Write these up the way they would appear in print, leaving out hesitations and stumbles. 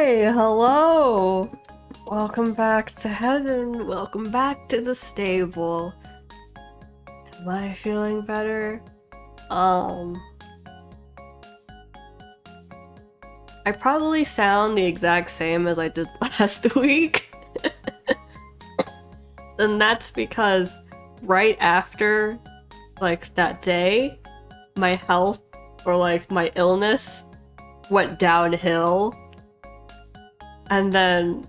Hello! Welcome back to heaven. Welcome back to the stable. Am I feeling better? I probably sound the exact same as I did last week. And that's because right after, like, that day, my health, or like, my illness went downhill. And then,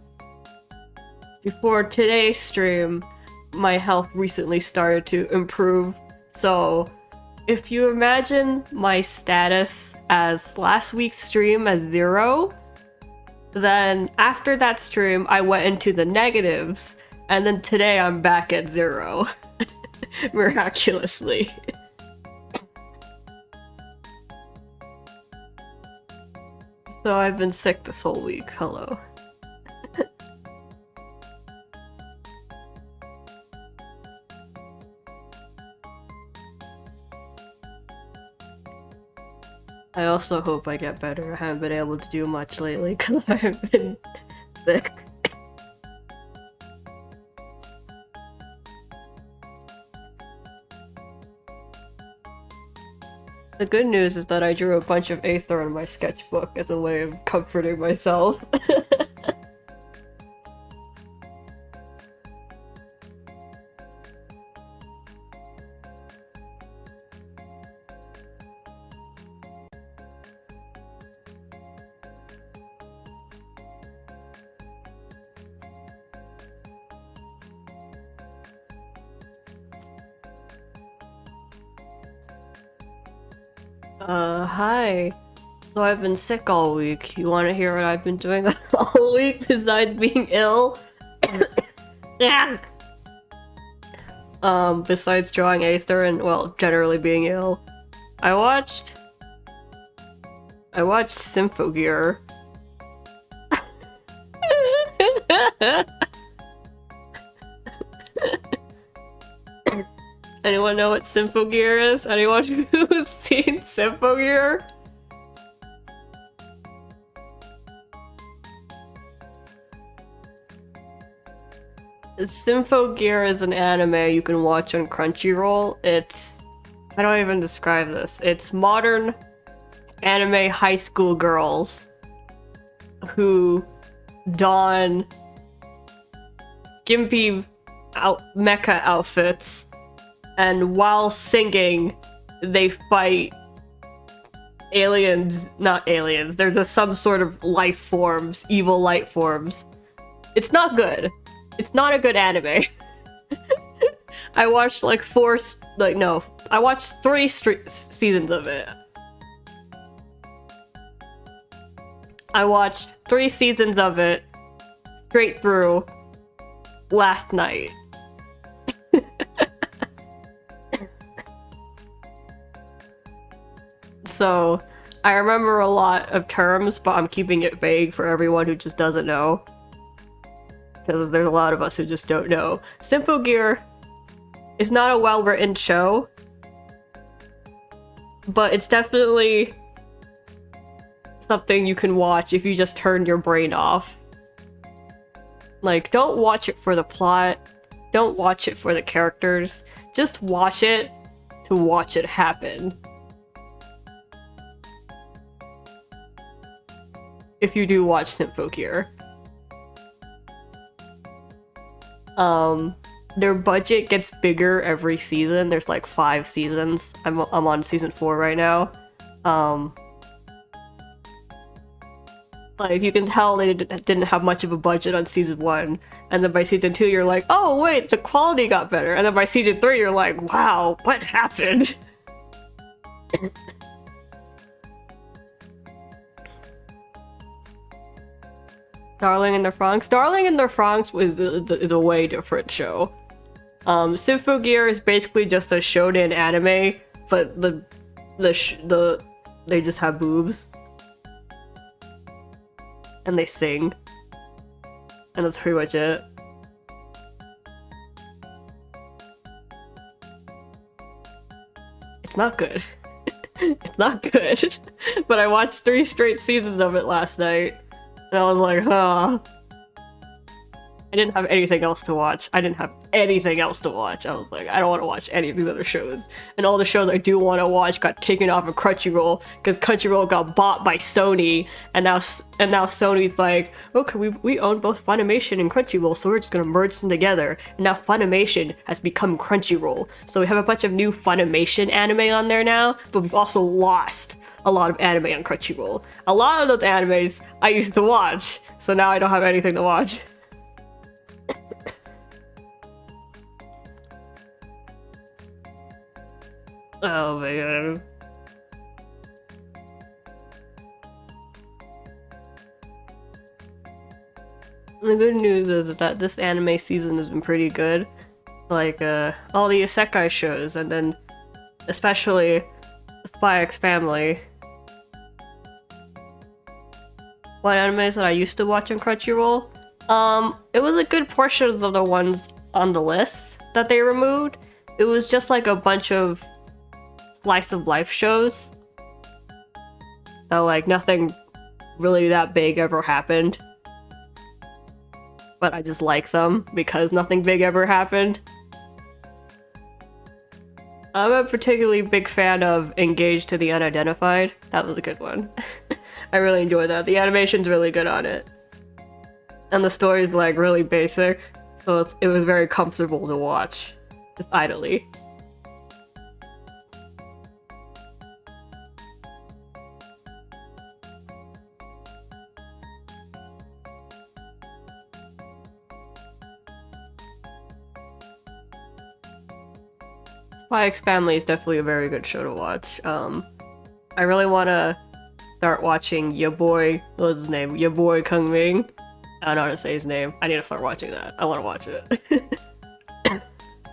before today's stream, my health recently started to improve. So, if you imagine my status as last week's stream as 0, then after that stream, I went into the negatives, and then today I'm back at 0. Miraculously. So I've been sick this whole week. Hello. I also hope I get better. I haven't been able to do much lately because I've been sick. The good news is that I drew a bunch of Aether in my sketchbook as a way of comforting myself. Hi. So I've been sick all week. You want to hear what I've been doing all week besides being ill? Besides drawing Aether and, well, generally being ill. I watched Symphogear. Anyone know what Symphogear is? Anyone who's seen Symphogear? Symphogear is an anime you can watch on Crunchyroll. It's... I don't even describe this. It's modern anime high school girls who don skimpy mecha outfits, and while singing, they fight aliens. Not aliens, they're just some sort of life forms, evil light forms. It's not good. It's not a good anime. I watched like I watched 3 seasons of it. I watched 3 seasons of it straight through last night. So, I remember a lot of terms, but I'm keeping it vague for everyone who just doesn't know. Because there's a lot of us who just don't know. Symphogear is not a well-written show, but it's definitely something you can watch if you just turn your brain off. Like, don't watch it for the plot, don't watch it for the characters, just watch it to watch it happen. If you do watch Symphogear. Their budget gets bigger every season. There's like 5 seasons. I'm on season 4 right now. Like, you can tell they didn't have much of a budget on season 1, and then by season 2 you're like, oh wait, the quality got better, and then by season 3 you're like, wow, what happened? Darling in the Franxx? Darling in the Franxx is a way different show. Symphogear is basically just a shonen anime, but they just have boobs. And they sing. And that's pretty much it. It's not good. It's not good. But I watched 3 straight seasons of it last night. And I was like, huh. I didn't have anything else to watch. I was like, I don't want to watch any of these other shows. And all the shows I do want to watch got taken off of Crunchyroll because Crunchyroll got bought by Sony, and now Sony's like, okay, we own both Funimation and Crunchyroll, so we're just gonna merge them together. And now Funimation has become Crunchyroll, so we have a bunch of new Funimation anime on there now, but we've also lost a lot of anime on Crunchyroll. A lot of those animes I used to watch, so now I don't have anything to watch. Oh my god. The good news is that this anime season has been pretty good. Like, all the isekai shows, and then especially Spy X Family. What animes that I used to watch on Crunchyroll? It was a good portion of the ones on the list that they removed. It was just like a bunch of slice of life shows. So like nothing really that big ever happened. But I just like them because nothing big ever happened. I'm a particularly big fan of Engaged to the Unidentified. That was a good one. I really enjoyed that. The animation's really good on it. And the story's like really basic, so it was very comfortable to watch. Just idly. Spy X Family is definitely a very good show to watch. I really want to start watching your boy, what's his name? Your boy Kung Ming. I don't know how to say his name. I need to start watching that. I want to watch it.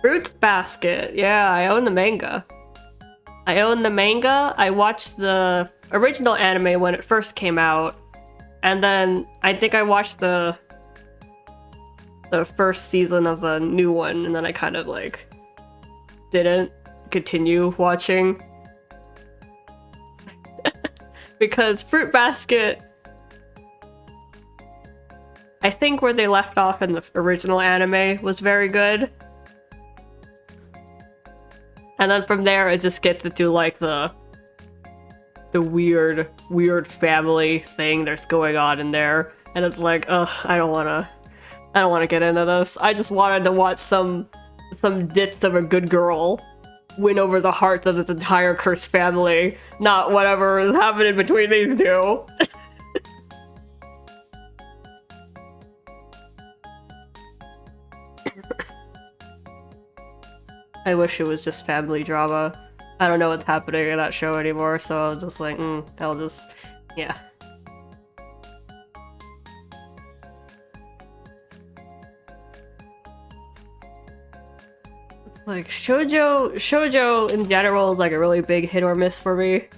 Fruits Basket. Yeah, I own the manga. I watched the original anime when it first came out. And then I think I watched the first season of the new one, and then I kind of like didn't continue watching. Because Fruit Basket, I think where they left off in the original anime was very good. And then from there it just gets into like the weird family thing that's going on in there. And it's like, ugh, I don't wanna get into this. I just wanted to watch some ditz of a good girl win over the hearts of this entire cursed family, not whatever is happening between these two. I wish it was just family drama. I don't know what's happening in that show anymore, so I was just like, I'll just, yeah. Like, shoujo in general is like a really big hit or miss for me.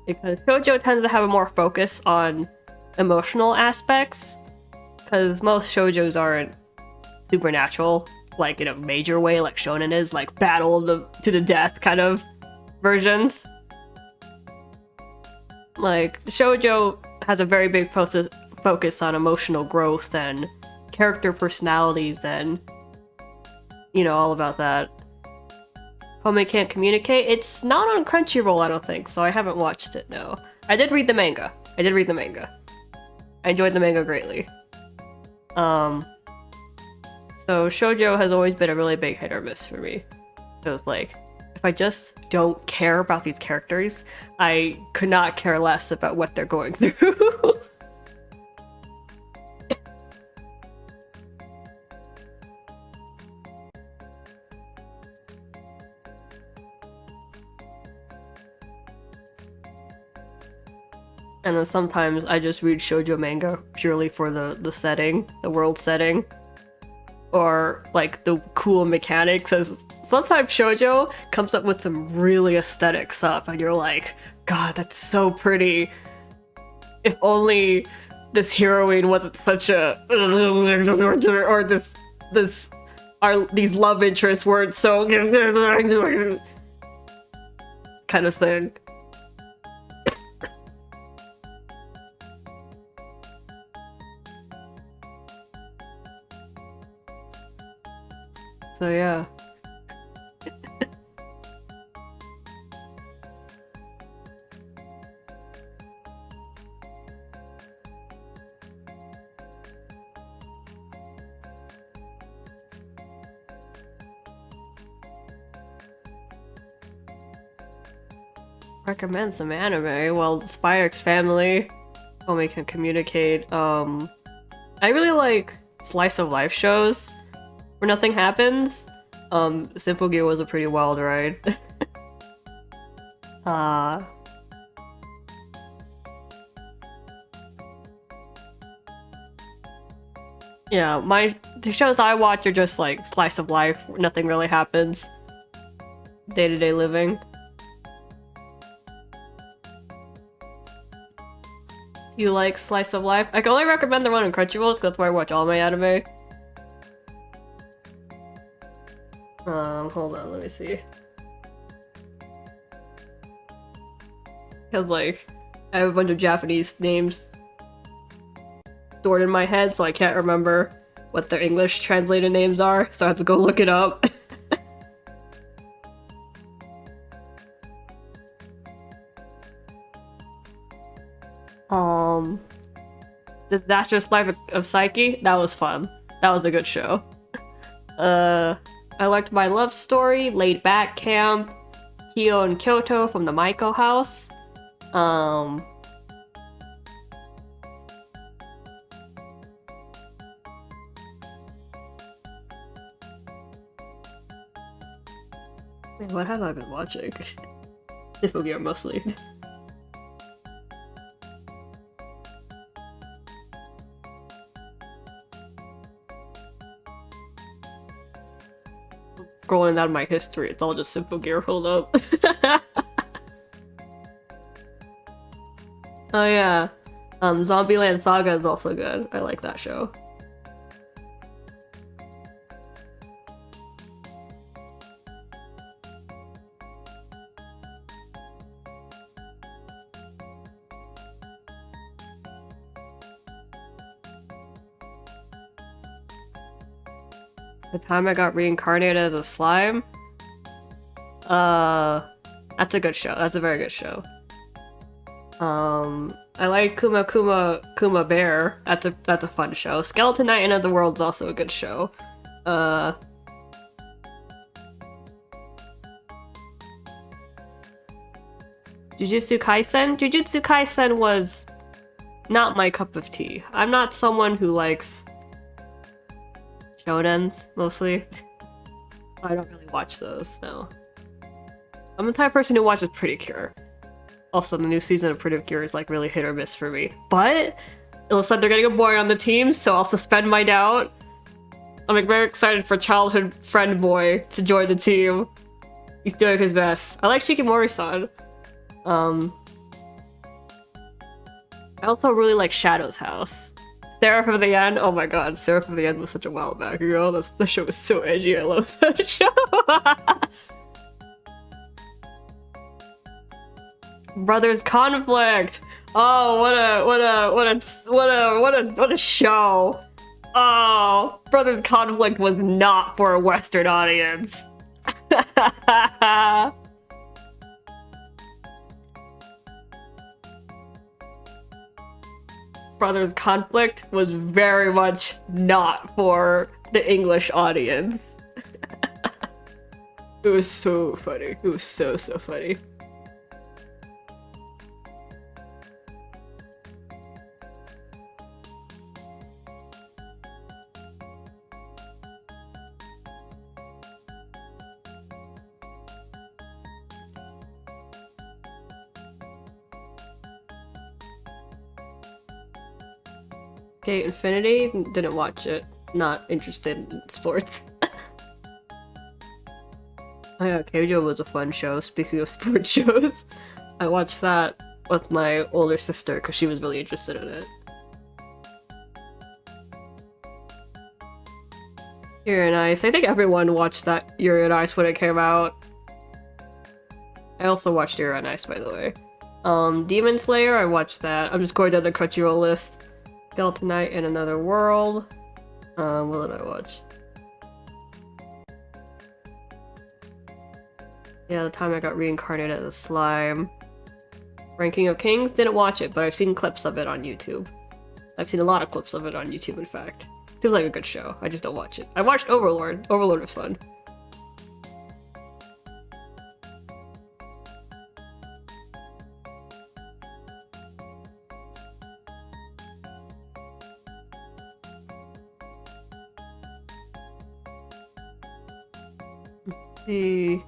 Because shoujo tends to have a more focus on emotional aspects. Because most shoujos aren't supernatural, like in a major way, like shonen is, like battle to the death kind of versions. Like, shoujo has a very big focus on emotional growth and character personalities and, you know, all about that. Homie Can't Communicate? It's not on Crunchyroll, I don't think, so I haven't watched it, no. I did read the manga. I enjoyed the manga greatly. So shoujo has always been a really big hit or miss for me. It was like, if I just don't care about these characters, I could not care less about what they're going through. And then sometimes I just read shoujo manga purely for the setting, the world setting. Or like the cool mechanics, as sometimes shoujo comes up with some really aesthetic stuff and you're like, God, that's so pretty. If only this heroine wasn't such a or these love interests weren't so kind of thing. So yeah. Recommend some anime. Well, Spy X Family. Homie can communicate. I really like slice of life shows where nothing happens. Simple Gear was a pretty wild ride. Yeah, the shows I watch are just like slice of life where nothing really happens. Day-to-day living. You like slice of life? I can only recommend the one on Crunchyroll because that's where I watch all my anime. Hold on, let me see. Because, like, I have a bunch of Japanese names stored in my head, so I can't remember what their English translated names are, so I have to go look it up. Disastrous Life of Psyche? That was fun. That was a good show. I liked My Love Story, Laid Back Camp, Kyo and Kyoto from the Maiko House. Wait, what have I been watching? Simple Gear mostly. Scrolling down my history, it's all just Simple Gear. Hold up. Oh yeah. Zombieland Saga is also good. I like that show. The time I got reincarnated as a slime? That's a good show. That's a very good show. I like Kuma Bear. That's a fun show. Skeleton Knight and Other World's also a good show. Jujutsu Kaisen? Jujutsu Kaisen was not my cup of tea. I'm not someone who likes shonens, mostly. I don't really watch those, no. I'm the type of person who watches Pretty Cure. Also, the new season of Pretty Cure is like really hit or miss for me. But it looks like they're getting a boy on the team, so I'll suspend my doubt. I'm like very excited for childhood friend boy to join the team. He's doing his best. I like Shikimori-san. I also really like Shadow's House. Seraph of the End, oh my god, Seraph of the End was such a while back ago. The show was so edgy, I love that show. Brothers Conflict! Oh, what a show! Oh, Brothers Conflict was not for a Western audience. Brothers Conflict was very much not for the English audience. It was so funny. It was so funny. Okay, Infinity, didn't watch it. Not interested in sports. Oh yeah, Keijo was a fun show. Speaking of sports shows, I watched that with my older sister because she was really interested in it. Yuri on Ice. I think everyone watched that Yuri on Ice when it came out. I also watched Yuri on Ice, by the way. Demon Slayer, I watched that. I'm just going down the Crunchyroll list. Skeleton Knight in Another World. What did I watch? Yeah, the time I got reincarnated as a slime. Ranking of Kings, didn't watch it, but I've seen clips of it on YouTube. I've seen a lot of clips of it on YouTube, in fact. Seems like a good show, I just don't watch it. I watched Overlord. Overlord was fun. Let's see.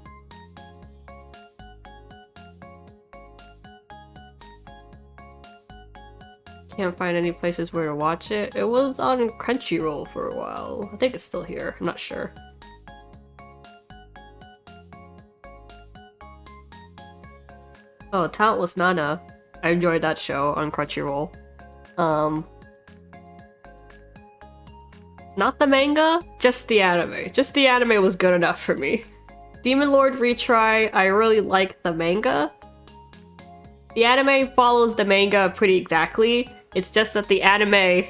Can't find any places where to watch it. It was on Crunchyroll for a while. I think it's still here. I'm not sure. Oh, Talentless Nana. I enjoyed that show on Crunchyroll. Not the manga, just the anime. Just the anime was good enough for me. Demon Lord retry, I really like the manga. The anime follows the manga pretty exactly. It's just that the anime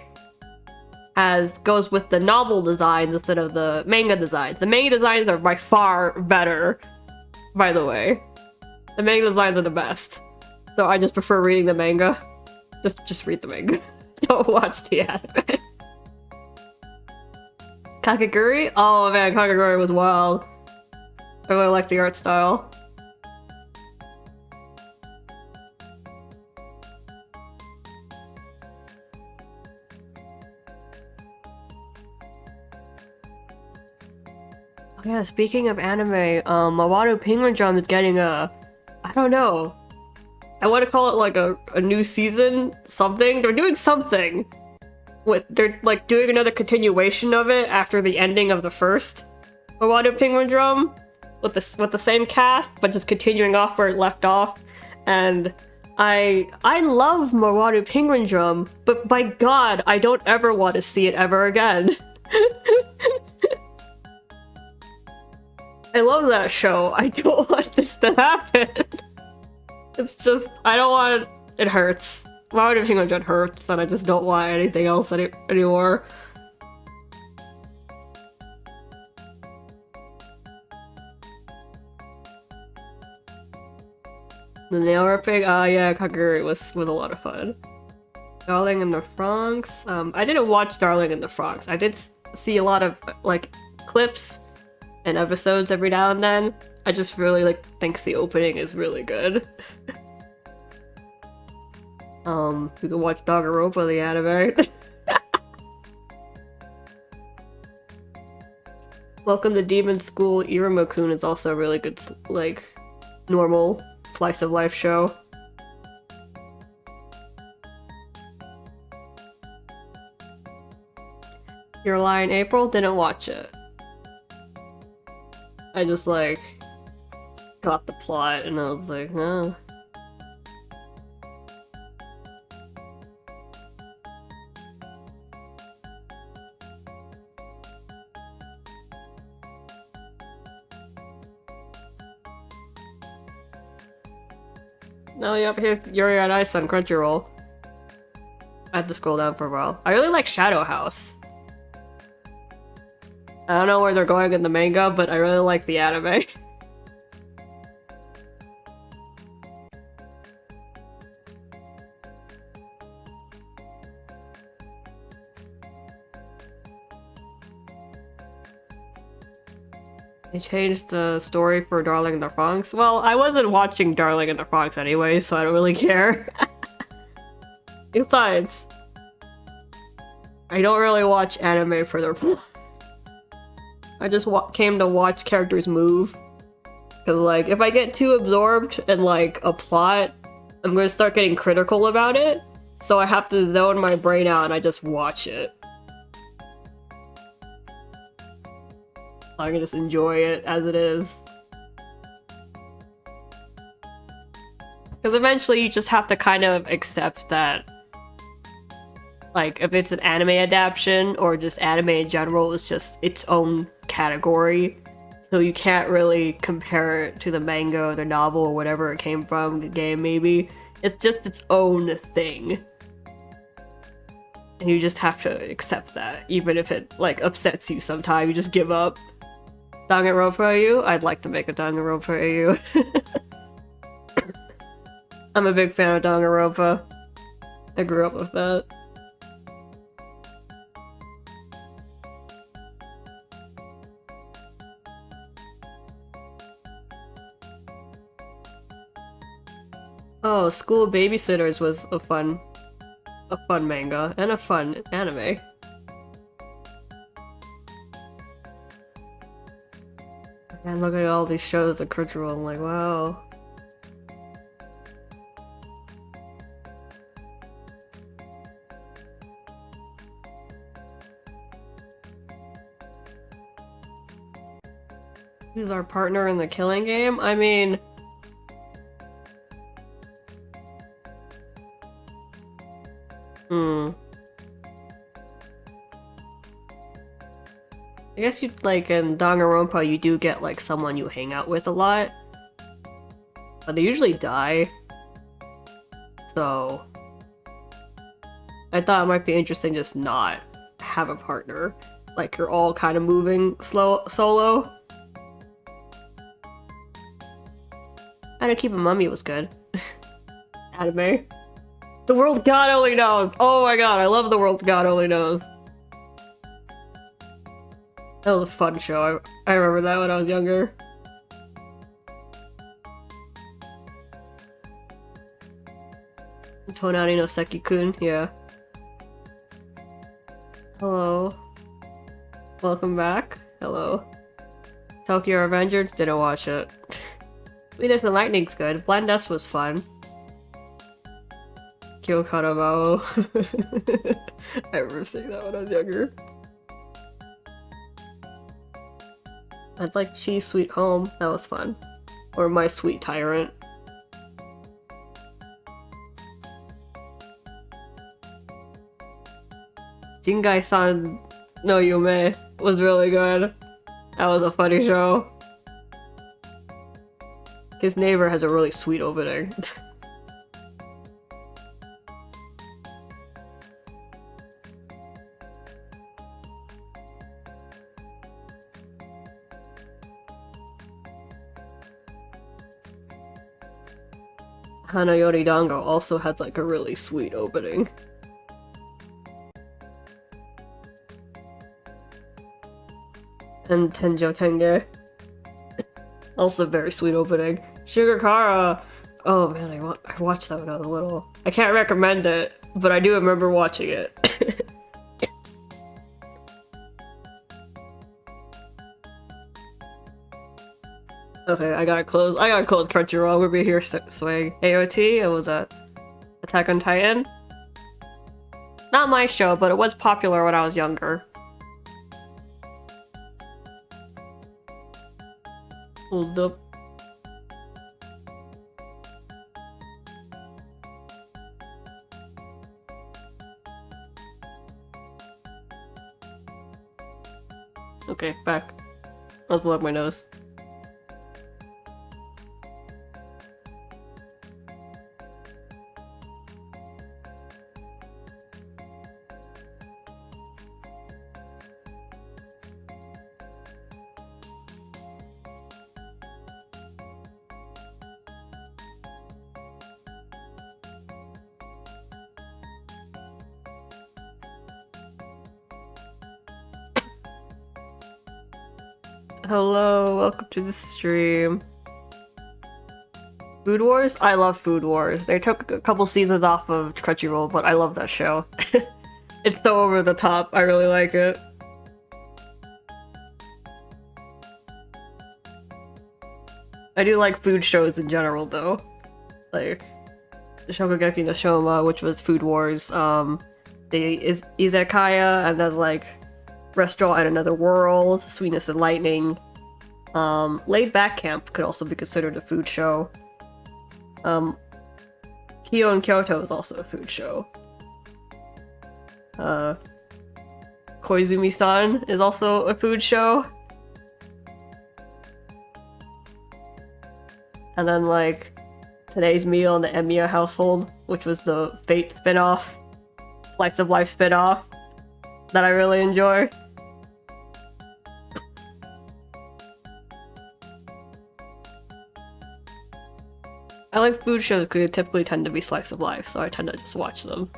goes with the novel designs instead of the manga designs. The manga designs are by far better, by the way. The manga designs are the best. So I just prefer reading the manga. Just read the manga. Don't watch the anime. Kakegurui? Oh man, Kakegurui was wild. I really like the art style. Oh yeah, speaking of anime, Mawado Penguin Drum is getting a... I don't know. I want to call it like a new season? Something? They're doing something. They're like doing another continuation of it after the ending of the first Mawado Penguin Drum. With the same cast, but just continuing off where it left off. And I love Mawado Penguin Drum, but by god, I don't ever want to see it ever again. I love that show. I don't want this to happen. It's just, I don't want it hurts. Mawado Penguin Drum hurts, and I just don't want anything else anymore. The nail ripping? Yeah, Kakegurui was a lot of fun. Darling in the Franxx? I didn't watch Darling in the Franxx. I did see a lot of, like, clips and episodes every now and then. I just really, like, think the opening is really good. You can watch Danganronpa, the anime. Welcome to Demon School. Iruma-kun is also a really good, like, normal slice of life show. Your Lie in April? Didn't watch it. I just like got the plot and I was like, oh. Oh, yep, here's Yuri on Ice on Crunchyroll. I had to scroll down for a while. I really like Shadow House. I don't know where they're going in the manga, but I really like the anime. They changed the story for Darling in the Franxx. Well, I wasn't watching Darling in the Franxx anyway, so I don't really care. Besides, I don't really watch anime for their plot. I just came to watch characters move. Cause like, if I get too absorbed in like a plot, I'm gonna start getting critical about it. So I have to zone my brain out and I just watch it. I can just enjoy it as it is. Because eventually you just have to kind of accept that, like, if it's an anime adaptation or just anime in general, it's just its own category. So you can't really compare it to the manga or the novel or whatever it came from, the game maybe. It's just its own thing. And you just have to accept that, even if it, like, upsets you sometimes, you just give up. Danganronpa AU? I'd like to make a Danganronpa AU. I'm a big fan of Danganronpa. I grew up with that. Oh, School Babysitters was a fun manga and a fun anime. And look at all these shows at Crunchyroll, I'm like, wow. Who's our partner in the killing game? I mean... I guess you like in Danganronpa you do get like someone you hang out with a lot. But they usually die. So I thought it might be interesting just not have a partner. Like you're all kind of moving solo. And to Keep a Mummy was good. Anime. The World God Only Knows! Oh my god, I love The World God Only Knows. That was a fun show. I remember that when I was younger. Tonari no Seki-kun, yeah. Hello. Welcome back. Hello. Tokyo Revengers, didn't watch it. Venus and Lightning's good. Blind Dust was fun. Kyokarabao. I remember seeing that when I was younger. I'd like Cheese Sweet Home. That was fun. Or My Sweet Tyrant. Jingai-san no Yume was really good. That was a funny show. His neighbor has a really sweet opening. Hanayori Dango also had like a really sweet opening. And Tenjo Tenge. Also very sweet opening. Sugar Kara! Oh man, I watched that when I was little. I can't recommend it, but I do remember watching it. Okay, I gotta close Crunchyroll. We'll be here swing. AOT, it was a Attack on Titan. Not my show, but it was popular when I was younger. Hold up. Okay, back. I'll blow up my nose. Hello, welcome to the stream. Food Wars? I love Food Wars. They took a couple seasons off of Crunchyroll, but I love that show. It's so over the top. I really like it. I do like food shows in general, though. Like, Shokugeki no Shoma, which was Food Wars, the Izakaya, and then, like, Restaurant in Another World, Sweetness and Lightning. Laid Back Camp could also be considered a food show. Kyo and Kyoto is also a food show. Koizumi-san is also a food show. And then, like, Today's Meal in the Emiya Household, which was the Fate spin-off, Slice of Life spin-off, that I really enjoy. I like food shows because they typically tend to be slice of life, so I tend to just watch them.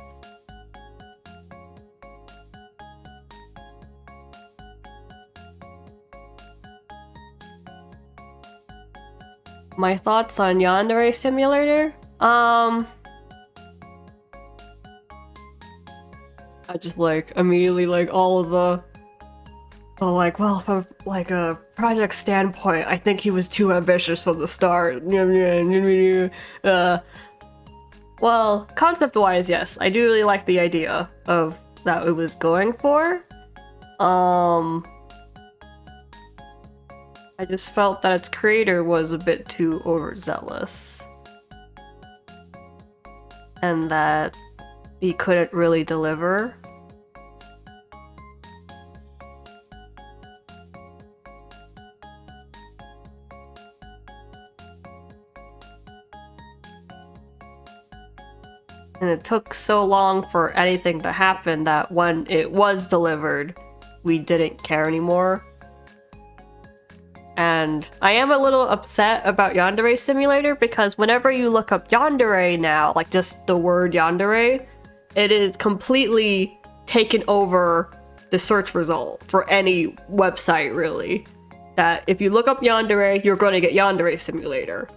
My thoughts on Yandere Simulator? I just like immediately like all of the like, well, from like a project standpoint, I think he was too ambitious from the start. Well, concept-wise, yes, I do really like the idea of that it was going for. I just felt that its creator was a bit too overzealous. And that he couldn't really deliver. And it took so long for anything to happen that when it was delivered, we didn't care anymore. And I am a little upset about Yandere Simulator because whenever you look up Yandere now, like just the word Yandere, it is completely taken over the search result for any website, really. That if you look up Yandere, you're going to get Yandere Simulator.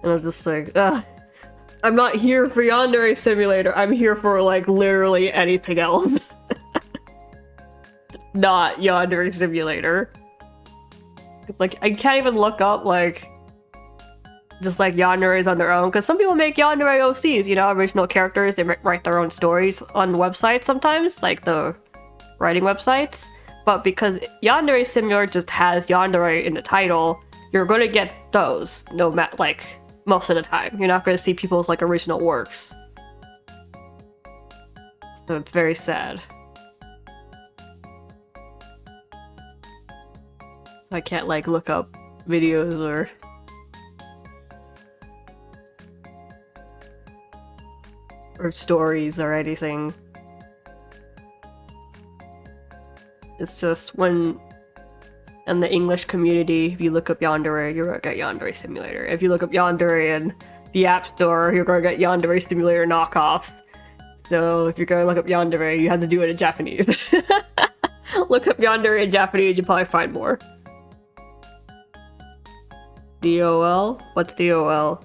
And I was just like, ugh. I'm not here for Yandere Simulator, I'm here for, like, literally anything else. Not Yandere Simulator. It's like, I can't even look up, like, just, like, Yanderes on their own, because some people make Yandere OCs, you know, original characters, they write their own stories on websites sometimes, like the writing websites. But because Yandere Simulator just has Yandere in the title, you're gonna get those, no matter, like, most of the time. You're not going to see people's like original works. So it's very sad. I can't like look up videos or stories or anything. It's just when in the English community, if you look up Yandere, you're gonna get Yandere Simulator. If you look up Yandere in the App Store, you're gonna get Yandere Simulator knockoffs. So if you're gonna look up Yandere, you have to do it in Japanese. Look up Yandere in Japanese, you'll probably find more. DOL? What's DOL?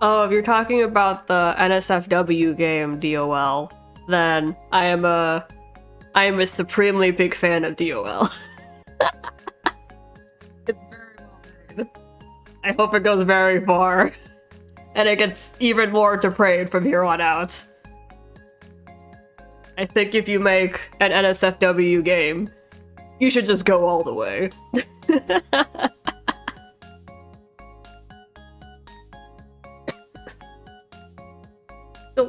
Oh, if you're talking about the NSFW game DOL, then I am a supremely big fan of DOL. It's very well made. I hope it goes very far. And it gets even more depraved from here on out. I think if you make an NSFW game, you should just go all the way.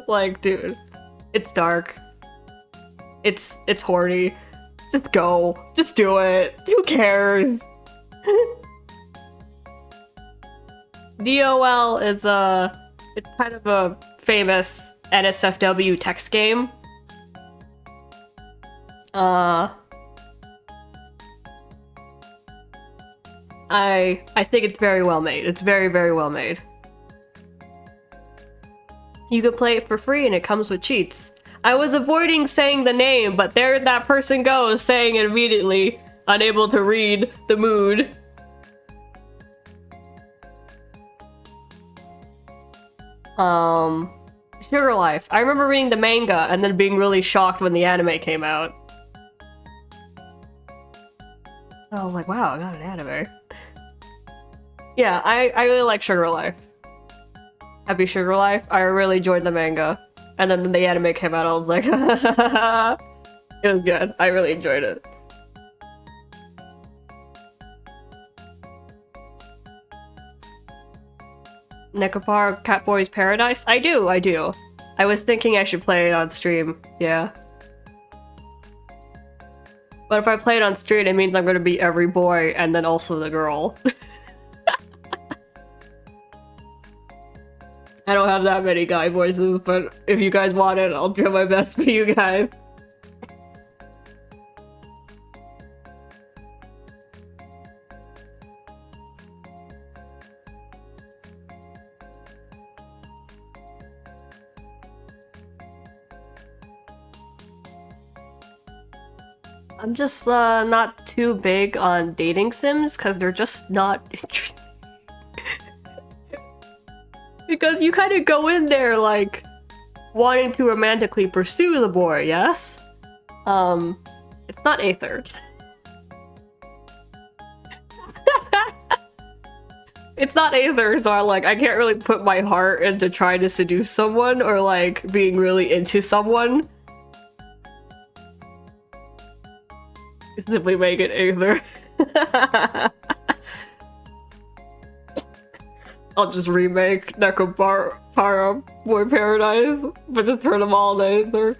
Like, dude, it's dark. It's horny. Just go. Just do it. Who cares? DOL is it's kind of a famous NSFW text game. I think it's very well made. It's very, very well made. You can play it for free and it comes with cheats. I was avoiding saying the name, but there that person goes, saying it immediately, unable to read the mood. Sugar Life. I remember reading the manga and then being really shocked when the anime came out. I was like, wow, I got an anime. Yeah, I really like Sugar Life. Happy Sugar Life. I really enjoyed the manga. And then when the anime came out, I was like, it was good. I really enjoyed it. Nekopar Catboy's Paradise? I do. I was thinking I should play it on stream, yeah. But if I play it on stream, it means I'm gonna be every boy and then also the girl. I don't have that many guy voices, but if you guys want it, I'll do my best for you guys. I'm just not too big on dating sims because they're just not interesting. Because you kind of go in there like wanting to romantically pursue the boy, yes? It's not Aether. It's not Aether, so I can't really put my heart into trying to seduce someone or like being really into someone. Simply make it Aether. I'll just remake Necropara Boy Paradise, but just turn them all into Aether.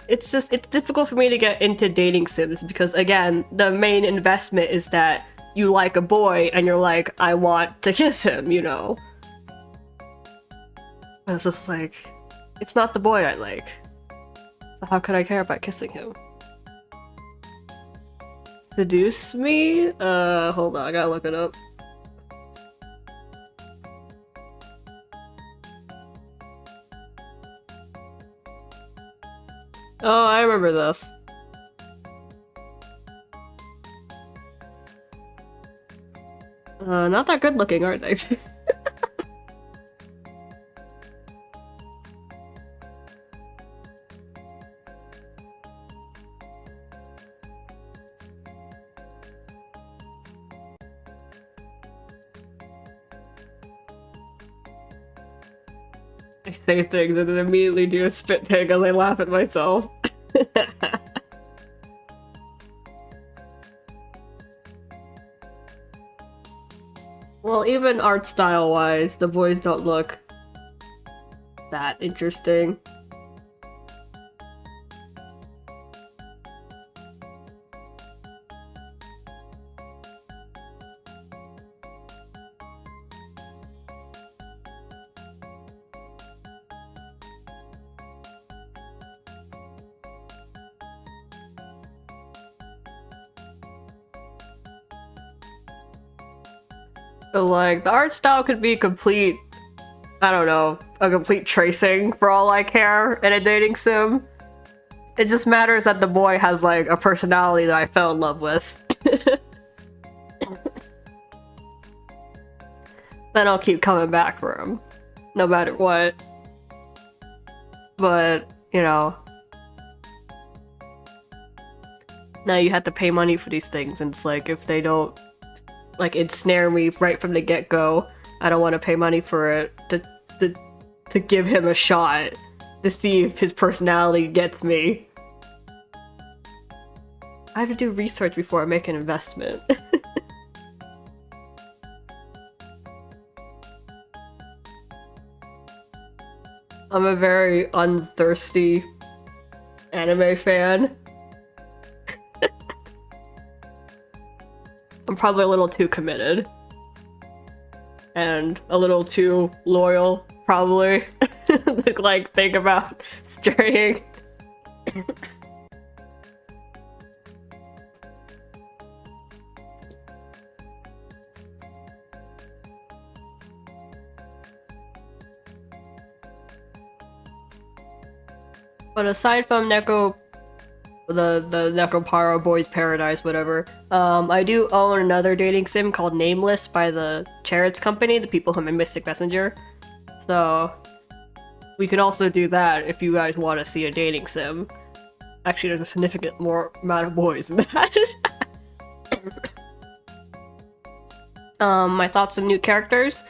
It's difficult for me to get into dating sims because, again, the main investment is that you like a boy and you're like, I want to kiss him, you know? And it's just like, it's not the boy I like. So how could I care about kissing him? Seduce me? Hold on, I gotta look it up. Oh, I remember this. Not that good looking, aren't they? I say things and then immediately do a spit take as I laugh at myself. Well, even art style wise, the boys don't look that interesting. So, like, the art style could be complete, I don't know, a complete tracing for all I care in a dating sim. It just matters that the boy has, like, a personality that I fell in love with. Then I'll keep coming back for him, no matter what. But, you know, now you have to pay money for these things, and it's like, if they don't like ensnare me right from the get-go, I don't want to pay money for it to give him a shot to see if his personality gets me. I have to do research before I make an investment. I'm a very unthirsty anime fan. I'm probably a little too committed. And a little too loyal, probably. Like, think about straying. But aside from the Necropara Boys Paradise, whatever. I do own another dating sim called Nameless by the Chariots Company, the people who made Mystic Messenger. So we can also do that if you guys want to see a dating sim. Actually, there's a significant more amount of boys in that. My thoughts on new characters?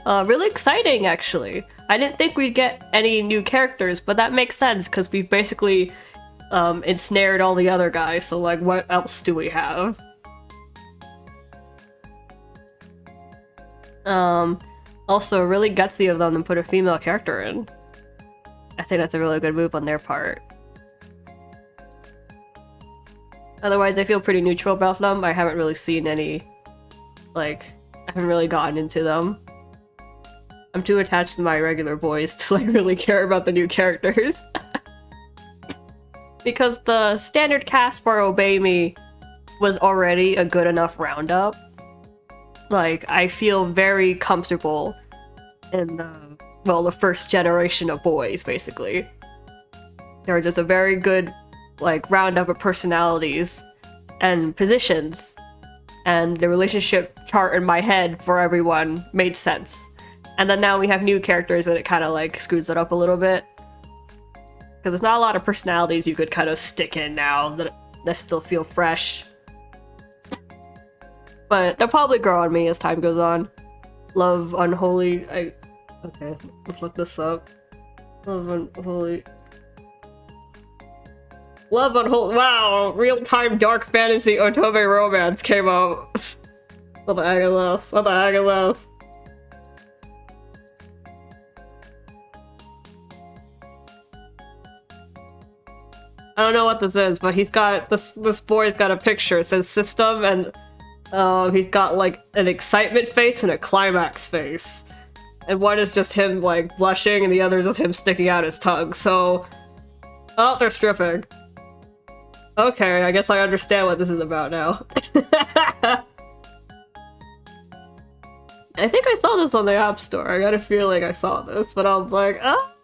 Really exciting, actually. I didn't think we'd get any new characters, but that makes sense because we've basically ensnared all the other guys, so like what else do we have? Also, really gutsy of them to put a female character in. I think that's a really good move on their part. Otherwise, I feel pretty neutral about them. I haven't really seen any, like, I haven't really gotten into them. I'm too attached to my regular boys to, like, really care about the new characters. Because the standard cast for Obey Me was already a good enough roundup. Like, I feel very comfortable in the first generation of boys, basically. They're just a very good, like, roundup of personalities and positions. And the relationship chart in my head for everyone made sense. And then now we have new characters and it kind of, like, screws it up a little bit. Because there's not a lot of personalities you could kind of stick in now that still feel fresh. But they'll probably grow on me as time goes on. Love Unholy... Okay, let's look this up. Love Unholy... Love Unholy... Wow! Real-time dark fantasy otome romance came out. What the heck is this? What the heck is this? I don't know what this is, but he's got... This boy's got a picture. It says system, and he's got, like, an excitement face and a climax face. And one is just him, like, blushing, and the other is just him sticking out his tongue, so... Oh, they're stripping. Okay, I guess I understand what this is about now. I think I saw this on the App Store. I got a feeling I saw this, but I was like, ah!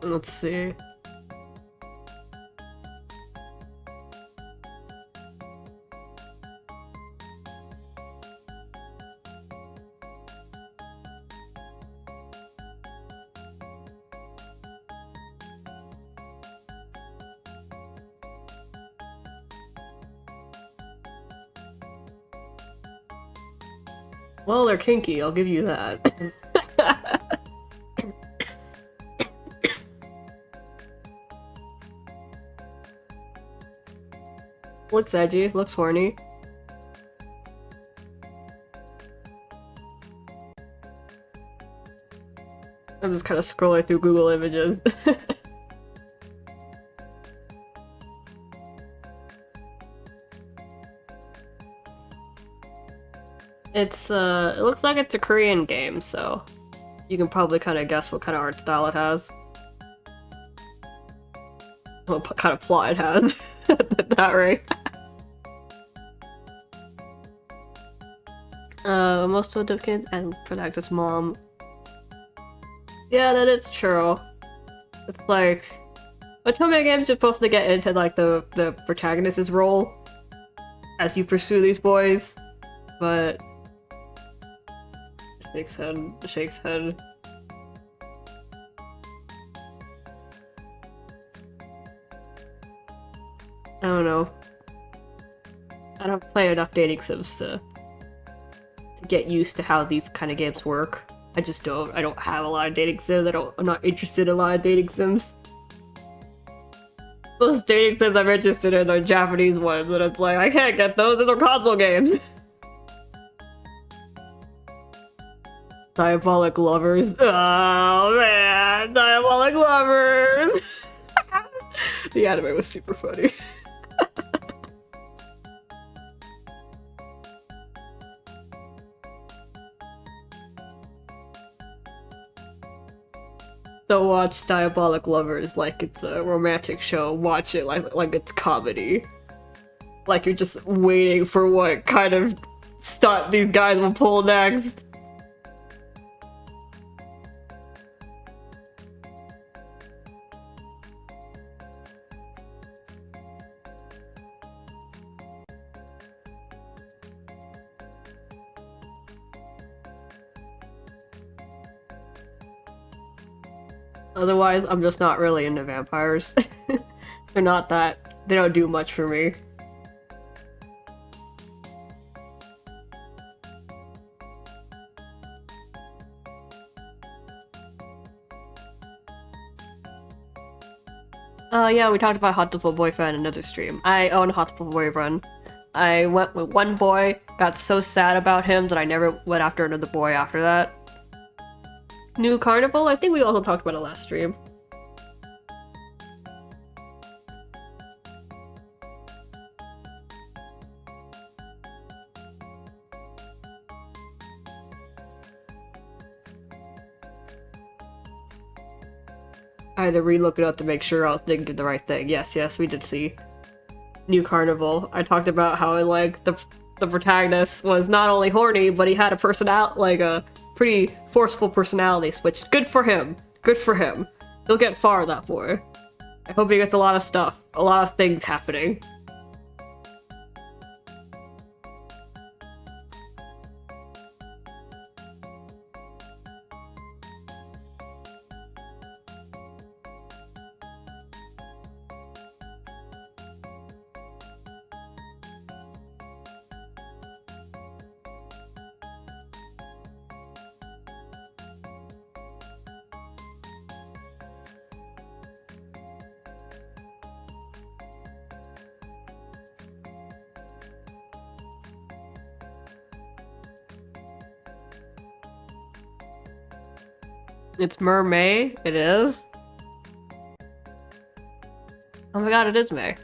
Let's see. Well, they're kinky, I'll give you that. Looks edgy, looks horny. I'm just kind of scrolling through Google Images. It looks like it's a Korean game, so you can probably kind of guess what kind of art style it has. What kind of plot it has. That right. Most of the kids and Protectus mom. Yeah, that is true. It's like otome games are supposed to get into like the protagonist's role as you pursue these boys, but shakes head. I don't know. I don't play enough dating sims to get used to how these kind of games work. I just don't. I don't have a lot of dating sims. I'm not interested in a lot of dating sims. Those dating sims I'm interested in are Japanese ones, and it's like, I can't get those. Those are console games. Diabolic Lovers. Oh man, Diabolic Lovers! The anime was super funny. Don't watch Diabolic Lovers like it's a romantic show. Watch it like it's comedy. Like you're just waiting for what kind of stunt these guys will pull next. Otherwise, I'm just not really into vampires. They're not that... They don't do much for me. Yeah, we talked about Hotful Boyfriend in another stream. I own a Hotful Boyfriend. I went with one boy, got so sad about him that I never went after another boy after that. New Carnival? I think we also talked about it last stream. I had to re-look it up to make sure I was thinking the right thing. Yes, we did see New Carnival. I talked about how like the protagonist was not only horny, but he had a personality, like a pretty forceful personality switch. Good for him. Good for him. He'll get far, that boy. I hope he gets a lot of stuff. A lot of things happening. It's Mermaid. It is. Oh my god, it is May.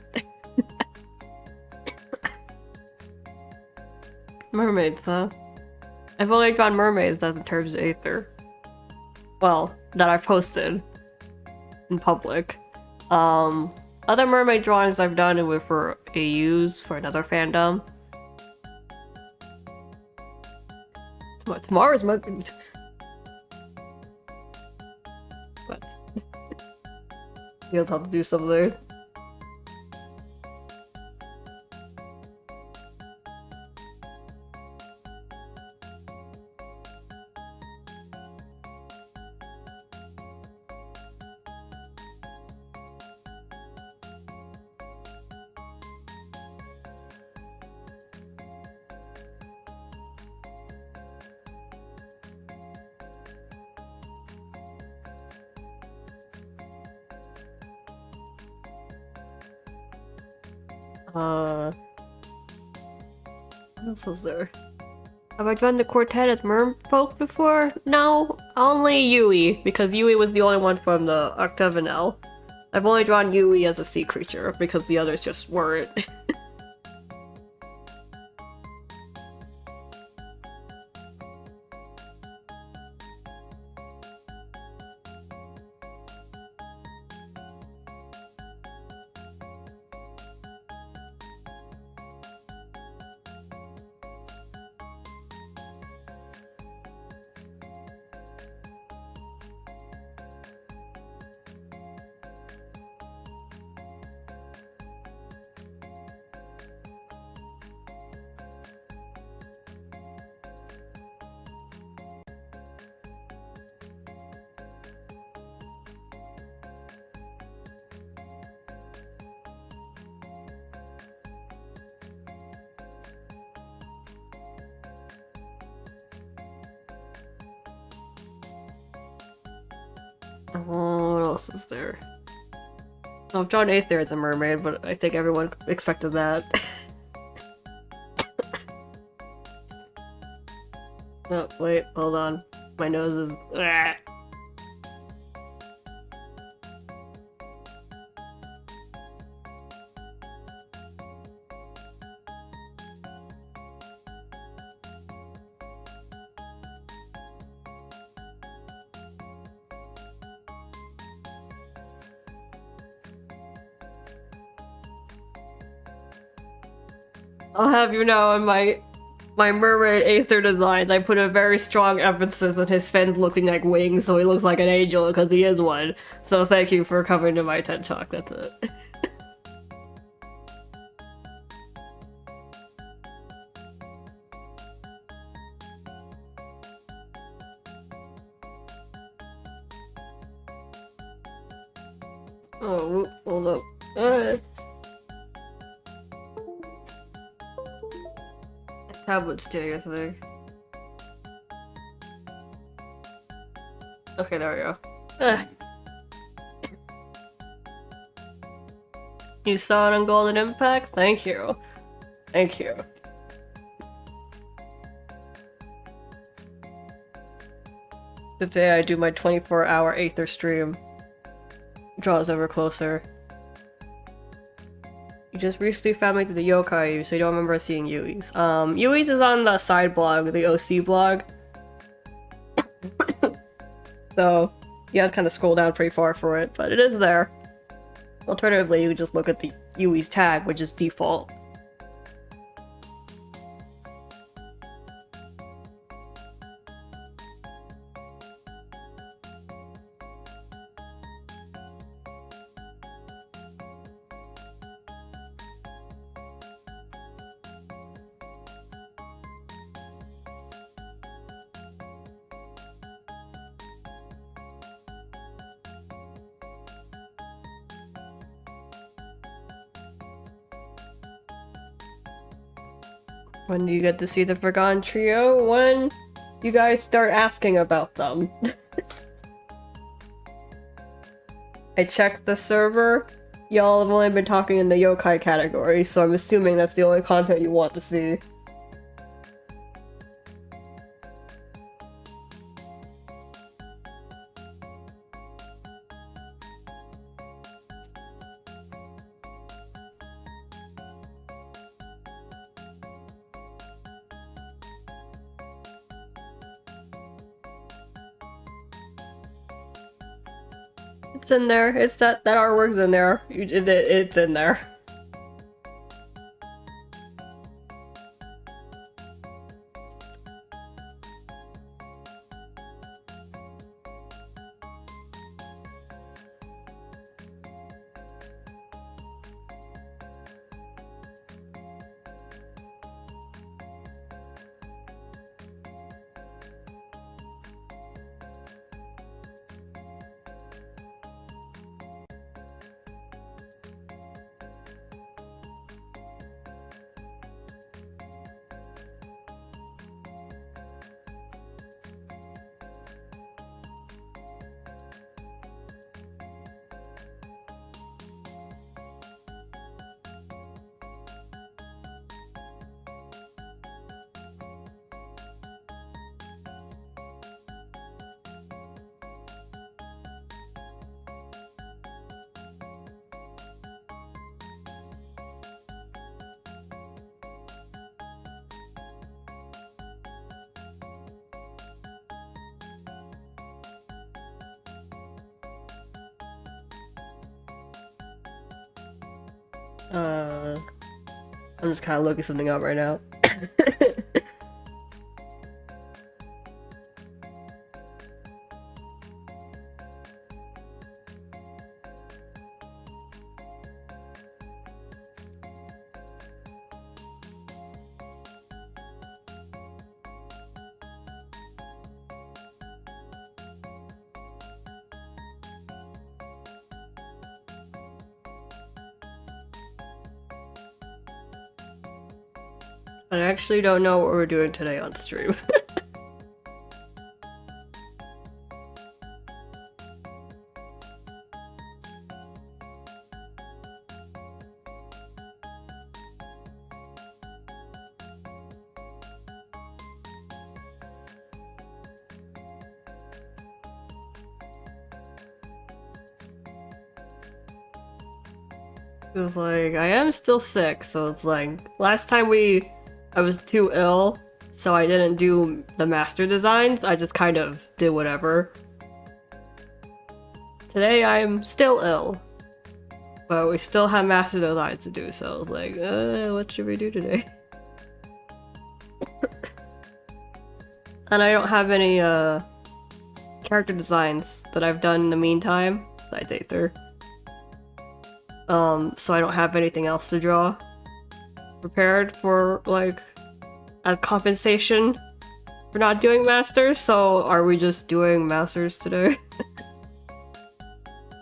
Mermaids, huh? I've only drawn mermaids as in terms of Aether. Well, that I've posted in public. Other mermaid drawings I've done were for AUs for another fandom. Tomorrow's my... What? You guys have to do something. What else was there? Have I done the quartet as merfolk before? No, only Yui, because Yui was the only one from the Octagonal. I've only drawn Yui as a sea creature, because the others just weren't. Oh, what else is there? Oh, I've drawn Aether as a mermaid, but I think everyone expected that. Oh, wait, hold on. My nose is... Ah. I'll have you know, in my mermaid Aether designs, I put a very strong emphasis on his fins looking like wings, so he looks like an angel, because he is one. So thank you for coming to my TED Talk, that's it. Oh, hold up. Uh. Tablet's doing a thing. Okay, there we go. You saw it on Golden Impact? Thank you. Thank you. The day I do my 24-hour Aether stream draws ever closer. You just recently found me to the yokai, so you don't remember seeing Yui's. Yui's is on the side blog, the OC blog. So, you have to kind of scroll down pretty far for it, but it is there. Alternatively, you just look at the Yui's tag, which is default. When do you get to see the Forgotten Trio? When you guys start asking about them. I checked the server. Y'all have only been talking in the yokai category, so I'm assuming that's the only content you want to see. It's in there. It's that artwork's in there. It's in there. I'm just kind of looking something up right now. I actually don't know what we're doing today on stream. It's like, I am still sick, so it's like, last time I was too ill, so I didn't do the master designs, I just kind of did whatever. Today I'm still ill, but we still have master designs to do, so I was like, what should we do today? And I don't have any character designs that I've done in the meantime, besides Aether. So I don't have anything else to draw prepared for, like, as compensation for not doing masters, so are we just doing masters today?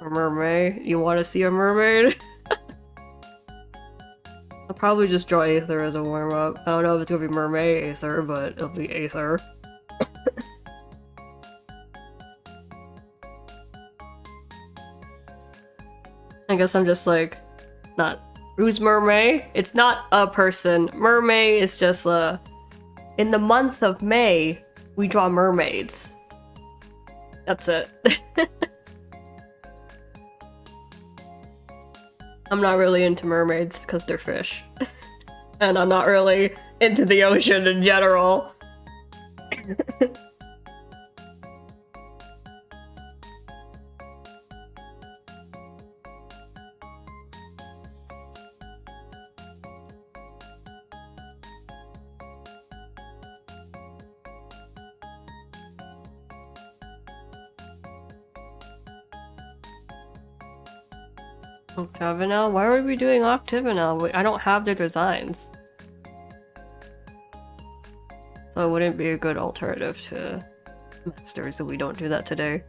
Or mermaid. You want to see a mermaid? I'll probably just draw Aether as a warm-up. I don't know if it's gonna be mermaid Aether, but it'll be Aether. I guess I'm just like, not who's mermaid? It's not a person. Mermaid is just in the month of May, we draw mermaids. That's it. I'm not really into mermaids because they're fish. And I'm not really into the ocean in general. Octagonal? Why are we doing octagonal? I don't have the designs. So it wouldn't be a good alternative to masters if we don't do that today.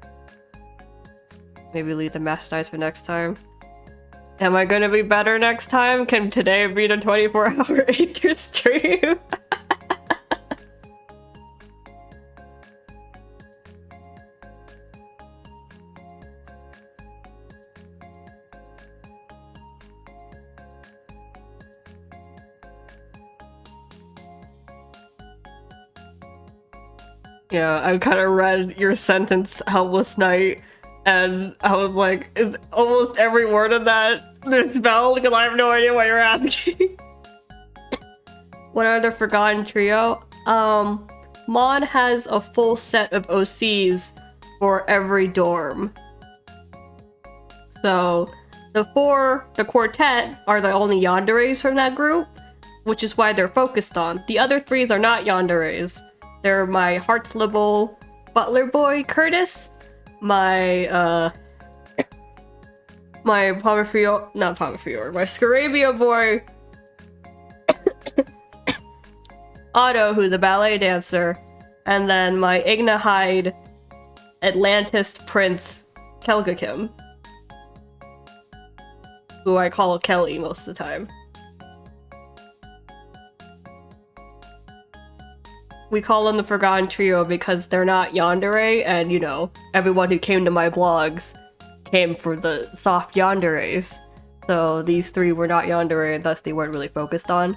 Maybe leave the masters for next time. Am I gonna be better next time? Can today be the 24-hour Aether stream? Yeah, I kind of read your sentence, Helpless Knight, and I was like, is almost every word of that misspelled? Because I have no idea what you're asking. What are the Forgotten Trio? Mon has a full set of OCs for every dorm. So, the quartet are the only yanderes from that group, which is why they're focused on. The other threes are not yanderes. They're my Hartslibble butler boy, Curtis, my Pomafior, not Pomafior, my Scarabia boy, Otto, who's a ballet dancer, and then my Ignahide Atlantis prince, Kelgakim, who I call Kelly most of the time. We call them the Forgotten Trio because they're not yandere, and you know, everyone who came to my blogs came for the soft yanderes. So these three were not yandere, and thus they weren't really focused on.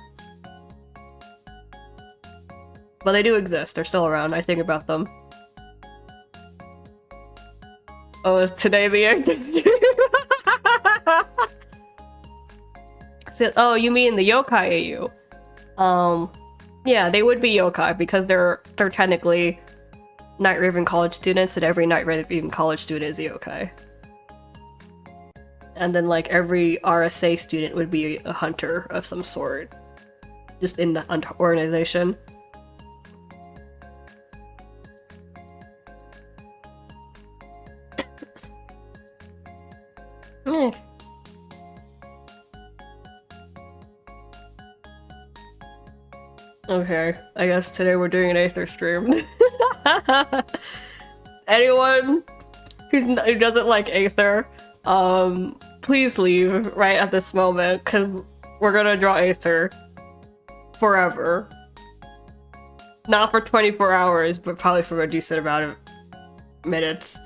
But they do exist, they're still around, I think about them. Oh, is today the end? So, oh, you mean the yokai AU? Yeah, they would be yokai because they're technically Night Raven college students, and every Night Raven college student is a yokai. And then like every RSA student would be a hunter of some sort, just in the organization. Okay, I guess today we're doing an Aether stream. Anyone who doesn't like Aether, please leave right at this moment, because we're gonna draw Aether forever. Not for 24 hours, but probably for a decent amount of minutes,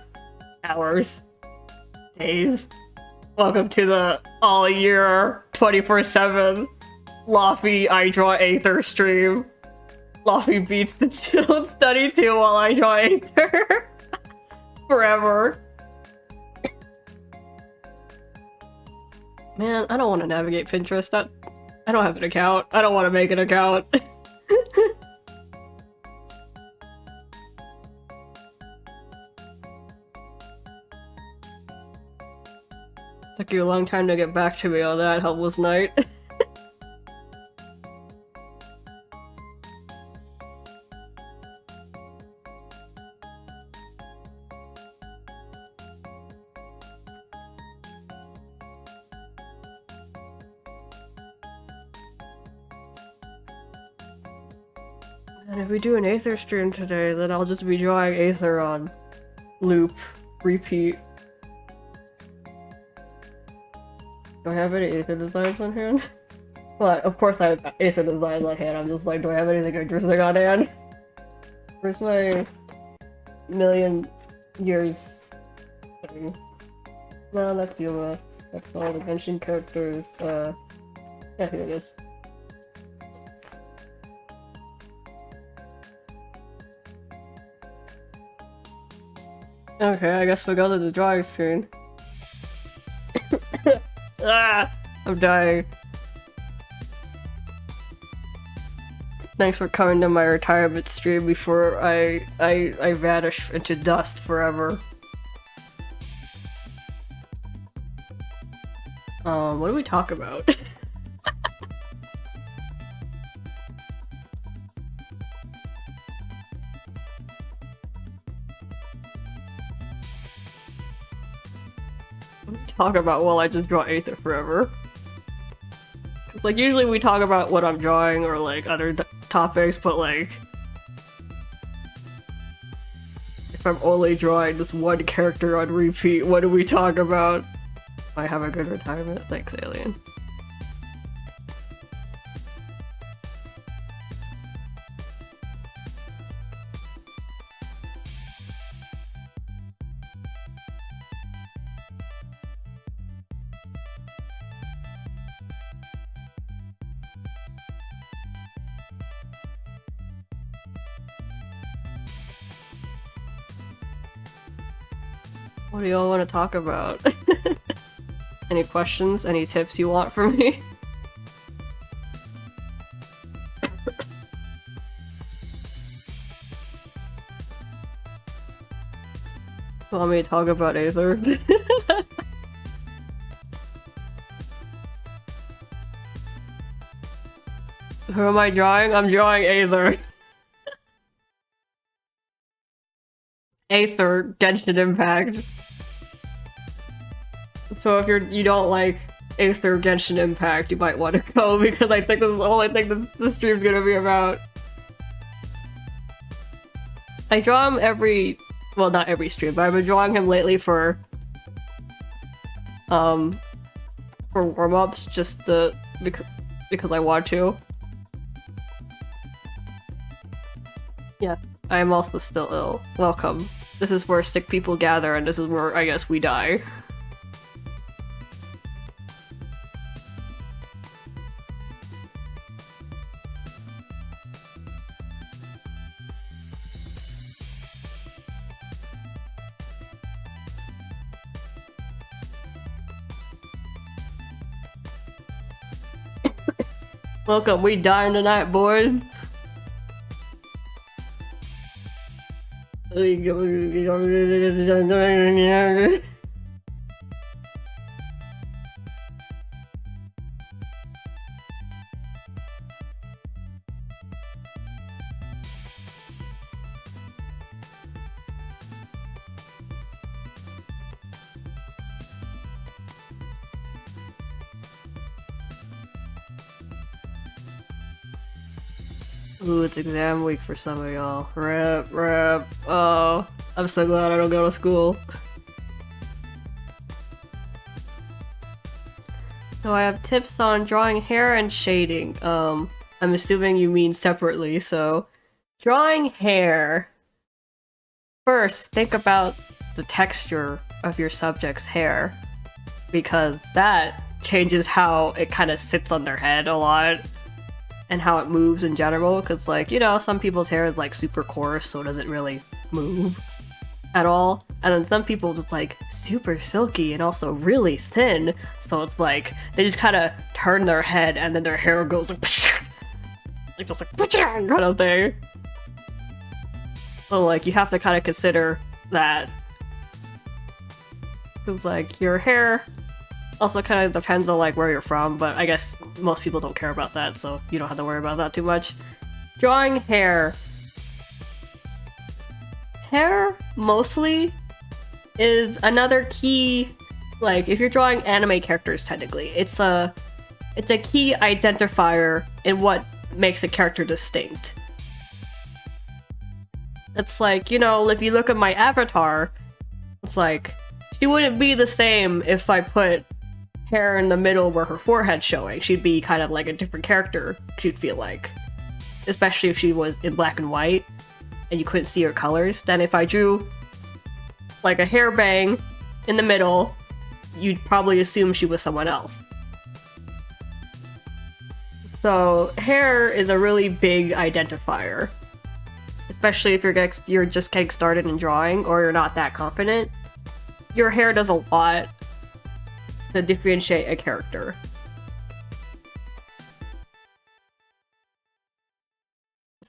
hours, days. Welcome to the all-year, 24/7 Laffy I Draw Aether stream. Laffy beats the chilled study too while I draw Aether. Forever. Man, I don't want to navigate Pinterest. I don't have an account. I don't want to make an account. Took you a long time to get back to me on that, Helpless Knight. And if we do an Aether stream today, then I'll just be drawing Aether on loop, repeat. Do I have any Aether designs on hand? Well, of course I have Aether designs on hand. I'm just like, do I have anything interesting on hand? Where's my million years thing? No, that's Yuma. That's all the Genshin characters. Yeah, here it is. Okay, I guess we go to the drawing screen. Ah, I'm dying. Thanks for coming to my retirement stream before I vanish into dust forever. What do we talk about? Talk about while I just draw Aether forever. Like, usually we talk about what I'm drawing or like other topics, but like if I'm only drawing this one character on repeat, what do we talk about? I have a good retirement. Thanks, Alien. What do y'all want to talk about? Any questions? Any tips you want from me? Want me to talk about Aether? Who am I drawing? I'm drawing Aether. Aether, Genshin Impact. So if you don't like Aether, Genshin Impact, you might want to go because I think this is all I think the stream's gonna be about. I draw him well, not every stream, but I've been drawing him lately for warm-ups, just because I want to. Yeah, I am also still ill. Welcome. This is where sick people gather, and this is where, I guess, we die. Welcome, we dying tonight, boys. Ooh, it's exam week for some of y'all. Rip. Oh, I'm so glad I don't go to school. So I have tips on drawing hair and shading. I'm assuming you mean separately, so... Drawing hair. First, think about the texture of your subject's hair, because that changes how it kind of sits on their head a lot. And how it moves in general, because like, you know, some people's hair is like super coarse, so it doesn't really move at all. And then some people's it's like super silky and also really thin, so it's like, they just kind of turn their head and then their hair goes like, like just like kind of thing. So like, you have to kind of consider that. Because like, your hair also kind of depends on like where you're from, but I guess most people don't care about that, so you don't have to worry about that too much. Drawing hair. Hair, mostly, is another key, like, if you're drawing anime characters, technically, it's a key identifier in what makes a character distinct. It's like, you know, if you look at my avatar, it's like, she wouldn't be the same if I put hair in the middle where her forehead's showing, she'd be kind of like a different character, she'd feel like. Especially if she was in black and white and you couldn't see her colors. Then if I drew like a hair bang in the middle, you'd probably assume she was someone else. So hair is a really big identifier. Especially if you're just getting started in drawing or you're not that confident. Your hair does a lot to differentiate a character.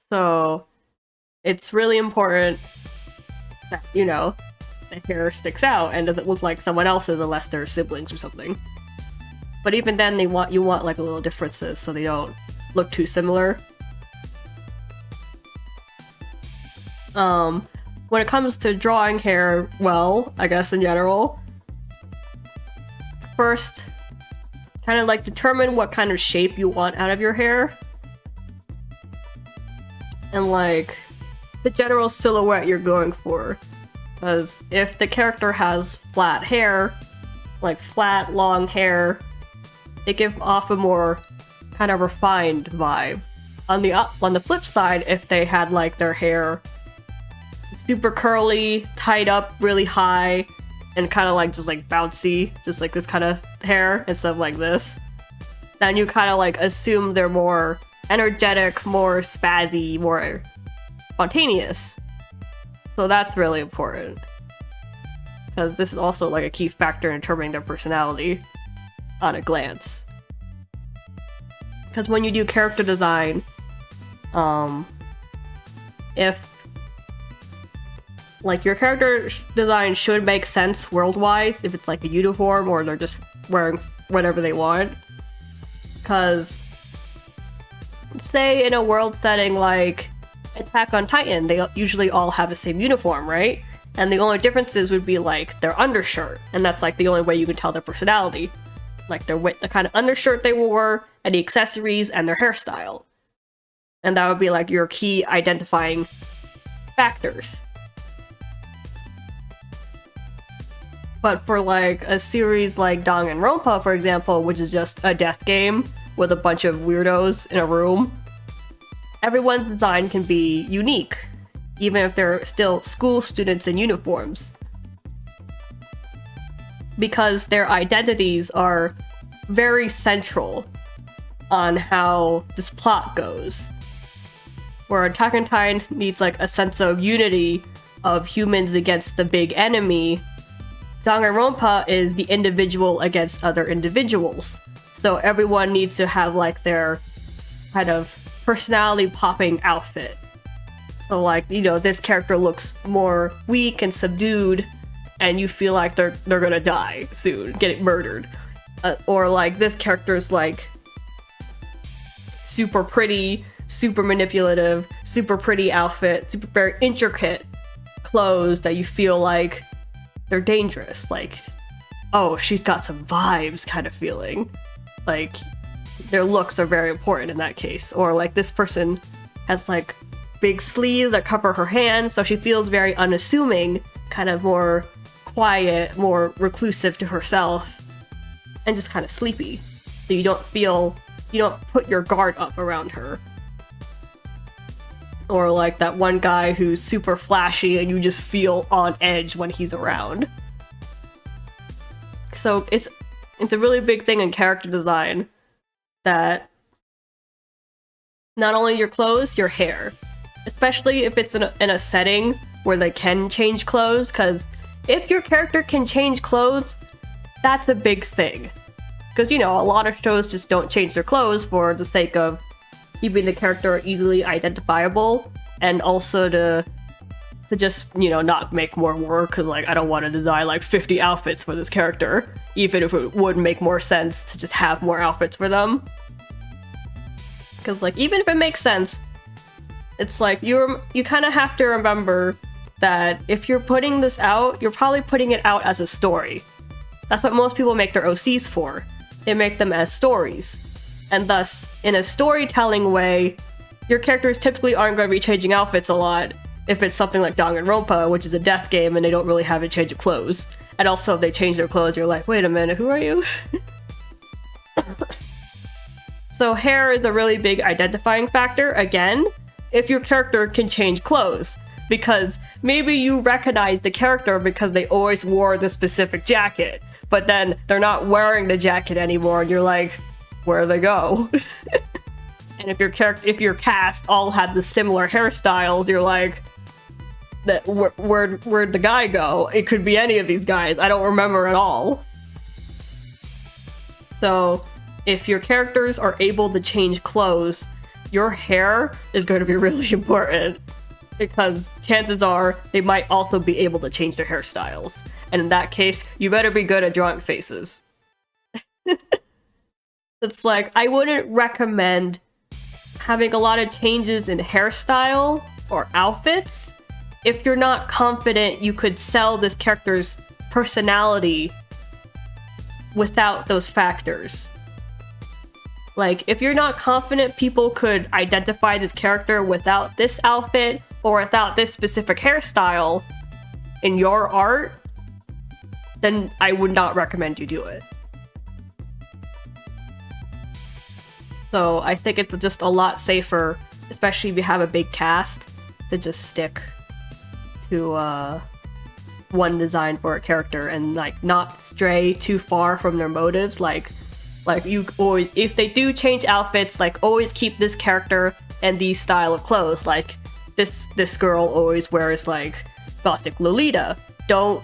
So it's really important that, you know, the hair sticks out and doesn't look like someone else's unless they're siblings or something. But even then, you want like a little differences so they don't look too similar. When it comes to drawing hair, well, I guess in general, first, kind of like determine what kind of shape you want out of your hair. And like, the general silhouette you're going for. Because if the character has flat hair, like flat, long hair, they give off a more kind of refined vibe. On the flip side, if they had like their hair super curly, tied up really high, and kind of like just like bouncy, just like this kind of hair instead of like this, then you kind of like assume they're more energetic, more spazzy, more spontaneous. So that's really important. Because this is also like a key factor in determining their personality on a glance. Because when you do character design, if like your character design should make sense world-wise, if it's like a uniform or they're just wearing whatever they want. Because say in a world setting like Attack on Titan, they usually all have the same uniform, right? And the only differences would be like their undershirt, and that's like the only way you can tell their personality. Like the kind of undershirt they will wear, and the accessories, and their hairstyle. And that would be like your key identifying factors. But for like a series like Danganronpa, for example, which is just a death game with a bunch of weirdos in a room, everyone's design can be unique, even if they're still school students in uniforms. Because their identities are very central on how this plot goes. Where Attack on Titan needs like a sense of unity of humans against the big enemy, Danganronpa is the individual against other individuals. So everyone needs to have like their kind of personality popping outfit. So like, you know, this character looks more weak and subdued and you feel like they're gonna die soon, getting murdered. Or like this character's like super pretty, super manipulative, super pretty outfit, super very intricate clothes that you feel like they're dangerous. Like, oh, she's got some vibes kind of feeling. Like, their looks are very important in that case. Or like this person has like big sleeves that cover her hands, so she feels very unassuming, kind of more quiet, more reclusive to herself, and just kind of sleepy. So you don't put your guard up around her. Or like that one guy who's super flashy and you just feel on edge when he's around. So it's a really big thing in character design that not only your clothes, your hair. Especially if it's in a setting where they can change clothes, because if your character can change clothes, that's a big thing. Because, you know, a lot of shows just don't change their clothes for the sake of keeping the character easily identifiable, and also to just, you know, not make more work, because, like, I don't want to design, like, 50 outfits for this character, even if it would make more sense to just have more outfits for them. Because, like, even if it makes sense, it's like, you kind of have to remember that if you're putting this out, you're probably putting it out as a story. That's what most people make their OCs for. They make them as stories. And thus, in a storytelling way, your characters typically aren't going to be changing outfits a lot if it's something like Danganronpa, which is a death game and they don't really have a change of clothes. And also, if they change their clothes, you're like, wait a minute, who are you? So hair is a really big identifying factor, again, if your character can change clothes. Because maybe you recognize the character because they always wore the specific jacket, but then they're not wearing the jacket anymore, and you're like, where'd they go? And if your cast all had the similar hairstyles, you're like, where'd the guy go? It could be any of these guys. I don't remember at all. So if your characters are able to change clothes, your hair is going to be really important, because chances are they might also be able to change their hairstyles. And in that case, you better be good at drawing faces. It's like, I wouldn't recommend having a lot of changes in hairstyle or outfits if you're not confident you could sell this character's personality without those factors. Like, if you're not confident people could identify this character without this outfit or without this specific hairstyle in your art, then I would not recommend you do it. So I think it's just a lot safer, especially if you have a big cast, to just stick to one design for a character and like not stray too far from their motives. Like you always, if they do change outfits, like always keep this character and these style of clothes. Like this girl always wears like Gothic Lolita. Don't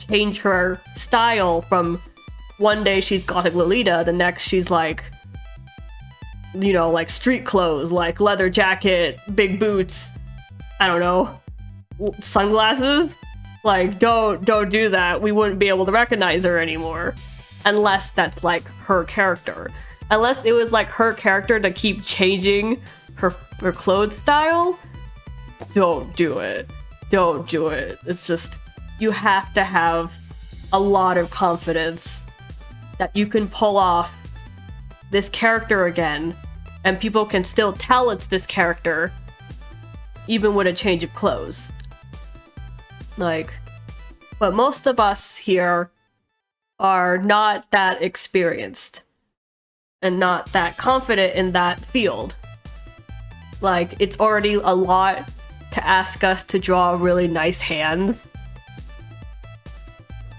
change her style from one day she's Gothic Lolita, the next she's like, you know, like street clothes, like leather jacket, big boots, I don't know, sunglasses. Like, don't do that. We wouldn't be able to recognize her anymore. Unless that's like her character. Unless it was like her character to keep changing her clothes style, don't do it. Don't do it. It's just, you have to have a lot of confidence that you can pull off this character again, and people can still tell it's this character, even with a change of clothes. Like, but most of us here are not that experienced and not that confident in that field. Like, it's already a lot to ask us to draw really nice hands.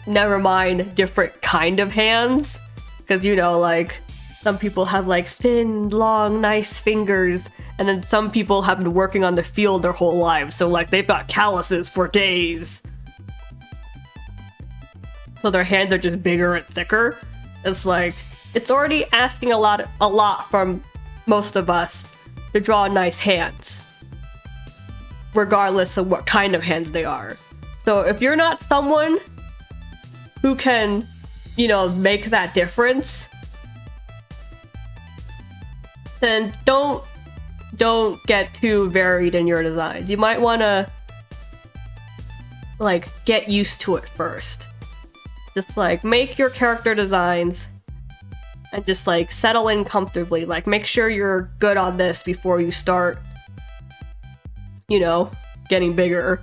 Never mind different kind of hands. Because, you know, like, some people have like thin, long, nice fingers, and then some people have been working on the field their whole lives, so like they've got calluses for days. So their hands are just bigger and thicker. It's like, it's already asking a lot from most of us to draw nice hands, regardless of what kind of hands they are. So if you're not someone who can, you know, make that difference, then don't get too varied in your designs. You might want to like get used to it first. Just like make your character designs and just like settle in comfortably. Like make sure you're good on this before you start, you know, getting bigger.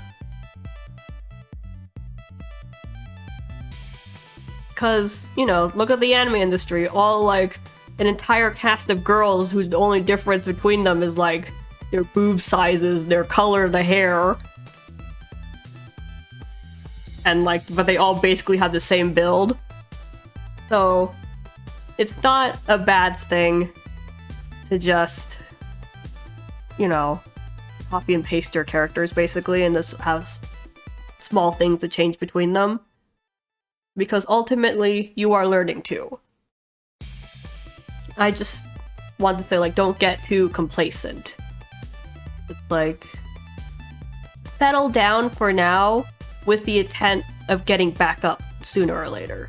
Because, you know, look at the anime industry. All like an entire cast of girls whose the only difference between them is like their boob sizes, their color of the hair. And like, but they all basically have the same build. So it's not a bad thing to just, you know, copy and paste your characters basically and just have small things to change between them. Because ultimately, you are learning too. I just want to say, like, don't get too complacent. It's like, settle down for now with the intent of getting back up sooner or later.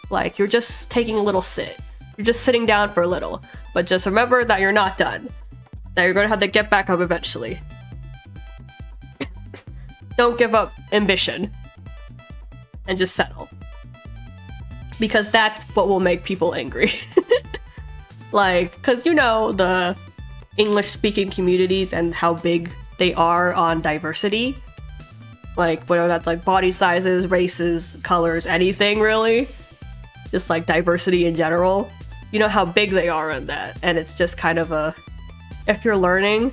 Like, you're just taking a little sit. You're just sitting down for a little. But just remember that you're not done. That you're gonna have to get back up eventually. Don't give up ambition. And just settle. Because that's what will make people angry. Like, because you know, the English-speaking communities and how big they are on diversity. Like, whether that's like body sizes, races, colors, anything really. Just like diversity in general. you know how big they are in that, and it's just kind of a, if you're learning,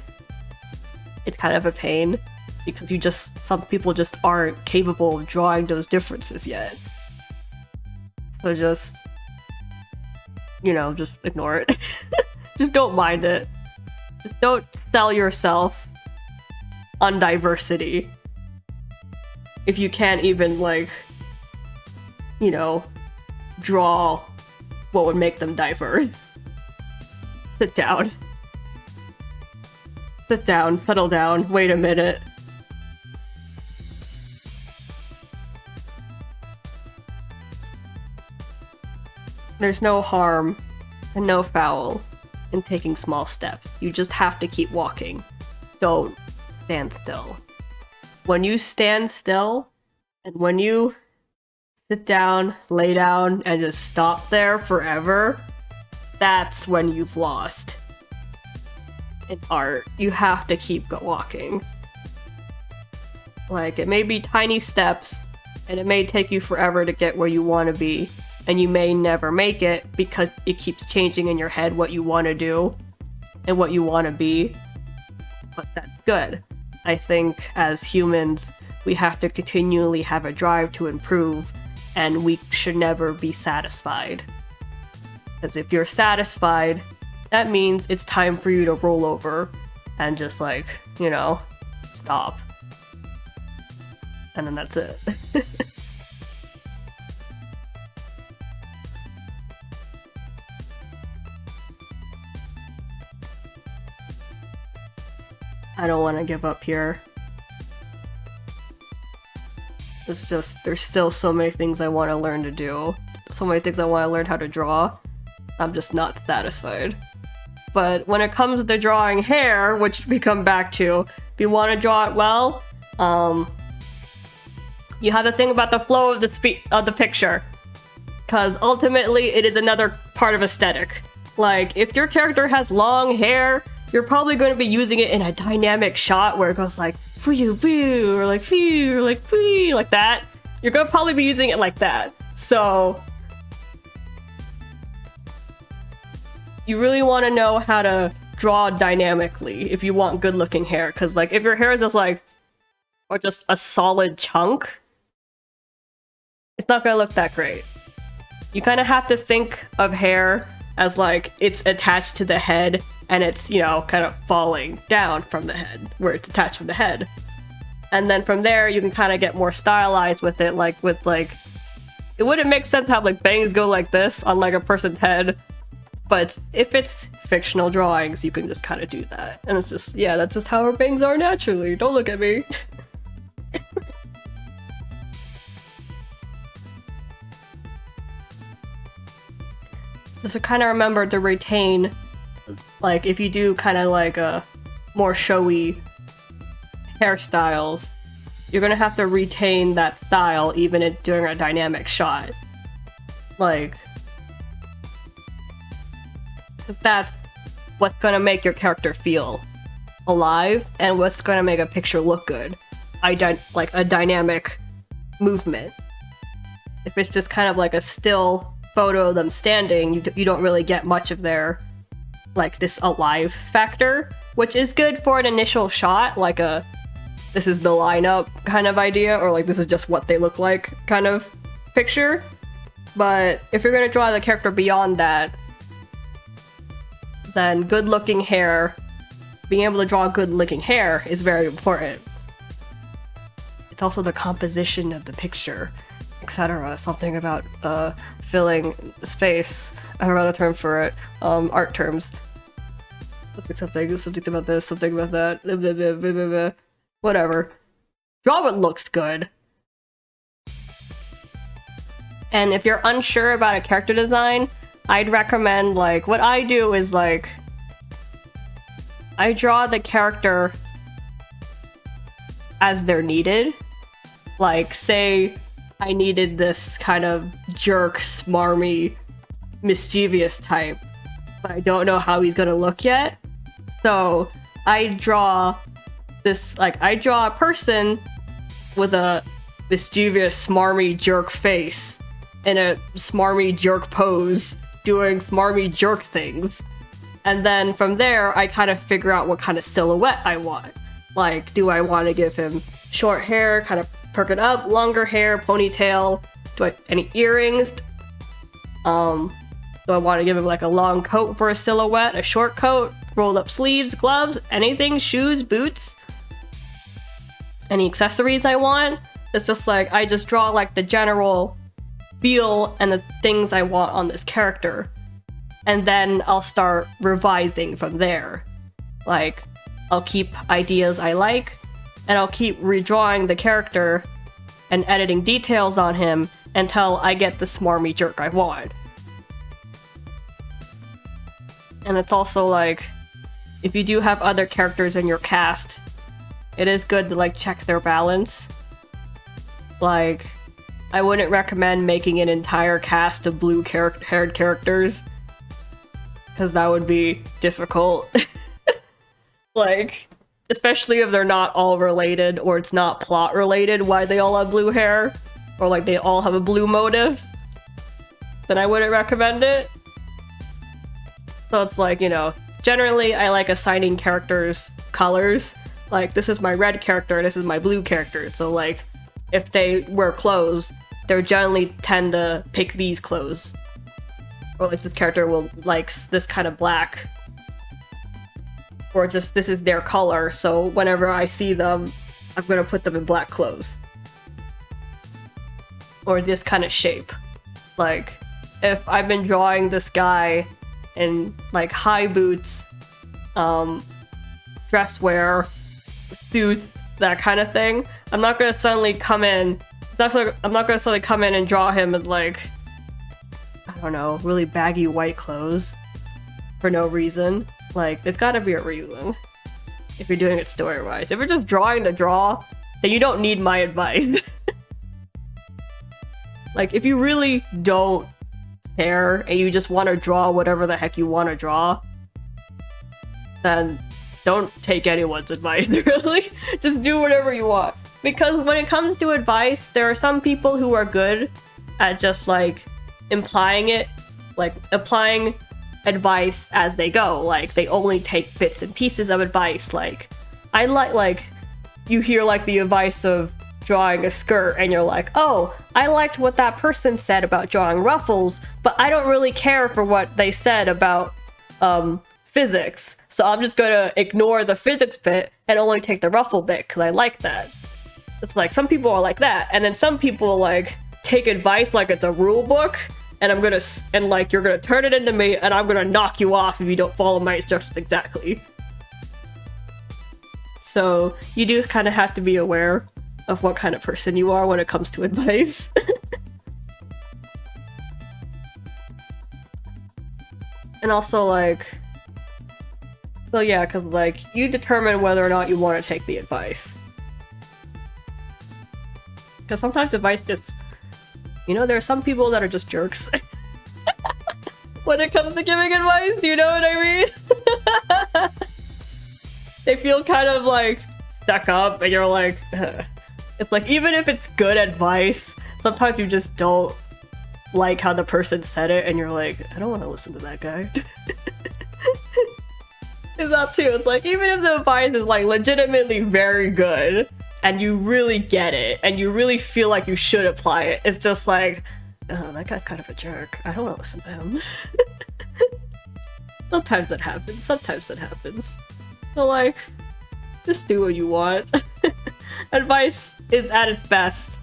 it's kind of a pain because some people just aren't capable of drawing those differences yet. So just, just ignore it. Just don't mind it. Just don't sell yourself on diversity if you can't even, like, draw what would make them diverse. Sit down. Sit down, settle down, wait a minute. There's no harm and no foul in taking small steps. You just have to keep walking. Don't stand still. When you stand still, and when you sit down, lay down, and just stop there forever, that's when you've lost. In art, you have to keep walking. Like, it may be tiny steps, and it may take you forever to get where you want to be, and you may never make it because it keeps changing in your head what you want to do and what you want to be. But that's good. I think as humans, we have to continually have a drive to improve, and we should never be satisfied. Because if you're satisfied, that means it's time for you to roll over and just, like, stop. And then that's it. I don't want to give up here. It's just, there's still so many things I want to learn to do. So many things I want to learn how to draw. I'm just not satisfied. But when it comes to drawing hair, which we come back to, if you want to draw it well, you have to think about the flow of the picture. Because ultimately, it is another part of aesthetic. Like, if your character has long hair, you're probably going to be using it in a dynamic shot where it goes like, boo, boo, or like, phew, or like, boo, like that. You're going to probably be using it like that. So, you really want to know how to draw dynamically if you want good looking hair. Because, like, if your hair is just like, or just a solid chunk, it's not going to look that great. You kind of have to think of hair as, like, it's attached to the head and it's, kind of falling down from the head, where it's attached from the head. And then from there, you can kind of get more stylized with it, like, it wouldn't make sense to have, like, bangs go like this on, like, a person's head. But if it's fictional drawings, you can just kind of do that. And it's just, yeah, that's just how her bangs are naturally. Don't look at me. Just kind of remember to retain, like, if you do kind of like a more showy hairstyles, you're gonna have to retain that style even during a dynamic shot. Like, that's what's gonna make your character feel alive and what's gonna make a picture look good. Like a dynamic movement. If it's just kind of like a still photo of them standing, you don't really get much of their, like, this alive factor, which is good for an initial shot, like a this is the lineup kind of idea, or like this is just what they look like kind of picture. But if you're gonna draw the character beyond that, then good looking hair, being able to draw good looking hair is very important. It's also the composition of the picture, etc. Something about filling space. I have another term for it. Art terms. Something about this, something about that. Blah, blah, blah, blah, blah, blah. Whatever. Draw what looks good. And if you're unsure about a character design, I'd recommend, like, what I do is, like, I draw the character as they're needed. Like, say I needed this kind of jerk, smarmy, mischievous type, but I don't know how he's gonna look yet. So I draw this, like, I draw a person with a mischievous, smarmy jerk face in a smarmy jerk pose, doing smarmy jerk things. And then from there, I kind of figure out what kind of silhouette I want. Like, do I want to give him short hair, kind of perk it up, longer hair, ponytail? Do I any earrings? Do I want to give him like a long coat for a silhouette, a short coat, rolled up sleeves, gloves, anything, shoes, boots? Any accessories I want? It's just like, I just draw like the general feel and the things I want on this character. And then I'll start revising from there. Like, I'll keep ideas I like, and I'll keep redrawing the character and editing details on him until I get the smarmy jerk I want. And it's also like, if you do have other characters in your cast, it is good to like check their balance. Like, I wouldn't recommend making an entire cast of blue-haired characters, because that would be difficult. Like, especially if they're not all related, or it's not plot related why they all have blue hair, or like they all have a blue motive, then I wouldn't recommend it. So it's like, you know, generally I like assigning characters colors. Like, this is my red character, this is my blue character. So like, if they wear clothes, they generally tend to pick these clothes. Or like, this character will likes this kind of black. Or just, this is their color, so whenever I see them, I'm gonna put them in black clothes. Or this kind of shape. Like, if I've been drawing this guy in like high boots, dress wear, suits, that kind of thing, I'm not gonna suddenly come in and draw him in like, I don't know, really baggy white clothes for no reason. Like, it's gotta be a reason if you're doing it story-wise. If you're just drawing to draw, then you don't need my advice. Like, if you really don't care and you just want to draw whatever the heck you want to draw, then don't take anyone's advice, really. Just do whatever you want. Because when it comes to advice, there are some people who are good at just, like, implying it, like, applying advice as they go. Like, they only take bits and pieces of advice. Like, I like, you hear, like, the advice of drawing a skirt, and you're like, oh, I liked what that person said about drawing ruffles, but I don't really care for what they said about, physics. So I'm just gonna ignore the physics bit and only take the ruffle bit, because I like that. It's like, some people are like that, and then some people, like, take advice like it's a rule book, and like, you're gonna turn it into me, and I'm gonna knock you off if you don't follow my instructions exactly. So, you do kind of have to be aware of what kind of person you are when it comes to advice. And also, like, so yeah, because, like, you determine whether or not you want to take the advice. Because sometimes advice just, you know, there are some people that are just jerks. When it comes to giving advice, you know what I mean? They feel kind of, like, stuck up, and you're like, ugh. It's like, even if it's good advice, sometimes you just don't like how the person said it, and you're like, I don't want to listen to that guy. It's that too. It's like, even if the advice is, like, legitimately very good, and you really get it, and you really feel like you should apply it, it's just like, oh, that guy's kind of a jerk. I don't want to listen to him. Sometimes that happens. Sometimes that happens. So, like, just do what you want. Advice is at its best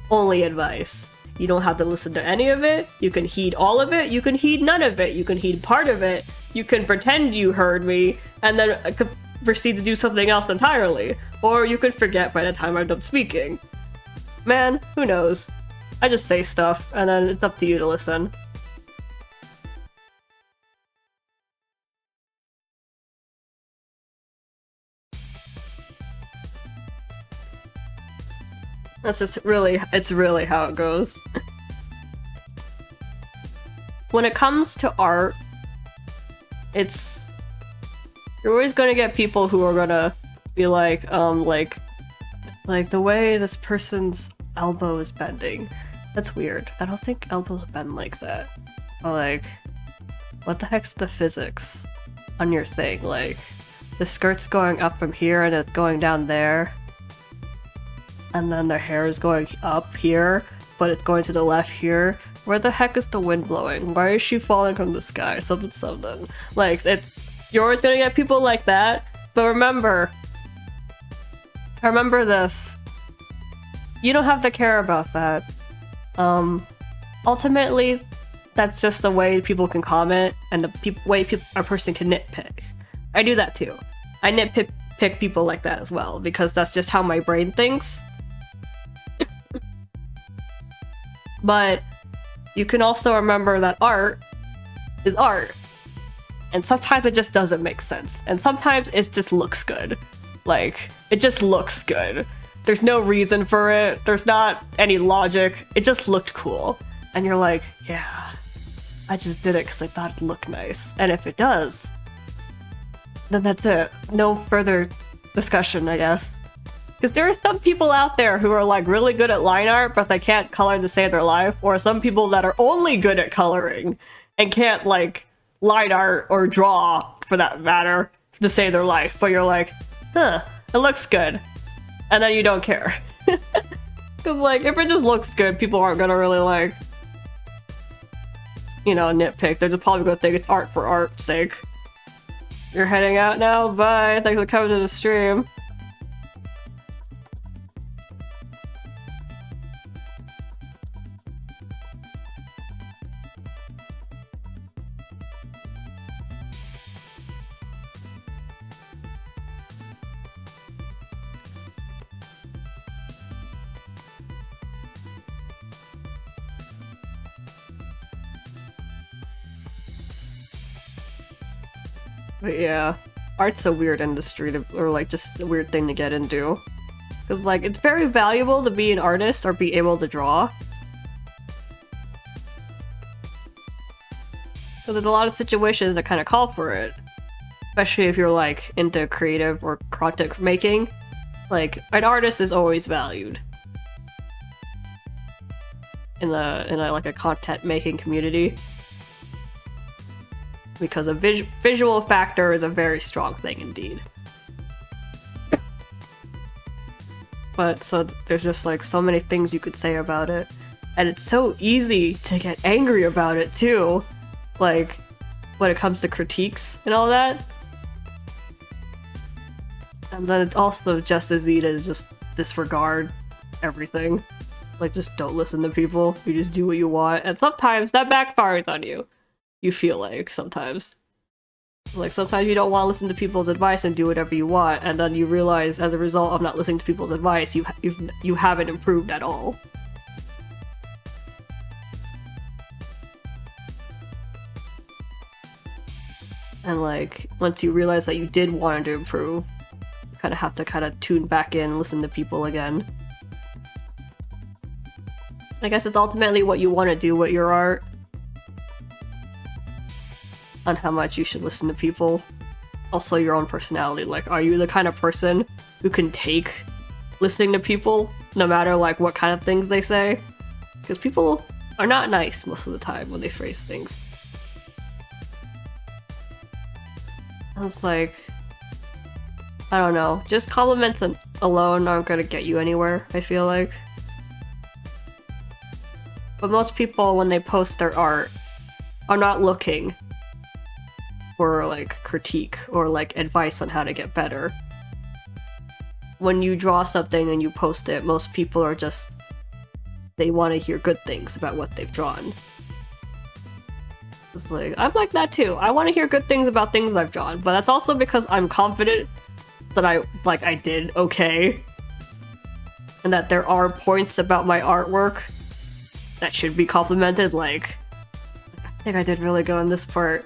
only advice. You don't have to listen to any of it. You can heed all of it. You can heed none of it. You can heed part of it. You can pretend you heard me and then proceed to do something else entirely. Or you could forget by the time I'm done speaking. Man, who knows? I just say stuff, and then it's up to you to listen. That's just really, it's really how it goes. When it comes to art, you're always gonna get people who are gonna be like the way this person's elbow is bending. That's weird. I don't think elbows bend like that. Or like, what the heck's the physics on your thing? Like, the skirt's going up from here and it's going down there. And then the hair is going up here, but it's going to the left here. Where the heck is the wind blowing? Why is she falling from the sky? Something. Like, you're always gonna get people like that, but remember this. You don't have to care about that. Ultimately, that's just the way people can comment and the way a person can nitpick. I do that too. I nitpick people like that as well, because that's just how my brain thinks. But you can also remember that art is art. And sometimes it just doesn't make sense. And sometimes it just looks good. Like, it just looks good. There's no reason for it. There's not any logic. It just looked cool. And you're like, yeah, I just did it because I thought it looked nice. And if it does, then that's it. No further discussion, I guess. Because there are some people out there who are like really good at line art, but they can't color to save their life. Or some people that are only good at coloring and can't like line art or draw, for that matter, to save their life. But you're like, huh, it looks good. And then you don't care. Because like, if it just looks good, people aren't gonna really like, you know, nitpick. They're just probably gonna think it's art for art's sake. You're heading out now? Bye. Thanks for coming to the stream. But yeah, art's a weird industry to, or like just a weird thing to get into. Because like, it's very valuable to be an artist or be able to draw. So there's a lot of situations that kind of call for it. Especially if you're like into creative or content making. Like, an artist is always valued. In a content making community. Because a visual factor is a very strong thing indeed. But so there's just like so many things you could say about it. And it's so easy to get angry about it too. Like, when it comes to critiques and all that. And then it's also just as easy to just disregard everything. Like, just don't listen to people. You just do what you want. And sometimes that backfires on you. You feel like sometimes. Like, sometimes you don't want to listen to people's advice and do whatever you want, and then you realize as a result of not listening to people's advice, you haven't improved at all. And like, once you realize that you did want to improve, you kind of have to tune back in, listen to people again. I guess it's ultimately what you want to do with your art. On how much you should listen to people. Also your own personality. Like, are you the kind of person who can take listening to people no matter like what kind of things they say? Because people are not nice most of the time when they phrase things. And it's like, I don't know, just compliments alone aren't gonna get you anywhere, I feel like. But most people, when they post their art, are not looking for like critique or like advice on how to get better. When you draw something and you post it, most people are just, they want to hear good things about what they've drawn. It's like, I'm like that too. I want to hear good things about things I've drawn, but that's also because I'm confident that I did okay. And that there are points about my artwork that should be complimented, like, I think I did really good on this part.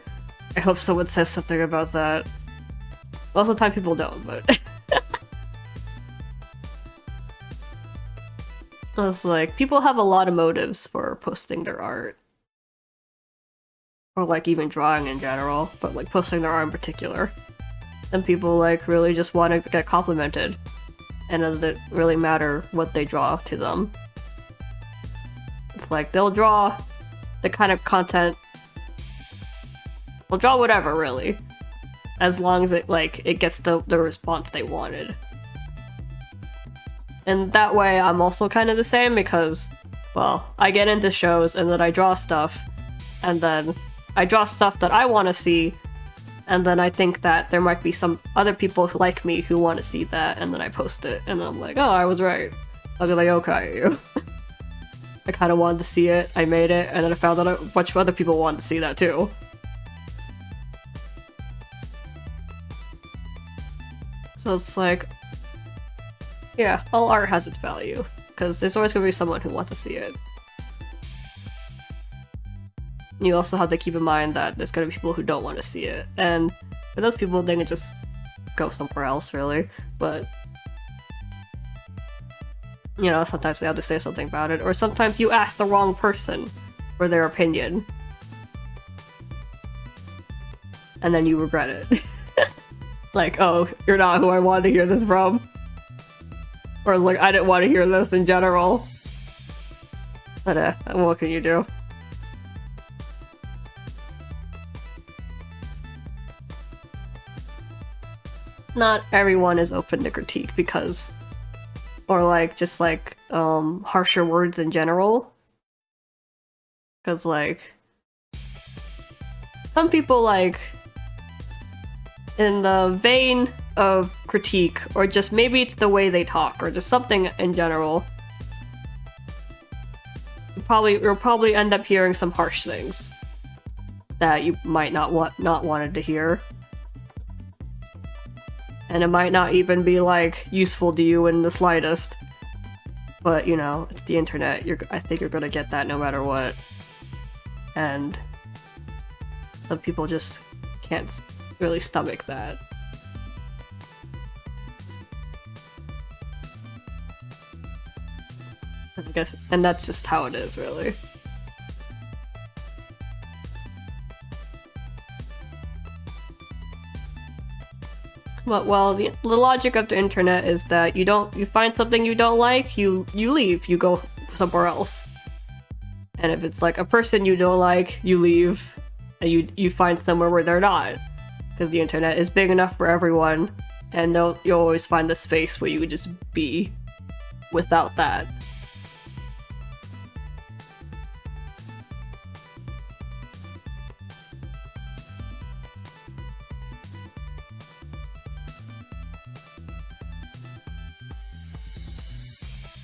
I hope someone says something about that. Most of the time people don't, but... It's like, people have a lot of motives for posting their art. Or like even drawing in general, but like posting their art in particular. And people like really just want to get complimented. And it doesn't really matter what they draw to them. It's like, they'll draw the kind of content They'll draw whatever, really. As long as it gets the response they wanted. And that way, I'm also kind of the same because, well, I get into shows and then I draw stuff, and then I draw stuff that I want to see, and then I think that there might be some other people who like me who want to see that, and then I post it, and then I'm like, oh, I was right. I'll be like, okay. I kind of wanted to see it, I made it, and then I found out a bunch of other people wanted to see that too. So it's like, yeah, all art has its value, because there's always going to be someone who wants to see it. You also have to keep in mind that there's going to be people who don't want to see it, and for those people, they can just go somewhere else, really, but you know, sometimes they have to say something about it, or sometimes you ask the wrong person for their opinion, and then you regret it. Like, oh, you're not who I wanted to hear this from. Or like, I didn't want to hear this in general. But what can you do? Not everyone is open to critique because, or like, just like, harsher words in general. Because like, some people like, in the vein of critique, or just maybe it's the way they talk, or just something in general, you'll probably end up hearing some harsh things that you might not wanted to hear, and it might not even be like useful to you in the slightest. But you know, it's the internet. I think you're gonna get that no matter what, and some people just can't really stomach that. I guess, and that's just how it is, really. But well, the logic of the internet is that you find something you don't like, you leave, you go somewhere else. And if it's like a person you don't like, you leave, and you find somewhere where they're not. Because the internet is big enough for everyone, and you'll always find the space where you could just be without that.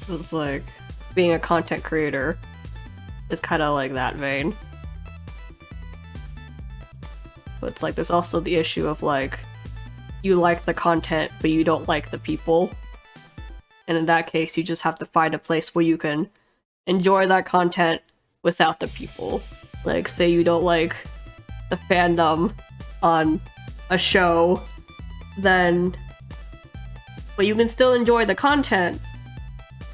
So it's like, being a content creator is kind of like that vein. But it's like, there's also the issue of like, you like the content, but you don't like the people. And in that case, you just have to find a place where you can enjoy that content without the people. Like, say you don't like the fandom on a show, then... but you can still enjoy the content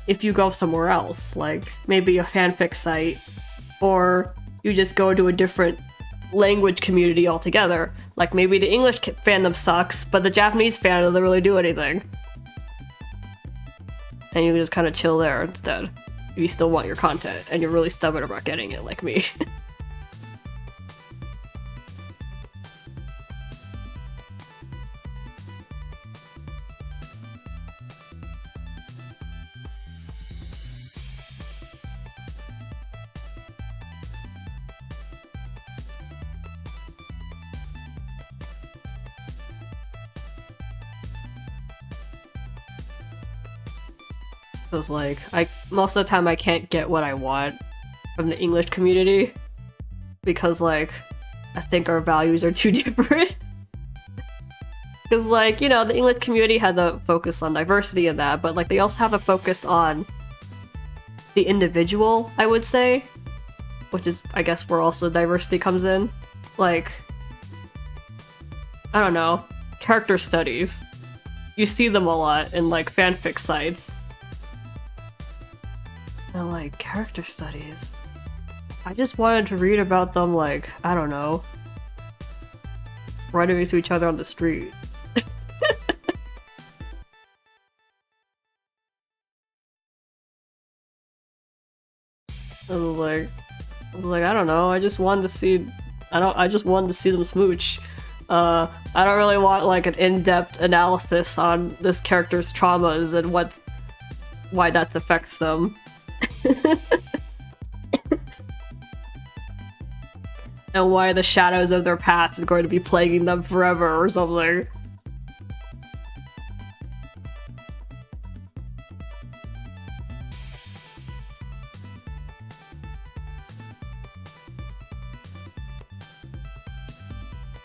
if you go somewhere else. Like, maybe a fanfic site, or you just go to a different language community altogether. Like, maybe the English fandom sucks, but the Japanese fan doesn't really do anything. And you just kind of chill there instead, if you still want your content, and you're really stubborn about getting it, like me. Because like, most of the time I can't get what I want from the English community, because like, I think our values are too different. Because like, you know, the English community has a focus on diversity and that, but like, they also have a focus on the individual, I would say, which is, I guess, where also diversity comes in. Like, I don't know, character studies. You see them a lot in like fanfic sites. And like, character studies. I just wanted to read about them, like, I don't know, running into each other on the street. I was like, I don't know, I just wanted to see I just wanted to see them smooch. I don't really want like an in-depth analysis on this character's traumas and why that affects them. And why the shadows of their past is going to be plaguing them forever or something.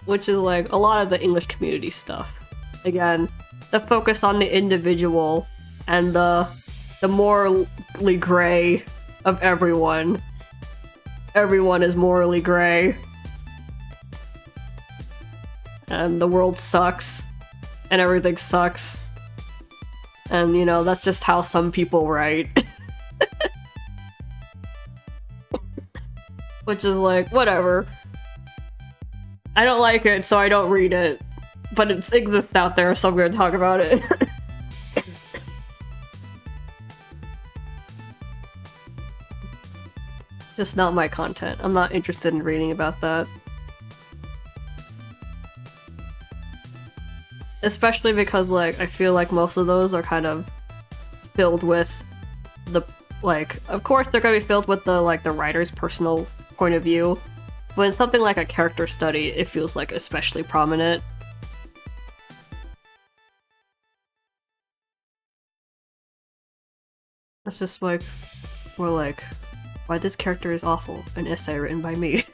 Which is like a lot of the English community stuff. Again, the focus on the individual and the morally gray of everyone. Everyone is morally gray. And the world sucks. And everything sucks. And, you know, that's just how some people write. Which is like, whatever. I don't like it, so I don't read it. But it exists out there, so I'm gonna talk about it. Just not my content. I'm not interested in reading about that. Especially because, like, I feel like most of those are kind of filled with the, like, of course they're gonna be filled with the, like, the writer's personal point of view. But in something like a character study, it feels like especially prominent. It's just like, we're like, why this character is awful, an essay written by me.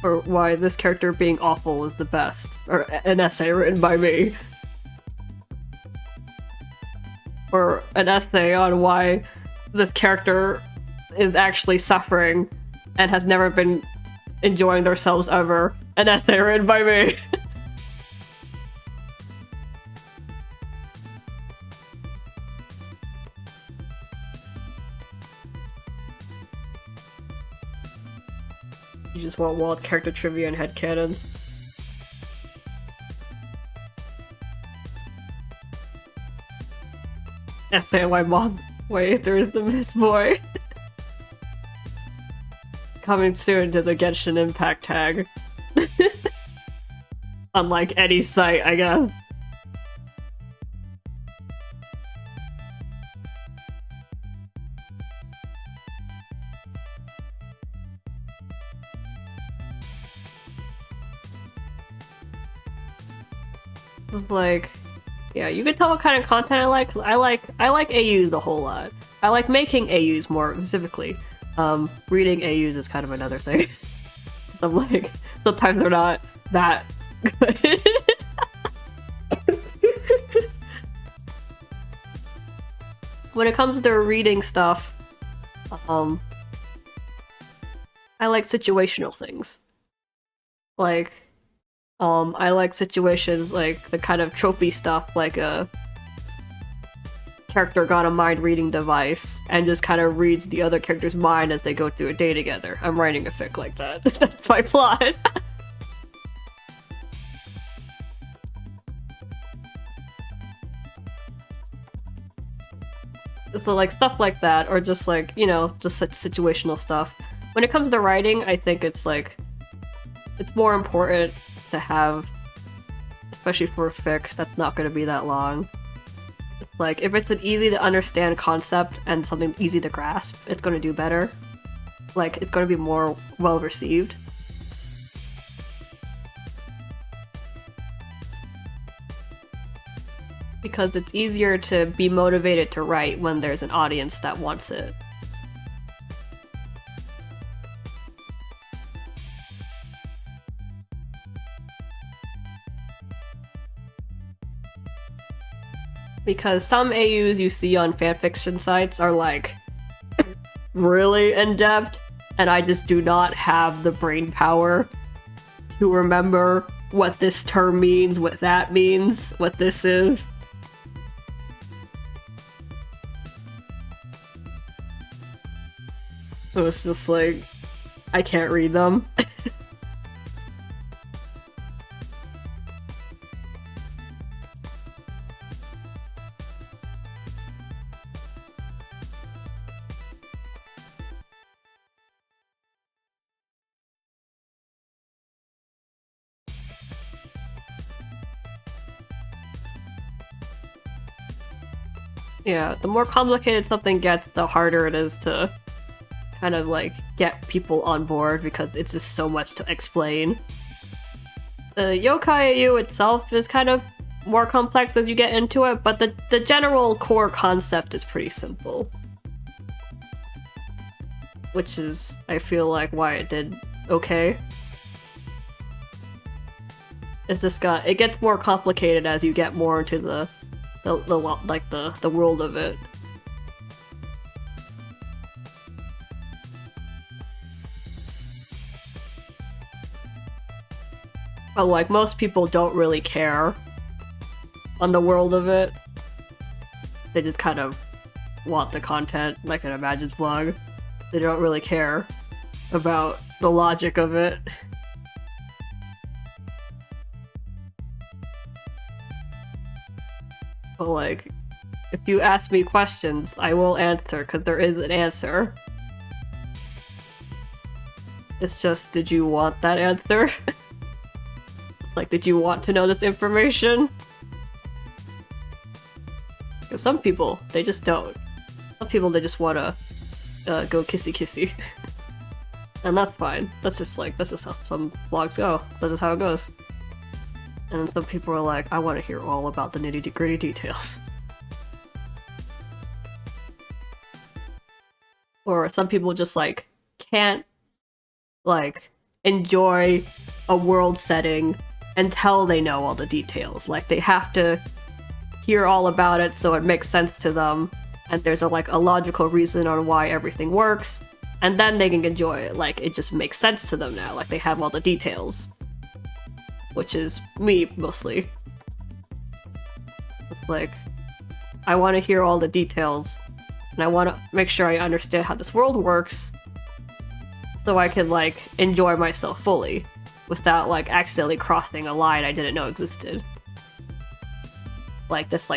Or why this character being awful is the best, or an essay written by me. Or an essay on why this character is actually suffering and has never been enjoying themselves ever. An essay written by me. You just want wild character trivia and headcanons. Essay on why mom. Wait, there is the Miss Boy. Coming soon to the Genshin Impact tag. Unlike any site, I guess. Like, yeah, you can tell what kind of content I like. 'Cause I like AUs a whole lot. I like making AUs more specifically. Reading AUs is kind of another thing. I'm like, sometimes they're not that good. When it comes to reading stuff, I like situational things. Like, I like situations like the kind of tropey stuff, like a character got a mind-reading device and just kind of reads the other character's mind as they go through a day together. I'm writing a fic like that. That's my plot. So like stuff like that, or just like, you know, just such situational stuff. When it comes to writing, I think it's like, it's more important to have, especially for a fic that's not going to be that long. It's like, if it's an easy to understand concept and something easy to grasp, it's going to do better. Like, it's going to be more well received. Because it's easier to be motivated to write when there's an audience that wants it. Because some AUs you see on fanfiction sites are like really in-depth, and I just do not have the brain power to remember what this term means, what that means, what this is. So it's just like, I can't read them. Yeah, the more complicated something gets, the harder it is to kind of like get people on board because it's just so much to explain. The yokai AU itself is kind of more complex as you get into it, but the general core concept is pretty simple. Which is, I feel like, why it did okay. It's just it gets more complicated as you get more into the world of it. But like most people don't really care on the world of it. They just kind of want the content, like an Imagine's vlog. They don't really care about the logic of it. But like, if you ask me questions, I will answer, because there is an answer. It's just, did you want that answer? It's like, did you want to know this information? Because some people, they just don't. Some people, they just want to go kissy kissy. And that's fine. That's just how some vlogs go. That's just how it goes. And then some people are like, I want to hear all about the nitty-gritty details. Or some people just like can't like enjoy a world setting until they know all the details. Like they have to hear all about it so it makes sense to them, and there's a logical reason on why everything works, and then they can enjoy it. Like it just makes sense to them now. Like they have all the details. Which is me, mostly. It's like, I want to hear all the details, and I want to make sure I understand how this world works, so I can, like, enjoy myself fully, without, like, accidentally crossing a line I didn't know existed. Like, this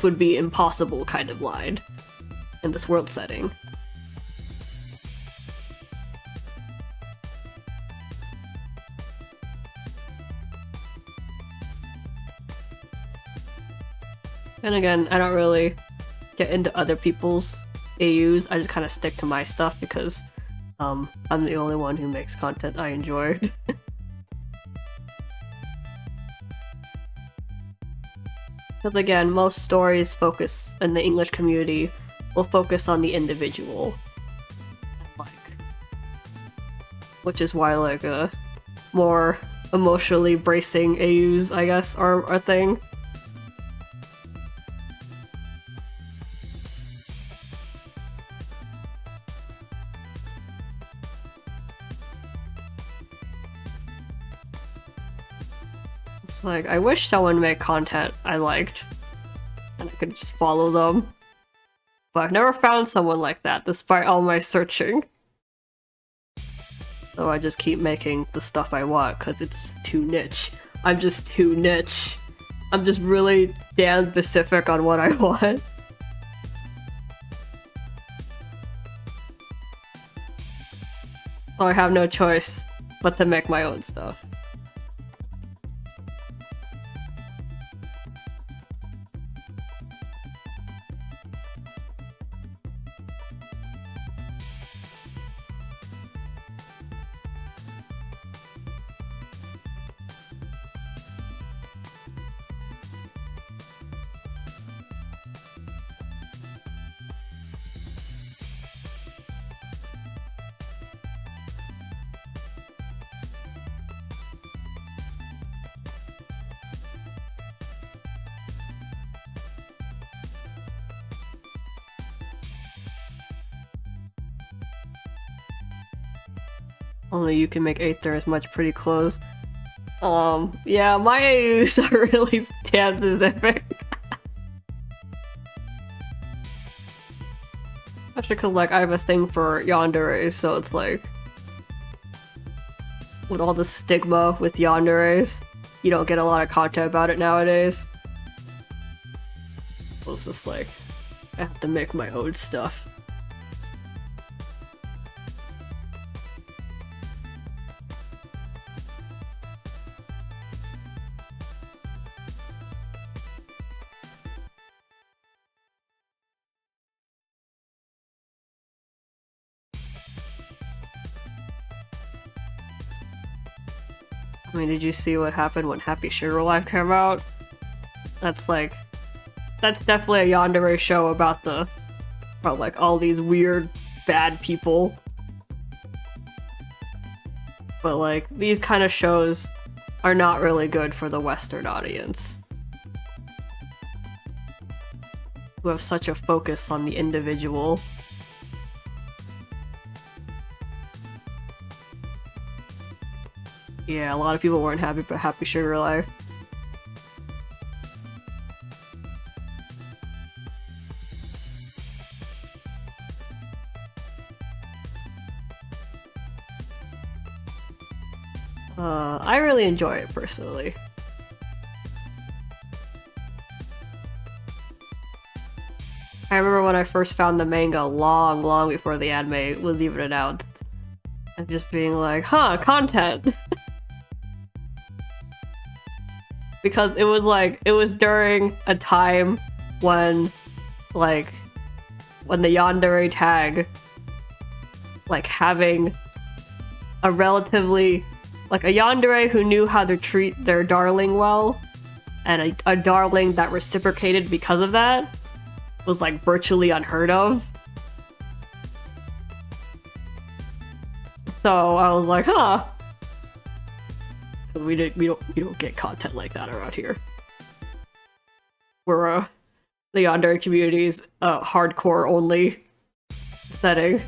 would be impossible kind of line, in this world setting. And again, I don't really get into other people's AUs. I just kind of stick to my stuff because I'm the only one who makes content I enjoy. Because again, most stories focus in the English community will focus on the individual. Which is why like more emotionally bracing AUs, I guess, are a thing. Like, I wish someone made content I liked, and I could just follow them. But I've never found someone like that, despite all my searching. So I just keep making the stuff I want, because it's too niche. I'm just too niche. I'm just really damn specific on what I want. So I have no choice but to make my own stuff. Only you can make Aether as much pretty clothes. Yeah, my AUs are really damn specific. Especially because, like, I have a thing for Yandere, so it's like... with all the stigma with Yanderes, you don't get a lot of content about it nowadays. So it's just like, I have to make my own stuff. I mean, did you see what happened when Happy Sugar Life came out? That's definitely a Yandere show about like all these weird bad people. But like these kind of shows are not really good for the Western audience, who have such a focus on the individual. Yeah, a lot of people weren't happy about Happy Sugar Life. I really enjoy it personally. I remember when I first found the manga long before the anime was even announced. And just being like, huh, content! Because it was during a time when the Yandere tag, like having a relatively, like a Yandere who knew how to treat their darling well, and a darling that reciprocated because of that, was like virtually unheard of. So I was like, huh. We don't get content like that around here. We're the Yandere community's hardcore only setting.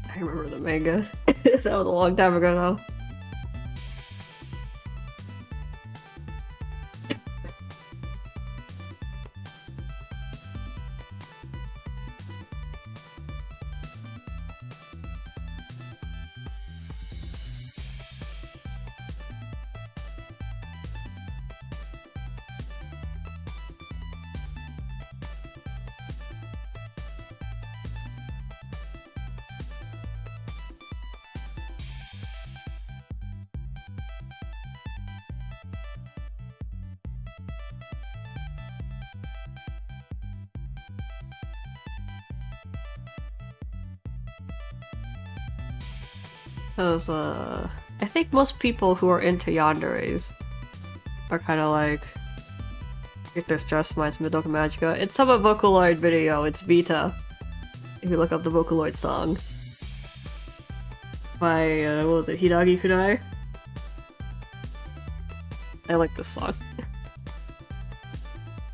I remember the manga. That was a long time ago though. Because, I think most people who are into yanderes are kind of like, if their stress minds Madoka Magica. It's from a Vocaloid video, it's Vita. If you look up the Vocaloid song. By, what was it, Hidagi Kunai? I like this song.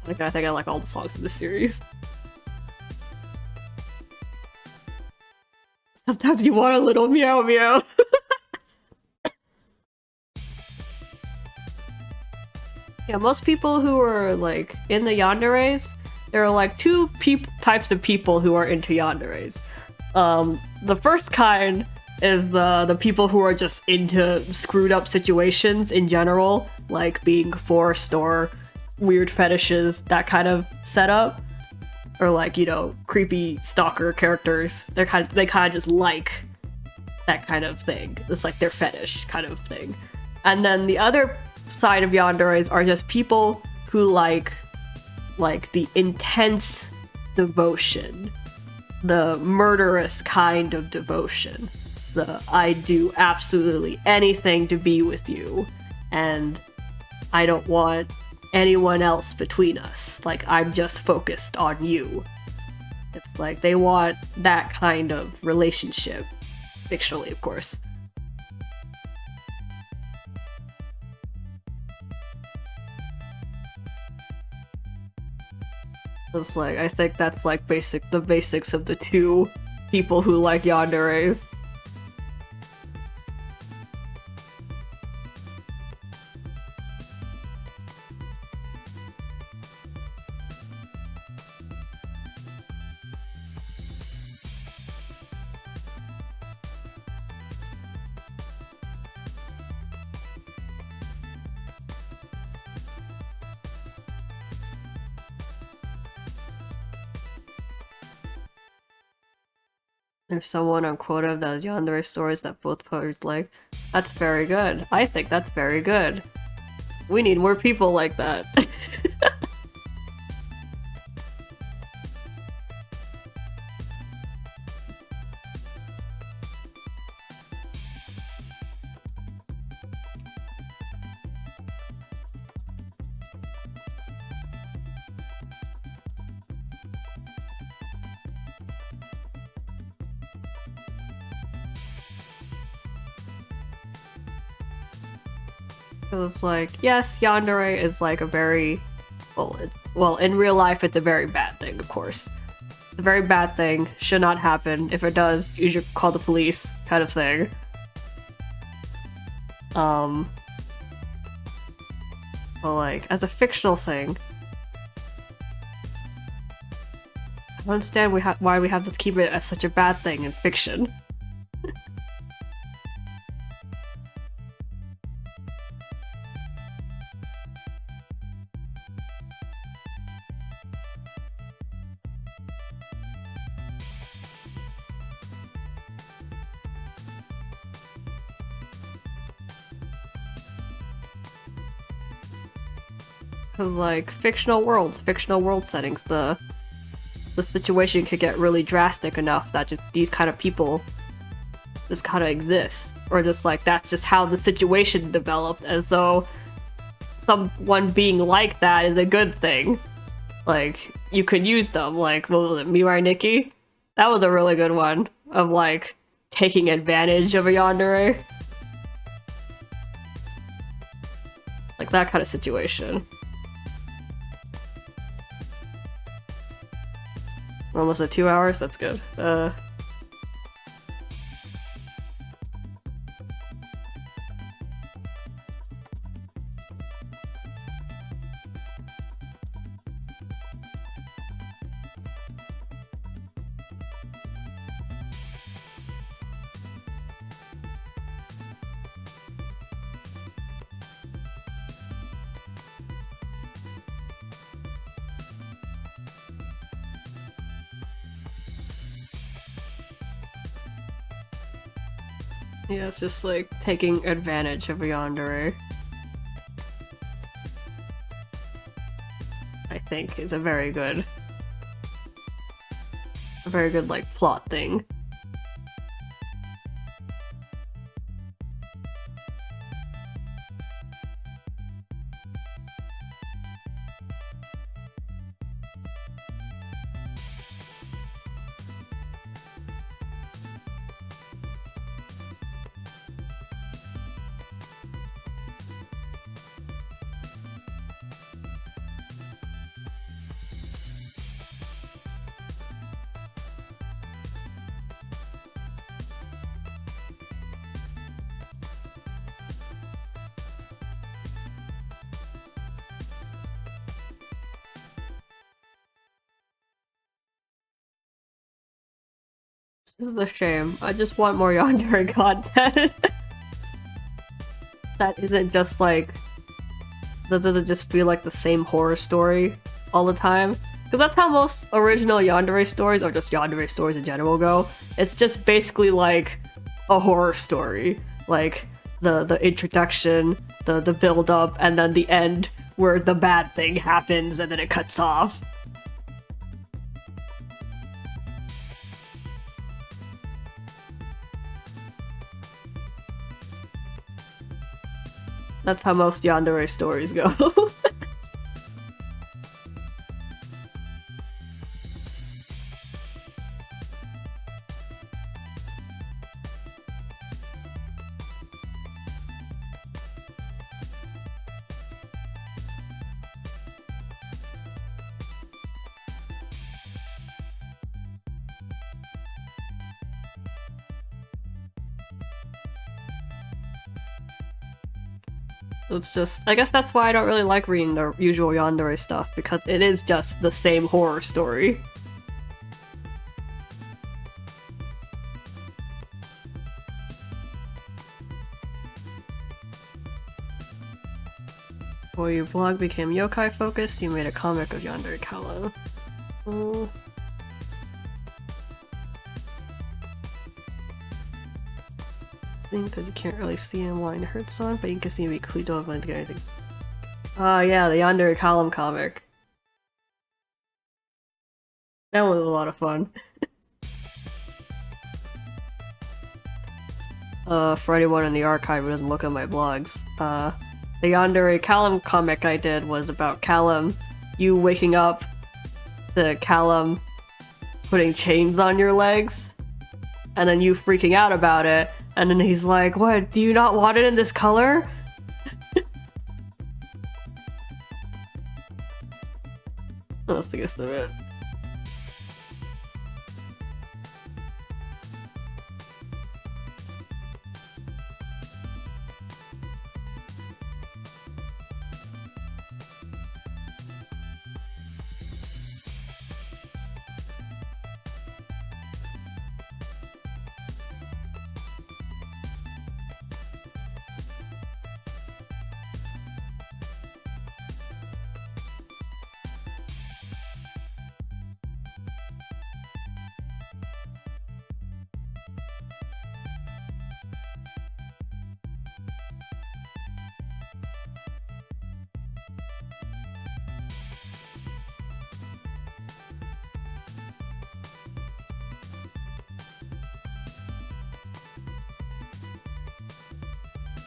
I think I like all the songs in this series. Sometimes you want a little meow meow. Yeah, most people who are like in the yanderes, there are like two types of people who are into yanderes. The first kind is the people who are just into screwed up situations in general, like being forced or weird fetishes, that kind of setup. Or like, you know, creepy stalker characters. They kind of just like that kind of thing. It's like their fetish kind of thing. And then the other side of yanderes are just people who like the intense devotion, the murderous kind of devotion. The I do absolutely anything to be with you, and I don't want anyone else between us. Like, I'm just focused on you. It's like they want that kind of relationship. Fictionally, of course. It's like, I think that's like the basics of the two people who like yanderes. There's someone on quota that has Yandere stories that both players like. That's very good. I think that's very good. We need more people like that. So it's like, yes, Yandere is like a very, well, in real life it's a very bad thing, of course. It's a very bad thing, should not happen. If it does, you should call the police, kind of thing. Well, like, as a fictional thing, I don't understand why we have to keep it as such a bad thing in fiction. Like fictional world settings, the situation could get really drastic enough that just these kind of people just kind of exist, or just like that's just how the situation developed, as though someone being like that is a good thing. Like you could use them, like what was it, Mirai Nikki? That was a really good one of like taking advantage of a yandere, like that kind of situation. We're almost at 2 hours? That's good. Yeah, it's just like taking advantage of a yandere. I think is a very good like plot thing. This is a shame. I just want more Yandere content. That isn't just like... That doesn't just feel like the same horror story all the time. Because that's how most original Yandere stories, or just Yandere stories in general, go. It's just basically like a horror story. Like, the introduction, the build-up, and then the end where the bad thing happens and then it cuts off. That's how most Yandere stories go. It's just, I guess that's why I don't really like reading the usual Yandere stuff, because it is just the same horror story. Before your blog became yokai focused, you made a comic of Yandere Kala. thing because you can't really see him while it hurts on, but you can see him because don't have anything. Yeah, the Yandere column comic. That was a lot of fun. For anyone in the archive who doesn't look at my blogs, the Yandere Callum comic I did was about Callum, you waking up to Callum putting chains on your legs, and then you freaking out about it, and then he's like, what, do you not want it in this color? That's the gist of it.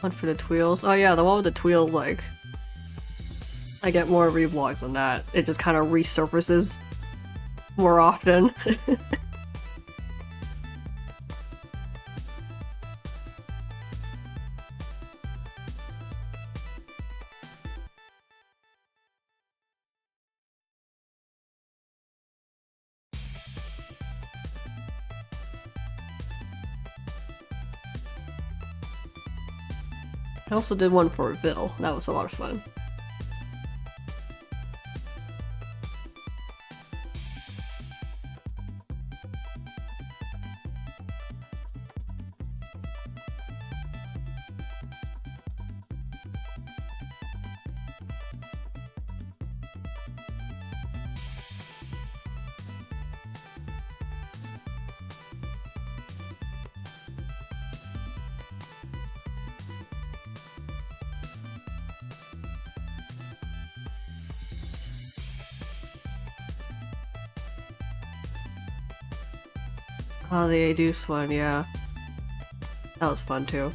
One for the Tweels. Oh yeah, the one with the Tweels, like, I get more reblogs on that. It just kind of resurfaces more often. I also did one for Vil. That was a lot of fun. Oh, the Adeuce one, yeah. That was fun too.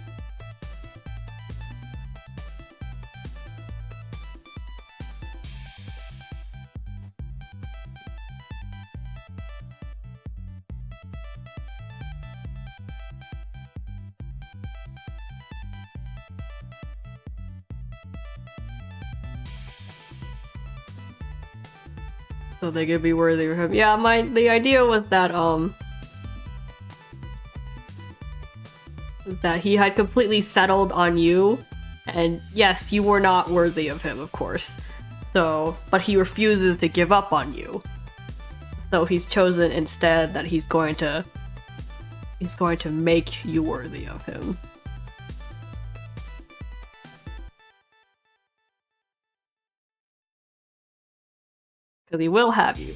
So they could be worthy of him. Yeah, the idea was that that he had completely settled on you, and yes, you were not worthy of him, of course. So, but he refuses to give up on you. So he's chosen instead that he's going to make you worthy of him. Because he will have you.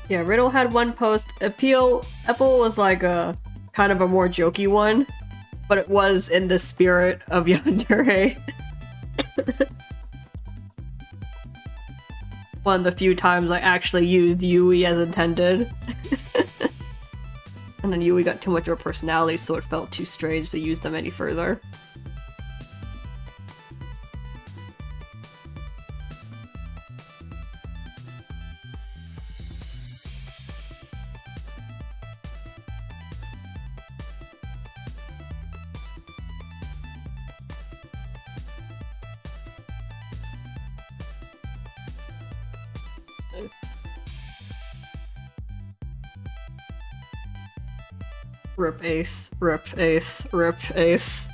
Yeah, Riddle had one post. Apple was like a kind of a more jokey one, but it was in the spirit of Yandere. One of the few times I actually used Yui as intended. And then Yui got too much of a personality, so it felt too strange to use them any further. Rip Ace, rip Ace, rip Ace.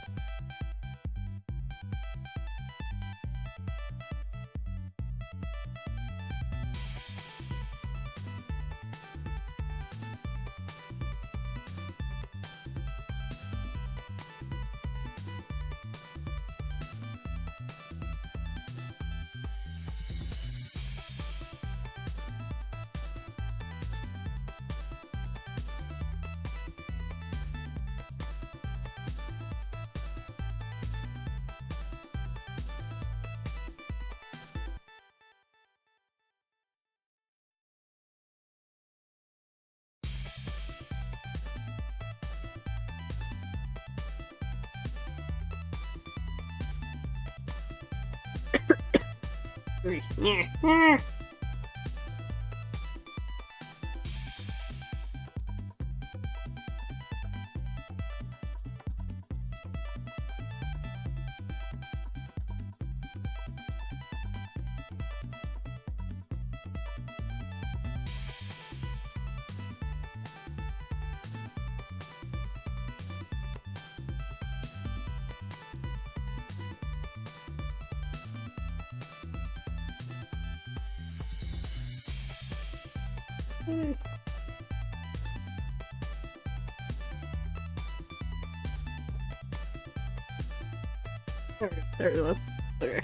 There we go. Okay.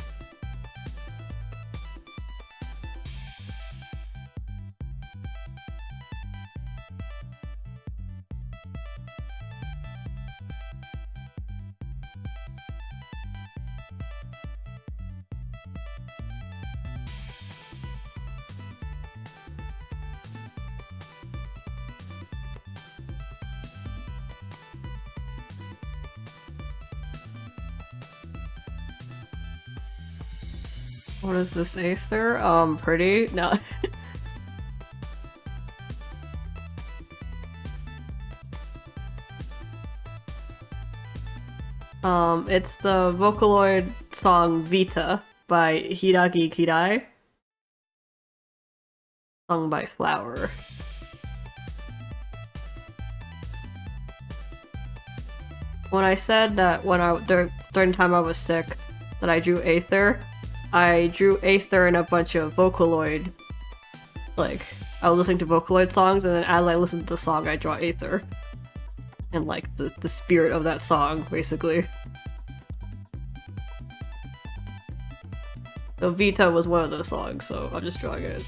What is this, Aether? Pretty? No. It's the Vocaloid song Vita by Hiragi Kirai, sung by Flower. When I said that during the time I was sick that I drew Aether, I drew Aether and a bunch of Vocaloid. Like, I was listening to Vocaloid songs, and then as I listened to the song, I draw Aether. And like the spirit of that song, basically. So Vita was one of those songs, so I'm just drawing it.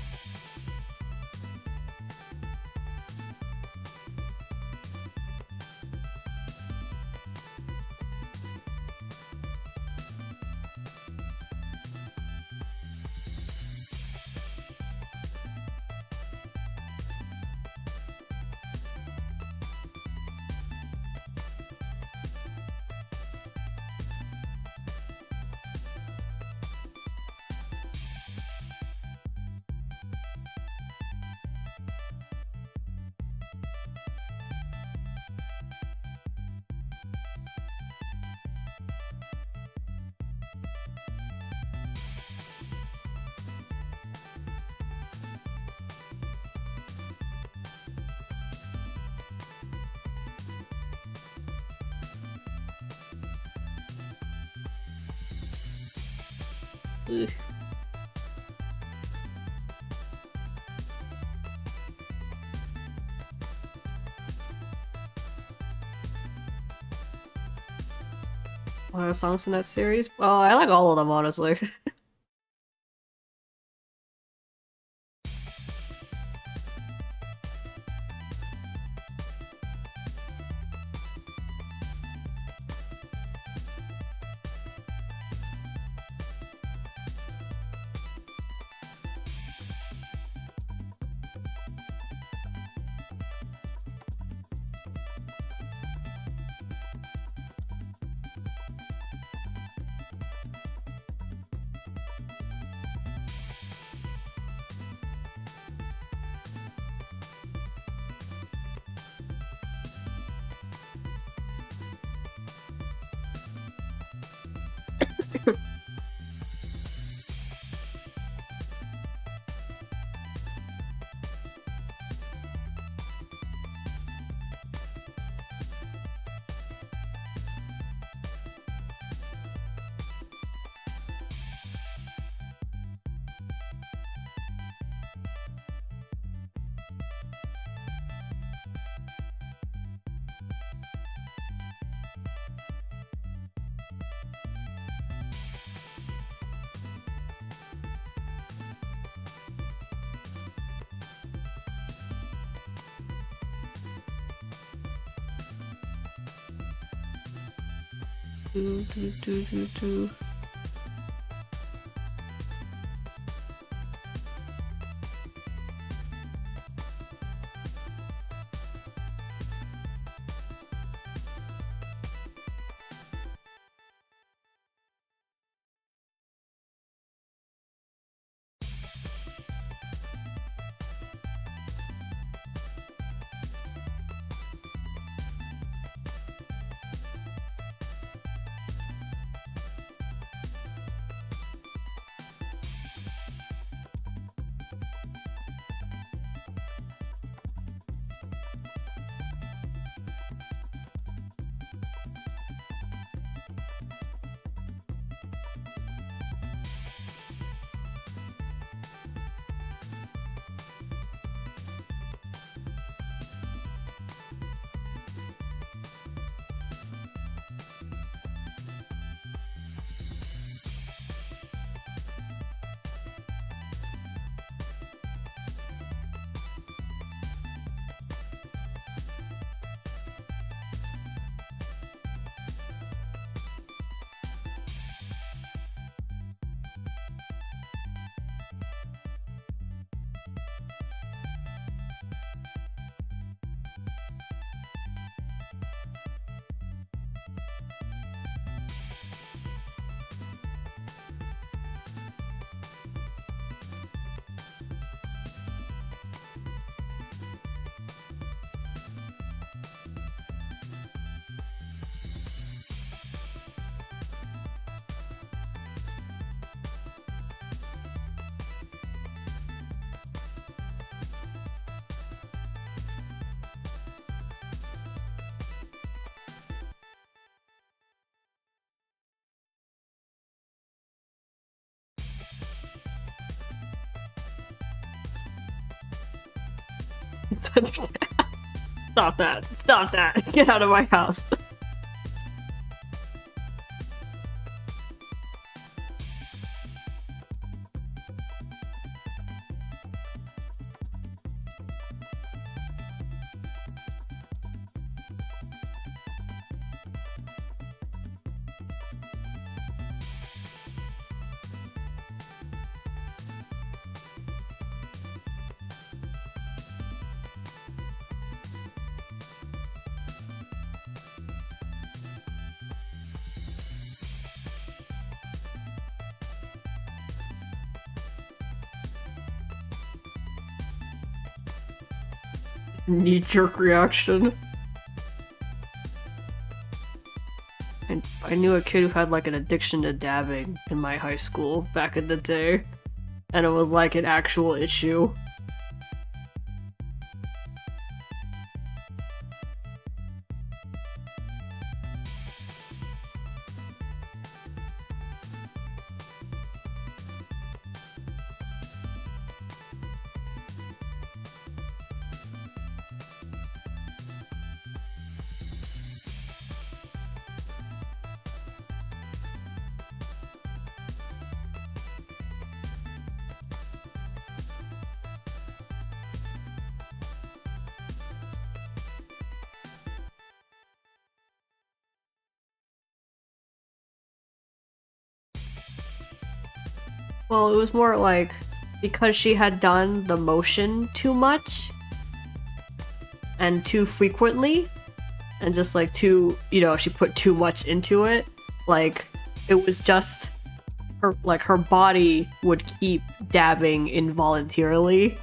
Ugh. What are songs in that series? Well, I like all of them, honestly. Do, do, do, do, do. Stop that. Stop that. Get out of my house. Knee-jerk reaction. And I knew a kid who had like an addiction to dabbing in my high school back in the day, and it was like an actual issue. Well, it was more like because she had done the motion too much and too frequently and just like too, you know, she put too much into it. Like it was just her, like her body would keep dabbing involuntarily.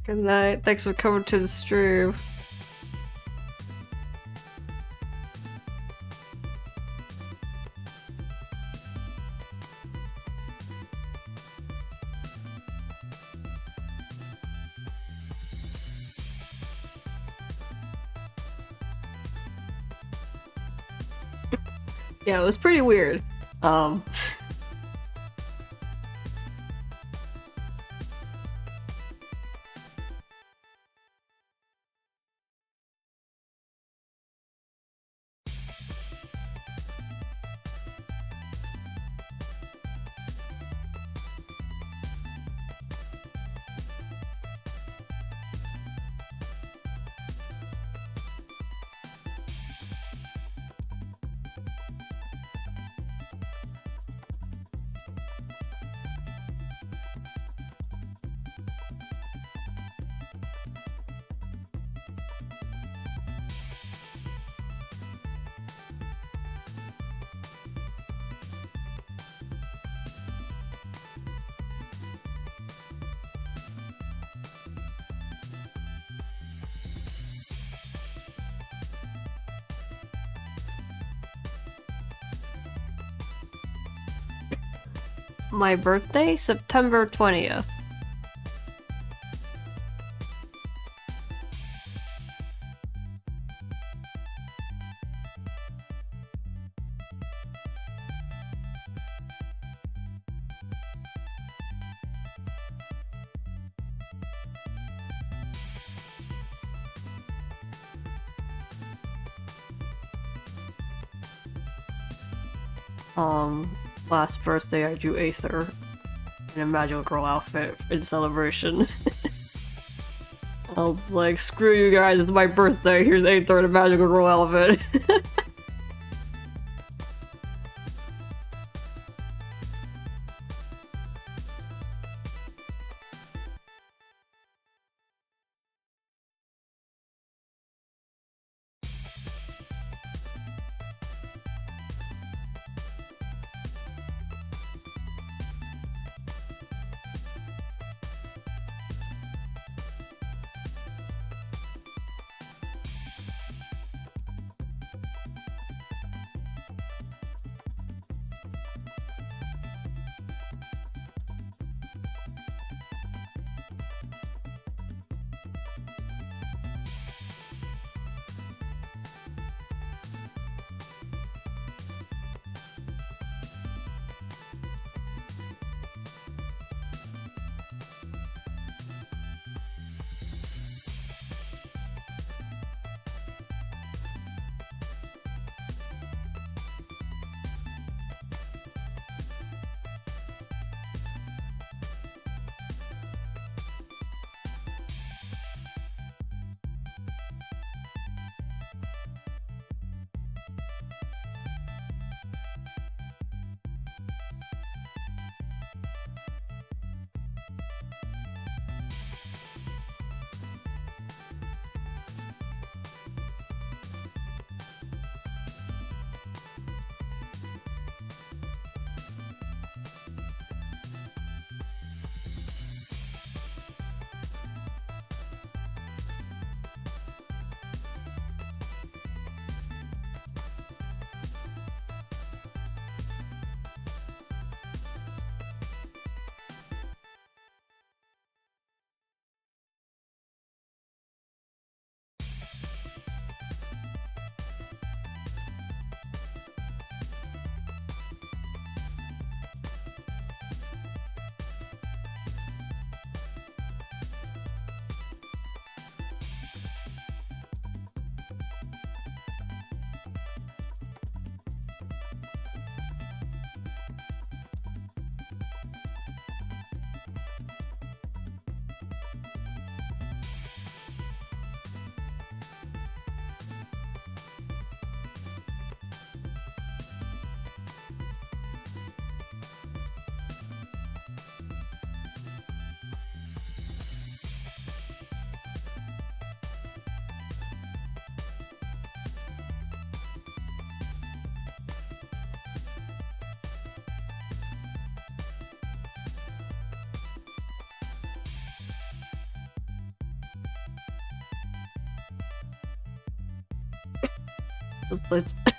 Good night. Thanks for coming to the stream. Yeah, it was pretty weird. My birthday, September 20th. Last birthday I drew Aether in a magical girl outfit in celebration. I was like, screw you guys, it's my birthday, here's Aether in a magical girl outfit.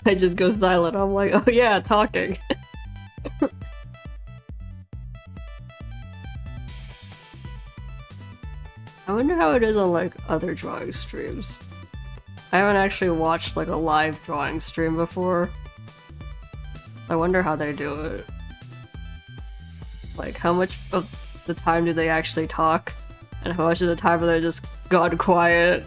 I just go silent. I'm like, oh yeah, talking. I wonder how it is on like other drawing streams. I haven't actually watched like a live drawing stream before. I wonder how they do it. Like, how much of the time do they actually talk? And how much of the time are they just gone quiet?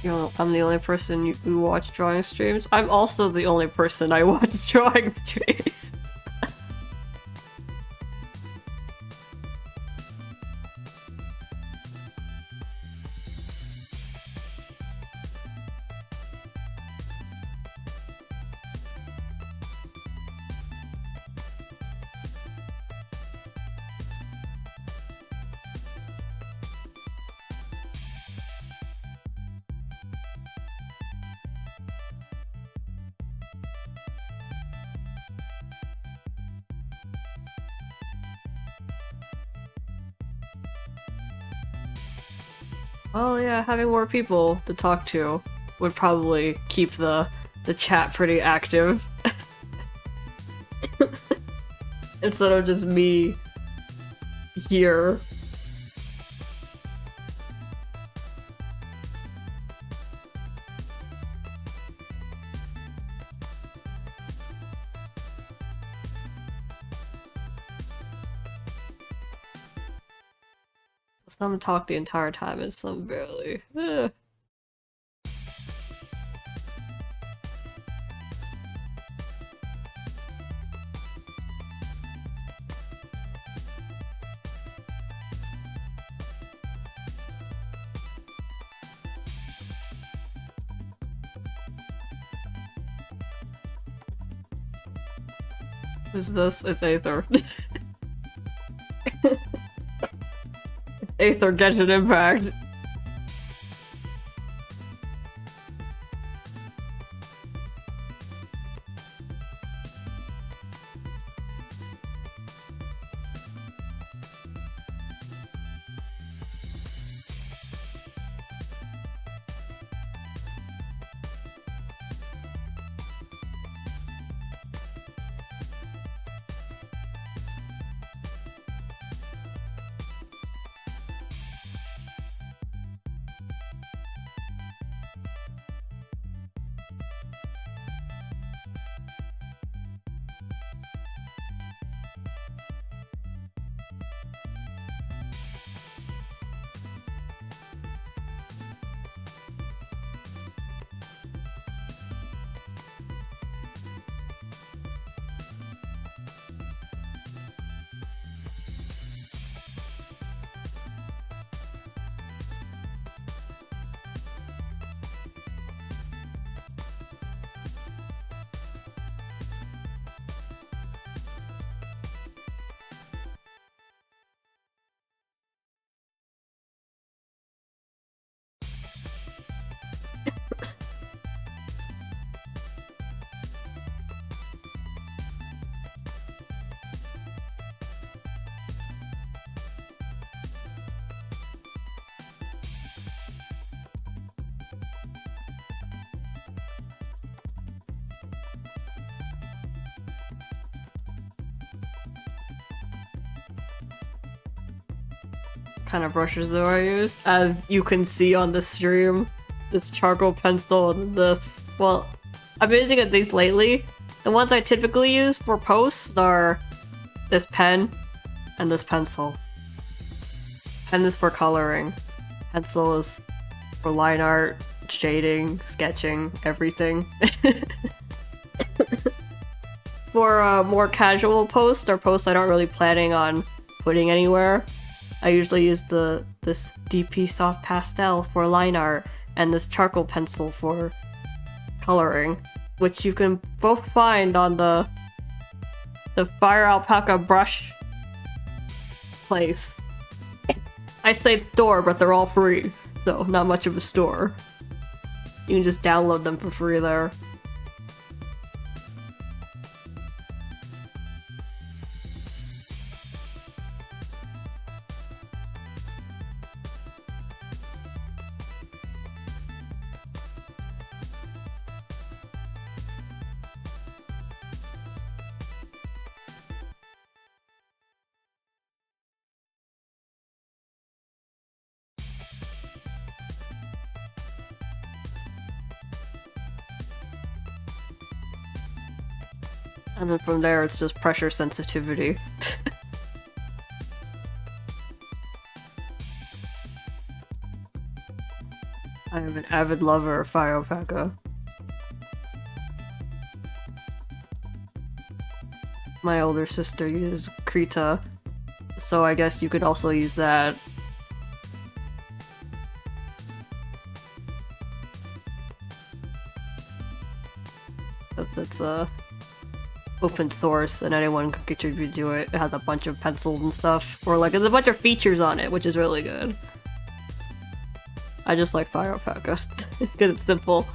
You know, I'm the only person who watch drawing streams. I'm also the only person I watch drawing streams. Oh yeah, having more people to talk to would probably keep the chat pretty active. Instead of just me here. Some talk the entire time and some barely. Who's this? It's Aether. Aether Genshin Impact. Kind of brushes do I use? As you can see on the stream, this charcoal pencil and this. Well, I've been using these lately. The ones I typically use for posts are this pen and this pencil. Pen is for coloring. Pencil is for line art, shading, sketching, everything. For a more casual post, or posts I don't really planning on putting anywhere, I usually use this DP soft pastel for line art and this charcoal pencil for coloring, which you can both find on the Fire Alpaca brush place. I say store, but they're all free, so not much of a store. You can just download them for free there. And then from there, it's just pressure sensitivity. I am an avid lover of Fire Alpaca. My older sister uses Krita, so I guess you could also use that. That's open source and anyone can contribute to it. It has a bunch of pencils and stuff. Or like, there's a bunch of features on it, which is really good. I just like Fire Alpaca because it's simple.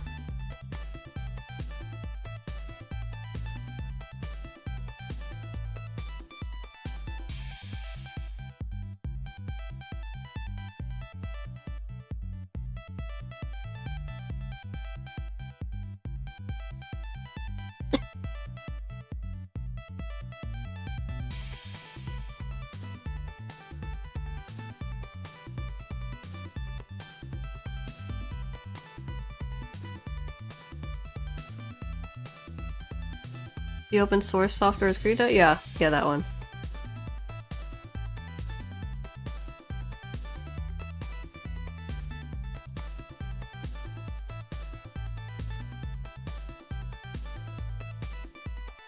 The open source software is Krita? Yeah, that one.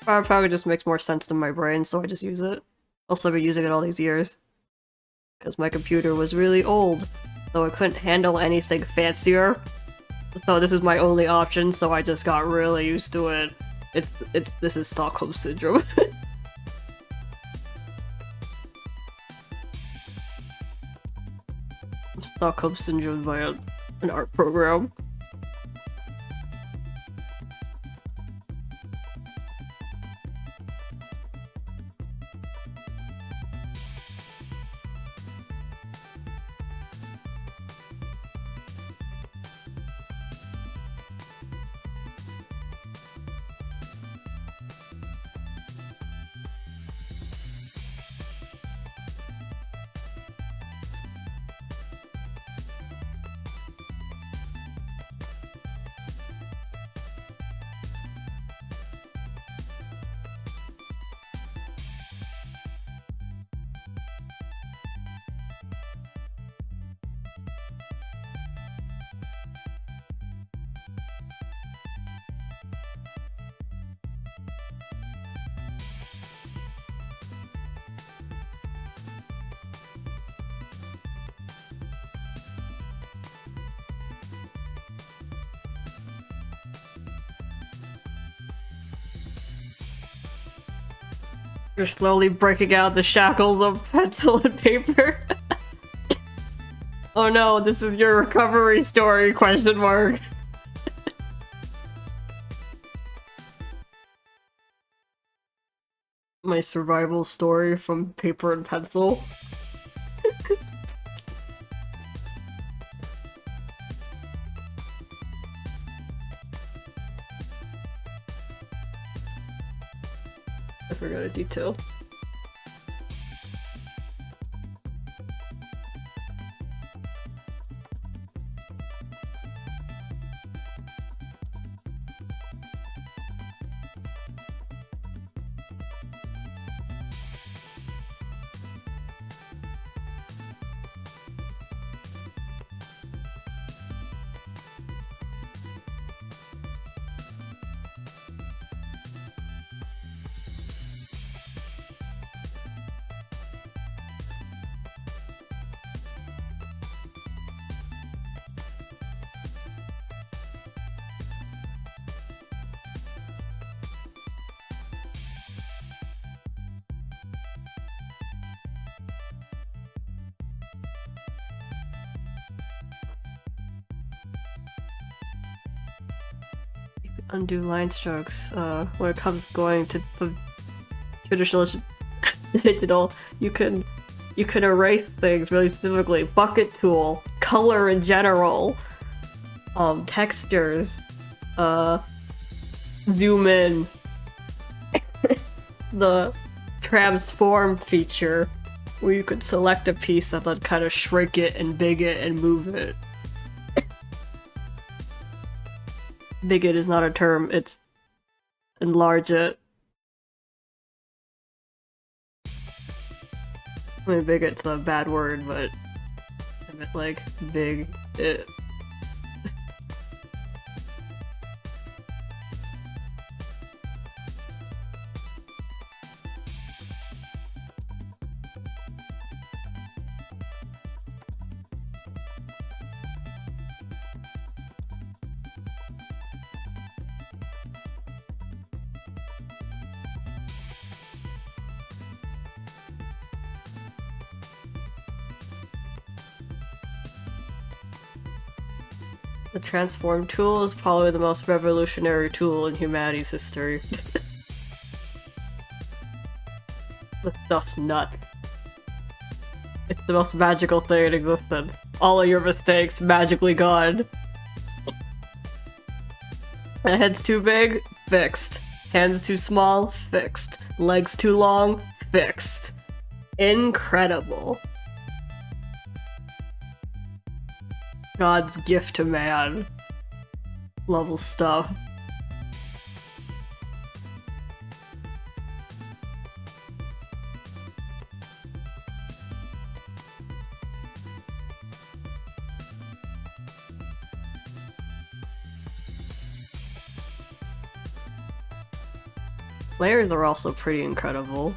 Fire Alpaca just makes more sense to my brain, so I just use it. Also been using it all these years. Because my computer was really old, so I couldn't handle anything fancier. So this was my only option, so I just got really used to it. This is Stockholm Syndrome. Stockholm Syndrome by an art program. You're slowly breaking out the shackles of pencil and paper. Oh no, this is your recovery story, question mark. My survival story from paper and pencil. I forgot a detail. Undo line strokes. When it comes going to traditional digital, you can erase things really specifically. Bucket tool, color in general, textures, zoom in, the transform feature, where you could select a piece and then kind of shrink it and big it and move it. Big it is not a term, it's enlarge it. I mean, big it's a bad word, but I meant like big it. The transform tool is probably the most revolutionary tool in humanity's history. This stuff's nuts. It's the most magical thing in existence. All of your mistakes magically gone. Head's too big? Fixed. Hands too small? Fixed. Legs too long? Fixed. Incredible. God's gift to man. Level stuff. Layers are also pretty incredible.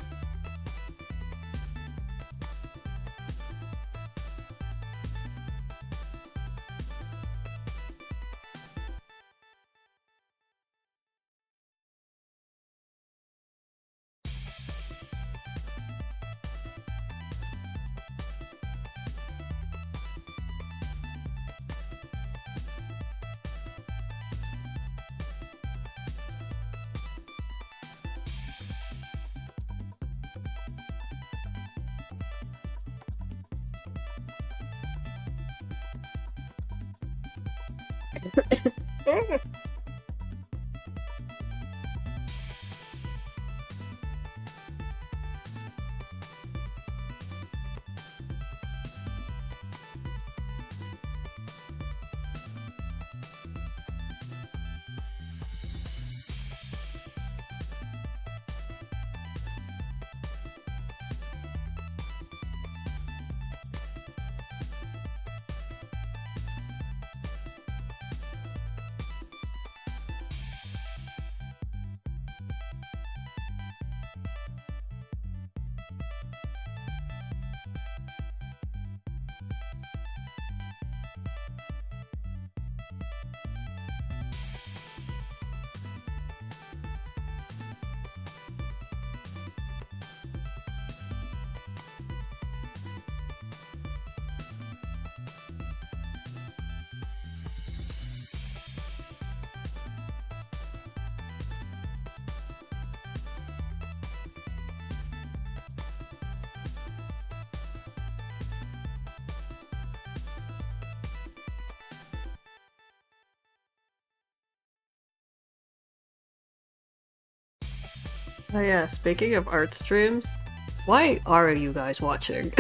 Oh yeah, speaking of art streams, why are you guys watching?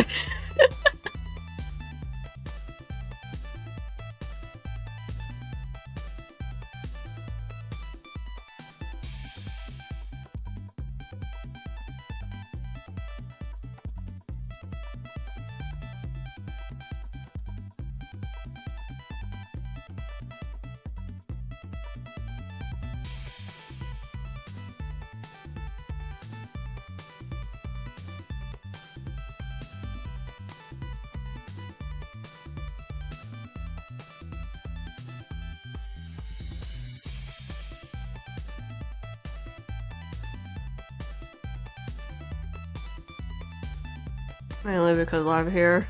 Mainly because I'm here.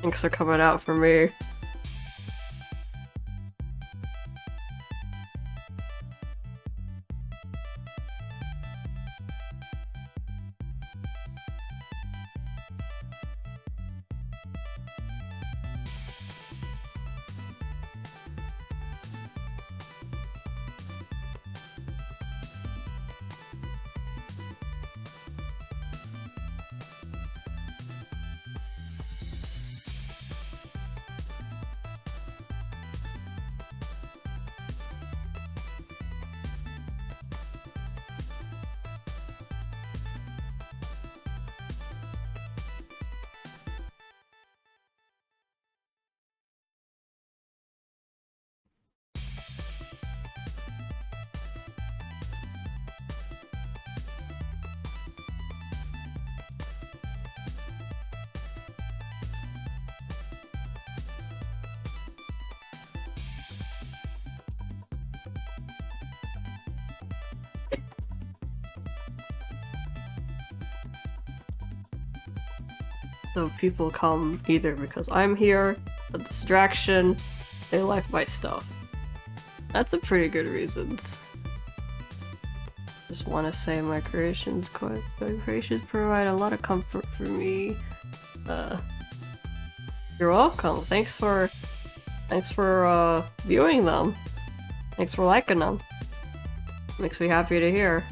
Thanks for coming out for me. So people come either because I'm here, for the distraction, they like my stuff. That's a pretty good reasons. Just want to say my creations provide a lot of comfort for me. You're welcome. Thanks for viewing them. Thanks for liking them. Makes me happy to hear.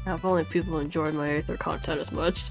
If only people enjoyed my Aether content as much.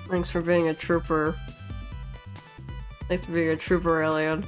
Thanks for being a trooper. Thanks for being a trooper, alien.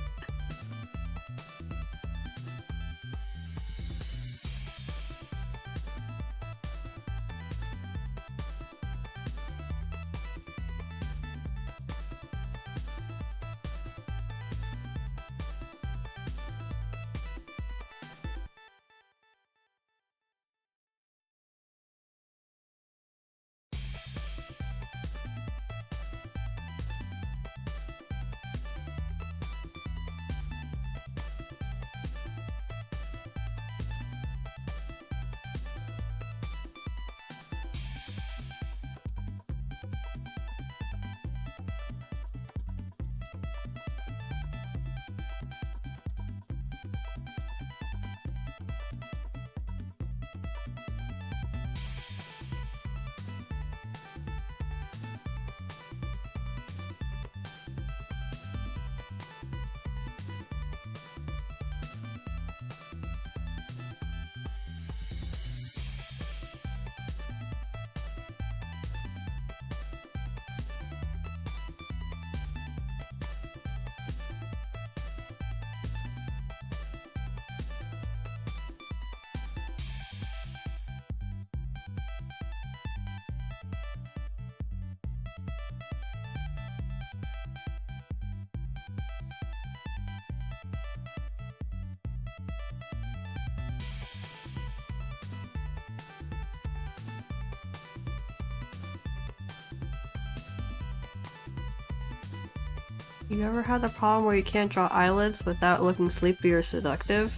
You ever had the problem where you can't draw eyelids without looking sleepy or seductive?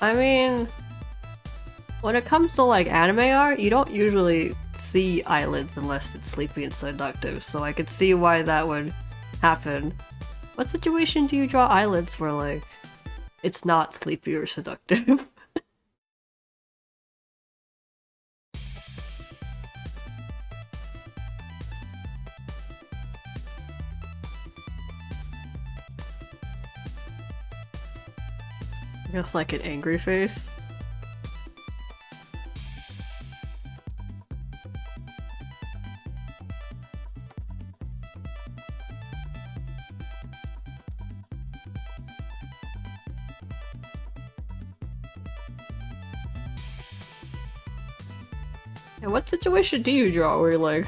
I mean, when it comes to like anime art, you don't usually see eyelids unless it's sleepy and seductive, so I could see why that would happen. What situation do you draw eyelids where like it's not sleepy or seductive? I guess like an angry face. And what situation do you draw where you're like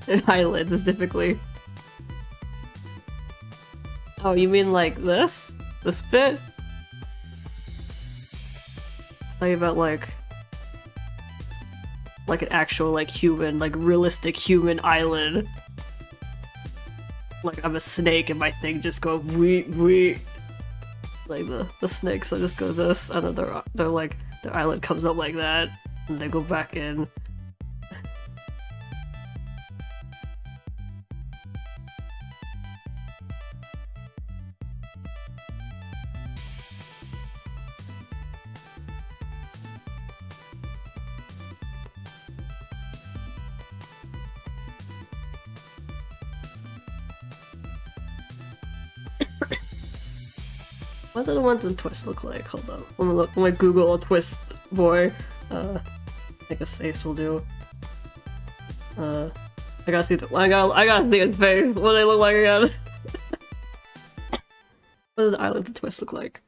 an island specifically? Oh, you mean like this? This bit? Like about like an actual like human, like realistic human island. Like I'm a snake and my thing just go wee. Like the snakes that just go this, and then they're like their island comes up like that, and they go back in. What do the ones in Twist look like? Hold on. Let me Google a Twist boy. I guess Ace will do. I gotta see I gotta see his face. What do they look like again? What do the islands in Twist look like?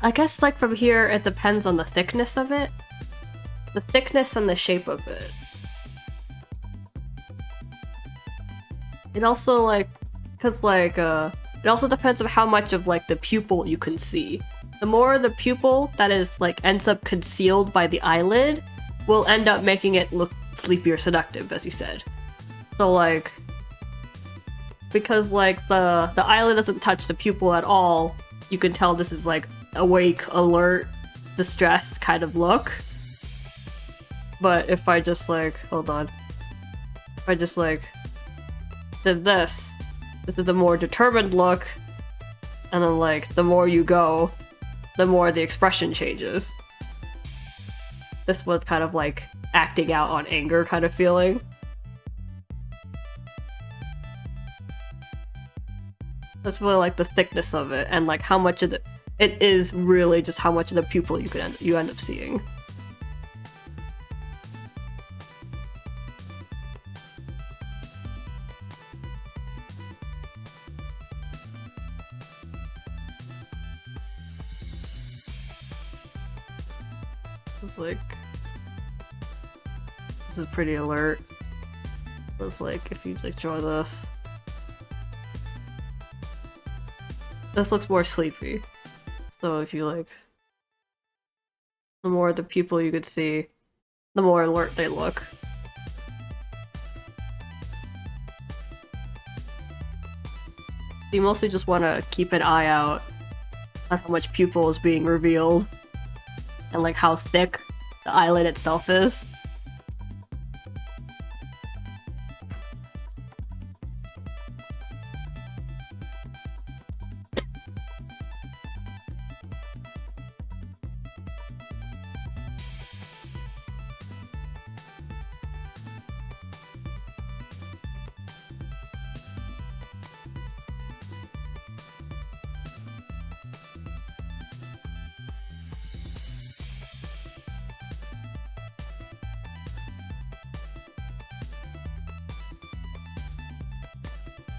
I guess like from here it depends on the thickness of it. The thickness and the shape of it. It also like, cause like it also depends on how much of like the pupil you can see. The more the pupil that is like ends up concealed by the eyelid will end up making it look sleepy or seductive, as you said. So like, because like the eyelid doesn't touch the pupil at all, you can tell this is like awake, alert, distressed kind of look. But if I just like, hold on. If I just like did this is a more determined look, and then like the more you go, the more the expression changes. This was kind of like acting out on anger kind of feeling. That's really like the thickness of it, and like how much of it is really just how much of the pupil you end up seeing. It's like this is pretty alert. It's like if you like draw this. This looks more sleepy. So if you like, the more the pupil you could see, the more alert they look. You mostly just want to keep an eye out on how much pupil is being revealed and like how thick the eyelid itself is.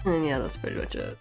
And yeah, that's pretty much it.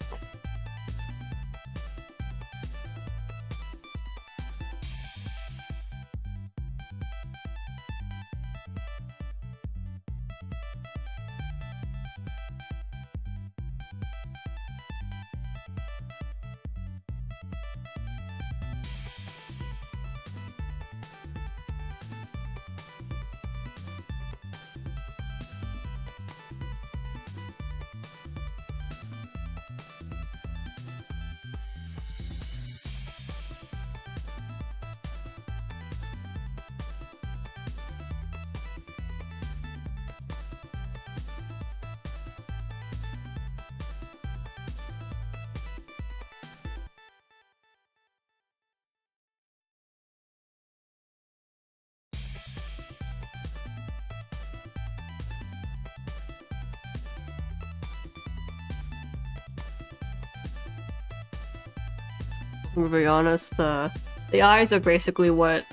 To be honest, the eyes are basically what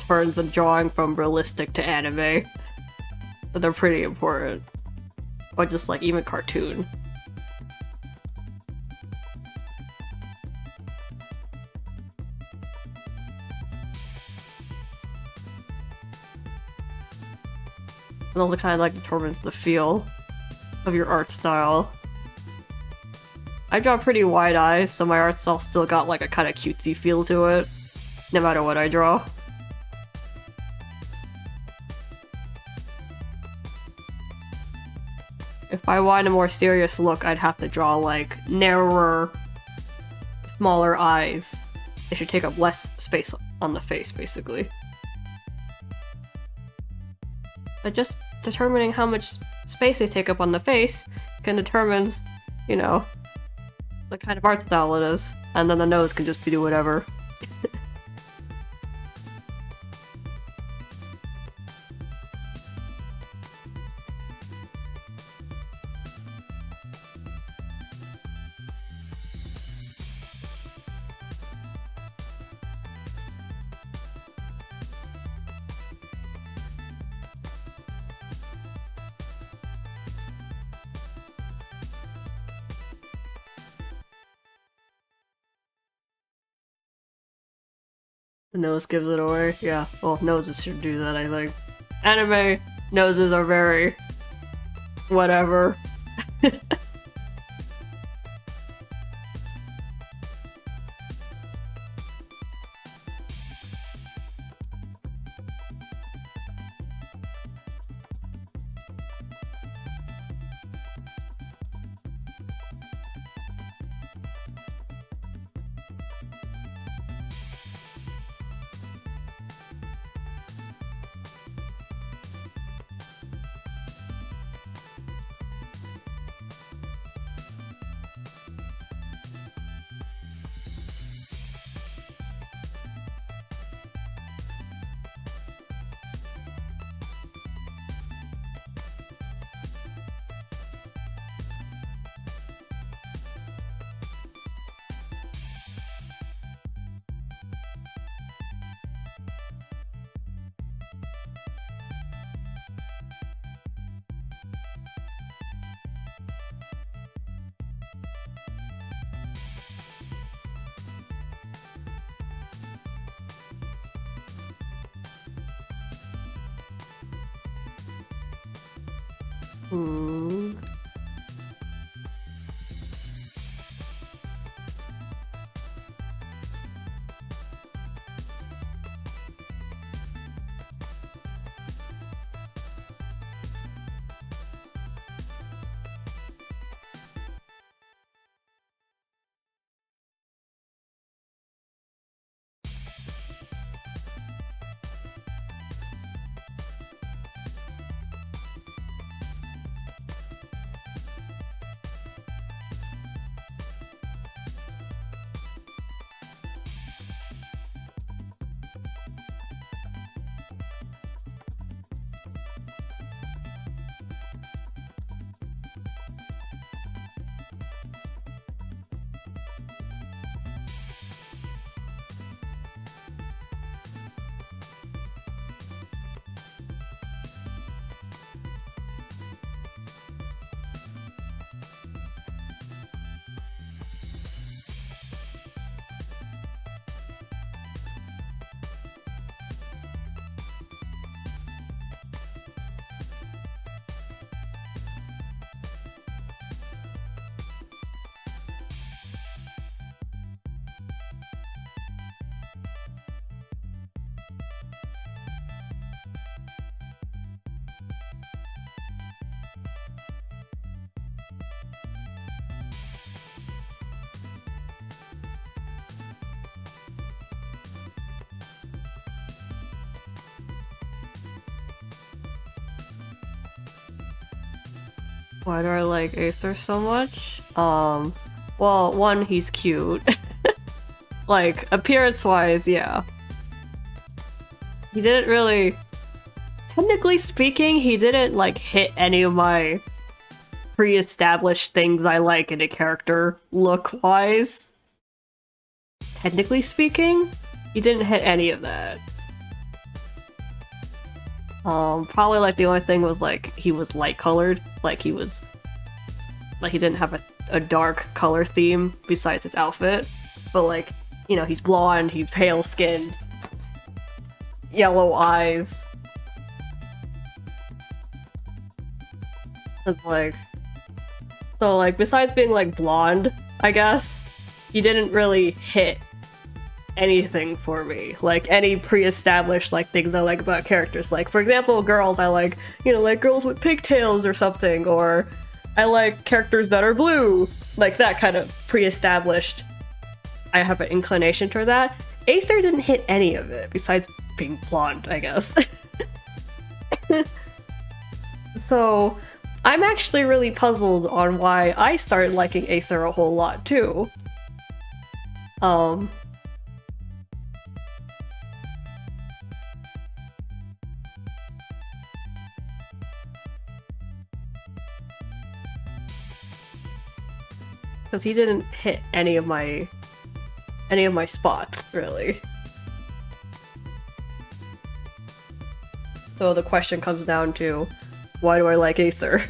turns a drawing from realistic to anime. But they're pretty important. or just like even cartoon. And also kind of like determines the feel of your art style. I draw pretty wide eyes, so my art style still got like a kind of cutesy feel to it, no matter what I draw. If I want a more serious look, I'd have to draw like narrower, smaller eyes. They should take up less space on the face, basically. But just determining how much space they take up on the face can determine, you know, the kind of art style it is. And then the nose can just do whatever. The nose gives it away. Yeah, well, noses should do that, I think. Anime noses are very... whatever. Hmm. Why do I like Aether so much? Well, one, he's cute. Like, appearance-wise, yeah. He didn't really... Technically speaking, he didn't, like, hit any of my pre-established things I like in a character look-wise. Technically speaking, he didn't hit any of that. Probably like the only thing was like he was light colored, like he was Like, he didn't have a dark color theme besides his outfit. But, like, you know, he's blonde, he's pale-skinned, yellow eyes. It's like... So, like, besides being, like, blonde, I guess, he didn't really hit anything for me. Like, any pre-established, like, things I like about characters. Like, for example, girls, I like, you know, like girls with pigtails or something, or I like characters that are blue. Like, that kind of pre-established. I have an inclination toward that. Aether didn't hit any of it, besides being blonde, I guess. So, I'm actually really puzzled on why I started liking Aether a whole lot, too. Because he didn't hit any of my spots, really. So the question comes down to, why do I like Aether?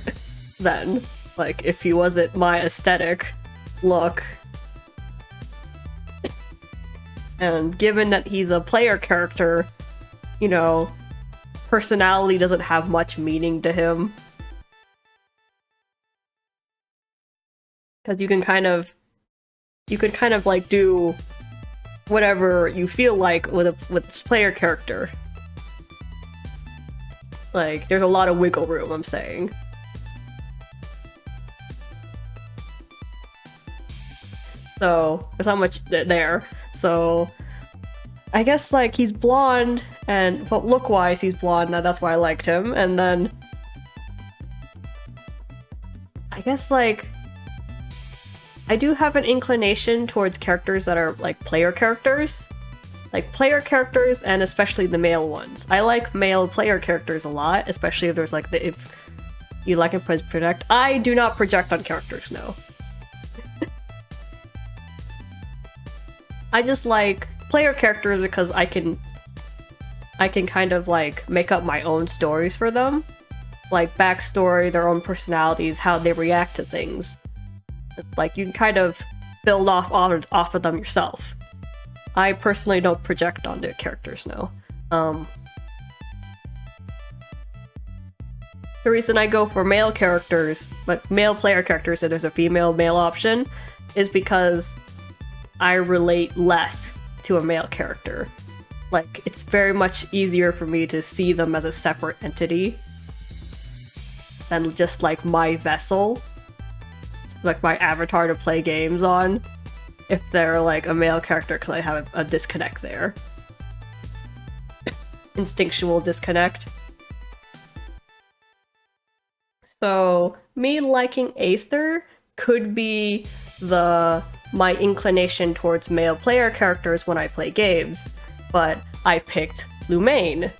Then, like, if he wasn't my aesthetic look. And given that he's a player character, you know, personality doesn't have much meaning to him. Because you can kind of like do whatever you feel like with this player character. Like, there's a lot of wiggle room, I'm saying. So, there's not much there. So, I guess, like, he's blonde, and well, look-wise, he's blonde, and that's why I liked him. And then, I guess, like, I do have an inclination towards characters that are, like, player characters. Like, player characters, and especially the male ones. I like male player characters a lot, especially if there's, like, if you like and project. I do not project on characters, no. I just like player characters because I can kind of, like, make up my own stories for them. Like, backstory, their own personalities, how they react to things. Like, you can kind of build off of them yourself. I personally don't project onto characters, no. The reason I go for male characters, like male player characters, and there's a female-male option, is because I relate less to a male character. Like, it's very much easier for me to see them as a separate entity than just, like, my vessel. Like, my avatar to play games on, if they're, like, a male character, because I have a disconnect there. Instinctual disconnect. So, me liking Aether could be my inclination towards male player characters when I play games, but I picked Lumaine.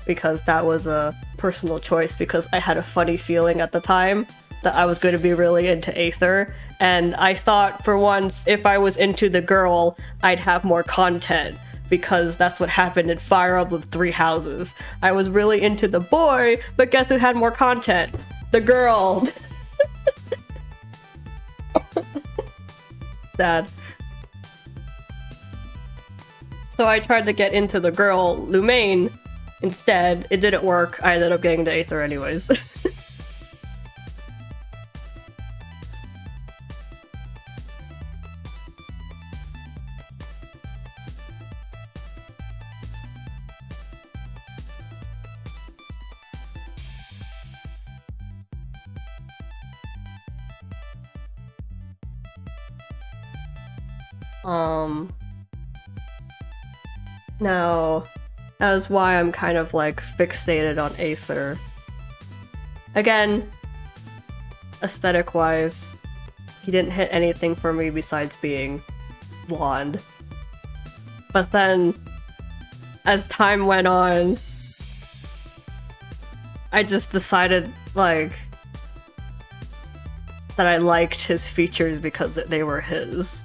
Because that was a personal choice, because I had a funny feeling at the time that I was going to be really into Aether, and I thought for once if I was into the girl, I'd have more content, because that's what happened in Fire Emblem Three Houses. I was really into the boy, but guess who had more content? The girl! Sad. So I tried to get into the girl, Lumaine, instead. It didn't work. I ended up getting to Aether anyways. Now, that is why I'm kind of, like, fixated on Aether. Again, aesthetic-wise, he didn't hit anything for me besides being blonde. But then, as time went on, I just decided, like, that I liked his features because they were his.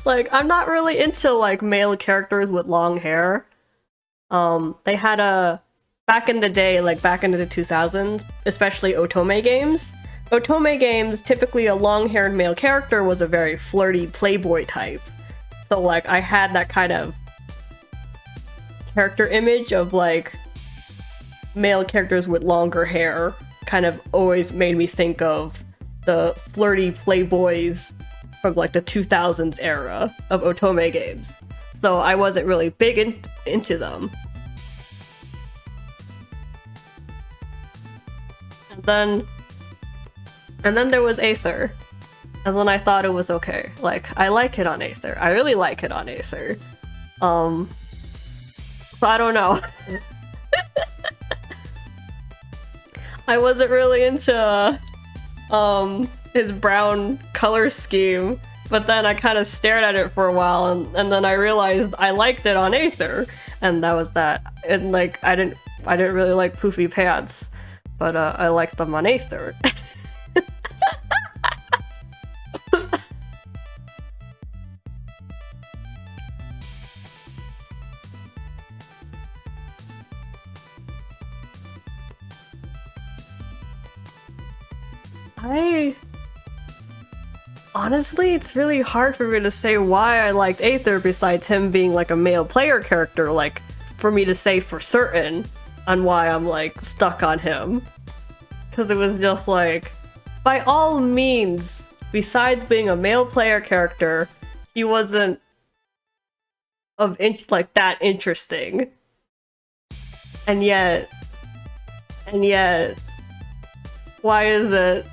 Like, I'm not really into, like, male characters with long hair. They had a back in the day, like back into the 2000s, especially otome games. Otome games, typically a long-haired male character was a very flirty playboy type. So like I had that kind of character image of like male characters with longer hair, kind of always made me think of the flirty playboys from like the 2000s era of otome games. So I wasn't really big into them. And then there was Aether. And then I thought it was okay. Like, I like it on Aether. I really like it on Aether. So I don't know. I wasn't really into his brown color scheme, but then I kind of stared at it for a while, and then I realized I liked it on Aether, and that was that. And like I didn't really like poofy pants, but I liked them on Aether. Honestly, it's really hard for me to say why I liked Aether besides him being like a male player character, like for me to say for certain on why I'm like stuck on him. Because it was just like, by all means, besides being a male player character, he wasn't like that interesting. And yet, why is it?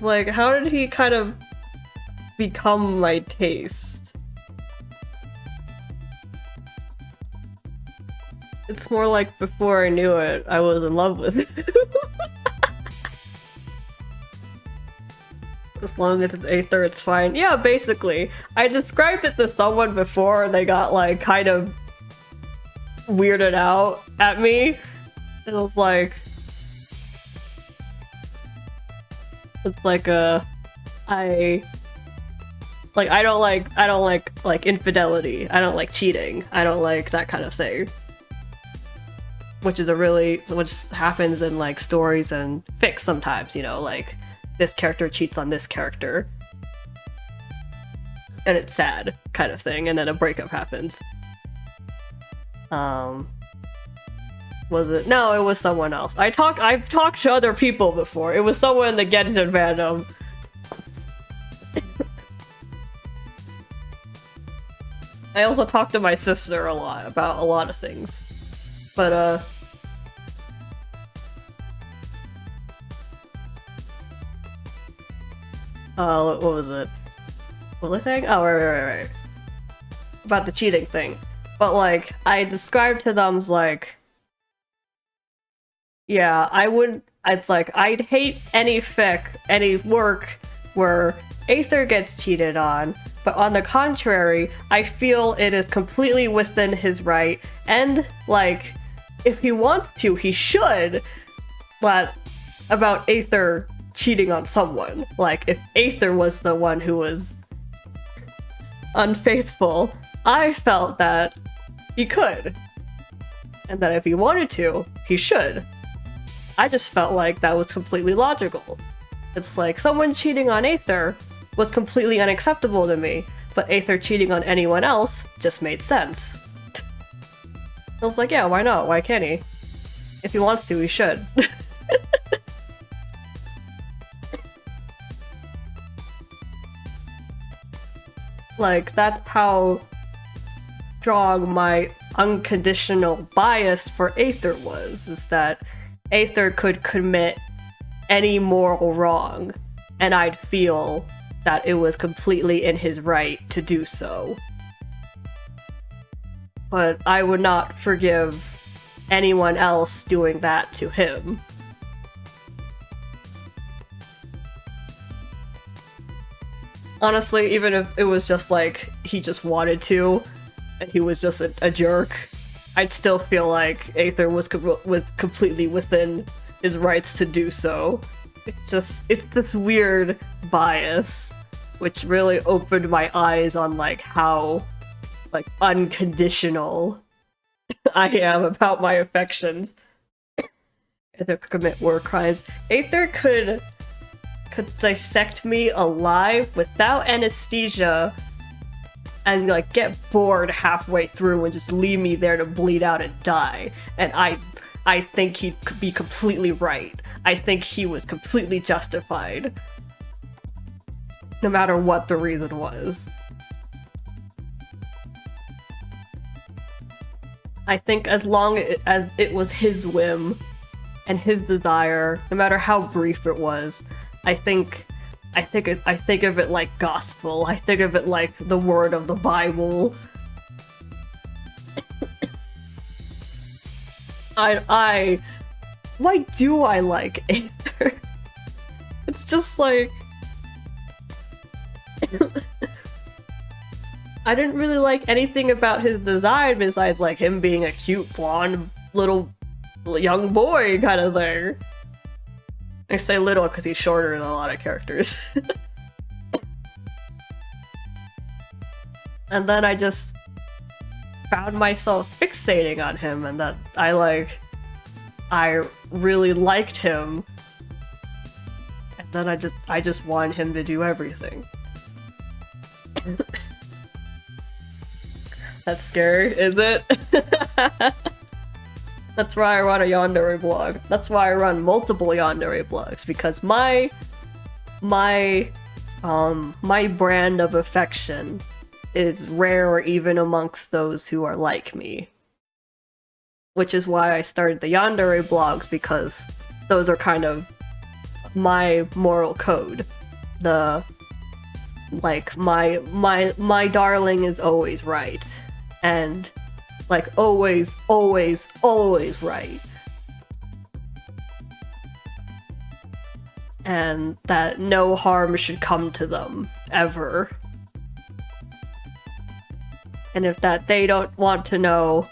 Like, how did he kind of become my taste? It's more like before I knew it, I was in love with it. As long as it's Aether, it's fine. Yeah, basically. I described it to someone before and they got like kind of weirded out at me. It was like, it's like I don't like infidelity. I don't like cheating. I don't like that kind of thing. Which happens in like stories and fics sometimes, you know, like this character cheats on this character. And it's sad, kind of thing, and then a breakup happens. Was it? No, it was someone else. I've talked to other people before. It was someone in the Genshin fandom. I also talked to my sister a lot about a lot of things. But, what was it? What was I saying? Oh, right. About the cheating thing. But, like, I described to them, like, yeah, it's like, I'd hate any fic, any work where Aether gets cheated on, but on the contrary, I feel it is completely within his right, and, like, if he wants to, he should, but about Aether cheating on someone. Like, if Aether was the one who was unfaithful, I felt that he could. And that if he wanted to, he should. I just felt like that was completely logical. It's like, someone cheating on Aether was completely unacceptable to me, but Aether cheating on anyone else just made sense. I was like, yeah, why not? Why can't he? If he wants to, he should. Like, that's how strong my unconditional bias for Aether was, is that Aether could commit any moral wrong, and I'd feel that it was completely in his right to do so. But I would not forgive anyone else doing that to him. Honestly, even if it was just like, he just wanted to, and he was just a jerk, I'd still feel like Aether was completely within his rights to do so. it's this weird bias, which really opened my eyes on like how like unconditional I am about my affections. Aether could commit war crimes. Aether could dissect me alive without anesthesia and like get bored halfway through and just leave me there to bleed out and die. And I think he'd be completely right. I think he was completely justified. No matter what the reason was. I think as long as it was his whim and his desire, no matter how brief it was, I think of it like gospel. I think of it like the word of the Bible. Why do I like Aether? It's just like I didn't really like anything about his design besides like him being a cute blonde little young boy kind of thing. I say little because he's shorter than a lot of characters. And then I just found myself fixating on him, and that I really liked him. And then I just wanted him to do everything. That's scary, is it? That's why I run a Yandere blog. That's why I run multiple Yandere blogs, because my brand of affection is rare even amongst those who are like me. Which is why I started the Yandere blogs, because those are kind of my moral code. The like my darling is always right. And like always right. And that no harm should come to them, ever. And if that they don't want to know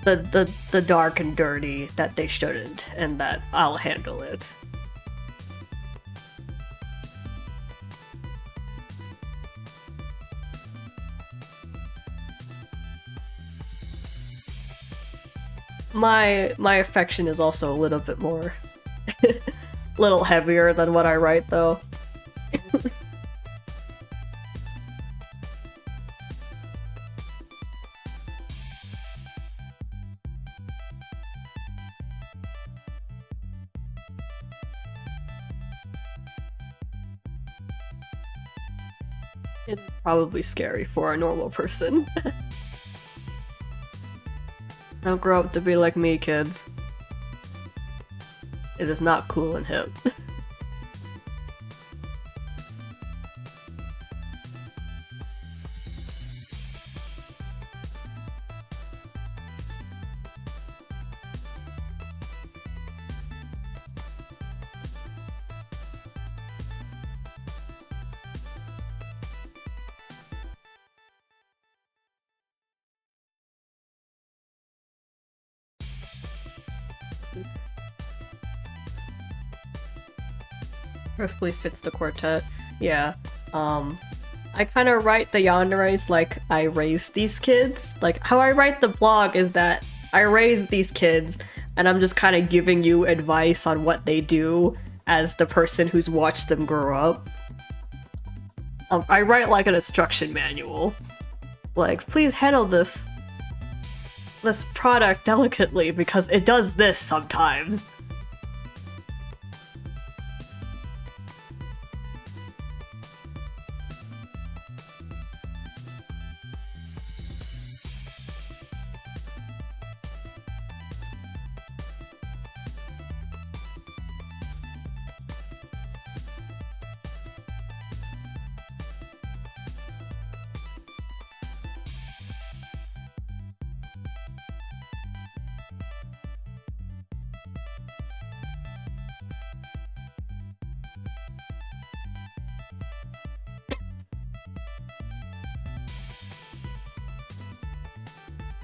the dark and dirty, that they shouldn't, and that I'll handle it. My affection is also a little bit more little heavier than what I write, though. It's probably scary for a normal person. Don't grow up to be like me, kids. It is not cool and hip. Perfectly fits the quartet. Yeah. I kind of write the yanderes like I raised these kids. Like, how I write the blog is that I raised these kids, and I'm just kind of giving you advice on what they do as the person who's watched them grow up. I write like an instruction manual. Like, please handle this product delicately because it does this sometimes.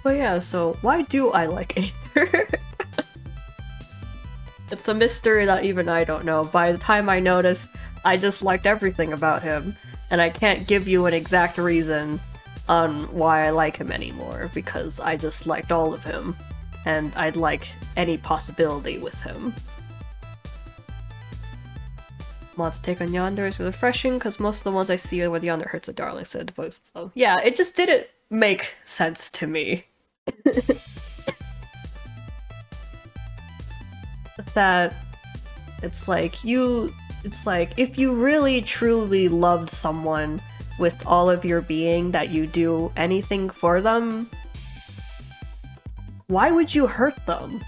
But yeah, so why do I like Aether? it's a mystery that even I don't know. By the time I noticed, I just liked everything about him, and I can't give you an exact reason on why I like him anymore, because I just liked all of him, and I'd like any possibility with him. Mods take on Yandere is refreshing, because most of the ones I see are where the Yandere hurts a darling, said the voice. So yeah, it just didn't make sense to me. That it's like if you really truly loved someone with all of your being, that you do anything for them, why would you hurt them?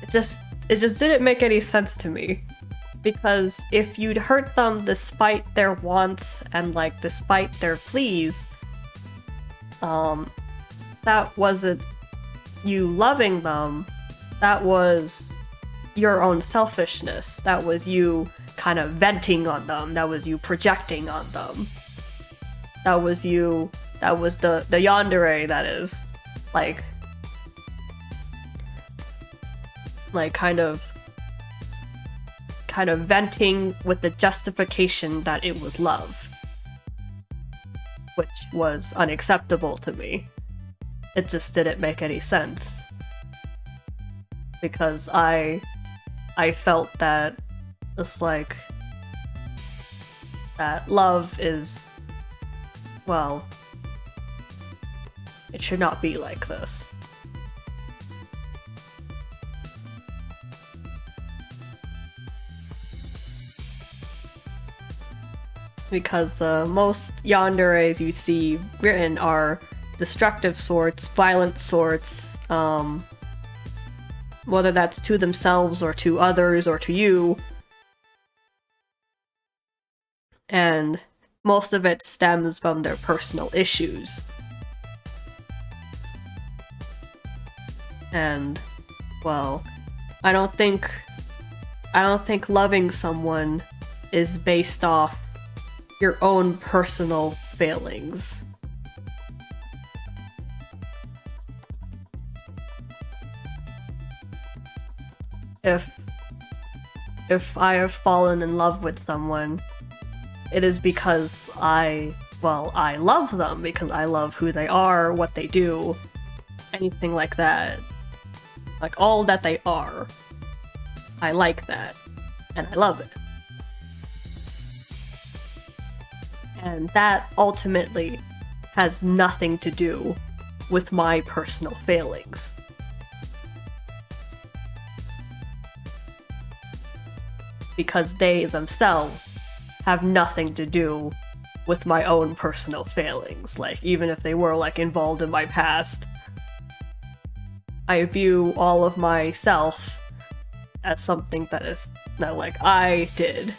It just didn't make any sense to me. Because if you'd hurt them despite their wants and like despite their pleas, that wasn't you loving them, that was your own selfishness. That was you kind of venting on them. That was you projecting on them. That was the Yandere, that is. Like kind of venting with the justification that it was love. Which was unacceptable to me. It just didn't make any sense. Because I felt that it's like that love is, well, it should not be like this. Because most yanderes you see written are destructive sorts, violent sorts, whether that's to themselves or to others or to you. And most of it stems from their personal issues. And, well, I don't think loving someone is based off your own personal failings. If I have fallen in love with someone, it is because I love them, because I love who they are, what they do, anything like that. Like, all that they are. I like that, and I love it. And that ultimately has nothing to do with my personal failings. Because they themselves have nothing to do with my own personal failings. Like, even if they were, like, involved in my past, I view all of myself as something that is not like I did.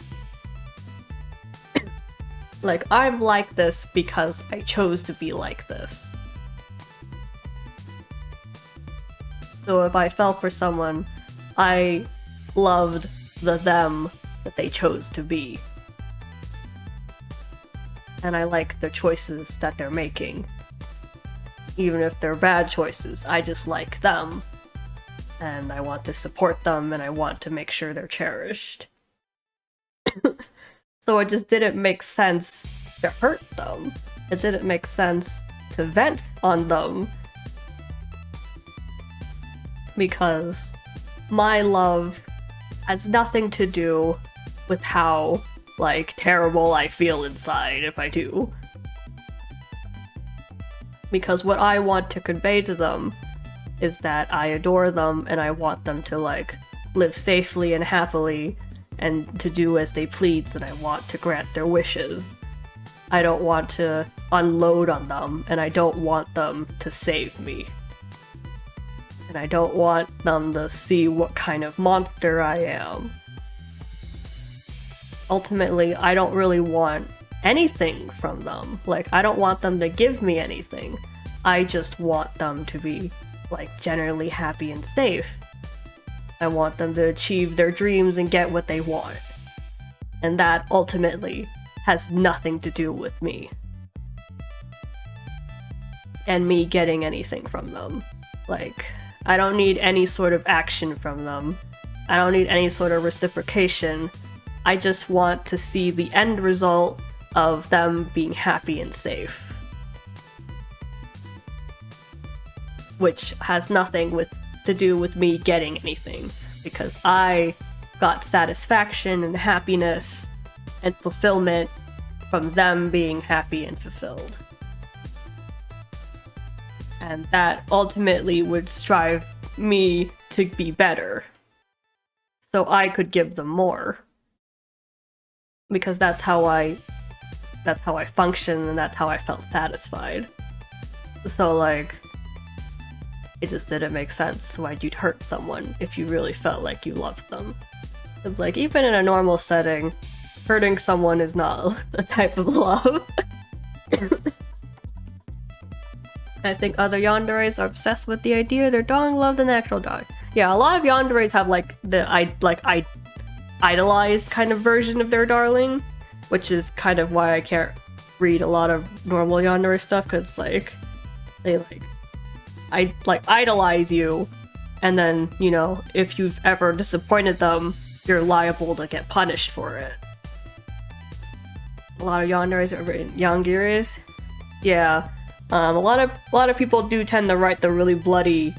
Like, I'm like this because I chose to be like this. So if I fell for someone, I loved the them that they chose to be. And I like the choices that they're making. Even if they're bad choices, I just like them. And I want to support them, and I want to make sure they're cherished. So it just didn't make sense to hurt them. It didn't make sense to vent on them. Because my love has nothing to do with how, like, terrible I feel inside if I do. Because what I want to convey to them is that I adore them and I want them to, like, live safely and happily and to do as they please, and I want to grant their wishes. I don't want to unload on them, and I don't want them to save me. And I don't want them to see what kind of monster I am. Ultimately, I don't really want anything from them. Like, I don't want them to give me anything. I just want them to be, like, generally happy and safe. I want them to achieve their dreams and get what they want. And that ultimately has nothing to do with me. And me getting anything from them. Like, I don't need any sort of action from them. I don't need any sort of reciprocation. I just want to see the end result of them being happy and safe. Which has nothing to do with me getting anything, because I got satisfaction and happiness and fulfillment from them being happy and fulfilled. And that ultimately would strive me to be better, so I could give them more. Because that's how I function, and that's how I felt satisfied. So like, it just didn't make sense why you'd hurt someone if you really felt like you loved them. It's like, even in a normal setting, hurting someone is not the type of love. I think other yanderes are obsessed with the idea their dog loved an actual dog. Yeah, a lot of yanderes have like idolized kind of version of their darling, which is kind of why I can't read a lot of normal yandere stuff, because like they idolize you, and then, you know, if you've ever disappointed them, you're liable to get punished for it. A lot of yanderes are written yangeres. Yeah. A lot of people do tend to write the really bloody,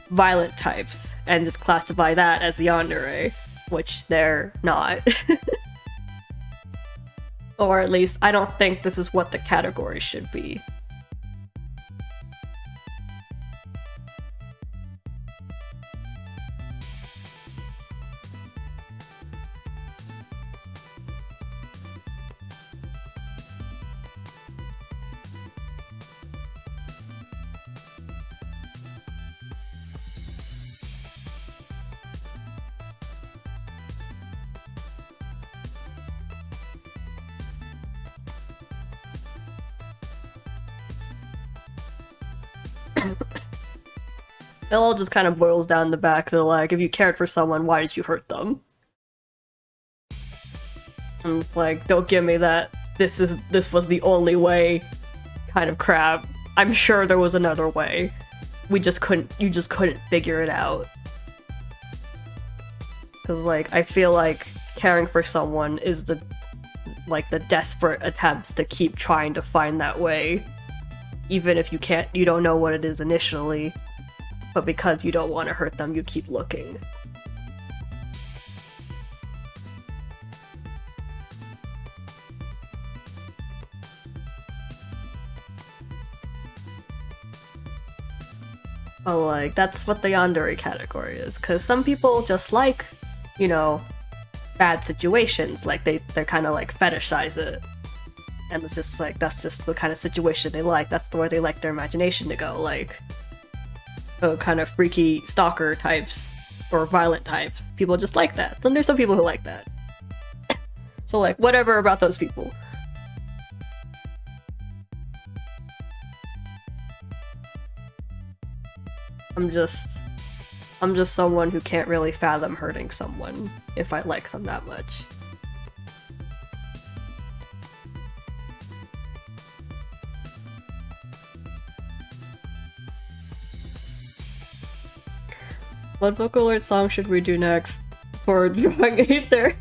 violent types and just classify that as yandere, which they're not. Or at least, I don't think this is what the category should be. It all just kind of boils down the back to like, if you cared for someone, why did you hurt them? And it's like, don't give me that this was the only way kind of crap. I'm sure there was another way. You just couldn't figure it out. Cause like, I feel like caring for someone is the desperate attempts to keep trying to find that way. Even if you don't know what it is initially. But because you don't want to hurt them, you keep looking. Oh, like, that's what the yandere category is. Because some people just like, you know, bad situations. Like, they kind of like fetishize it. And it's just like, that's just the kind of situation they like. That's where they like their imagination to go. Like, kind of freaky stalker types or violent types. People just like that. Then there's some people who like that. So like, whatever about those people. I'm just someone who can't really fathom hurting someone if I like them that much. What vocal alert song should we do next for drawing Aether?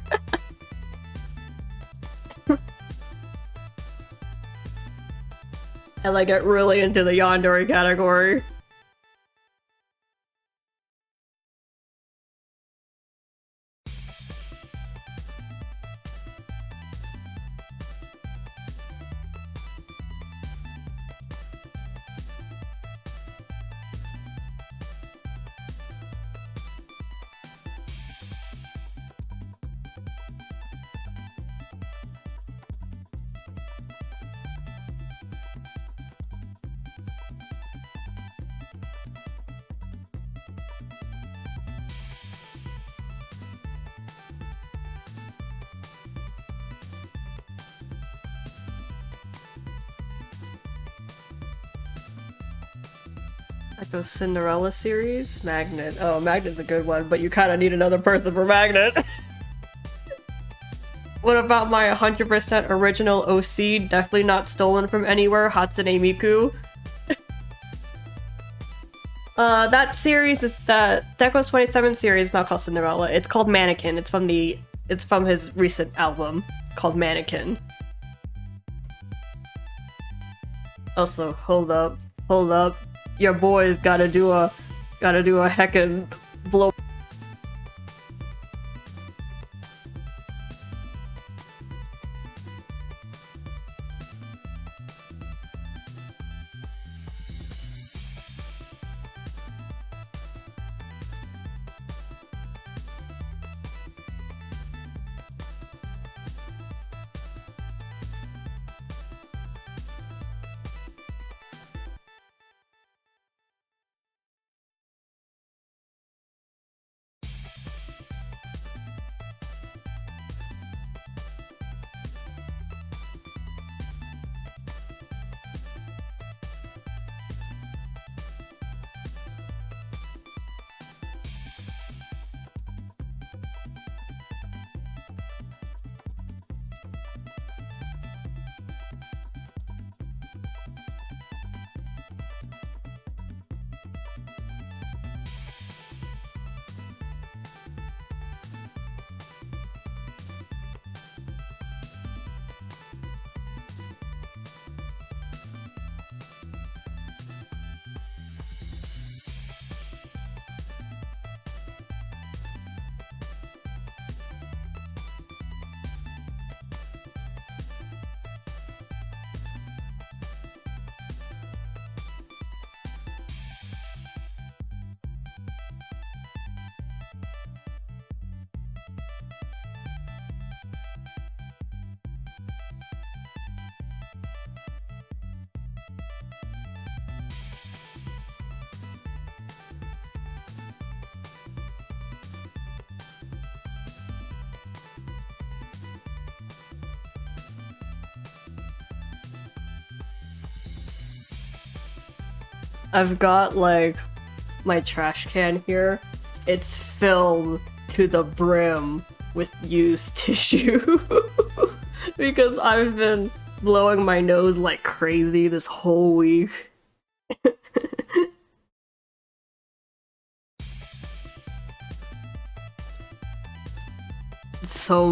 And like get really into the yandere category. Echo Cinderella series? Magnet. Oh, Magnet's a good one, but you kind of need another person for Magnet. What about my 100% original OC, definitely not stolen from anywhere, Hatsune Miku? That series is the Deco's 27 series, not called Cinderella. It's called Mannequin. It's from his recent album called Mannequin. Also, hold up. Your boy's gotta do a heckin' blow. I've got like my trash can here. It's filled to the brim with used tissue because I've been blowing my nose like crazy this whole week. So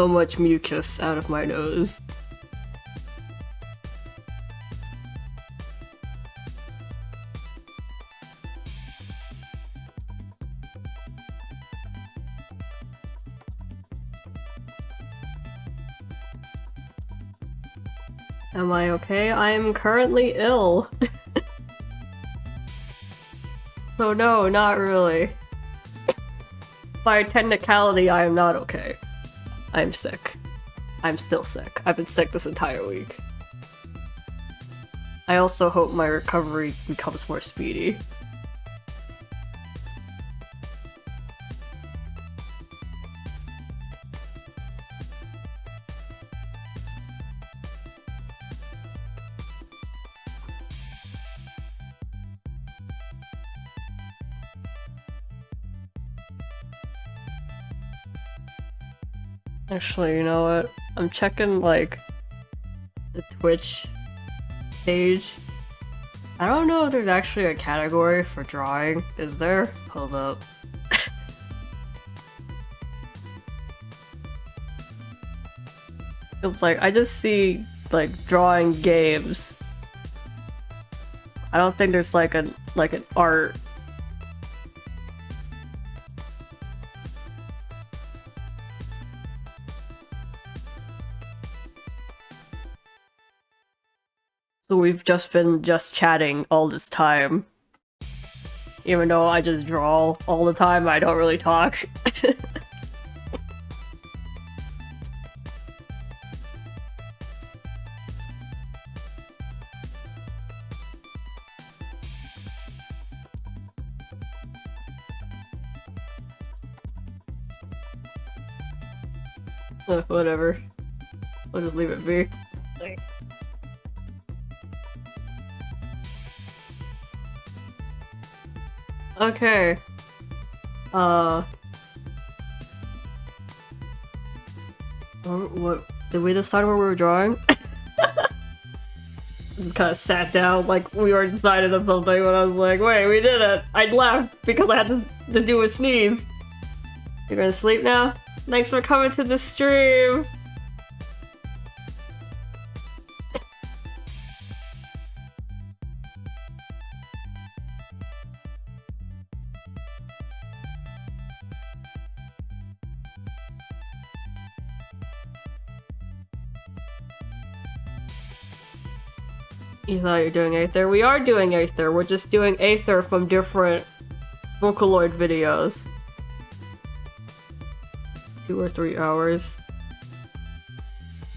much mucus out of my nose. Am I okay? I'm currently ill. So no, not really. By technicality, I am not okay. I'm sick. I'm still sick. I've been sick this entire week. I also hope my recovery becomes more speedy. Actually, you know what? I'm checking, like, the Twitch page. I don't know if there's actually a category for drawing. Is there? Hold up. It's like, I just see, like, drawing games. I don't think there's, like, an art. So we've just been chatting all this time. Even though I just draw all the time, I don't really talk. Whatever. I'll just leave it be. Okay. What? Did we decide where we were drawing? kind of sat down like we were decided on something, but I was like, wait, we did it. I left because I had to do a sneeze. You're gonna sleep now? Thanks for coming to the stream! You thought you were doing Aether? We are doing Aether. We're just doing Aether from different Vocaloid videos. 2 or 3 hours.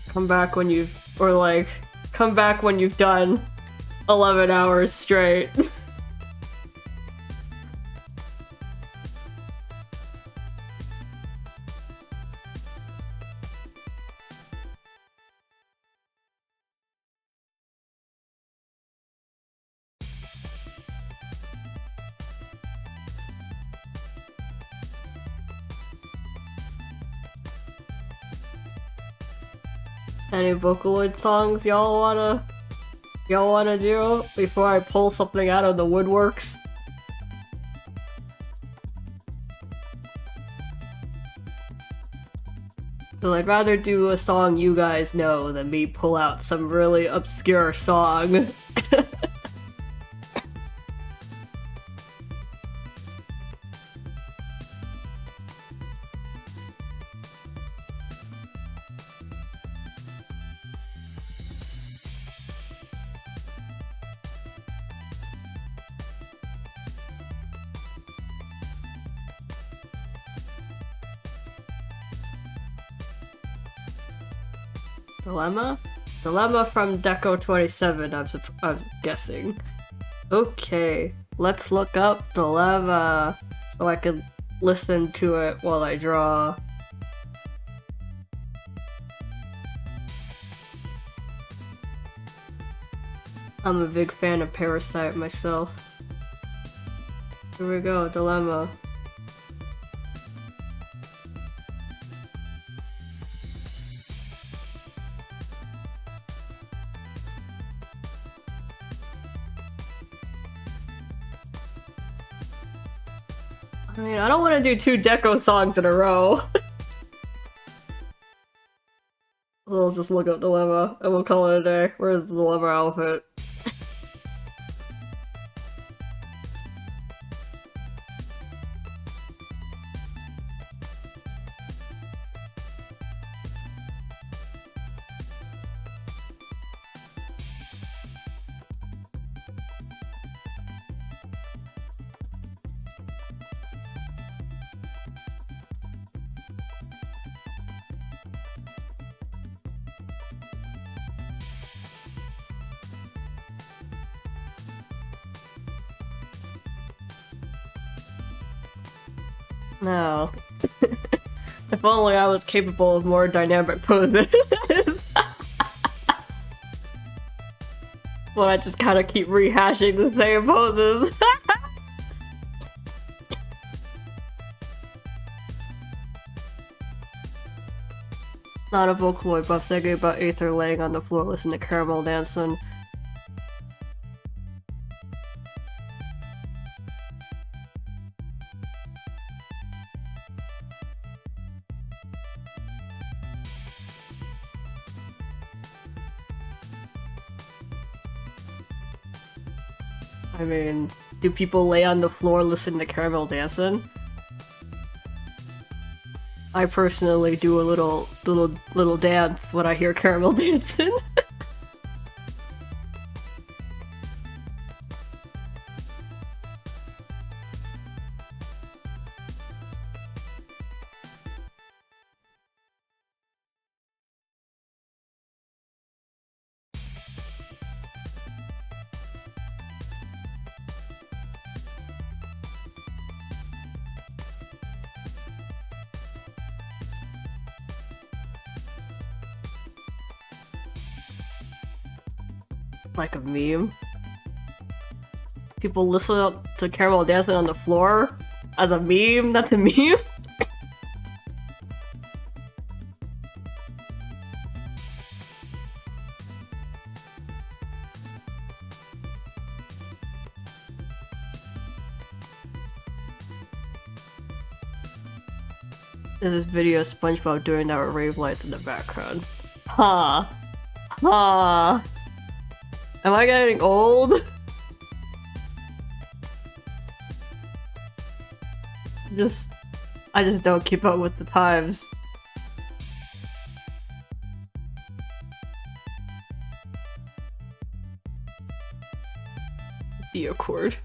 Come back when you've... Or like, come back when you've done 11 hours straight. Any Vocaloid songs y'all wanna do before I pull something out of the woodworks? Well, I'd rather do a song you guys know than me pull out some really obscure song. Dilemma? Dilemma from Deco 27, I'm guessing. Okay, let's look up Dilemma so I can listen to it while I draw. I'm a big fan of Parasite myself. Here we go, Dilemma. I mean, I don't want to do 2 Deco songs in a row. We'll just look up Dilemma and we'll call it a day. Where's the Dilemma outfit? No. If only I was capable of more dynamic poses. Well, I just kind of keep rehashing the same poses. Not a Vocaloid buff thinking about Aether laying on the floor listening to Caramel dancing. I mean, do people lay on the floor listening to Caramel dancing? I personally do a little dance when I hear Caramel dancing. Like a meme. People listen to Caramel dancing on the floor as a meme? That's a meme? There's this video of SpongeBob doing that with rave lights in the background. Huh. Huh. Am I getting old? I just don't keep up with the times. The Accord.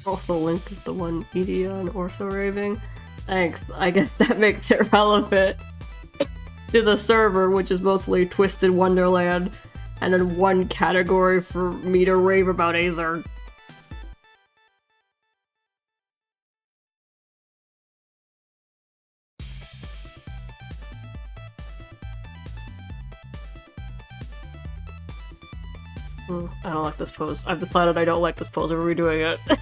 Also linked with the one Media and Ortho Raving. Thanks. I guess that makes it relevant to the server, which is mostly Twisted Wonderland, and then one category for me to rave about Aether. I don't like this pose. I've decided I don't like this pose. We're redoing it.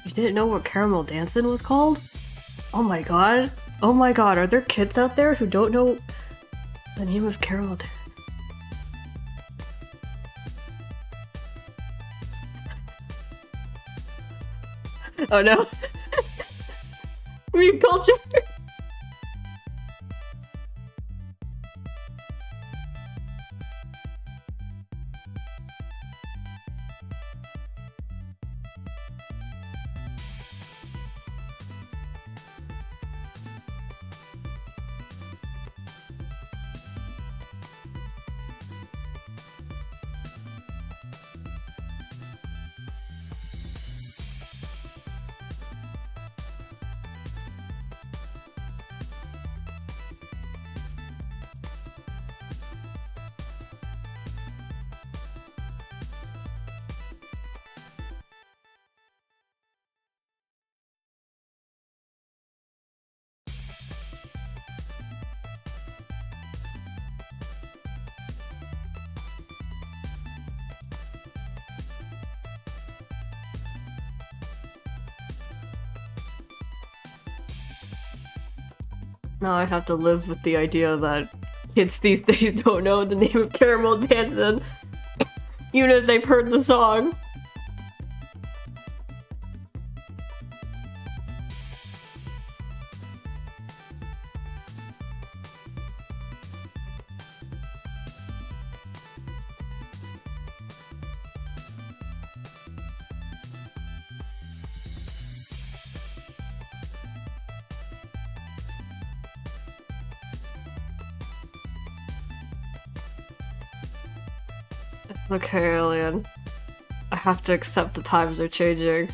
You didn't know what Caramel Dancin' was called? Oh my god. Oh my god, are there kids out there who don't know the name of Caramel Dancin'? Oh no. Meme culture! Now I have to live with the idea that kids these days don't know the name of Caramel Dancin', even if they've heard the song. Okay, alien. I have to accept the times are changing.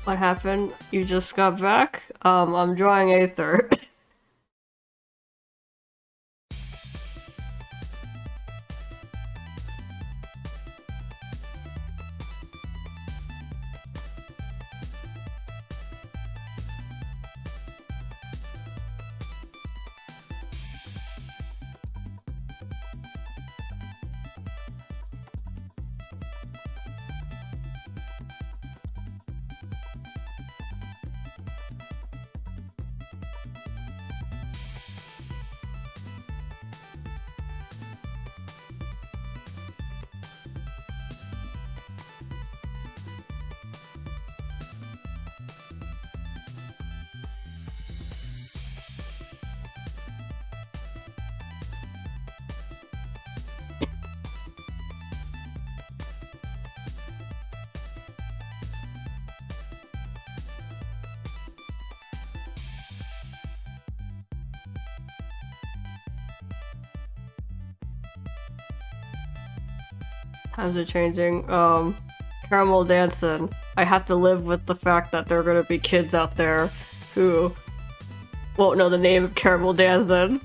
What happened? You just got back? I'm drawing Aether. Times are changing. Caramel dancing. I have to live with the fact that there are gonna be kids out there who won't know the name of Caramel dancing.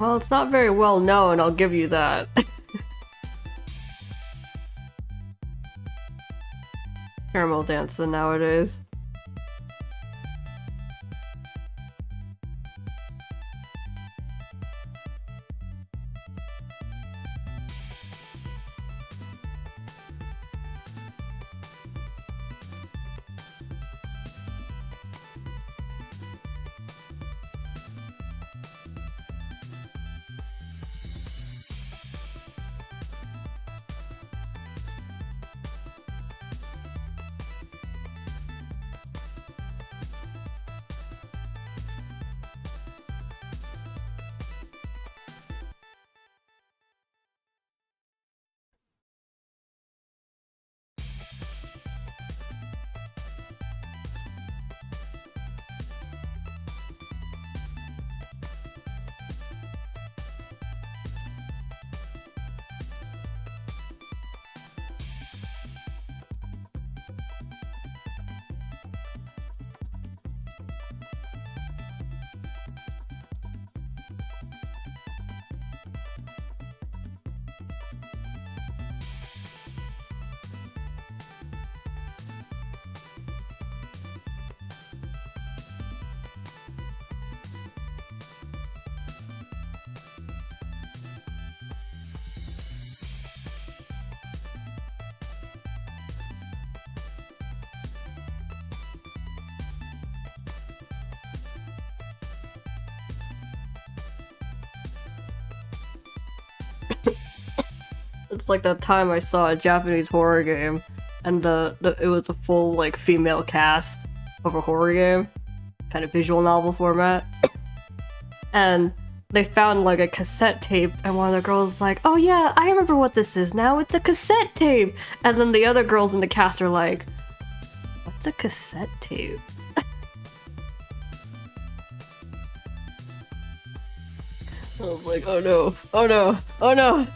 Well, it's not very well known, I'll give you that. Caramel dancing nowadays. It's like that time I saw a Japanese horror game, and it was a full like female cast of a horror game, kind of visual novel format, and they found like a cassette tape, and one of the girls was like, "Oh yeah, I remember what this is now. It's a cassette tape." And then the other girls in the cast are like, "What's a cassette tape?" I was like, "Oh no! Oh no! Oh no!"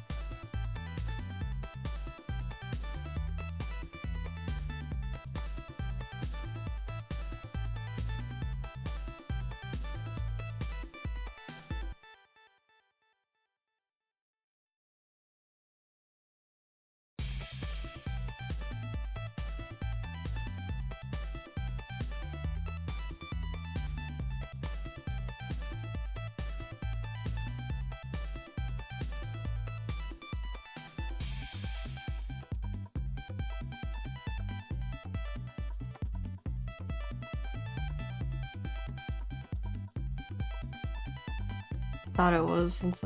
Thought it was since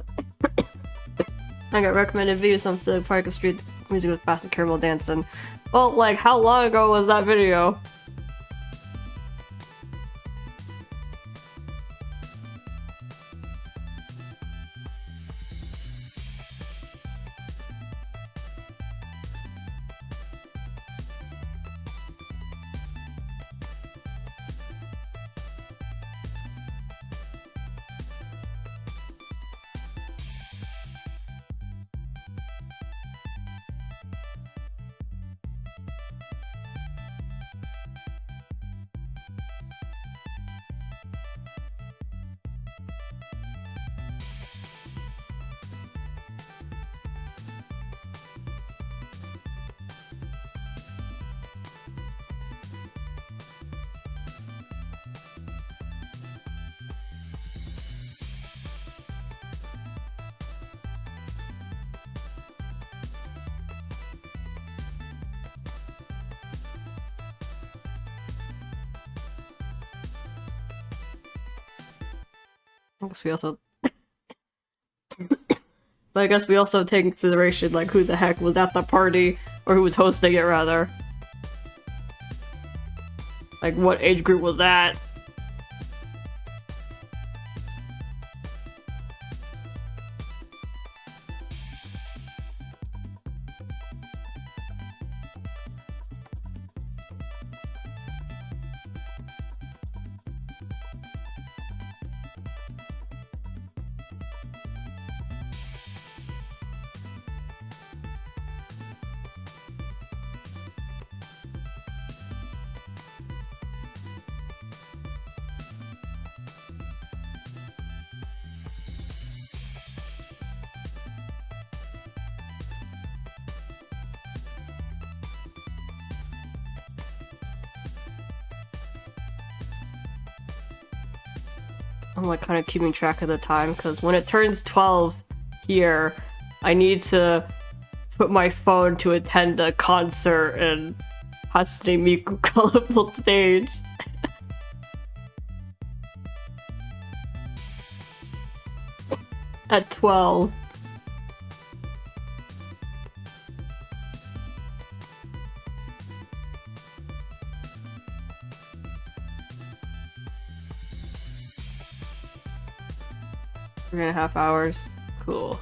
I got recommended videos on the Park Street music with fast and caramel dancing. Well, like, how long ago was that video? I guess we also but I guess we also take into consideration like who the heck was at the party, or who was hosting it rather. Like what age group was that? I'm like kind of keeping track of the time because when it turns 12 here, I need to put my phone to attend a concert in Hatsune Miku Colorful Stage. At 12. Three and a half hours. Cool.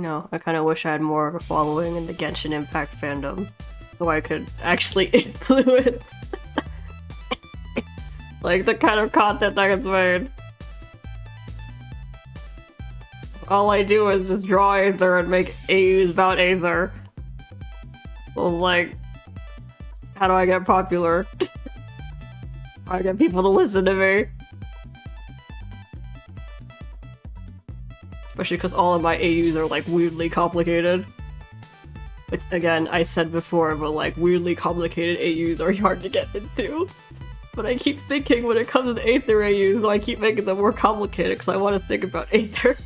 You know, I kind of wish I had more of a following in the Genshin Impact fandom, so I could actually influence like the kind of content that gets made. All I do is just draw Aether and make AUs about Aether. So like, how do I get popular? How do I get people to listen to me? Especially because all of my AUs are like weirdly complicated. Which again, I said before, but like weirdly complicated AUs are hard to get into. But I keep thinking when it comes to Aether AUs, I keep making them more complicated because I want to think about Aether.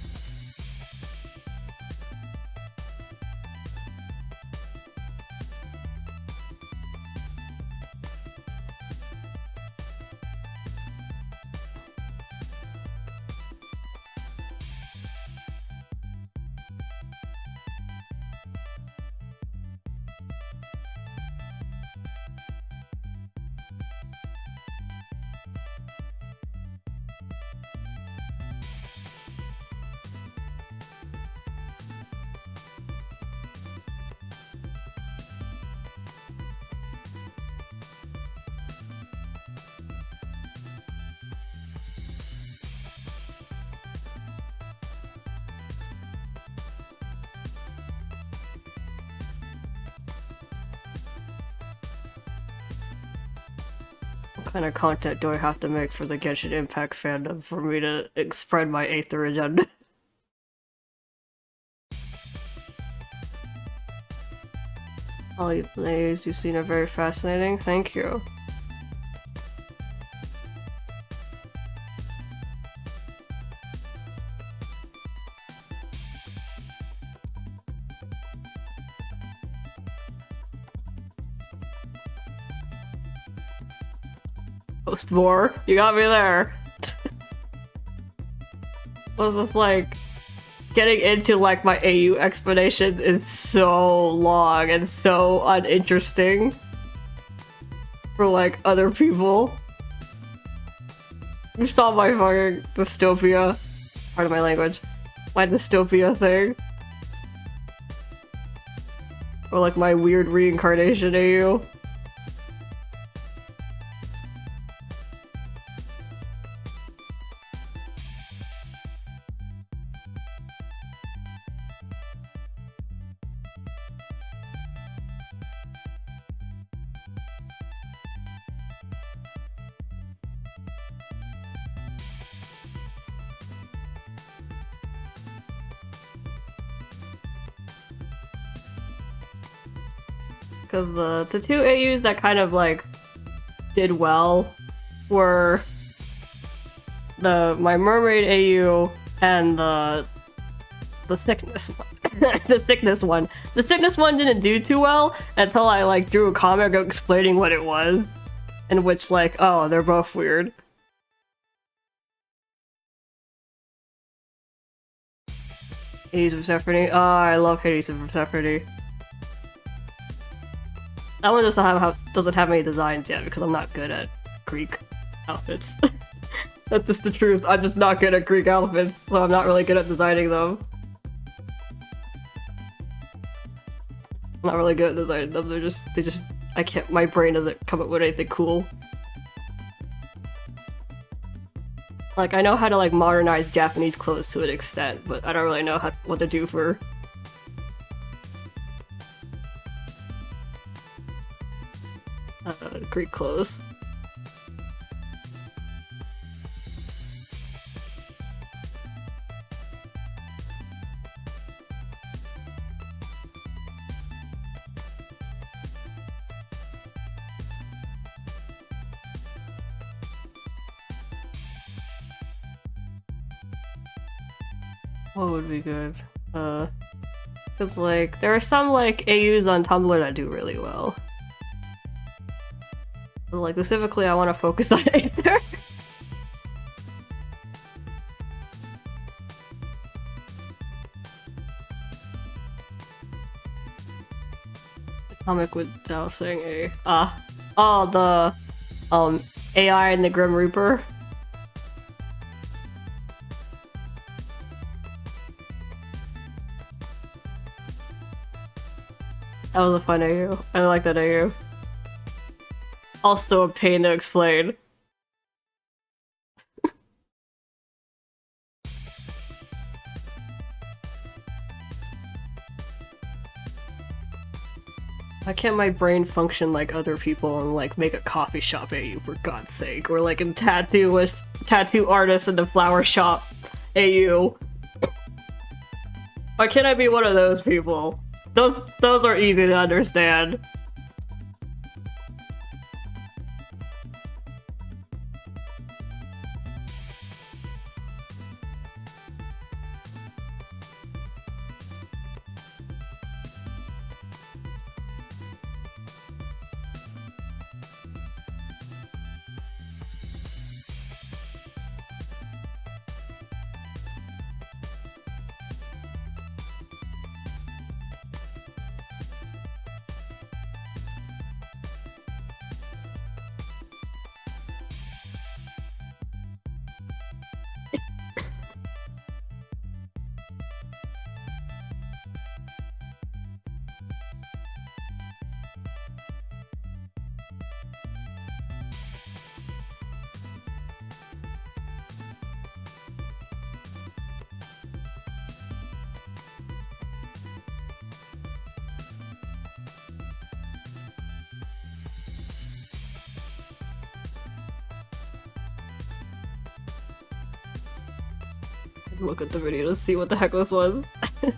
What kind of content do I have to make for the Genshin Impact fandom for me to spread my Aether agenda? All you plays you've seen are very fascinating. Thank you. Post more. You got me there. Was this like getting into like my AU explanations is so long and so uninteresting for like other people. You saw my fucking dystopia, part of my language, my dystopia thing, or like my weird reincarnation AU. Because the two AUs that kind of like did well were my mermaid AU and the sickness one. The sickness one. The sickness one didn't do too well until I like drew a comic explaining what it was, in which like, oh, they're both weird. Hades of Persephone. Oh, I love Hades of Persephone. That one doesn't have any designs yet because I'm not good at Greek outfits. That's just the truth. I'm just not good at Greek outfits, so I'm not really good at designing them. I'm not really good at designing them. I can't. My brain doesn't come up with anything cool. Like I know how to like modernize Japanese clothes to an extent, but I don't really know what to do for. Greek clothes. What would be good? Cause like, there are some like AUs on Tumblr that do really well. So, like, specifically I want to focus on Aether. Comic with Zhao saying the AI and the Grim Reaper. That was a fun AU. I like that AU. Also a pain to explain. Why can't my brain function like other people and like make a coffee shop AU for God's sake? Or like a tattoo artist in the flower shop AU. Why can't I be one of those people? Those are easy to understand. Look at the video to see what the heck this was. I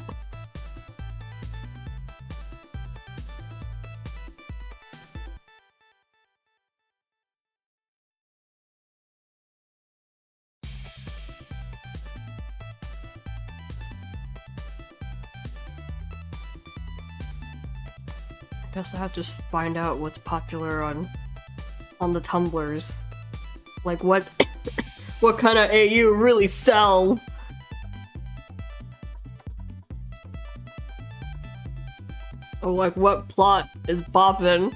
guess I have to find out what's popular on the Tumblrs. Like what what kind of AU really sells. Or like what plot is boppin'?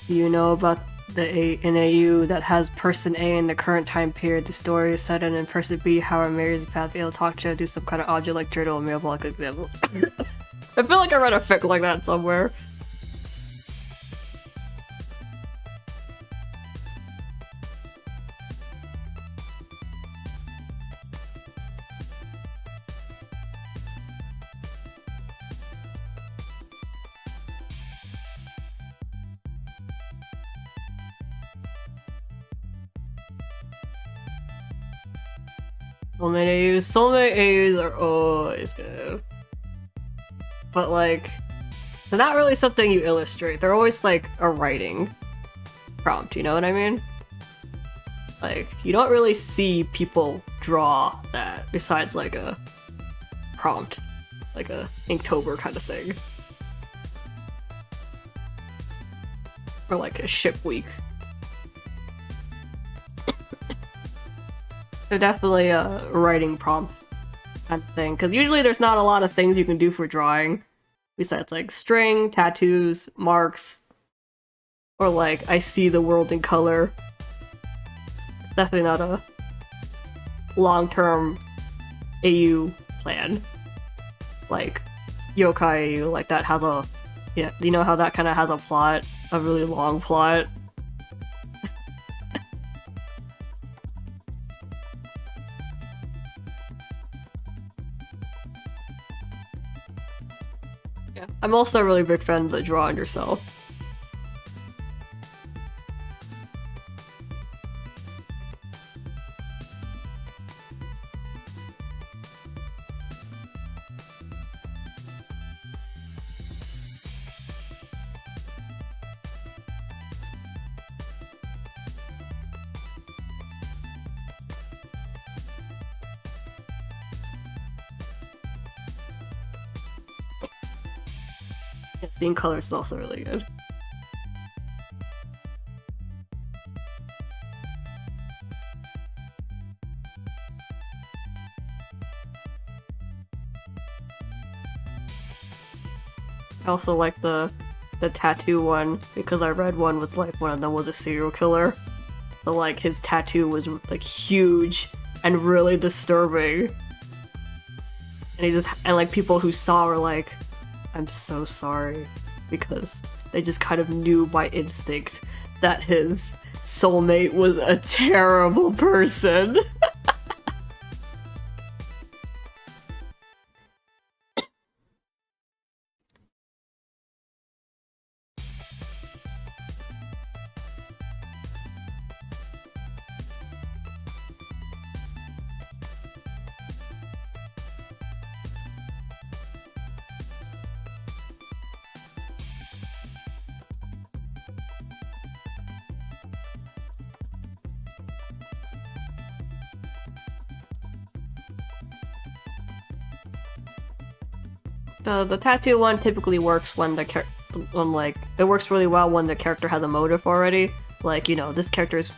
Do you know about an AU that has person A in the current time period? The story is set in person B, however, Mary's path, be able to talk to, do some kind of object like journal, mail block example. I feel like I read a fic like that somewhere. Soulmate AUs are always good. But like, they're not really something you illustrate. They're always like a writing prompt, you know what I mean? Like, you don't really see people draw that besides like a prompt. Like a Inktober kind of thing. Or like a ship week. They're definitely a writing prompt kind of thing, because usually there's not a lot of things you can do for drawing, besides like string, tattoos, marks, or like I see the world in color. It's definitely not a long-term AU plan. Like Yokai AU, like that has a, yeah, you know how that kind of has a plot, a really long plot? I'm also a really big fan of the draw on yourself. Seeing colors is also really good. I also like the tattoo one because I read one with like one of them was a serial killer. So like his tattoo was like huge and really disturbing. and like people who saw were like, I'm so sorry, because they just kind of knew by instinct that his soulmate was a terrible person. The tattoo one typically works when it works really well when the character has a motive already. Like, you know, this character is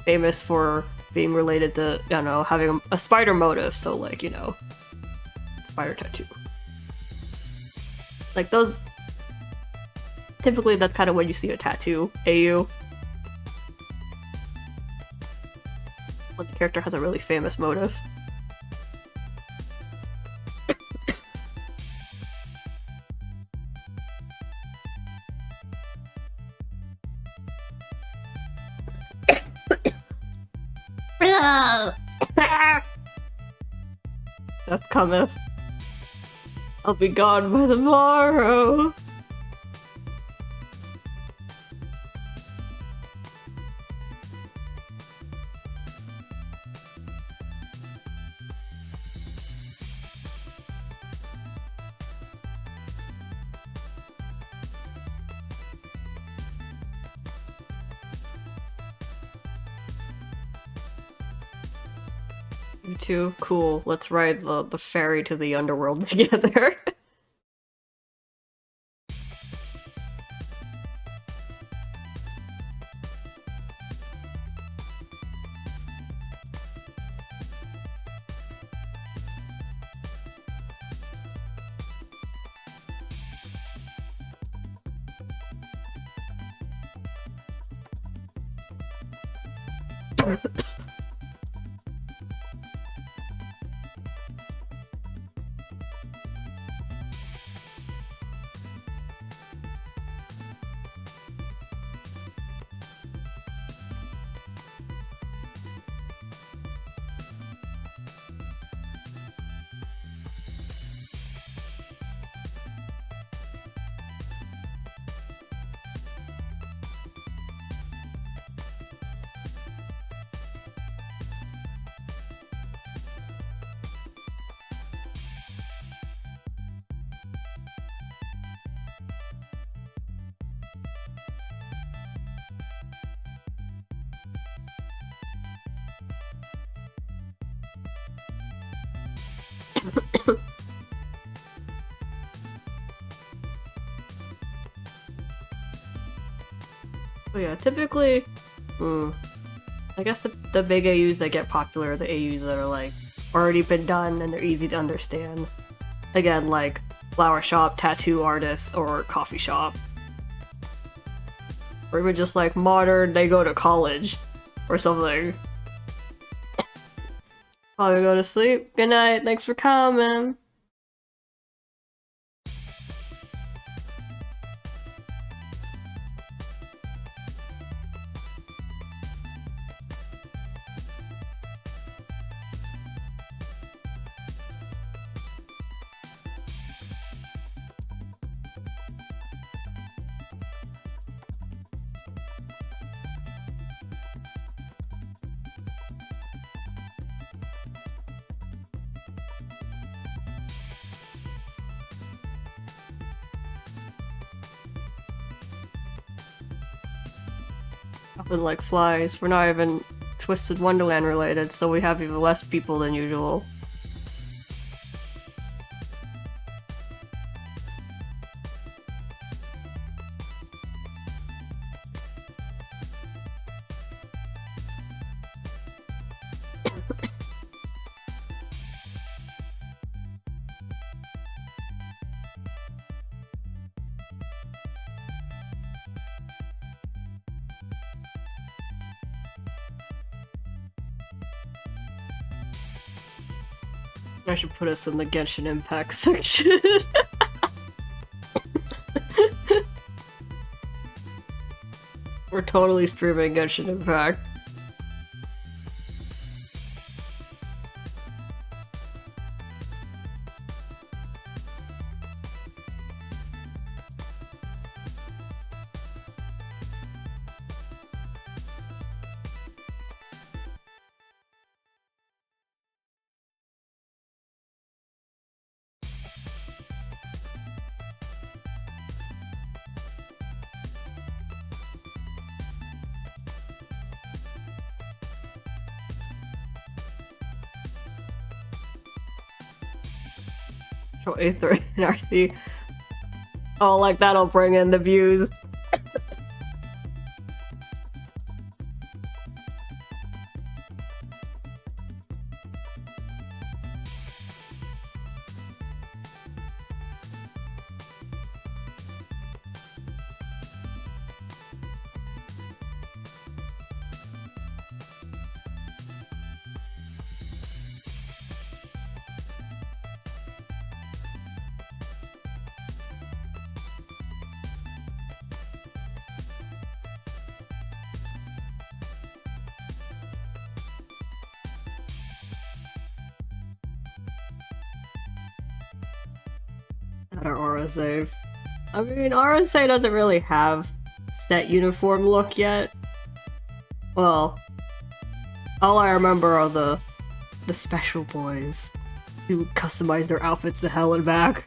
famous for being related to, I don't know, having a spider motive, so like, you know, spider tattoo. Like those, typically that's kind of when you see a tattoo AU. When the character has a really famous motive. Death cometh. I'll be gone by the morrow. You too? Cool. Let's ride the ferry to the underworld together. Oh yeah, typically, I guess the big AUs that get popular are the AUs that are like already been done and they're easy to understand. Again, like flower shop, tattoo artists, or coffee shop. Or even just like modern, they go to college or something. Probably go to sleep. Good night, thanks for coming. With like flies. We're not even Twisted Wonderland related, so we have even less people than usual. I should put us in the Genshin Impact section. We're totally streaming Genshin Impact. Show Aether and RC. Oh, like that'll bring in the views. That are RSAs. I mean, RSA doesn't really have set uniform look yet. Well, all I remember are the special boys who customize their outfits to hell and back.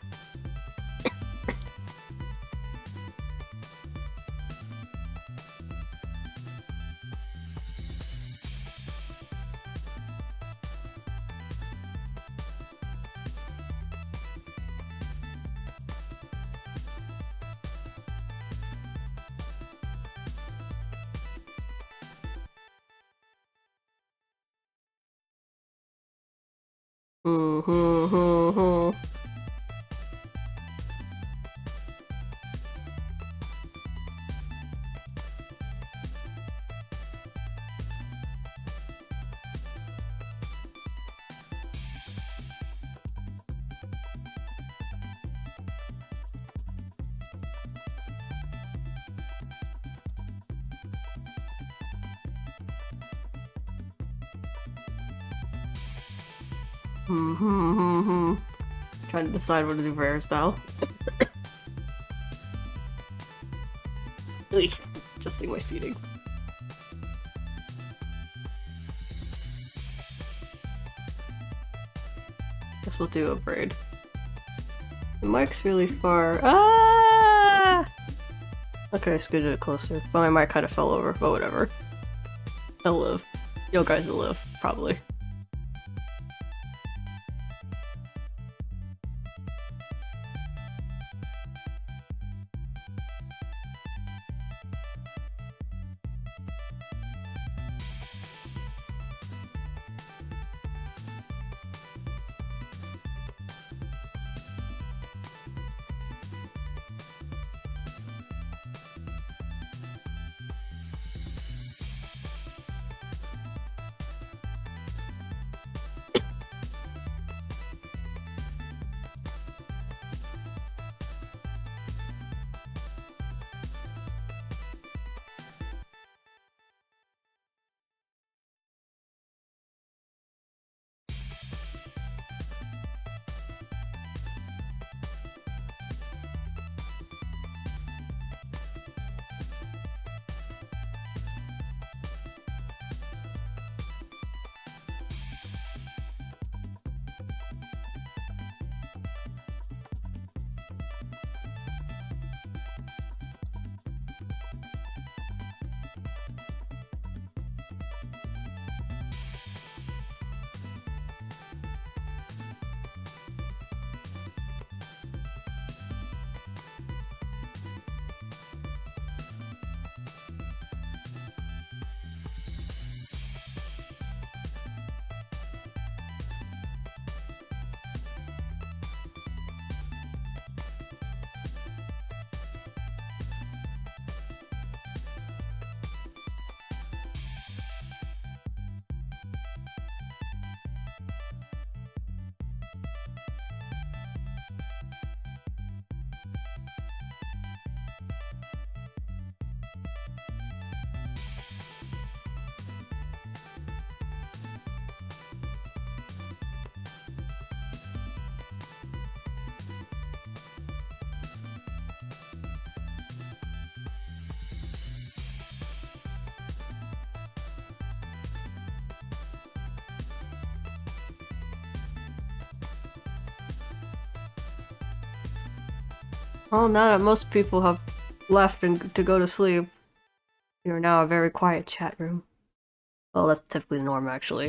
Trying to decide what to do for hairstyle. Adjusting my seating. Guess we'll do a braid. The mic's really far. Ah! Okay, scooted it closer. Well, my mic kind of fell over, but whatever. I'll live. You guys will live, probably. Well, now that most people have left and to go to sleep, you're now a very quiet chat room. Well, that's typically the norm, actually.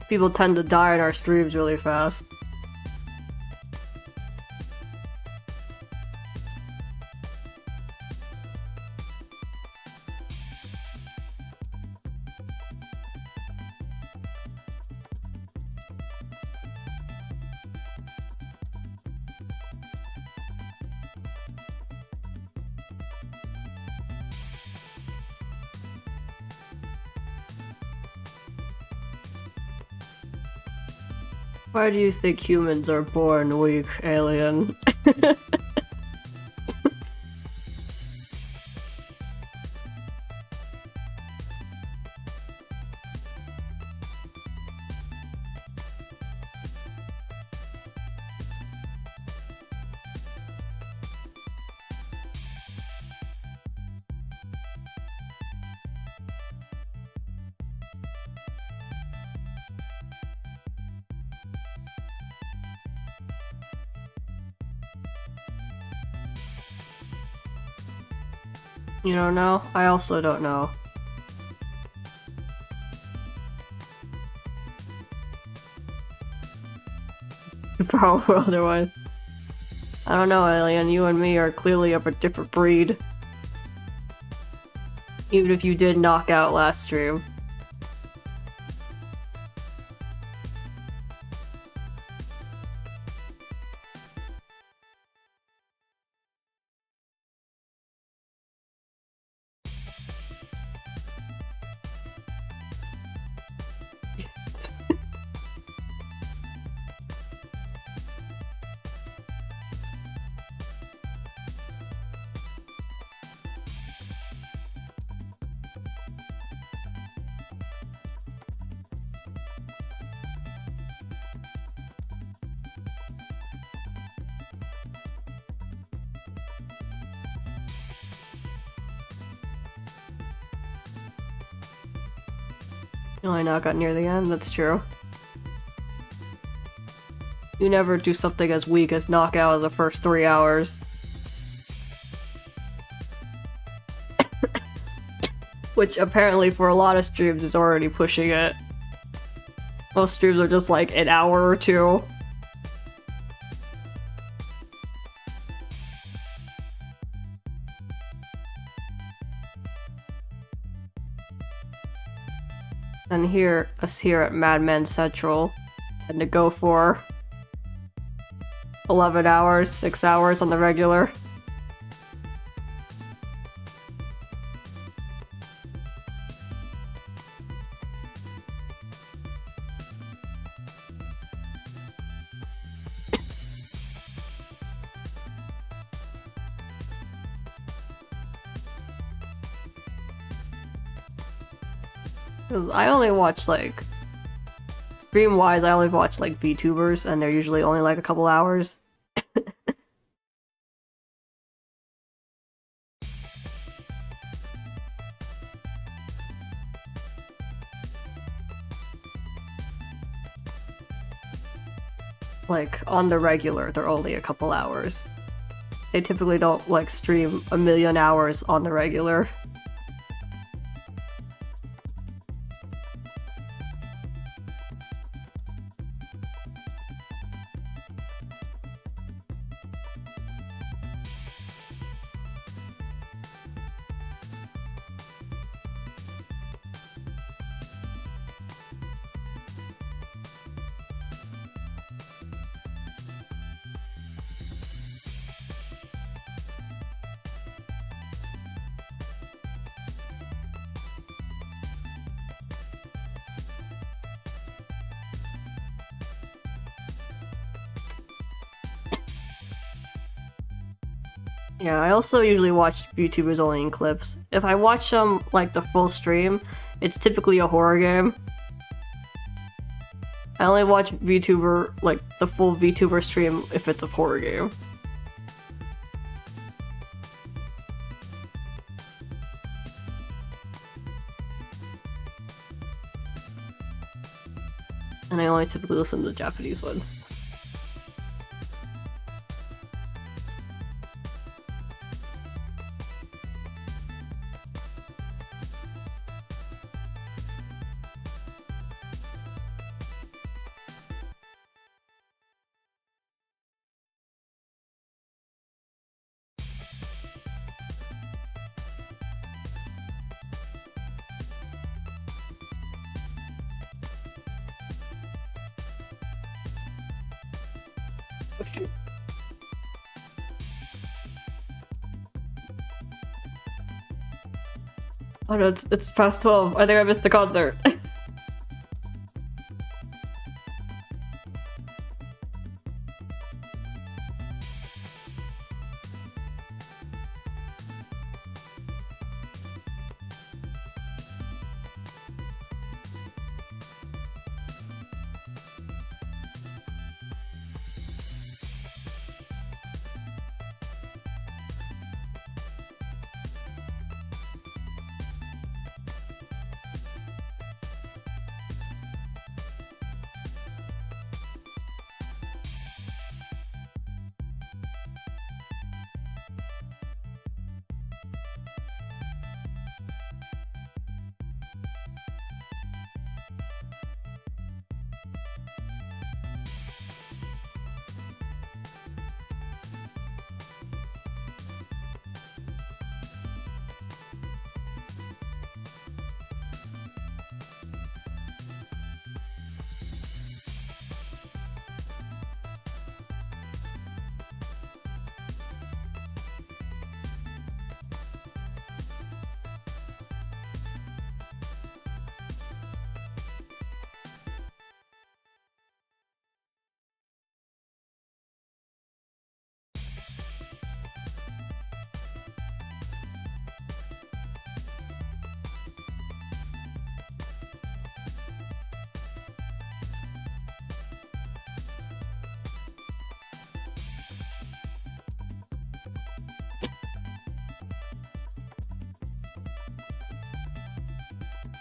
People tend to die in our streams really fast. Why do you think humans are born weak, alien? You don't know? I also don't know. Probably otherwise. I don't know, alien. You and me are clearly of a different breed. Even if you did knock out last stream. Oh, I now got near the end, that's true. You never do something as weak as knockout in the first 3 hours. Which apparently for a lot of streams is already pushing it. Most streams are just like an hour or two. And here, us here at Madman Central, had to go for 11 hours, 6 hours on the regular. Because I only watch, like, stream-wise, I only watch, like, VTubers, and they're usually only, like, a couple hours. Like, on the regular, they're only a couple hours. They typically don't, like, stream a million hours on the regular. Yeah, I also usually watch VTubers only in clips. If I watch them, like, the full stream, it's typically a horror game. I only watch VTuber, like, the full VTuber stream if it's a horror game. And I only typically listen to the Japanese ones. Oh no, it's past 12. I think I missed the concert.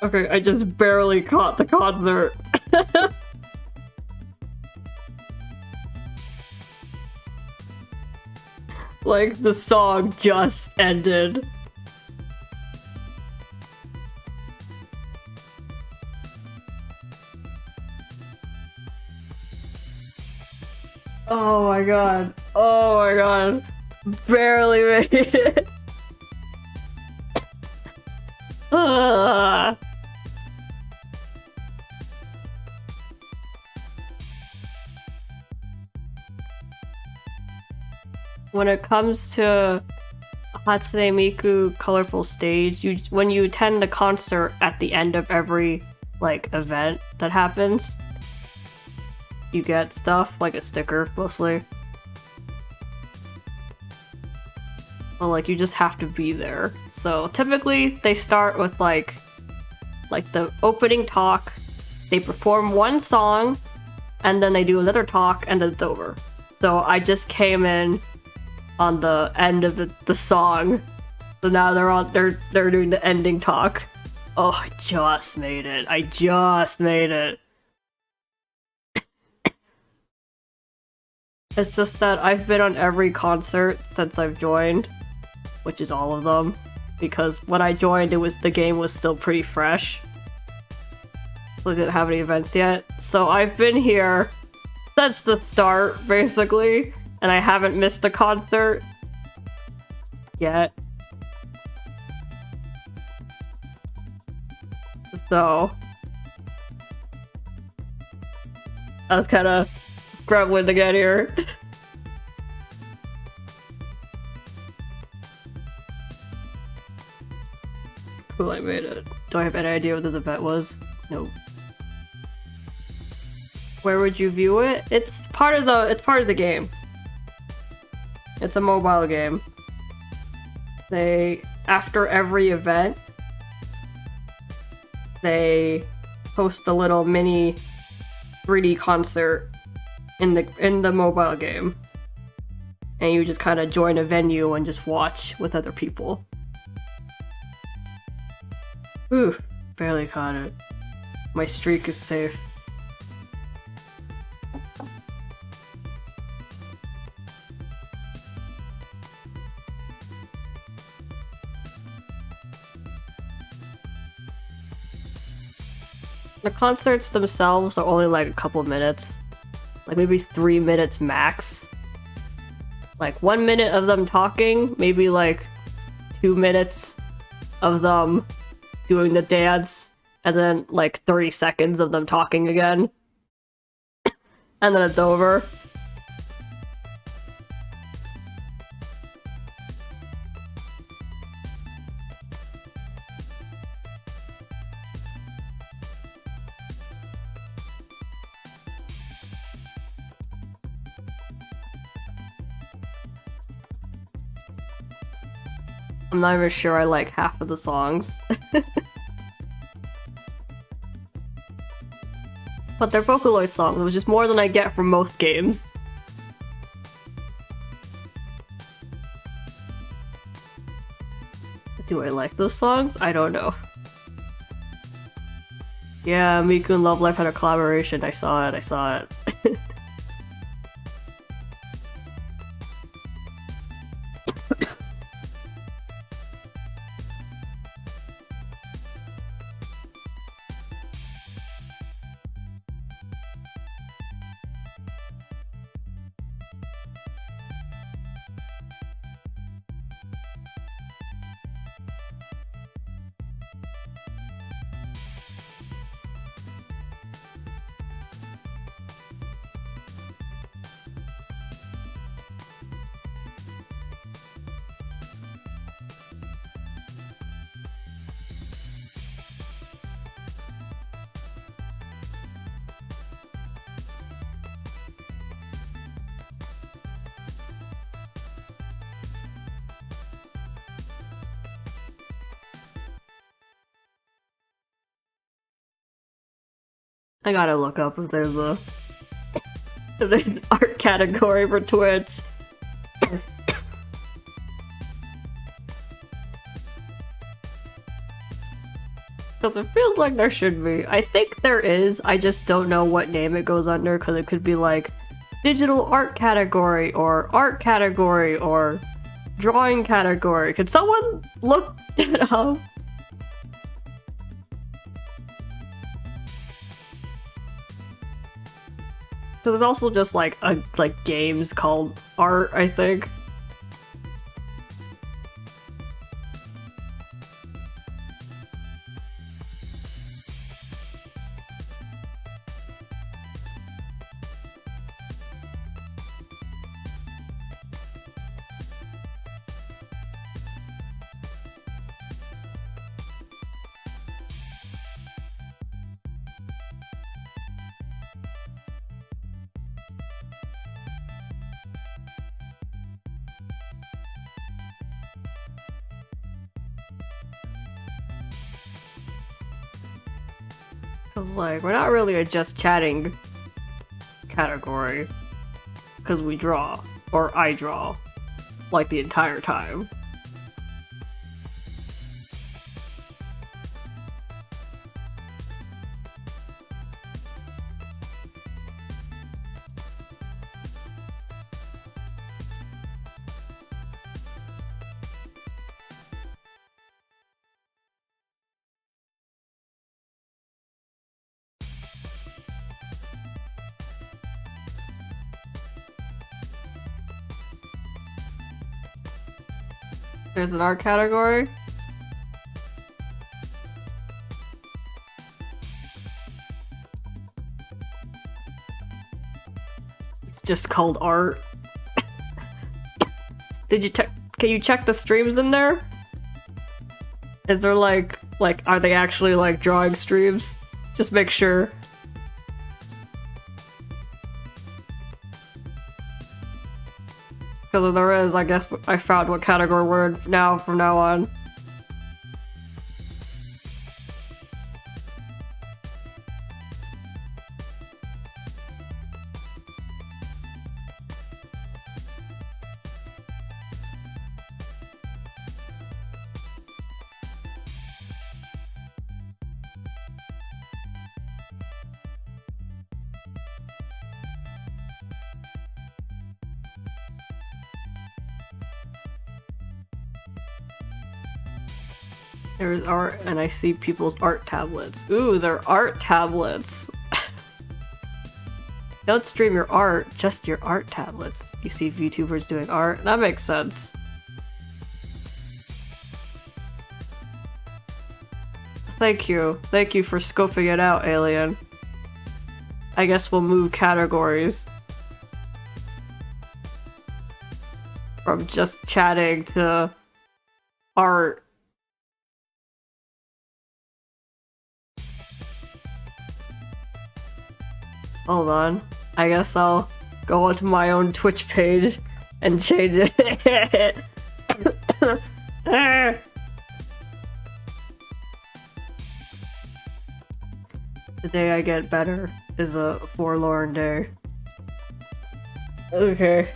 Okay, I just barely caught the concert. Like, the song just ended. Oh my god. Oh my god. Barely made it. When it comes to Hatsune Miku Colorful Stage, when you attend the concert at the end of every like event that happens, you get stuff like a sticker mostly. Well, like you just have to be there. So typically they start with like the opening talk, they perform one song, and then they do another talk, and then it's over. So I just came in on the end of the song, so now they're doing the ending talk. Oh, I just made it. I just made it. It's just that I've been on every concert since I've joined, which is all of them, because when I joined, the game was still pretty fresh. So I didn't have any events yet. So I've been here since the start, basically, and I haven't missed a concert yet. So I was kind of scrambling to get here. Cool, I made it. Do I have any idea what this event was? Nope. Where would you view it? It's part of the game. It's a mobile game. After every event, they host a little mini 3D concert in the mobile game. And you just kind of join a venue and just watch with other people. Ooh, barely caught it. My streak is safe. The concerts themselves are only like a couple minutes. Like maybe 3 minutes max. Like 1 minute of them talking, maybe like 2 minutes of them doing the dance, and then like 30 seconds of them talking again. And then it's over. I'm not even sure I like half of the songs. But they're Vocaloid songs, which is more than I get from most games. Do I like those songs? I don't know. Yeah, Miku and Love Life had a collaboration. I saw it. I gotta look up if there's an art category for Twitch. Because it feels like there should be. I think there is, I just don't know what name it goes under, because it could be like digital art category or drawing category. Could someone look it up? So there's also just like games called art, I think. Like, we're not really a just chatting category, because we draw, or I draw, like the entire time. There's an art category. It's just called art. Did you check? Can you check the streams in there? Is there like are they actually like drawing streams? Just make sure. Because if there is, I guess I found what category we're in now from now on. There's art, and I see people's art tablets. Ooh, they're art tablets. Don't stream your art, just your art tablets. You see VTubers doing art? That makes sense. Thank you. Thank you for scoping it out, Alien. I guess we'll move categories. From just chatting to art. Hold on. I guess I'll go onto my own Twitch page and change it. The day I get better is a forlorn day. Okay.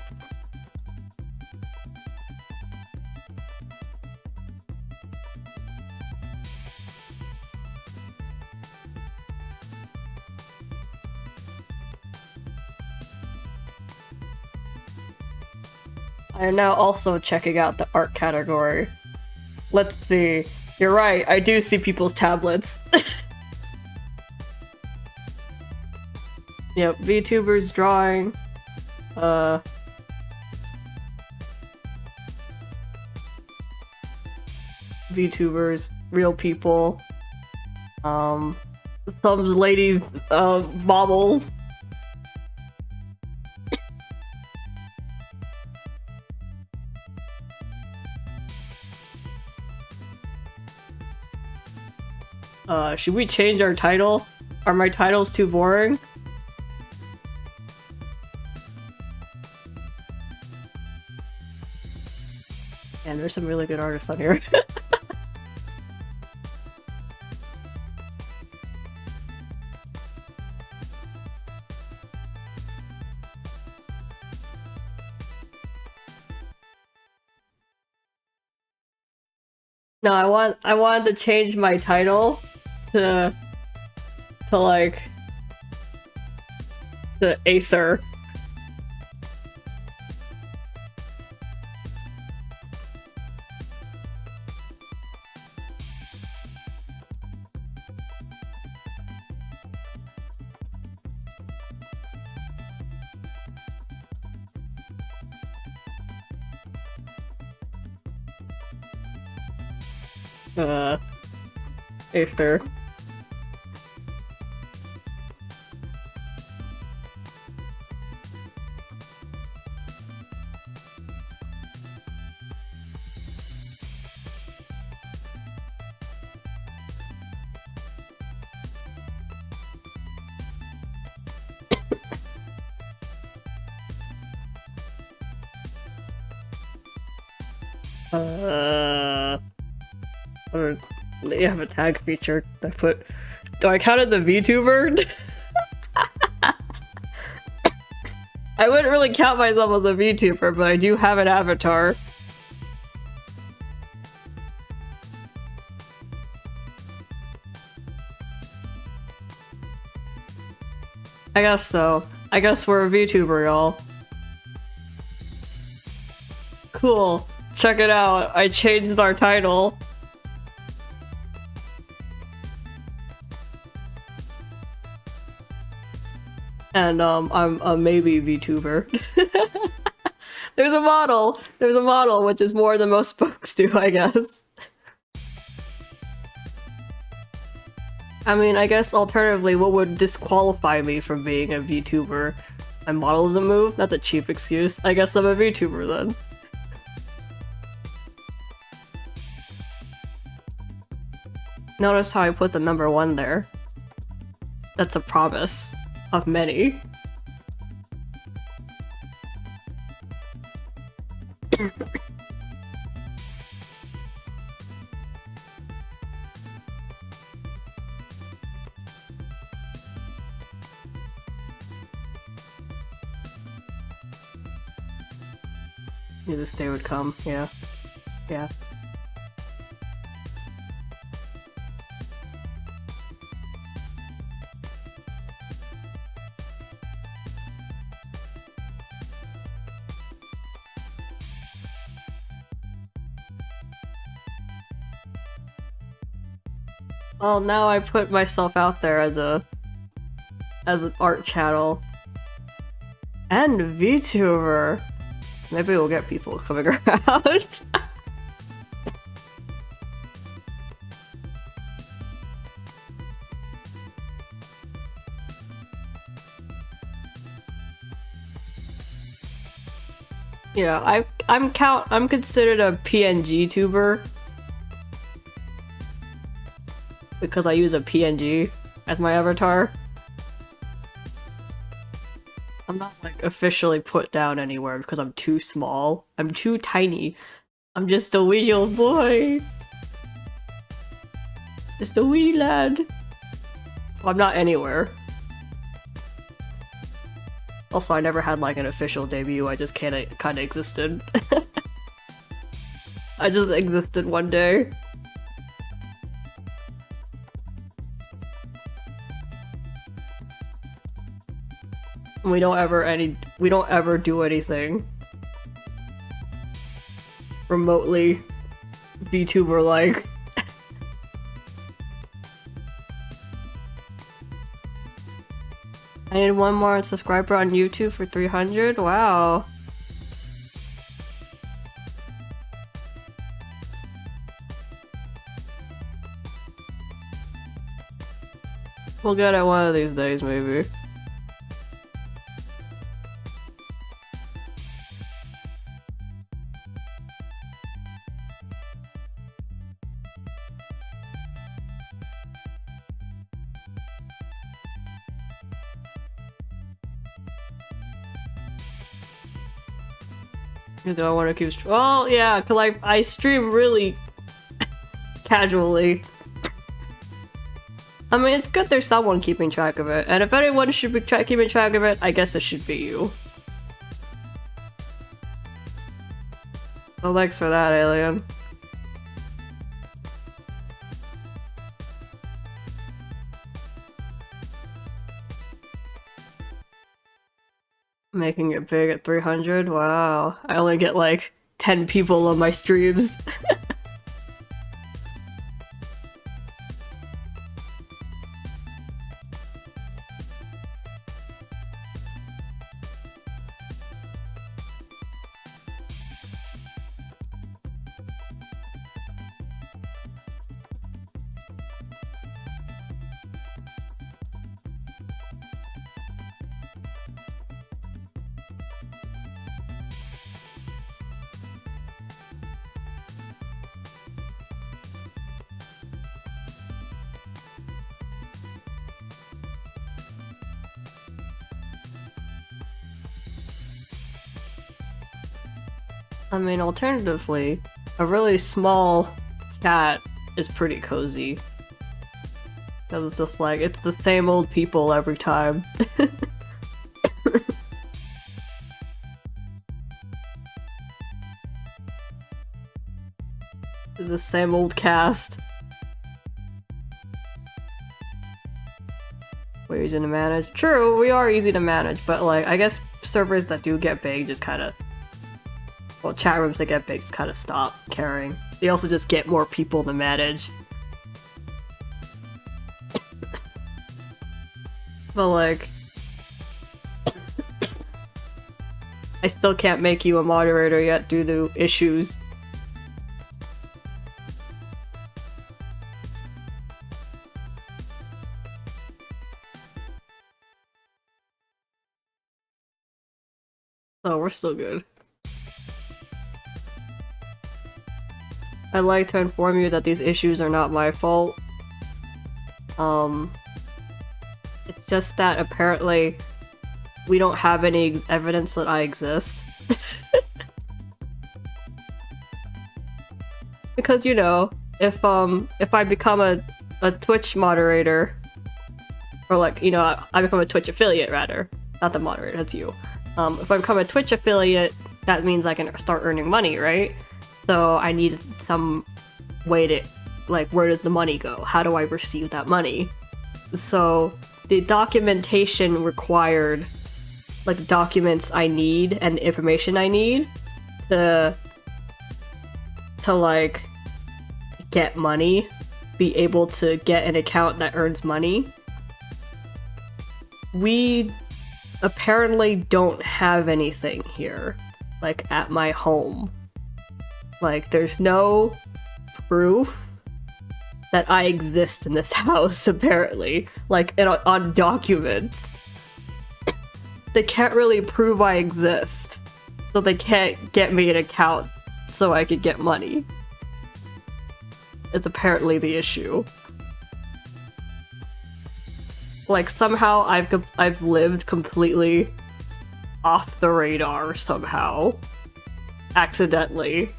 I am now also checking out the art category. Let's see. You're right, I do see people's tablets. Yep, VTubers drawing. VTubers, real people. Some ladies, bobbles. Should we change our title? Are my titles too boring? And there's some really good artists on here. No, I wanted to change my title to like the Aether. Aether. They have a tag feature. Do I count as a VTuber? I wouldn't really count myself as a VTuber, but I do have an avatar. I guess so. I guess we're a VTuber, y'all. Cool. Check it out. I changed our title. And I'm a maybe VTuber. There's a model! There's a model, which is more than most folks do, I guess. I mean, I guess alternatively, what would disqualify me from being a VTuber? My model doesn't move? That's a cheap excuse. I guess I'm a VTuber then. Notice how I put the number 1 there. That's a promise. Of many. Knew this day would come, yeah. Yeah. Well, now I put myself out there as an art channel. And VTuber! Maybe we'll get people coming around. Yeah, I'm considered a PNG tuber. Because I use a PNG as my avatar. I'm not like officially put down anywhere because I'm too small. I'm too tiny I'm just a wee old boy. Just a wee lad. I'm not anywhere. Also, I never had like an official debut, I just kinda existed. I just existed one day. We don't ever do anything remotely VTuber like. I need one more subscriber on YouTube for 300? Wow. We'll get it one of these days, maybe. Do I want to keep well, yeah, cause I stream really casually. I mean, it's good there's someone keeping track of it, and if anyone should be keeping track of it, I guess it should be you. So thanks for that, alien. Making it big at 300? Wow. I only get like 10 people on my streams. I mean, alternatively, a really small chat is pretty cozy. Because it's just like, it's the same old people every time. The same old cast. We're easy to manage. True, we are easy to manage, but like, I guess servers that do get big just kind of... Well, chat rooms that get big just kind of stop caring. They also just get more people to manage. But like... I still can't make you a moderator yet due to issues. Oh, we're still good. I'd like to inform you that these issues are not my fault. It's just that apparently we don't have any evidence that I exist. Because, you know, if I become a Twitch moderator, or like, you know, I become a Twitch affiliate rather, not the moderator, that's you. If I become a Twitch affiliate, that means I can start earning money, right? So I need some way to, like, where does the money go? How do I receive that money? So the documentation required, like, documents I need and information I need to like, get money, be able to get an account that earns money. We apparently don't have anything here, like, at my home. Like, there's no proof that I exist in this house, apparently. Like, on documents. They can't really prove I exist. So they can't get me an account so I could get money. It's apparently the issue. Like, somehow I've lived completely off the radar somehow. Accidentally.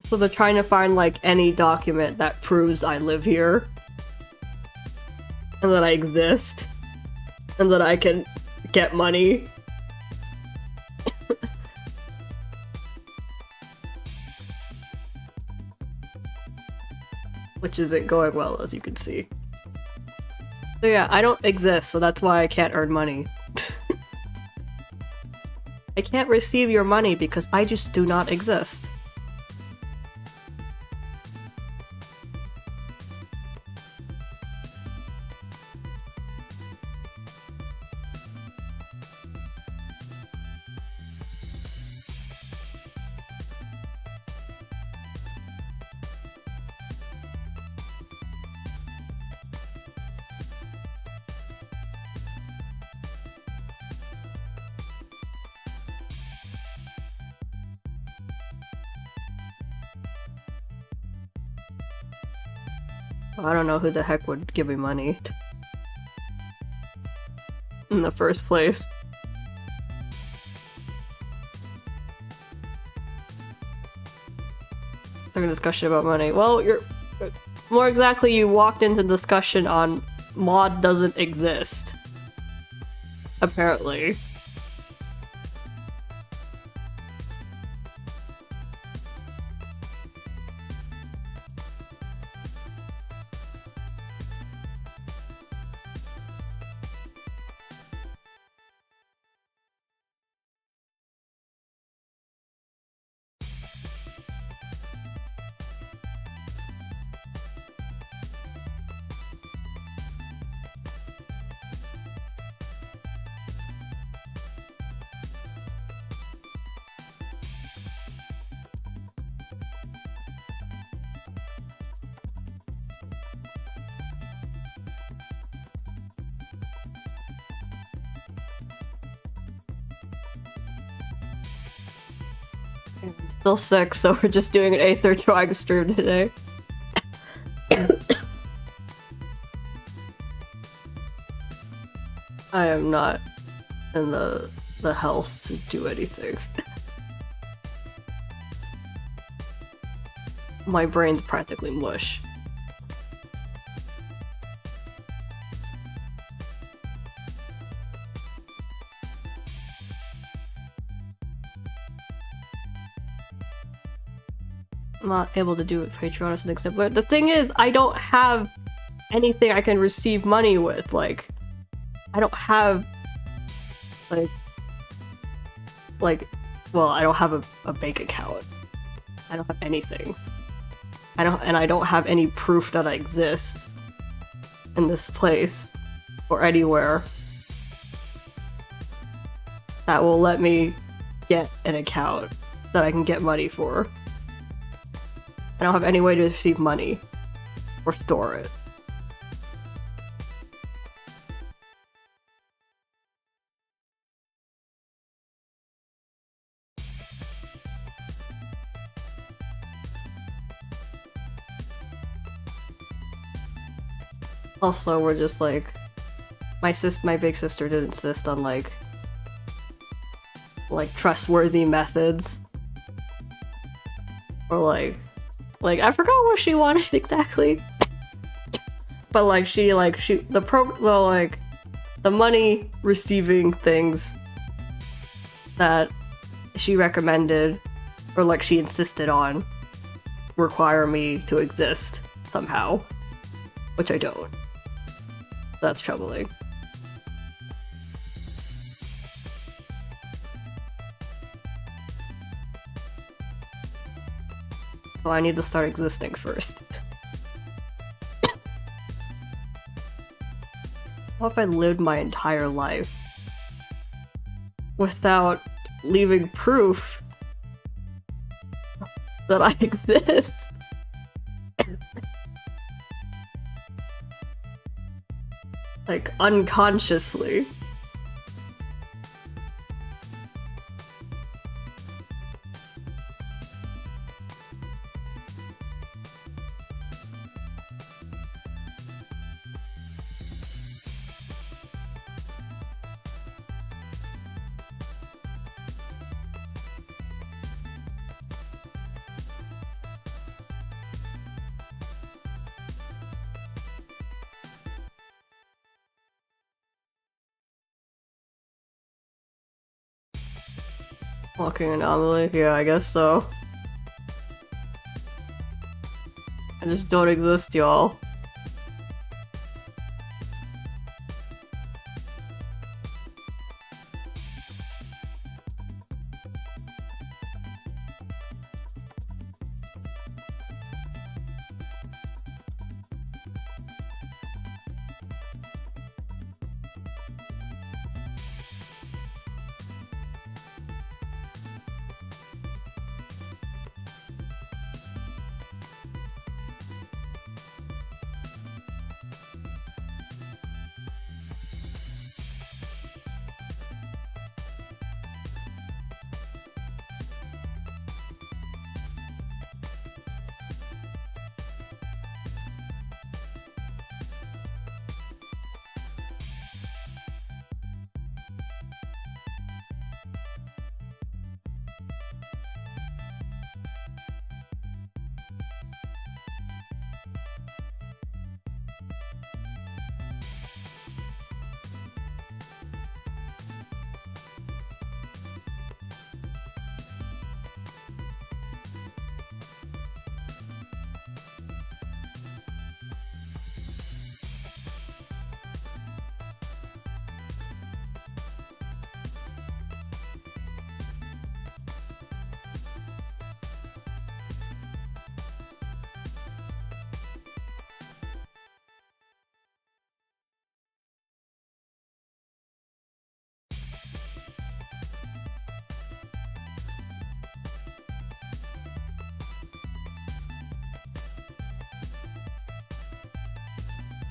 So they're trying to find, like, any document that proves I live here. And that I exist. And that I can get money. Which isn't going well, as you can see. So yeah, I don't exist, so that's why I can't earn money. I can't receive your money because I just do not exist. I don't know who the heck would give me money in the first place. Talking discussion about money. Well, you're more exactly, you walked into discussion on mod doesn't exist. Apparently. Still sick, so we're just doing an Aether Archive stream today. I am not in the health to do anything. My brain's practically mush. I'm not able to do it Patreon and except, but the thing is, I don't have anything I can receive money with. Like, I don't have well, I don't have a bank account. I don't have anything. I don't have any proof that I exist in this place or anywhere that will let me get an account that I can get money for. I don't have any way to receive money or store it. Also, we're just like, my big sister did insist on like trustworthy methods, or like I forgot what she wanted exactly, but the money receiving things that she recommended or like she insisted on require me to exist somehow, which I don't. That's troubling. So I need to start existing first. What if I lived my entire life without leaving proof that I exist? Like, unconsciously. Walking anomaly? Yeah, I guess so. I just don't exist, y'all.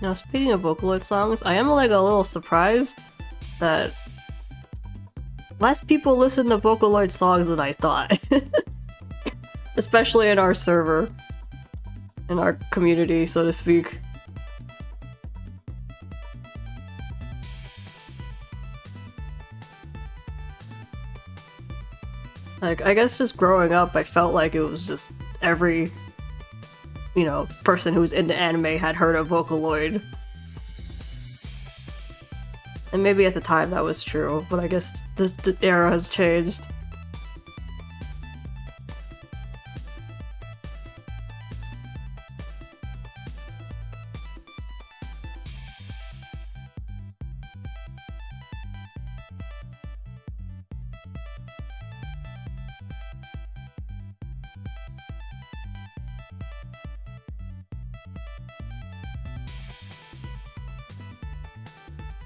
Now, speaking of Vocaloid songs, I am like a little surprised that less people listen to Vocaloid songs than I thought. Especially in our server. In our community, so to speak. Like, I guess just growing up, I felt like it was just every, you know, person who's into anime had heard of Vocaloid. And maybe at the time that was true, but I guess this era has changed.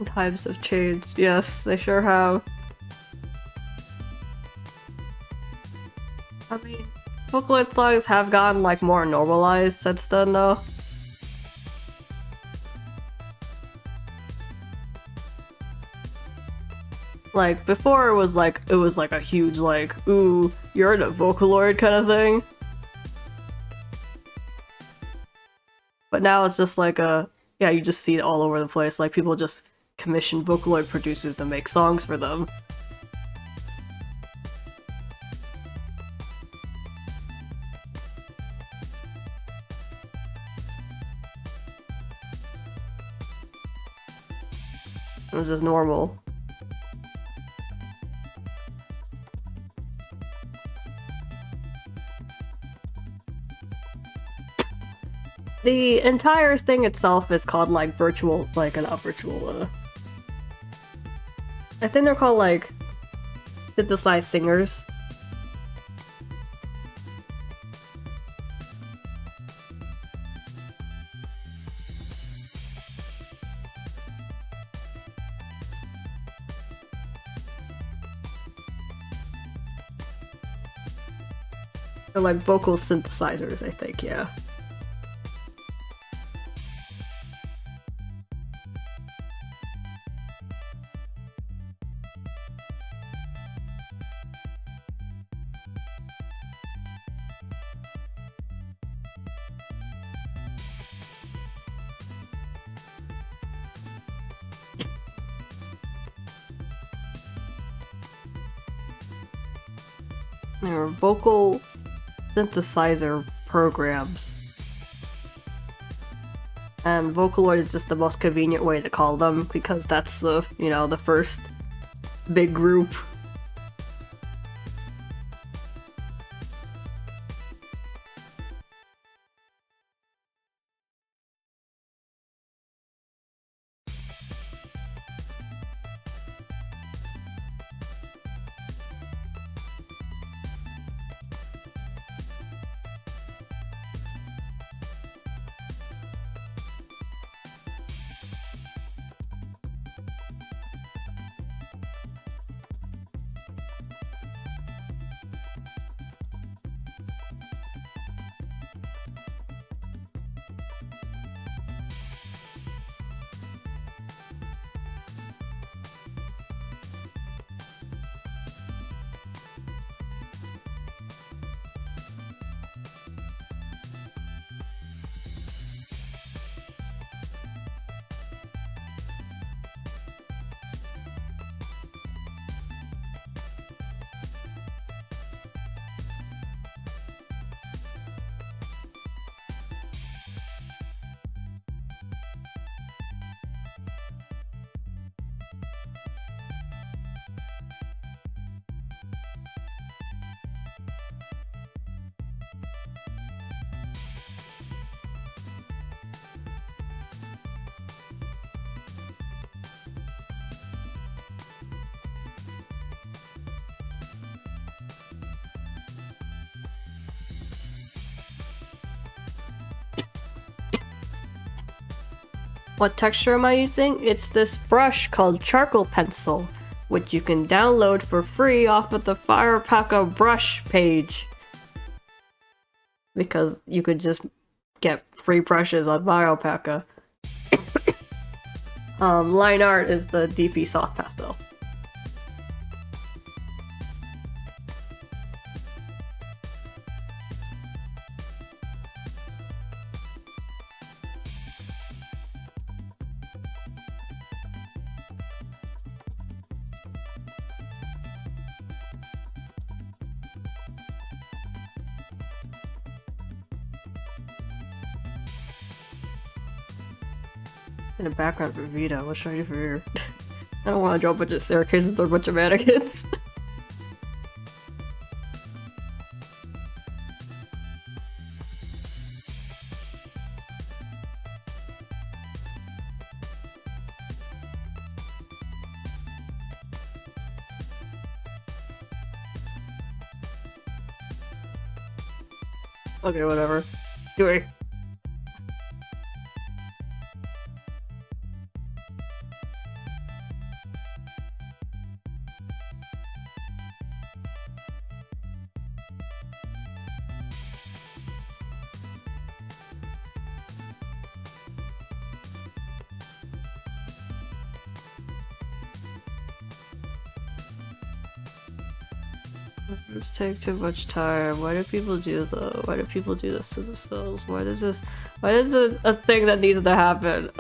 Times have changed. Yes, they sure have. I mean, Vocaloid songs have gotten like more normalized since then, though. Like before, it was like a huge like, ooh, you're in a Vocaloid kind of thing. But now it's just like yeah, you just see it all over the place. Like people just commission Vocaloid producers to make songs for them. It was just normal. The entire thing itself is called like virtual, like not virtual, I think they're called like synthesized singers. They're like vocal synthesizers, I think, yeah. There are vocal synthesizer programs. And Vocaloid is just the most convenient way to call them because that's the, you know, the first big group. What texture am I using? It's this brush called Charcoal Pencil, which you can download for free off of the Firepaka brush page. Because you could just get free brushes on Firepaka. Line art is the DP soft pastel. In the background for Vita, what should I do for her? I don't want to draw a bunch of staircases or a bunch of mannequins. Okay, whatever. Do it. This take too much time. Why do people do this to themselves? Why is it a thing that needs to happen?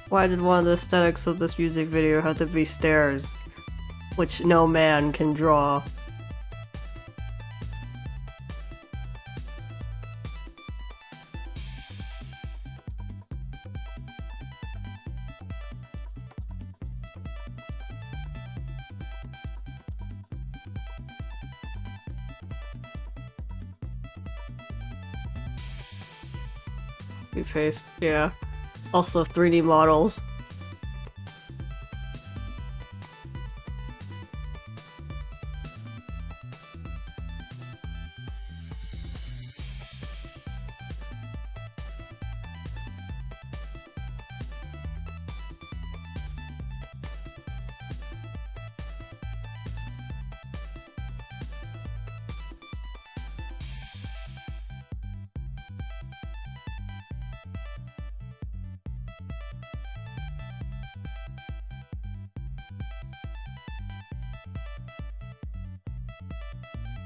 Why did one of the aesthetics of this music video have to be stairs, which no man can draw? Paste, yeah. Also 3D models.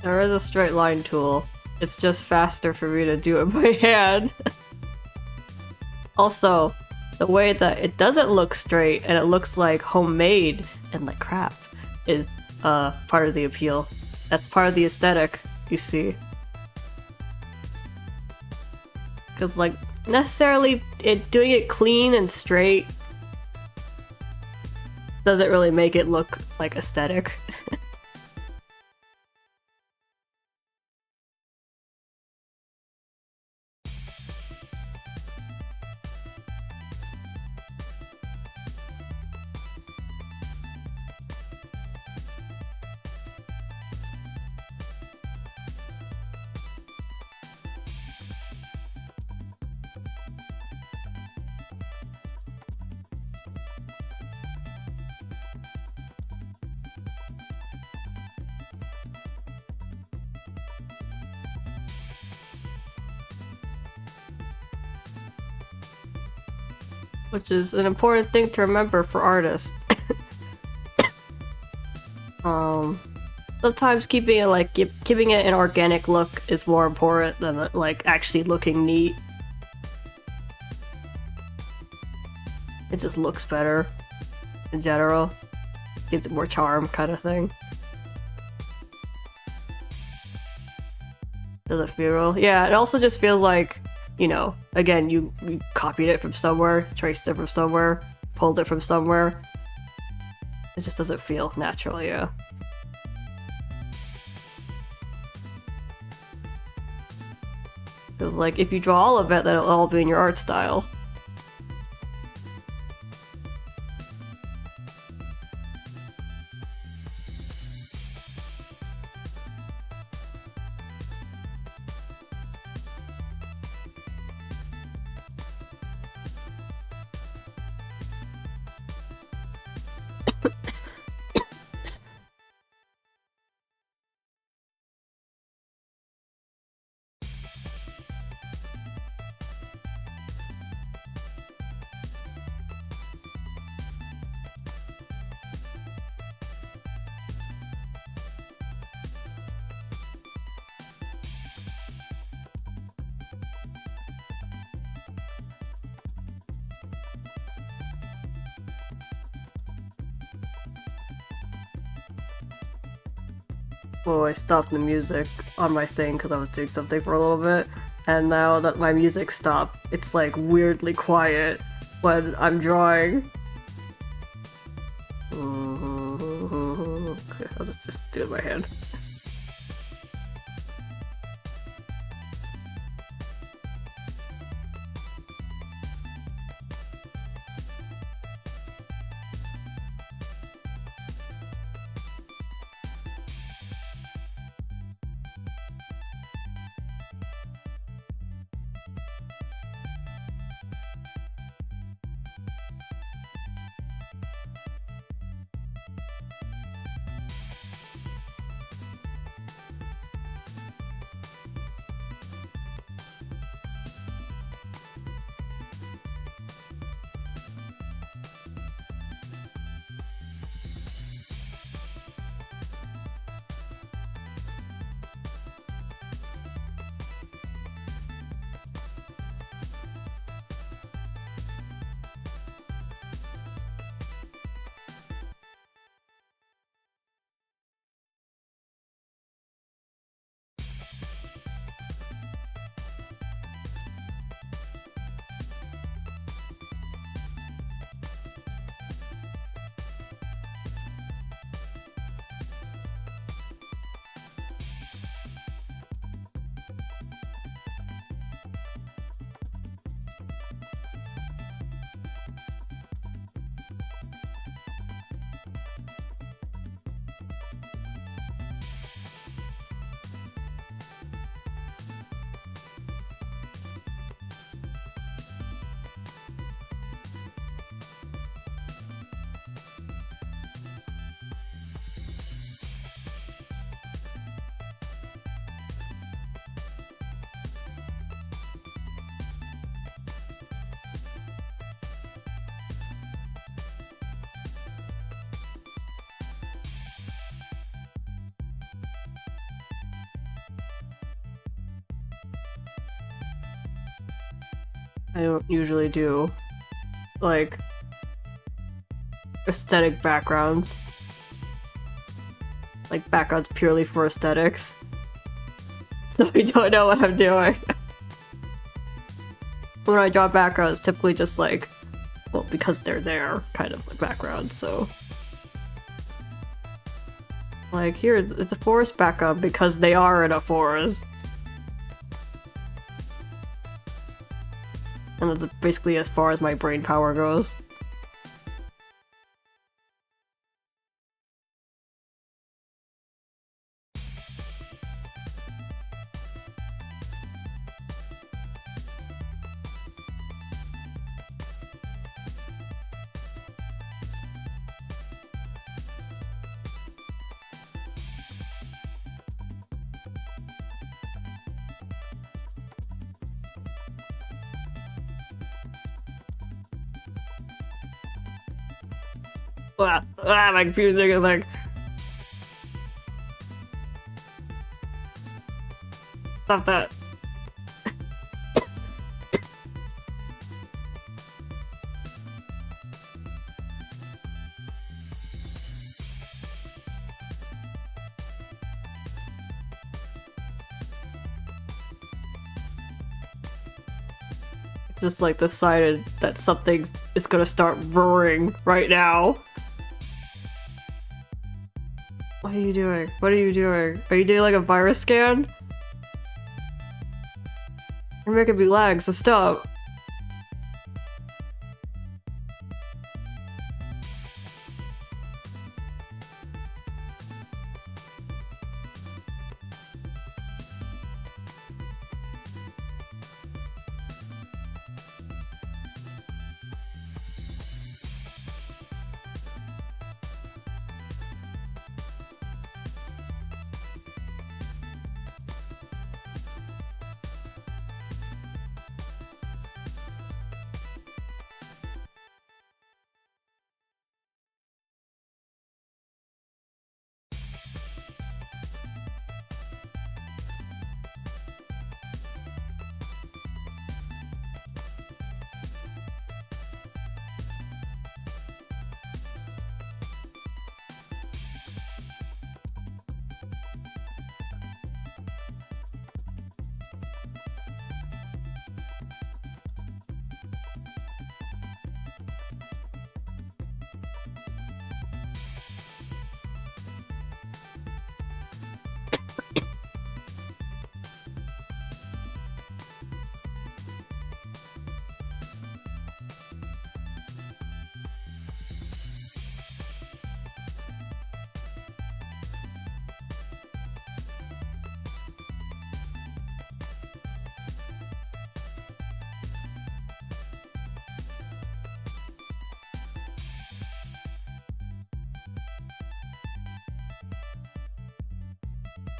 There is a straight line tool. It's just faster for me to do it by hand. Also, the way that it doesn't look straight and it looks like homemade and like crap is part of the appeal. That's part of the aesthetic, you see. Because like necessarily doing it clean and straight doesn't really make it look like aesthetic. Which is an important thing to remember for artists. Sometimes keeping it an organic look is more important than like actually looking neat. It just looks better in general. Gives it more charm, kind of thing. Does it feel real? Yeah, it also just feels like, you know, again, you copied it from somewhere, traced it from somewhere, pulled it from somewhere. It just doesn't feel natural, yeah. Cause like, if you draw all of it, then it'll all be in your art style. Well, I stopped the music on my thing because I was doing something for a little bit, and now that my music stopped, it's like weirdly quiet when I'm drawing. Okay, I'll just do it by hand. I don't usually do, like, aesthetic backgrounds. Like, backgrounds purely for aesthetics. So I don't know what I'm doing. When I draw backgrounds, typically just like, well, because they're there, kind of like background, so. Like, here, it's a forest background because they are in a forest. And that's basically as far as my brain power goes. My computer's making like. Stop that. Just like decided that something is gonna start roaring right now. What are you doing? What are you doing? Are you doing like a virus scan? You're making me lag, so stop.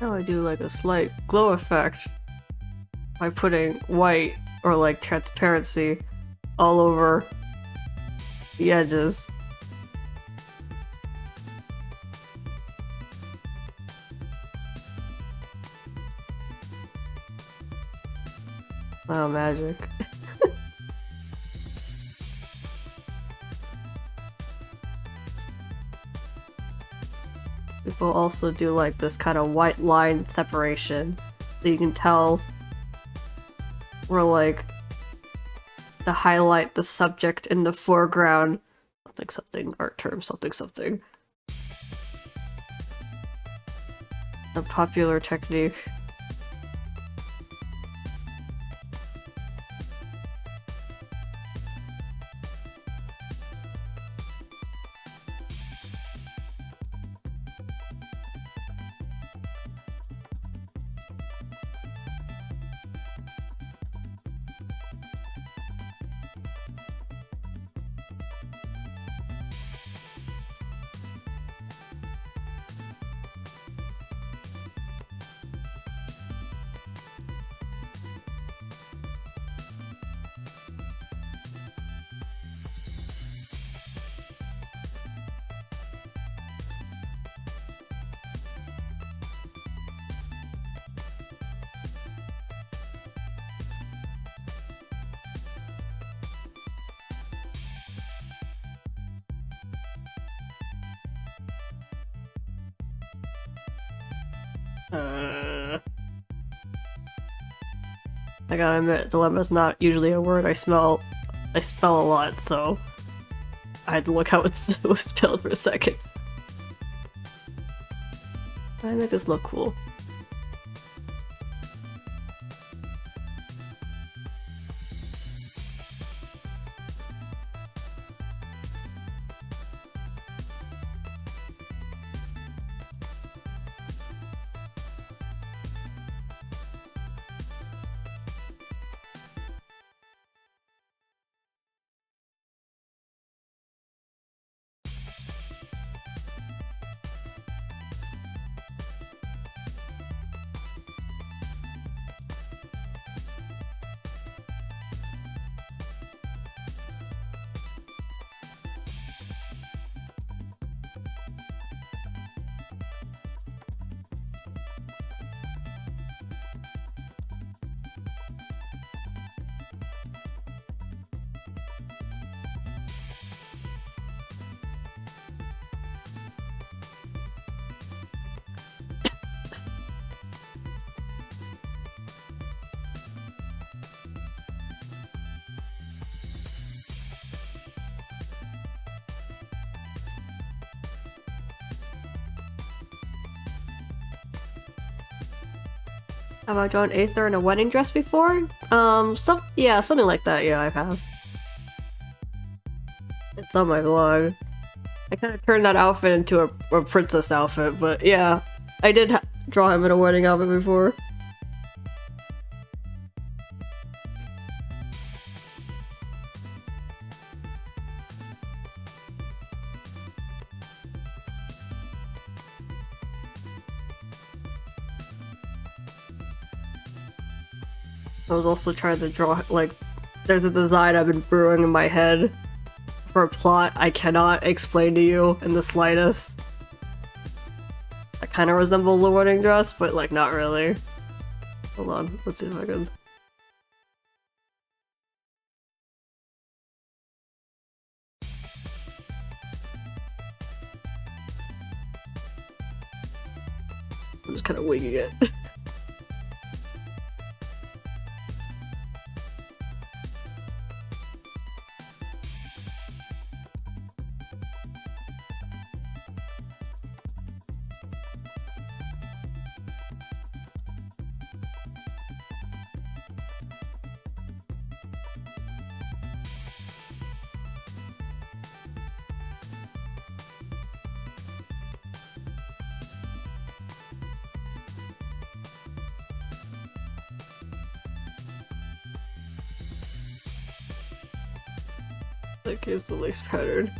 Now I do like a slight glow effect by putting white or like transparency all over the edges. Wow, magic. People also do like this kind of white line separation, so you can tell where like to highlight the subject in the foreground. Something something, art term, something something. A popular technique. I gotta admit, dilemma is not usually a word I spell a lot, so I had to look how it was spelled for a second. I make this look cool. Have I drawn Aether in a wedding dress before? Yeah, something like that, yeah, I have. It's on my vlog. I kind of turned that outfit into a princess outfit, but yeah, I did draw him in a wedding outfit before. I was also trying to draw, like, there's a design I've been brewing in my head for a plot I cannot explain to you in the slightest. It kind of resembles a wedding dress, but, like, not really. Hold on, let's see if I can... I'm just kind of winging it. Like, here's the lace pattern.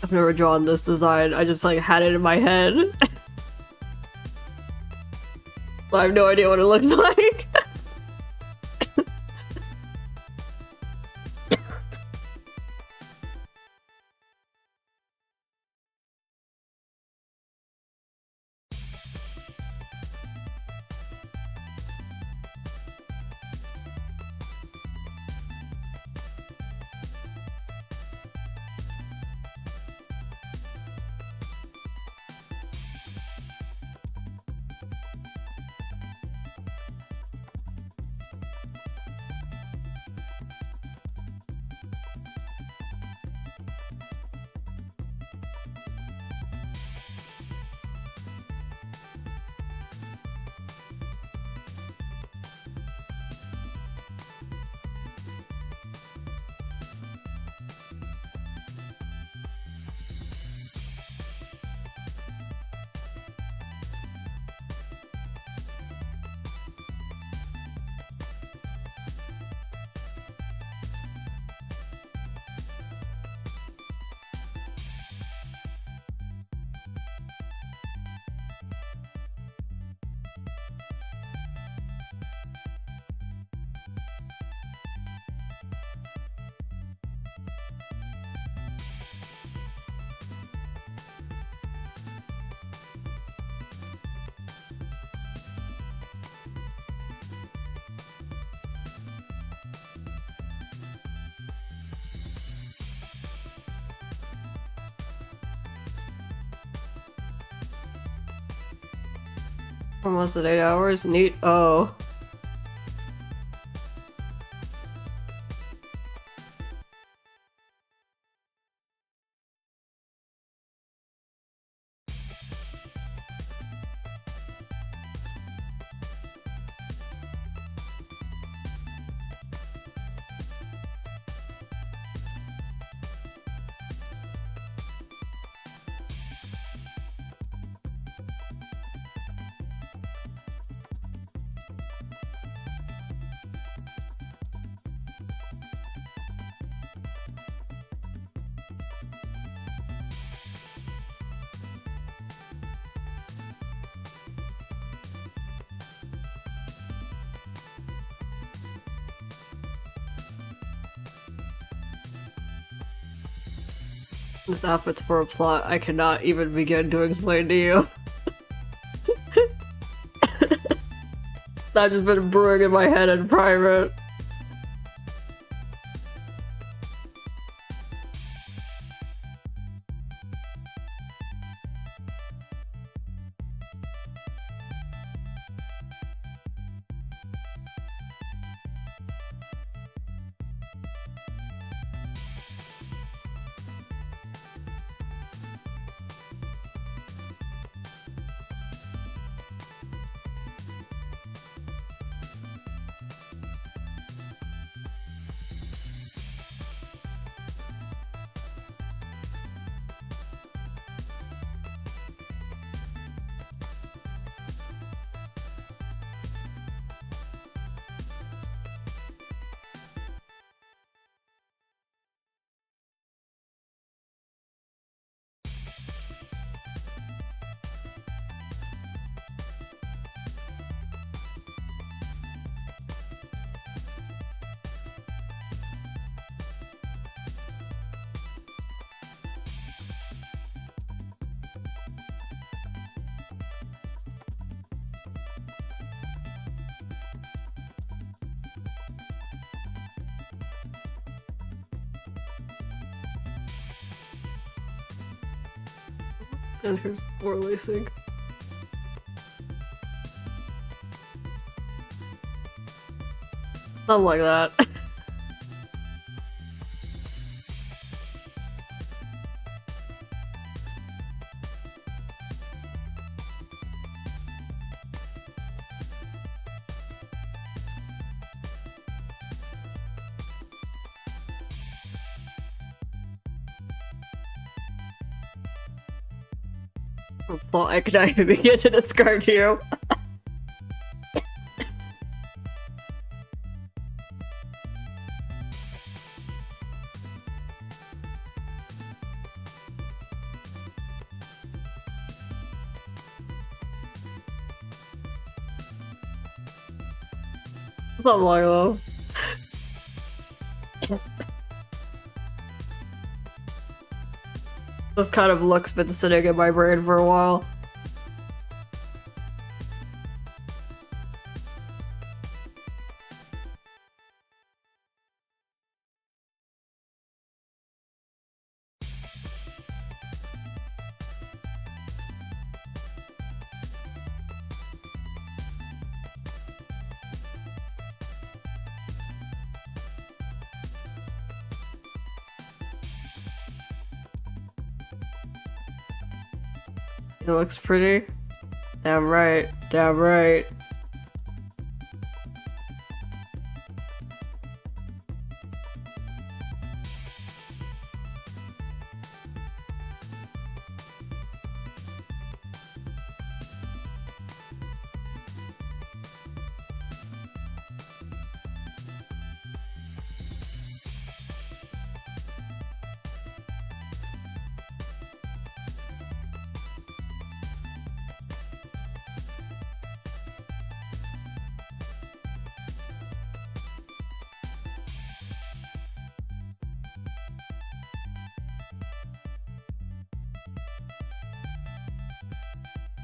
I've never drawn this design. I just like had it in my head. I have no idea what it looks like. Almost at 8 hours. Neat. Oh. This outfit's for a plot I cannot even begin to explain to you. That's just been brewing in my head in private. And here's more lacing. Something like that. Well, I cannot even begin to describe to you. Something like that. This kind of look's been sitting in my brain for a while. It looks pretty. Damn right. Damn right.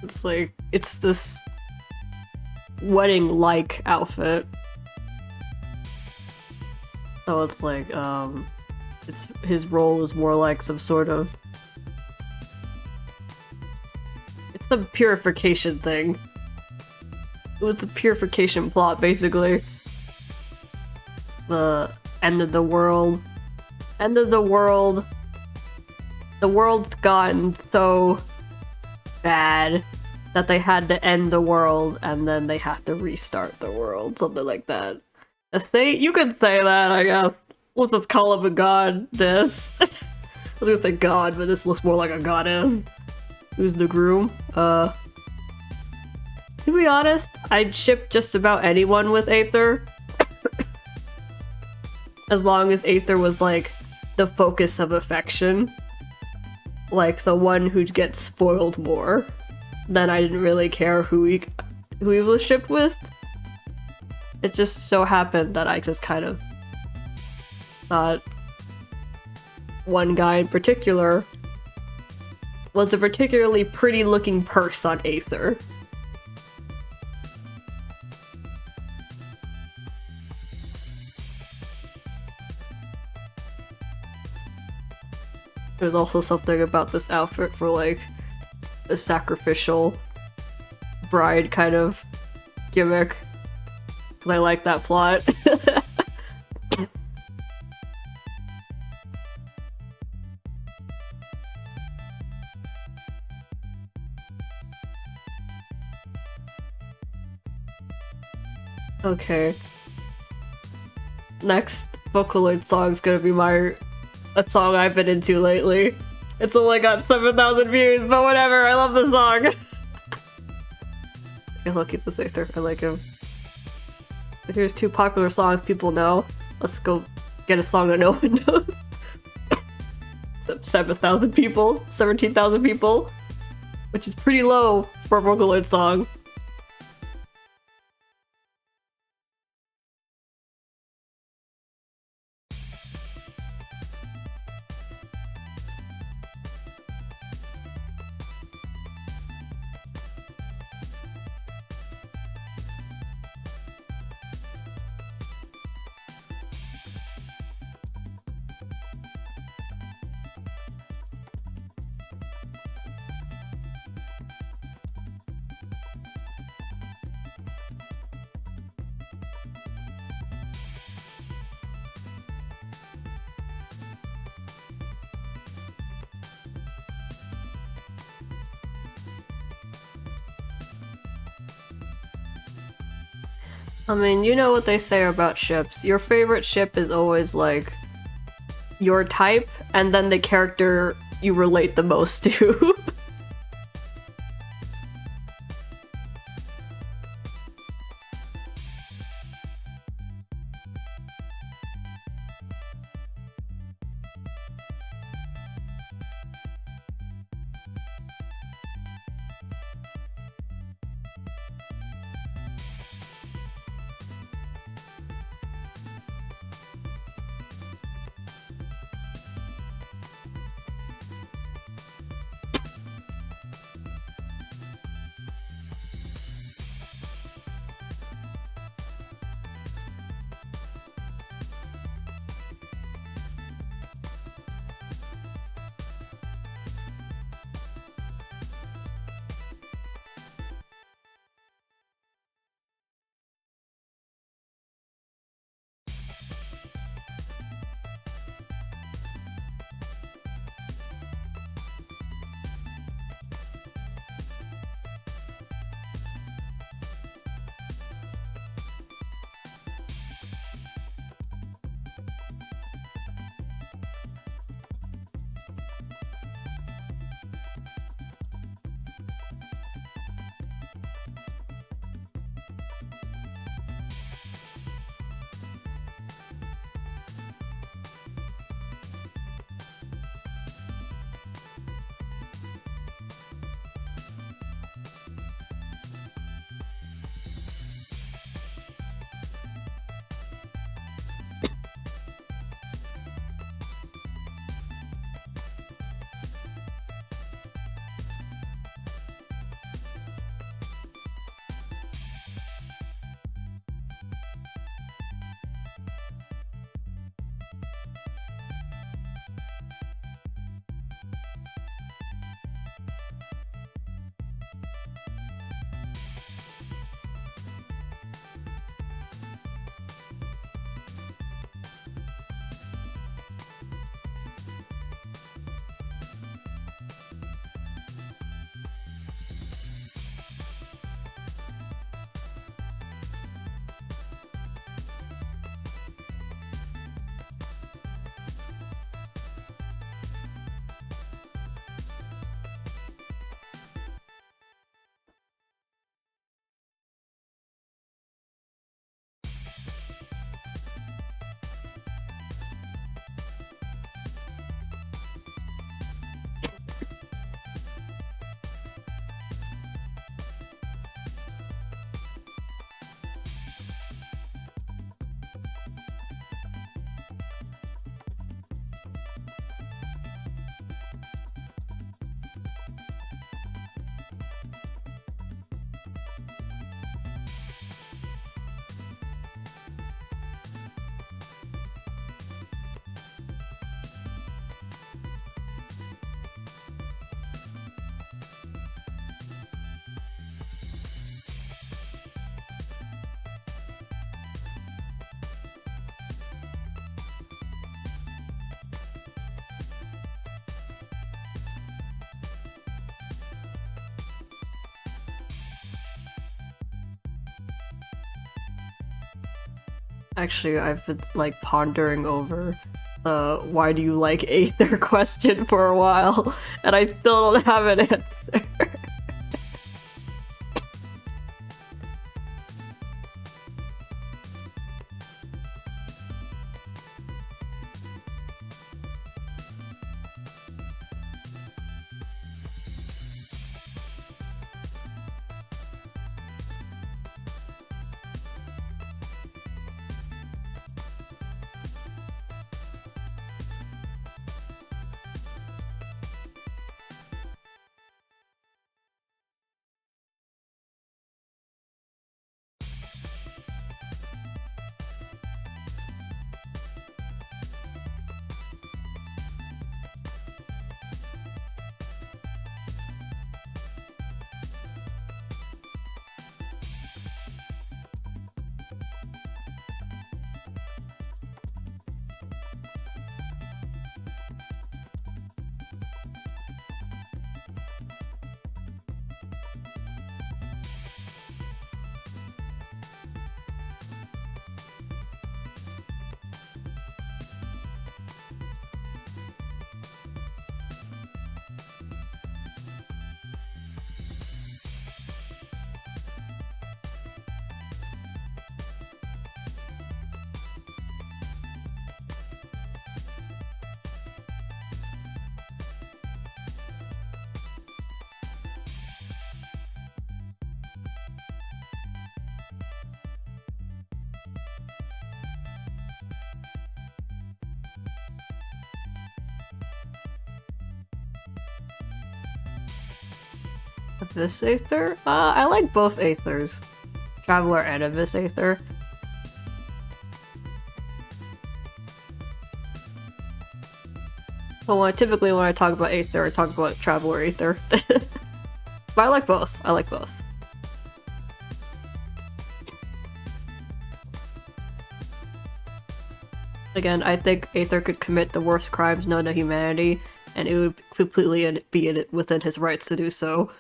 It's like, it's this wedding-like outfit. So it's like, it's his role is more like some sort of... It's the purification thing. It's a purification plot, basically. The end of the world. End of the world. The world's gotten so bad that they had to end the world and then they have to restart the world, something like that. A saint? You could say that, I guess. Let's just call him a goddess. I was gonna say god, but this looks more like a goddess. Who's the groom? To be honest, I'd ship just about anyone with Aether. As long as Aether was like the focus of affection. Like the one who gets spoiled more. Then I didn't really care who he was shipped with. It just so happened that I just kind of thought one guy in particular was a particularly pretty looking purse on Aether. There's also something about this outfit for like a sacrificial bride kind of gimmick. Cause I like that plot. Okay. Next Vocaloid song's gonna be a song I've been into lately. It's only got 7,000 views, but whatever, I love this song! Okay, I'll keep this Aether, I like him. But here's two popular songs people know. Let's go get a song that no one knows. 7,000 people, 17,000 people, which is pretty low for a Vocaloid song. I mean, you know what they say about ships. Your favorite ship is always, like, your type, and then the character you relate the most to. Actually, I've been like pondering over the why do you like Aether question for a while, and I still don't have an answer. Abyss Aether? I like both Aethers. Traveler and Abyss Aether. So typically when I talk about Aether, I talk about Traveler Aether. But I like both. I like both. Again, I think Aether could commit the worst crimes known to humanity, and it would completely be within his rights to do so.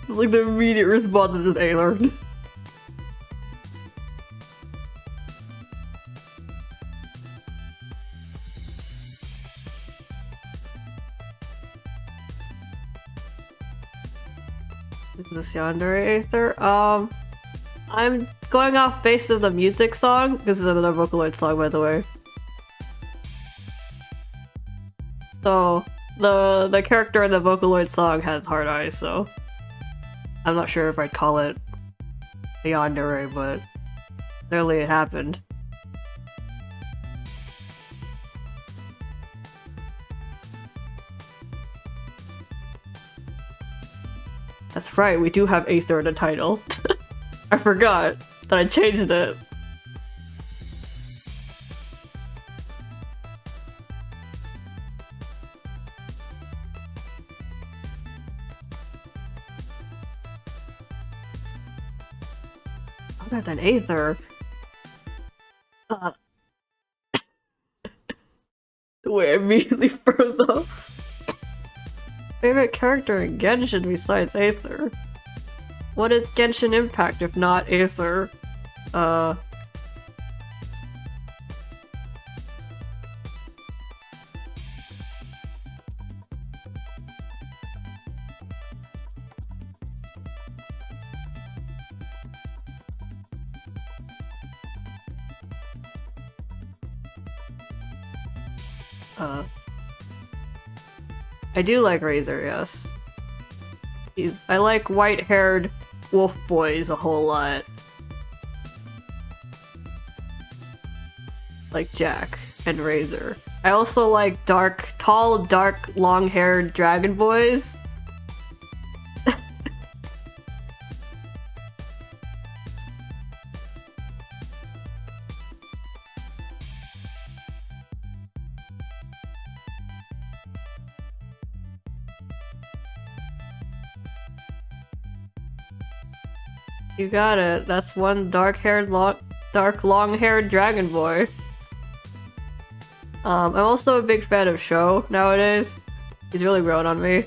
Like the immediate response is just Aether. Is this Yandere Aether? I'm going off base of the music song. This is another Vocaloid song, by the way. So the character in the Vocaloid song has hard eyes, so I'm not sure if I'd call it a Yandere, but clearly it happened. That's right, we do have Aether in the title. I forgot that I changed it. Other than Aether. The way I immediately froze up. Favorite character in Genshin besides Aether? What is Genshin Impact if not Aether? I do like Razor, yes. I like white-haired wolf boys a whole lot. Like Jack and Razor. I also like tall, dark, long-haired dragon boys. You got it. That's one dark-haired, long-haired dragon boy. I'm also a big fan of Sho nowadays. He's really grown on me.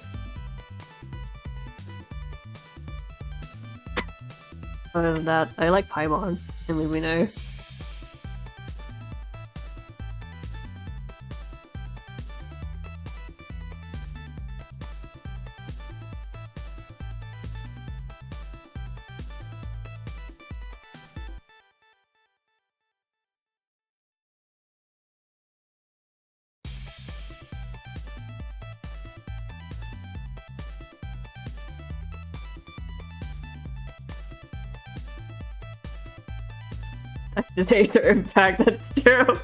Other than that, I like Paimon and Lumine. That's just Aether impact, that's true.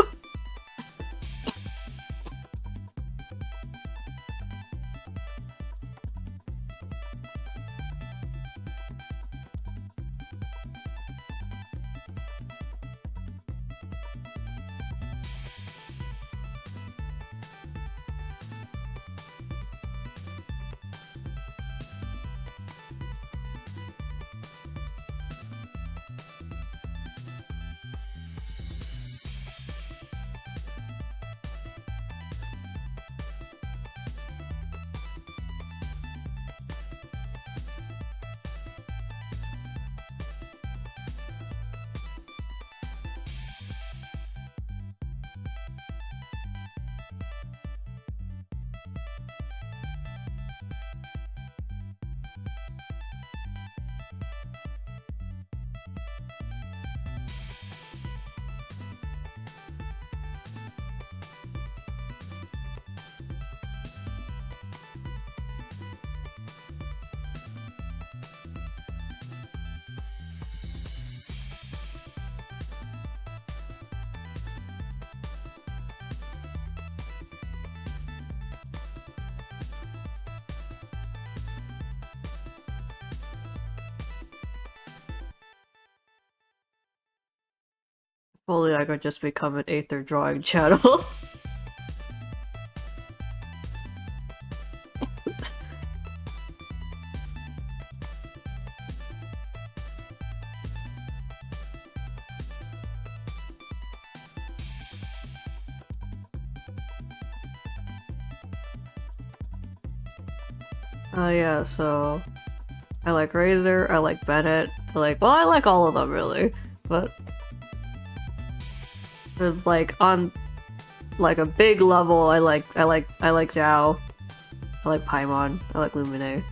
If only I could just become an Aether drawing channel. Yeah, so I like Razor, I like Bennett, I like all of them really, but like on like a big level, I like Zhao, I like Paimon, I like Lumine.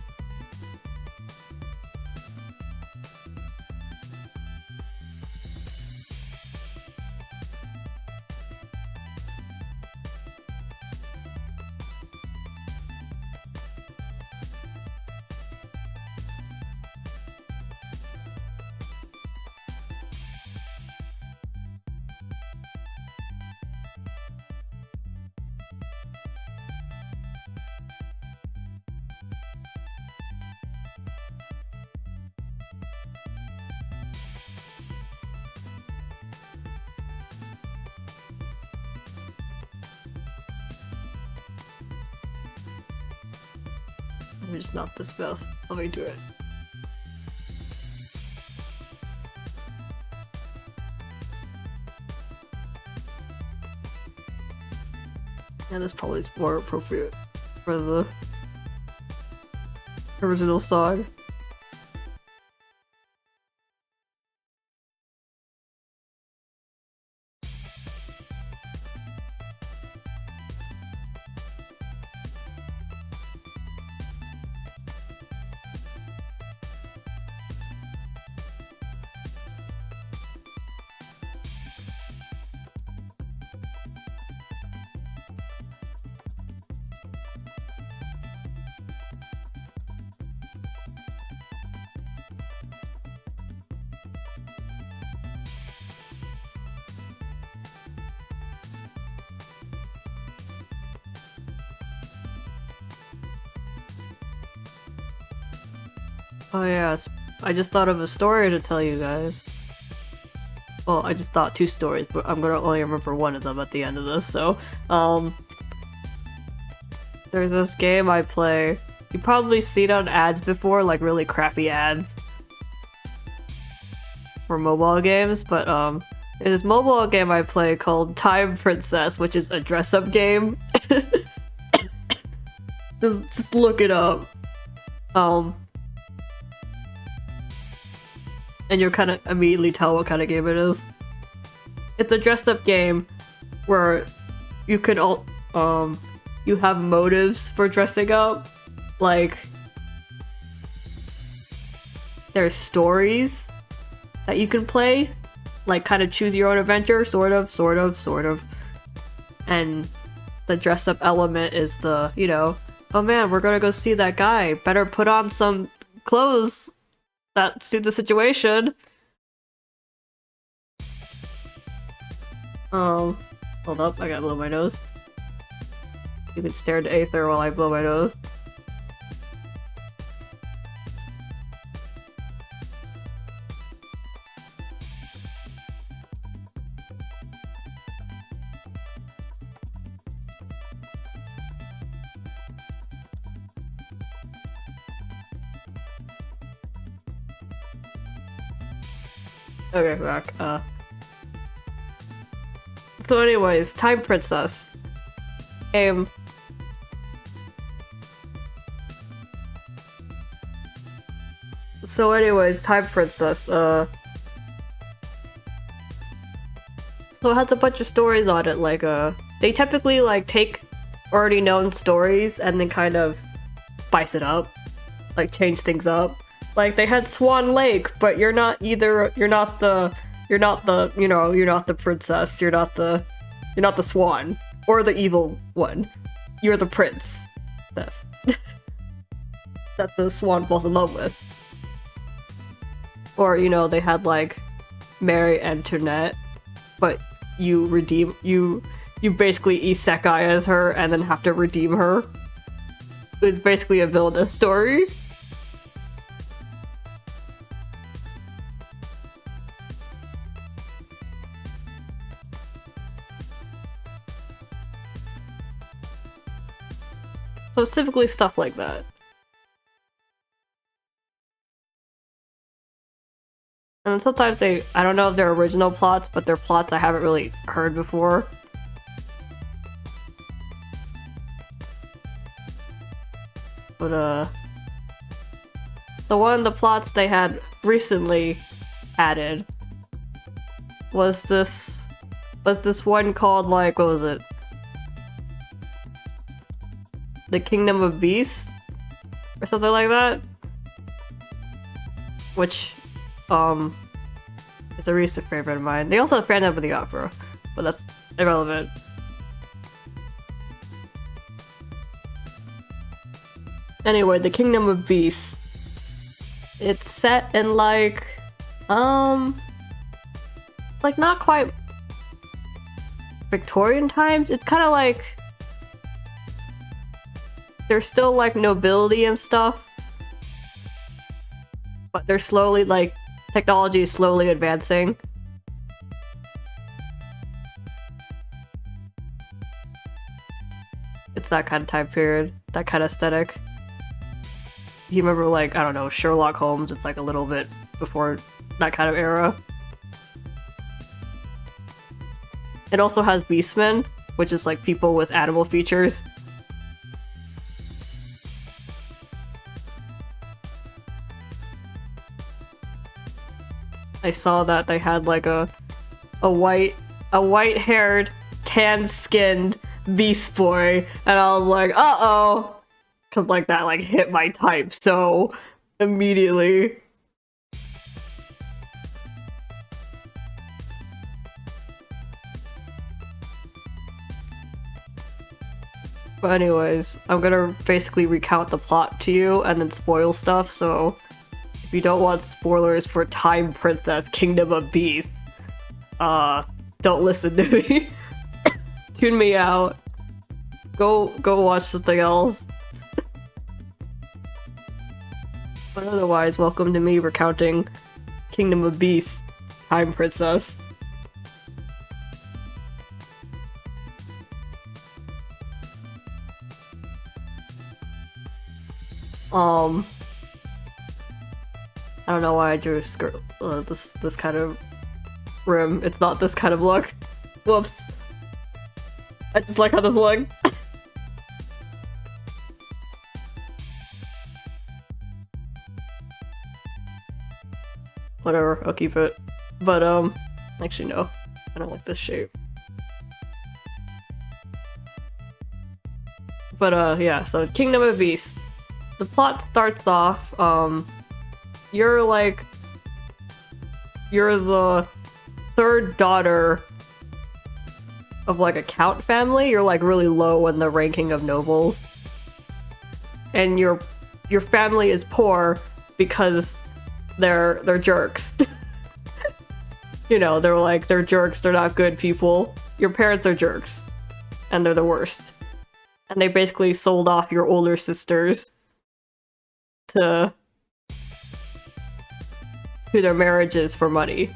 I'm just not this best. Let me do it. Yeah, this probably is more appropriate for the original song. Oh yeah, I just thought of a story to tell you guys. Well, I just thought two stories, but I'm gonna only remember one of them at the end of this, so, there's this game I play. You've probably seen on ads before, like really crappy ads. for mobile games, but there's this mobile game I play called Time Princess, which is a dress-up game. just look it up. And you'll kind of immediately tell what kind of game it is. It's a dressed-up game where you can you have motives for dressing up. Like, there's stories that you can play, like kind of choose your own adventure, sort of. And the dress up element is the, you know, oh man, we're gonna go see that guy, better put on some clothes that suit the situation. Hold up, I gotta blow my nose. You can stare into Aether while I blow my nose. Okay, back. So anyways, Time Princess. So anyways, Time Princess, so it has a bunch of stories on it, like, they typically, like, take already known stories and then kind of spice it up. Like, change things up. Like, they had Swan Lake, but you're not the princess, you're not the swan. Or the evil one. You're the prince. That the swan falls in love with. Or, you know, they had, like, Mary Antoinette, but you basically isekai as her and then have to redeem her. It's basically a villainous story. So it's typically stuff like that. And sometimes I don't know if they're original plots, but they're plots I haven't really heard before. But, so one of the plots they had recently added was this one called, like, what was it? The Kingdom of Beasts? Or something like that? Which, it's a recent favorite of mine. They also have Phantom of the Opera, but that's irrelevant. Anyway, the Kingdom of Beasts. It's set in, like, like, not quite Victorian times. It's kind of like there's still, like, nobility and stuff, but they're slowly, like, technology is slowly advancing. It's that kind of time period, that kind of aesthetic. You remember, like, I don't know, Sherlock Holmes, it's like a little bit before that kind of era. It also has beastmen, which is like people with animal features. I saw that they had like a white-haired, tan-skinned beast boy, and I was like, uh-oh! Cause like that like hit my type so immediately. But anyways, I'm gonna basically recount the plot to you and then spoil stuff, so if you don't want spoilers for Time Princess Kingdom of Beasts, don't listen to me. Tune me out. Go watch something else. But otherwise, welcome to me recounting Kingdom of Beasts, Time Princess. I don't know why I drew this kind of rim. It's not this kind of look. Whoops. I just like how this look. Whatever, I'll keep it. But, actually no. I don't like this shape. But, yeah, so Kingdom of Beasts. The plot starts off, you're the third daughter of like a count family. You're like really low in the ranking of nobles. And your family is poor because they're jerks. You know, they're jerks, they're not good people. Your parents are jerks. And they're the worst. And they basically sold off your older sisters to their marriages for money.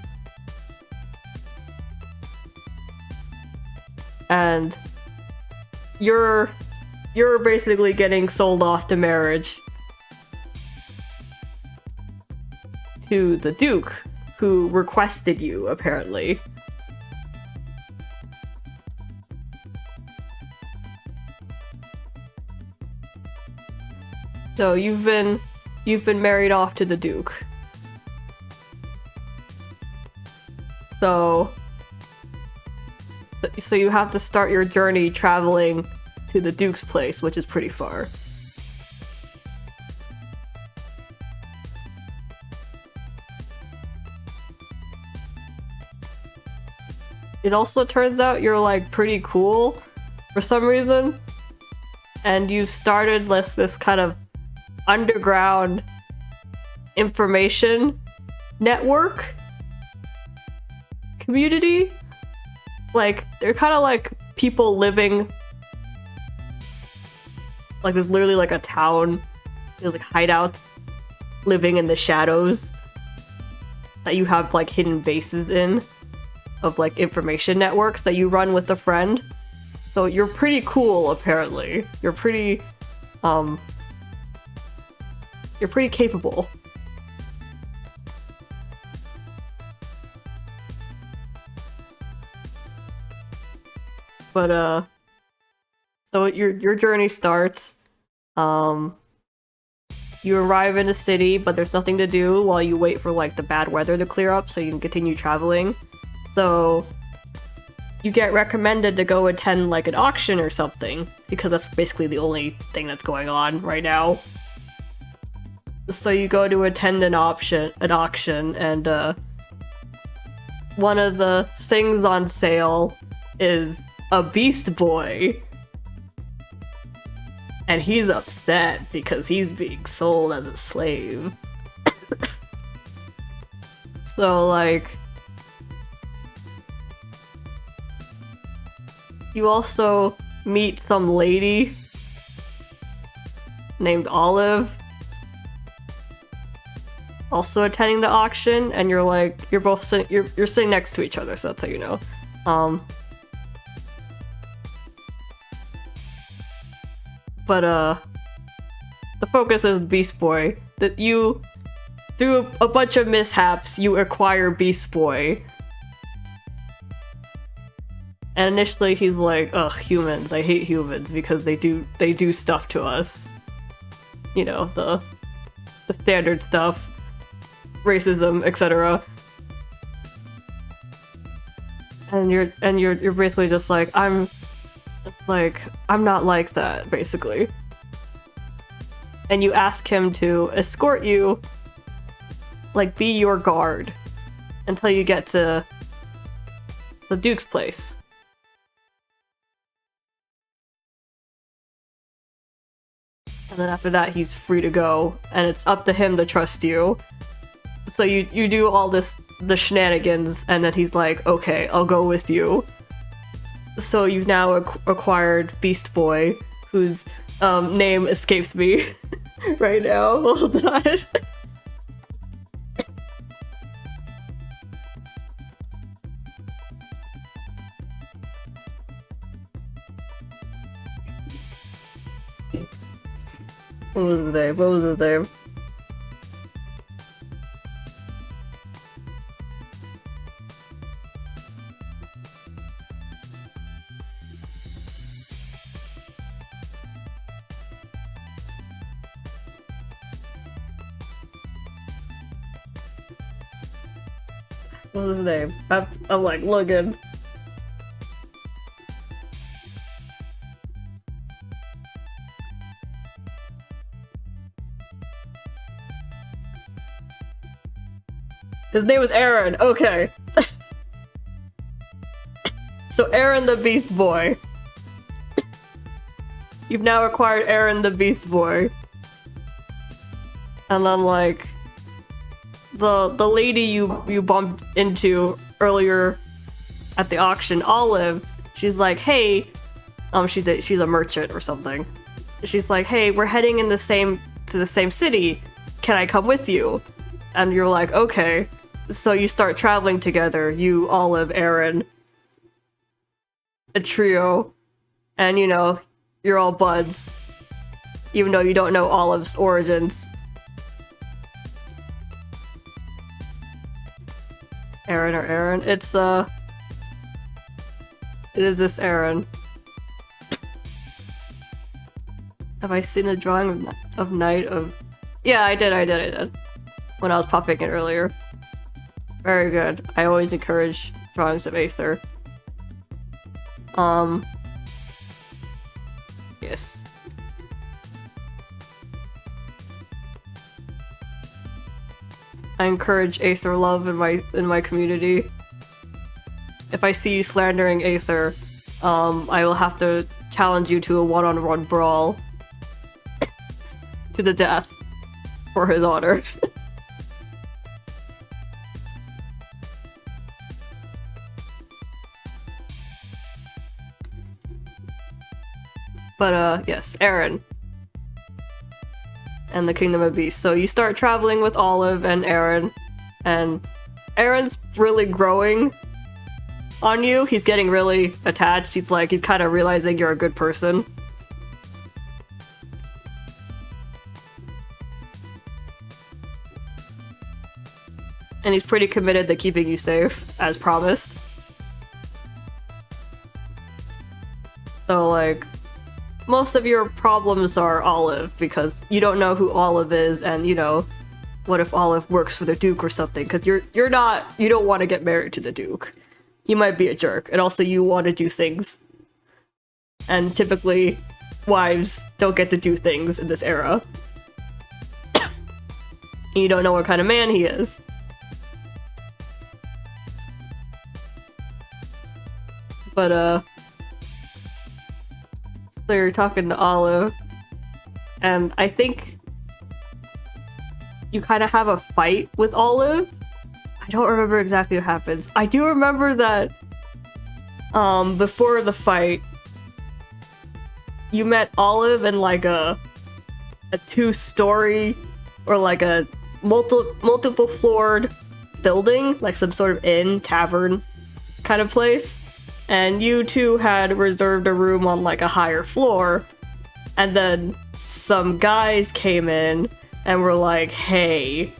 And you're basically getting sold off to marriage to the Duke, who requested you, apparently. So you've been married off to the Duke. So you have to start your journey traveling to the Duke's place, which is pretty far. It also turns out you're like pretty cool for some reason. And you've started this kind of underground information network community. Like, they're kind of like people living, like there's literally like a town, there's like hideouts living in the shadows that you have like hidden bases in, of like information networks that you run with a friend. So you're pretty cool, apparently. You're pretty capable. But so your journey starts. You arrive in a city, but there's nothing to do while you wait for like the bad weather to clear up so you can continue traveling. So you get recommended to go attend like an auction or something, because that's basically the only thing that's going on right now. So you go to attend an auction, and one of the things on sale is a Beast Boy. And he's upset because he's being sold as a slave. So, like, you also meet some lady named Olive, also attending the auction, and you're like, you're sitting next to each other, so that's how you know. But the focus is Beast Boy. That you, through a bunch of mishaps, you acquire Beast Boy. And initially he's like, ugh, humans, I hate humans because they do stuff to us. You know, the standard stuff. Racism, etc. And you're basically just like, I'm not like that, basically. And you ask him to escort you, like, be your guard until you get to the Duke's place. And then after that, he's free to go, and it's up to him to trust you. So you do all the shenanigans, and then he's like, okay, I'll go with you. So you've now acquired Beast Boy, whose name escapes me right now. Hold on. What was his name? What's his name? I'm like looking. His name was Aaron. Okay. So Aaron the Beast Boy. You've now acquired Aaron the Beast Boy. And then like the lady you bumped into earlier at the auction, Olive, she's like, hey, she's a merchant or something. She's like, hey, we're heading in to the same city. Can I come with you? And you're like, okay. So you start traveling together, you, Olive, Aaron, a trio, and you know, you're all buds, even though you don't know Olive's origins. Aaron or Aaron? It is this Aaron. Have I seen a drawing of Night of... Yeah, I did. When I was popping it earlier. Very good. I always encourage drawings of Aether. Yes. I encourage Aether love in my community. If I see you slandering Aether, I will have to challenge you to a one-on-one brawl to the death for his honor. But yes, Aaron. And the Kingdom of Beasts. So you start traveling with Olive and Aaron, and Aaron's really growing on you. He's getting really attached. He's kind of realizing you're a good person. And he's pretty committed to keeping you safe, as promised. So, like, most of your problems are Olive, because you don't know who Olive is, and, you know, what if Olive works for the Duke or something? Because you don't want to get married to the Duke. He might be a jerk, and also you want to do things. And typically, wives don't get to do things in this era. And you don't know what kind of man he is. But, so you're talking to Olive, and I think you kind of have a fight with Olive. I don't remember exactly what happens. I do remember that before the fight, you met Olive in like a two-story or like a multiple floored building, like some sort of inn, tavern kind of place. And you two had reserved a room on like a higher floor, and then some guys came in and were like, hey,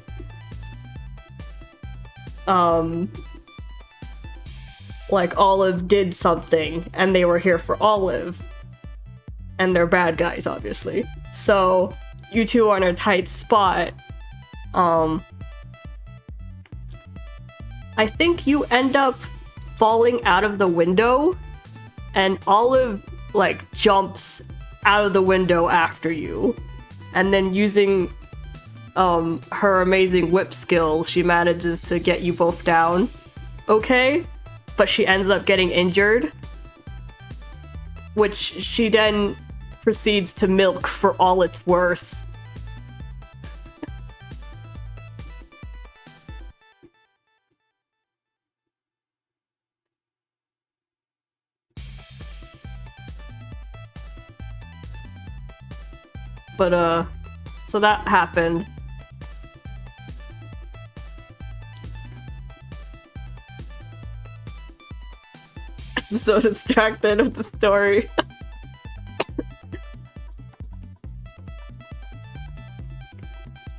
like Olive did something, and they were here for Olive. And they're bad guys, obviously. So you two are in a tight spot. I think you end up falling out of the window, and Olive like jumps out of the window after you, and then using her amazing whip skill, she manages to get you both down okay, but she ends up getting injured, which she then proceeds to milk for all it's worth. But, so that happened. I'm so distracted with the story.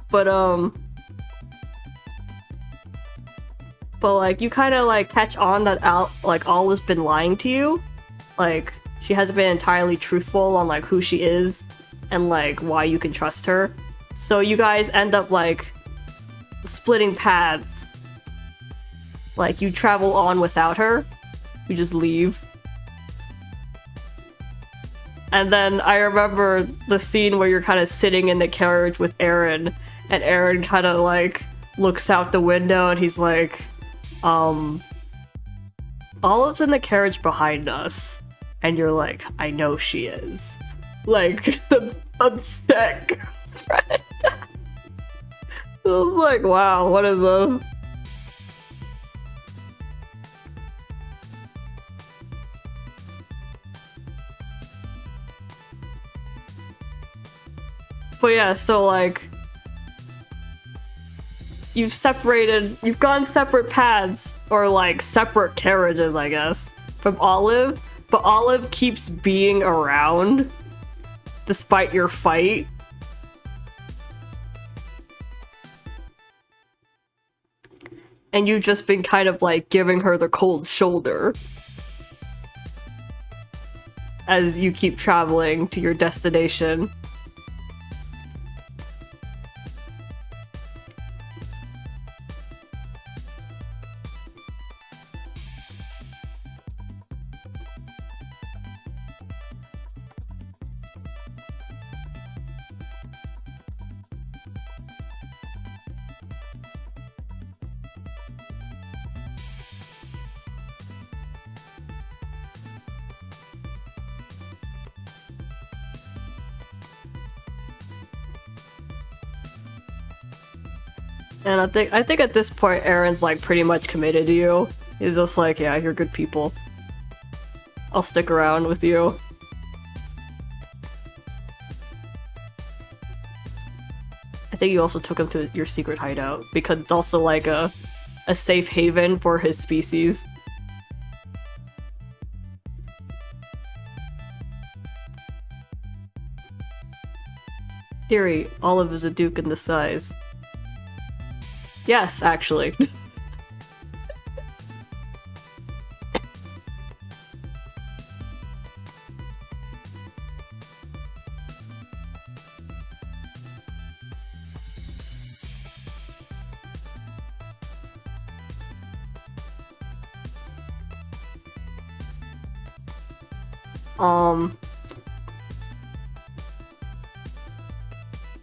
But like, you kind of like catch on that Olive's been lying to you. Like, she hasn't been entirely truthful on like who she is and like why you can trust her. So you guys end up like splitting paths like, you travel on without her. You just leave. And then I remember the scene where you're kind of sitting in the carriage with Aaron, and Aaron kind of, like, looks out the window and he's like, Olive's in the carriage behind us. And you're like, I know she is. Like, the upset girlfriend. I was like, wow, what is this? But yeah, so like, you've gone separate paths, or like separate carriages, I guess, from Olive, but Olive keeps being around despite your fight. And you've just been kind of like giving her the cold shoulder as you keep traveling to your destination. And I think at this point Aaron's like pretty much committed to you. He's just like, yeah, you're good people. I'll stick around with you. I think you also took him to your secret hideout because it's also like a safe haven for his species. Theory, Olive is a duke in disguise. Yes, actually.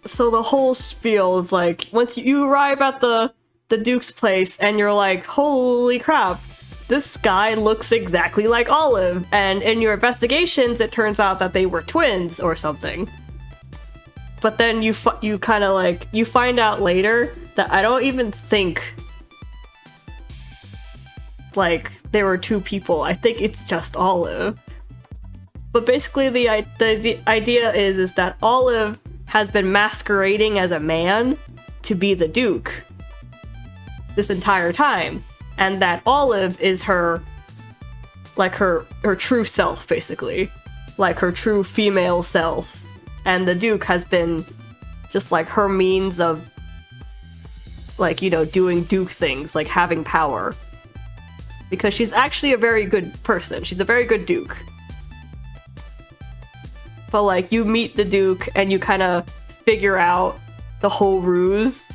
So the whole spiel is like, once you arrive at the Duke's place and you're like, holy crap, this guy looks exactly like Olive, and in your investigations it turns out that they were twins or something. But then you kind of like, you find out later that I don't even think like there were two people. I think it's just Olive. But basically the idea is that Olive has been masquerading as a man to be the Duke this entire time, and that Olive is her, like her true self, basically, like her true female self, and the Duke has been just like her means of, like, you know, doing Duke things, like having power, because she's actually a very good person. She's a very good Duke. But like, you meet the Duke and you kind of figure out the whole ruse.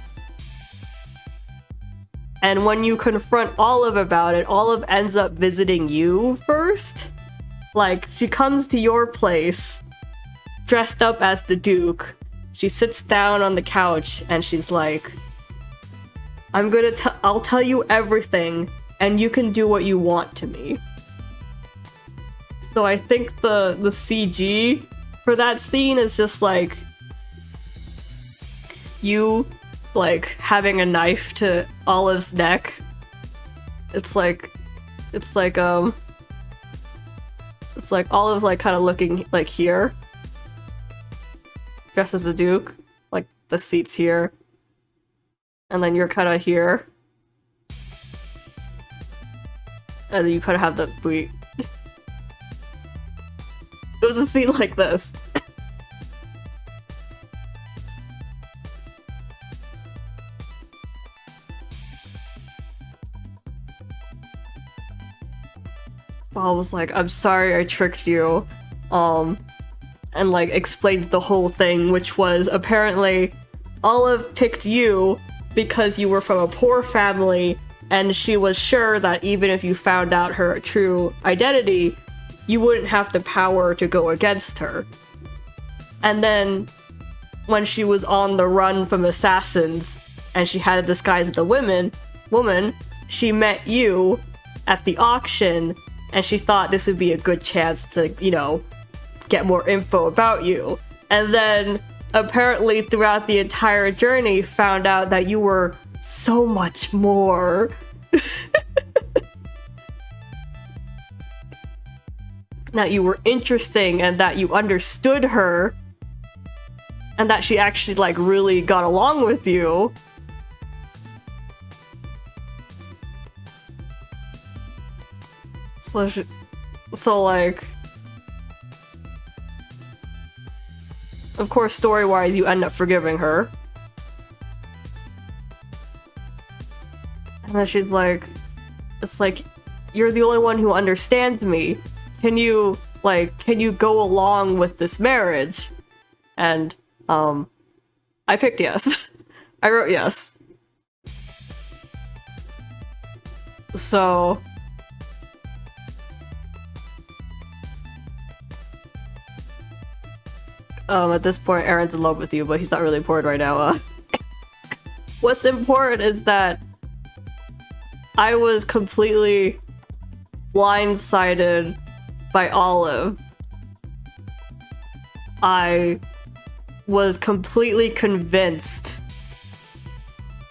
And when you confront Olive about it, Olive ends up visiting you first. Like, she comes to your place, dressed up as the Duke. She sits down on the couch and she's like, I'll tell you everything, and you can do what you want to me. So I think the CG for that scene is just like you like having a knife to Olive's neck. It's like Olive's like kind of looking like here, dressed as a Duke, like the seat's here, and then you're kind of here, and then you kind of have the wait. It was a scene like this. Paul was like, I'm sorry I tricked you. And like explained the whole thing, which was apparently Olive picked you because you were from a poor family And she was sure that even if you found out her true identity, you wouldn't have the power to go against her. And then, when she was on the run from assassins, and she had to disguise as a woman, she met you at the auction, and she thought this would be a good chance to, you know, get more info about you. And then, apparently throughout the entire journey, found out that you were so much more. That you were interesting and that you understood her. And that she actually, like, really got along with you. So like... Of course, story-wise, you end up forgiving her. And then she's like... It's like, you're the only one who understands me. Can you go along with this marriage? And, I picked yes. I wrote yes. So... at this point, Aaron's in love with you, but he's not really important right now. What's important is that I was completely blindsided by Olive. I was completely convinced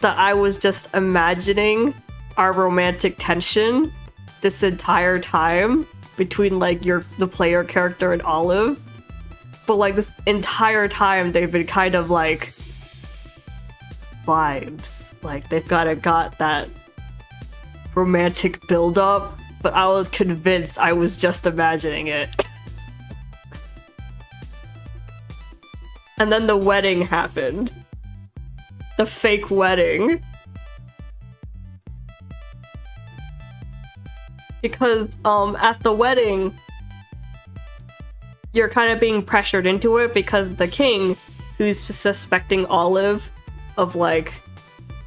that I was just imagining our romantic tension this entire time between, like, the player character and Olive. But, like, this entire time, they've been kind of, like, vibes. Like, they've got that romantic build-up, but I was convinced I was just imagining it. And then the wedding happened. The fake wedding. Because, at the wedding... You're kind of being pressured into it because the king, who's suspecting Olive of, like,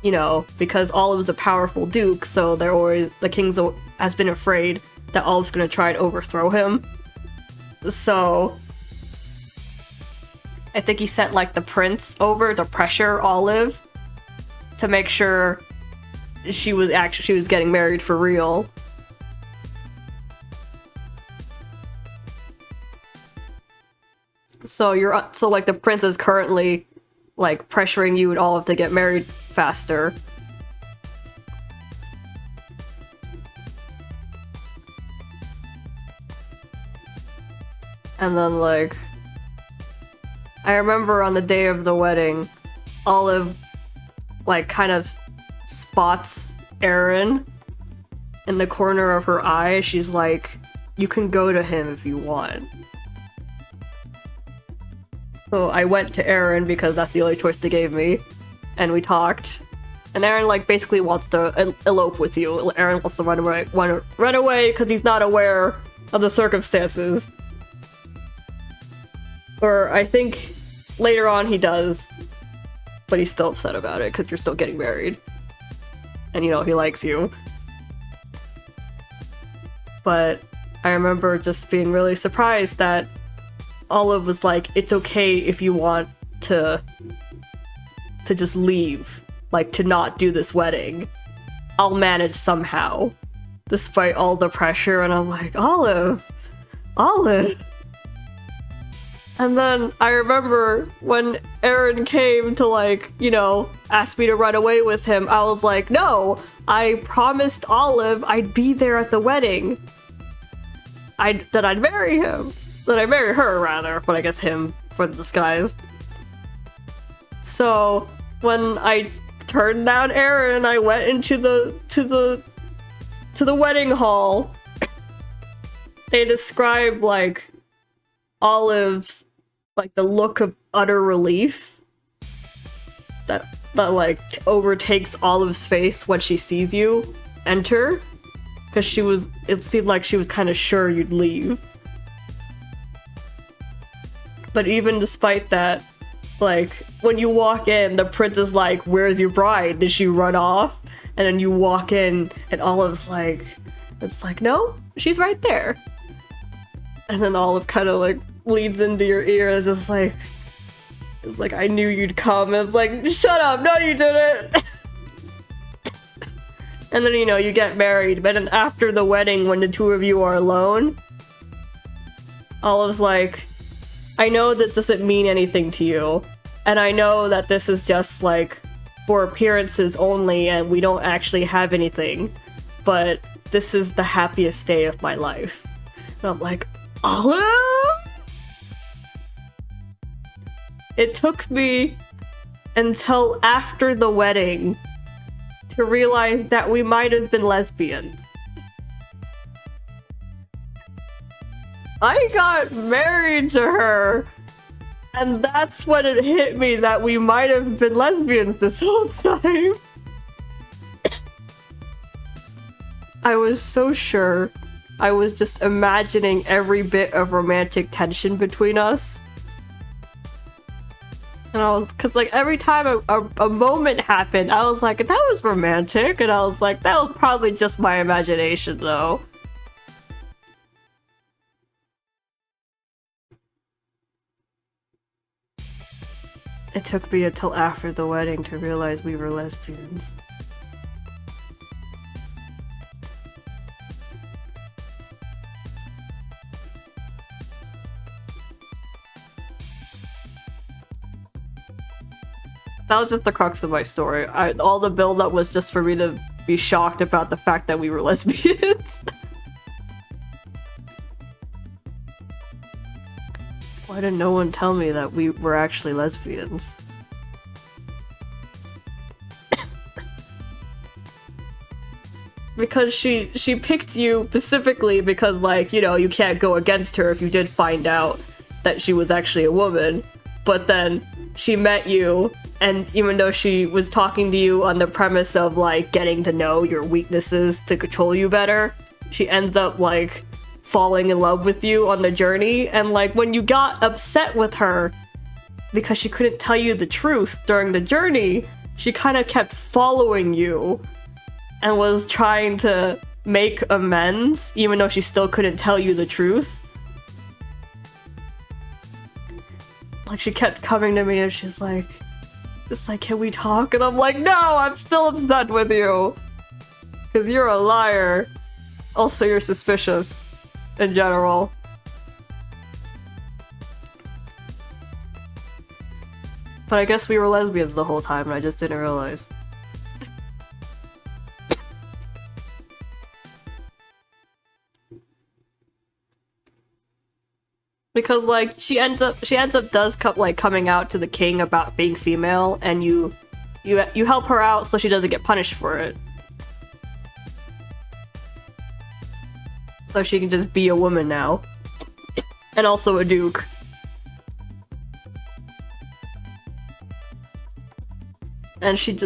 you know, because Olive's a powerful duke, so the king has been afraid that Olive's gonna try and overthrow him. So, I think he sent, like, the prince over to pressure Olive to make sure she was getting married for real. So like the prince is currently, like, pressuring you and Olive to get married faster. And then, like, I remember on the day of the wedding, Olive, like, kind of spots Aaron in the corner of her eye. She's like, you can go to him if you want. So I went to Aaron because that's the only choice they gave me, and we talked. And Aaron, like, basically wants to elope with you. Aaron wants to run away because he's not aware of the circumstances. Or I think later on he does, but he's still upset about it because you're still getting married. And, you know, he likes you. But I remember just being really surprised that Olive was like, it's okay if you want to just leave, like, to not do this wedding. I'll manage somehow, despite all the pressure. And I'm like, Olive. And then I remember when Aaron came to, like, you know, ask me to run away with him, I was like, no, I promised Olive I'd be there at the wedding. That I'd marry him. That I marry her, rather, but I guess him for the disguise. So when I turned down Aaron, I went into the wedding hall. They describe, like, Olive's, like, the look of utter relief that like overtakes Olive's face when she sees you enter, because it seemed like she was kind of sure you'd leave. But even despite that, like, when you walk in, the prince is like, where's your bride? Did she run off? And And then you walk in, and Olive's like, it's like, no, she's right there. And then Olive kind of like leans into your ear, and it's like, I knew you'd come. And it's like, shut up, no you didn't. And then, you know, you get married, but then after the wedding, when the two of you are alone, Olive's like, I know this doesn't mean anything to you, and I know that this is just like for appearances only and we don't actually have anything, but this is the happiest day of my life. And I'm like, Olive? It took me until after the wedding to realize that we might have been lesbians. I got married to her, and that's when it hit me that we might have been lesbians this whole time. I was so sure. I was just imagining every bit of romantic tension between us. And I was, cause like every time a moment happened, I was like, that was romantic, and I was like, that was probably just my imagination though. It took me until after the wedding to realize we were lesbians. That was just the crux of my story. All the build-up was just for me to be shocked about the fact that we were lesbians. Why did no one tell me that we were actually lesbians? Because she picked you specifically because, like, you know, you can't go against her if you did find out that she was actually a woman. But then she met you, and even though she was talking to you on the premise of, like, getting to know your weaknesses to control you better, she ends up, like, falling in love with you on the journey. And, like, when you got upset with her because she couldn't tell you the truth during the journey, she kind of kept following you and was trying to make amends, even though she still couldn't tell you the truth. Like, she kept coming to me and she's like, just like, can we talk? And I'm like, no, I'm still upset with you. Because you're a liar. Also, you're suspicious in general. But I guess we were lesbians the whole time and I just didn't realize. Because, like, she ends up coming out to the king about being female, and you help her out so she doesn't get punished for it. So she can just be a woman now. And also a duke. And she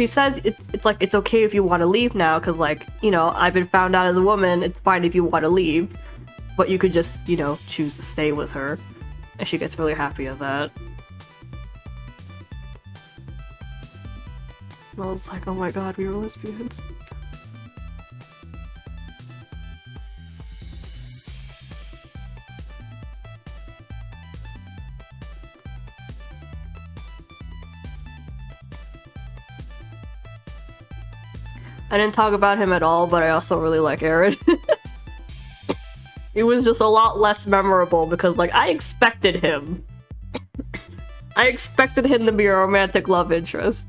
says it's like, it's okay if you want to leave now, because, like, you know, I've been found out as a woman, it's fine if you want to leave. But you could just, you know, choose to stay with her. And she gets really happy at that. And I was like, oh my god, we were lesbians. I didn't talk about him at all, but I also really like Aaron. It was just a lot less memorable because, like, I expected him. I expected him to be a romantic love interest.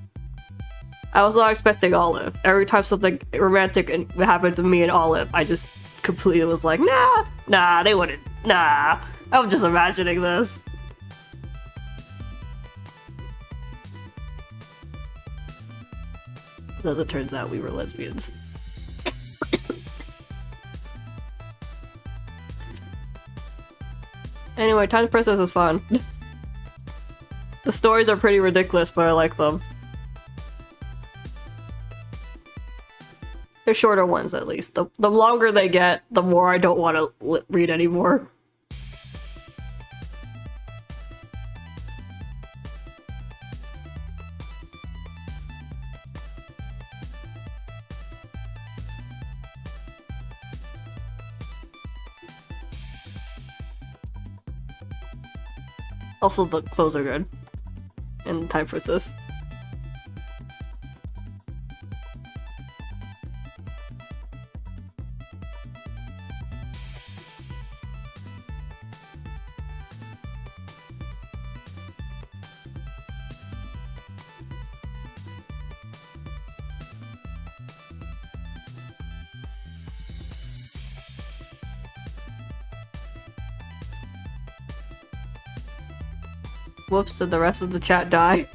I was not expecting Olive. Every time something romantic happened to me and Olive, I just completely was like, nah, they wouldn't. Nah, I'm just imagining this. As it turns out, we were lesbians. Anyway, Time Princess is fun. The stories are pretty ridiculous, but I like them. They're shorter ones, at least. The longer they get, the more I don't want to read anymore. Also, the clothes are good in Time Princess. Whoops, did the rest of the chat die?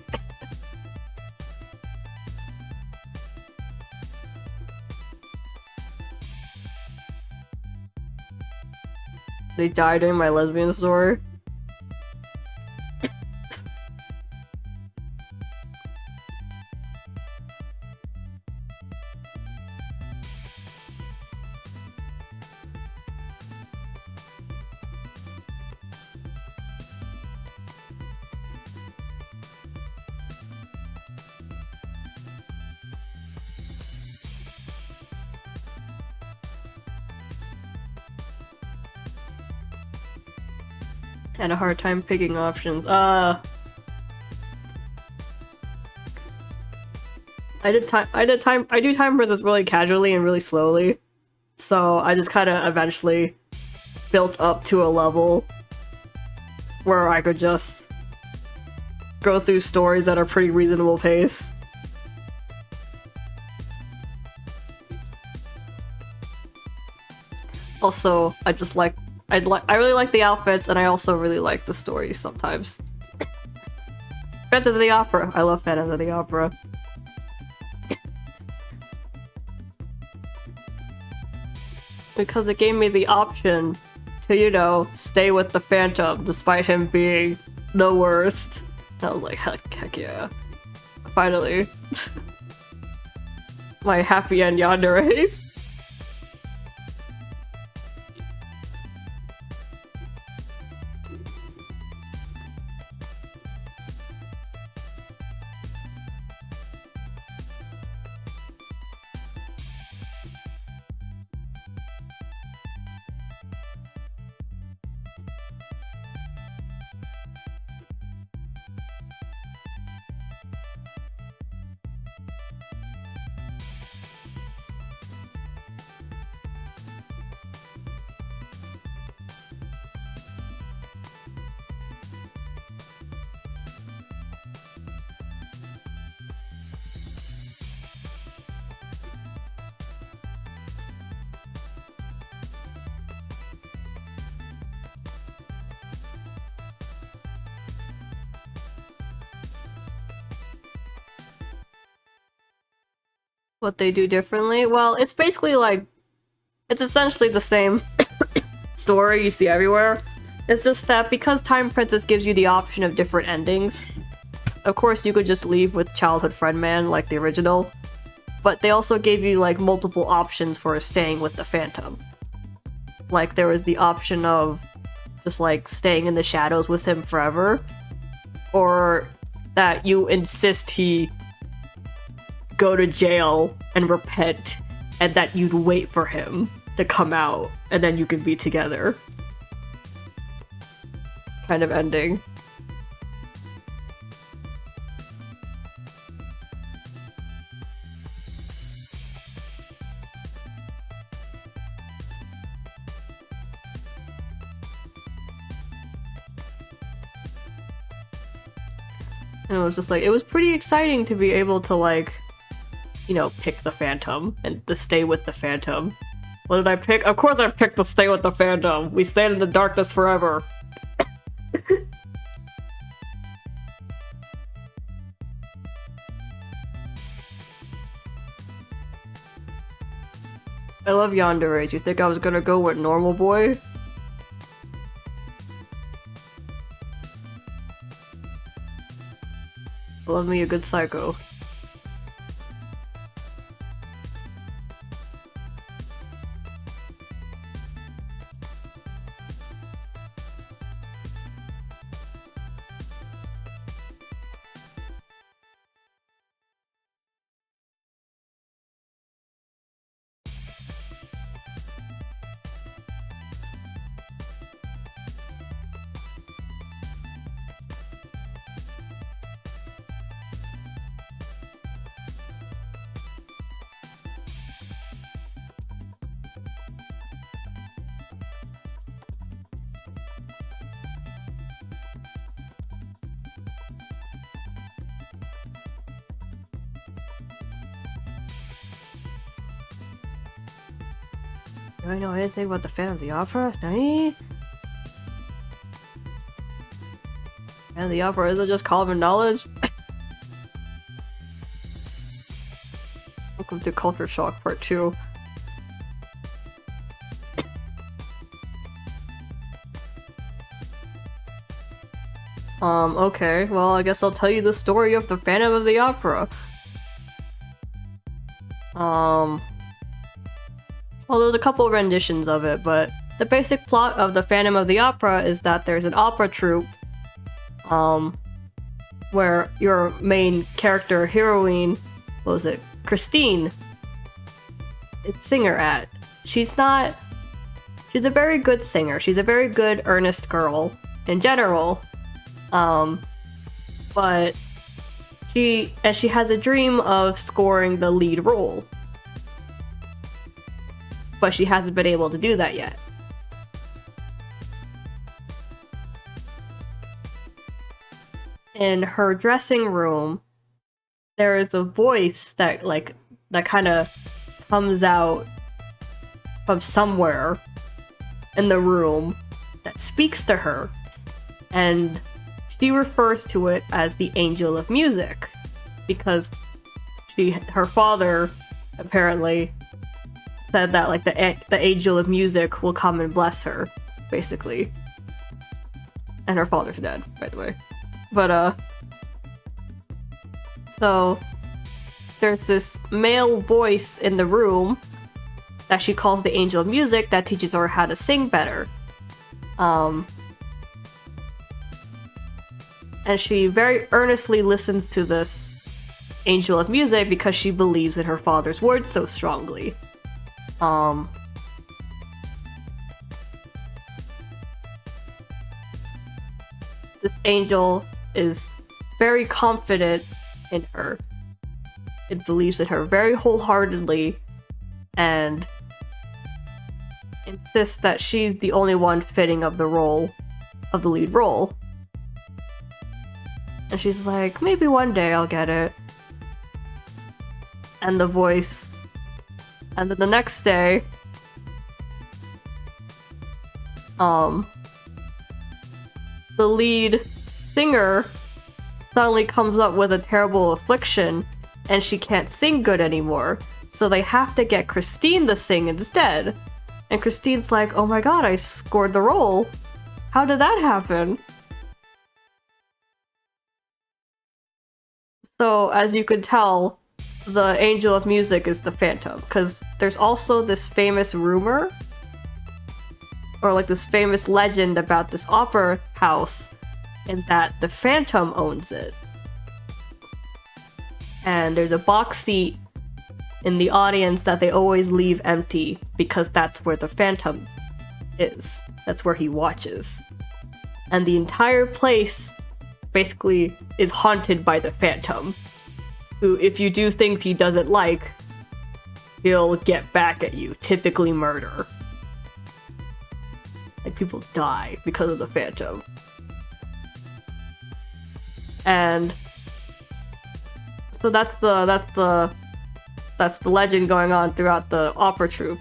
They died in my lesbian story. Had a hard time picking options. I do Time Princess really casually and really slowly. So I just kind of eventually built up to a level where I could just go through stories at a pretty reasonable pace. Also, I really like the outfits, and I also really like the stories sometimes. Phantom of the Opera. I love Phantom of the Opera. Because it gave me the option to, you know, stay with the Phantom despite him being the worst. I was like, heck yeah. Finally. My happy end Yandere's. What they do differently? Well, it's basically like, it's essentially the same story you see everywhere. It's just that because Time Princess gives you the option of different endings, of course you could just leave with Childhood Friend Man like the original, but they also gave you like multiple options for staying with the Phantom. Like there was the option of just like staying in the shadows with him forever, or that you insist he go to jail and repent, and that you'd wait for him to come out, and then you can be together. Kind of ending. And it was just like, it was pretty exciting to be able to like, you know, pick the Phantom and to stay with the Phantom. What did I pick? Of course I picked to stay with the Phantom. We stand in the darkness forever. I love Yandere's. You think I was gonna go with normal boy? Love me a good psycho. Do I know anything about the Phantom of the Opera? Nani? Phantom of the Opera, is it just common knowledge? Welcome to Culture Shock Part 2. Okay, well, I guess I'll tell you the story of the Phantom of the Opera. Well, there's a couple renditions of it, but the basic plot of the Phantom of the Opera is that there's an opera troupe, where your main character, heroine, what was it? Christine, it's singer at. She's a very good singer. She's a very good, earnest girl in general. But she has a dream of scoring the lead role. But she hasn't been able to do that yet. In her dressing room, there is a voice that kind of comes out from somewhere in the room that speaks to her, and she refers to it as the Angel of Music because her father apparently said that like the Angel of Music will come and bless her, basically. And her father's dead, by the way. But so there's this male voice in the room that she calls the Angel of Music that teaches her how to sing better. And she very earnestly listens to this Angel of Music because she believes in her father's words so strongly. This angel is very confident in her. It believes in her very wholeheartedly and insists that she's the only one fitting of the lead role. And she's like, maybe one day I'll get it. And the voice. And then the next day, the lead singer suddenly comes up with a terrible affliction and she can't sing good anymore. So they have to get Christine to sing instead. And Christine's like, oh my god, I scored the role. How did that happen? So, as you could tell, the Angel of Music is the Phantom, because there's also this famous rumor, or like this famous legend about this opera house, and that the Phantom owns it. And there's a box seat in the audience that they always leave empty, because that's where the Phantom is. That's where he watches. And the entire place basically is haunted by the Phantom, who, if you do things he doesn't like, he'll get back at you, typically murder. Like, people die because of the Phantom. And so that's the legend going on throughout the opera troupe.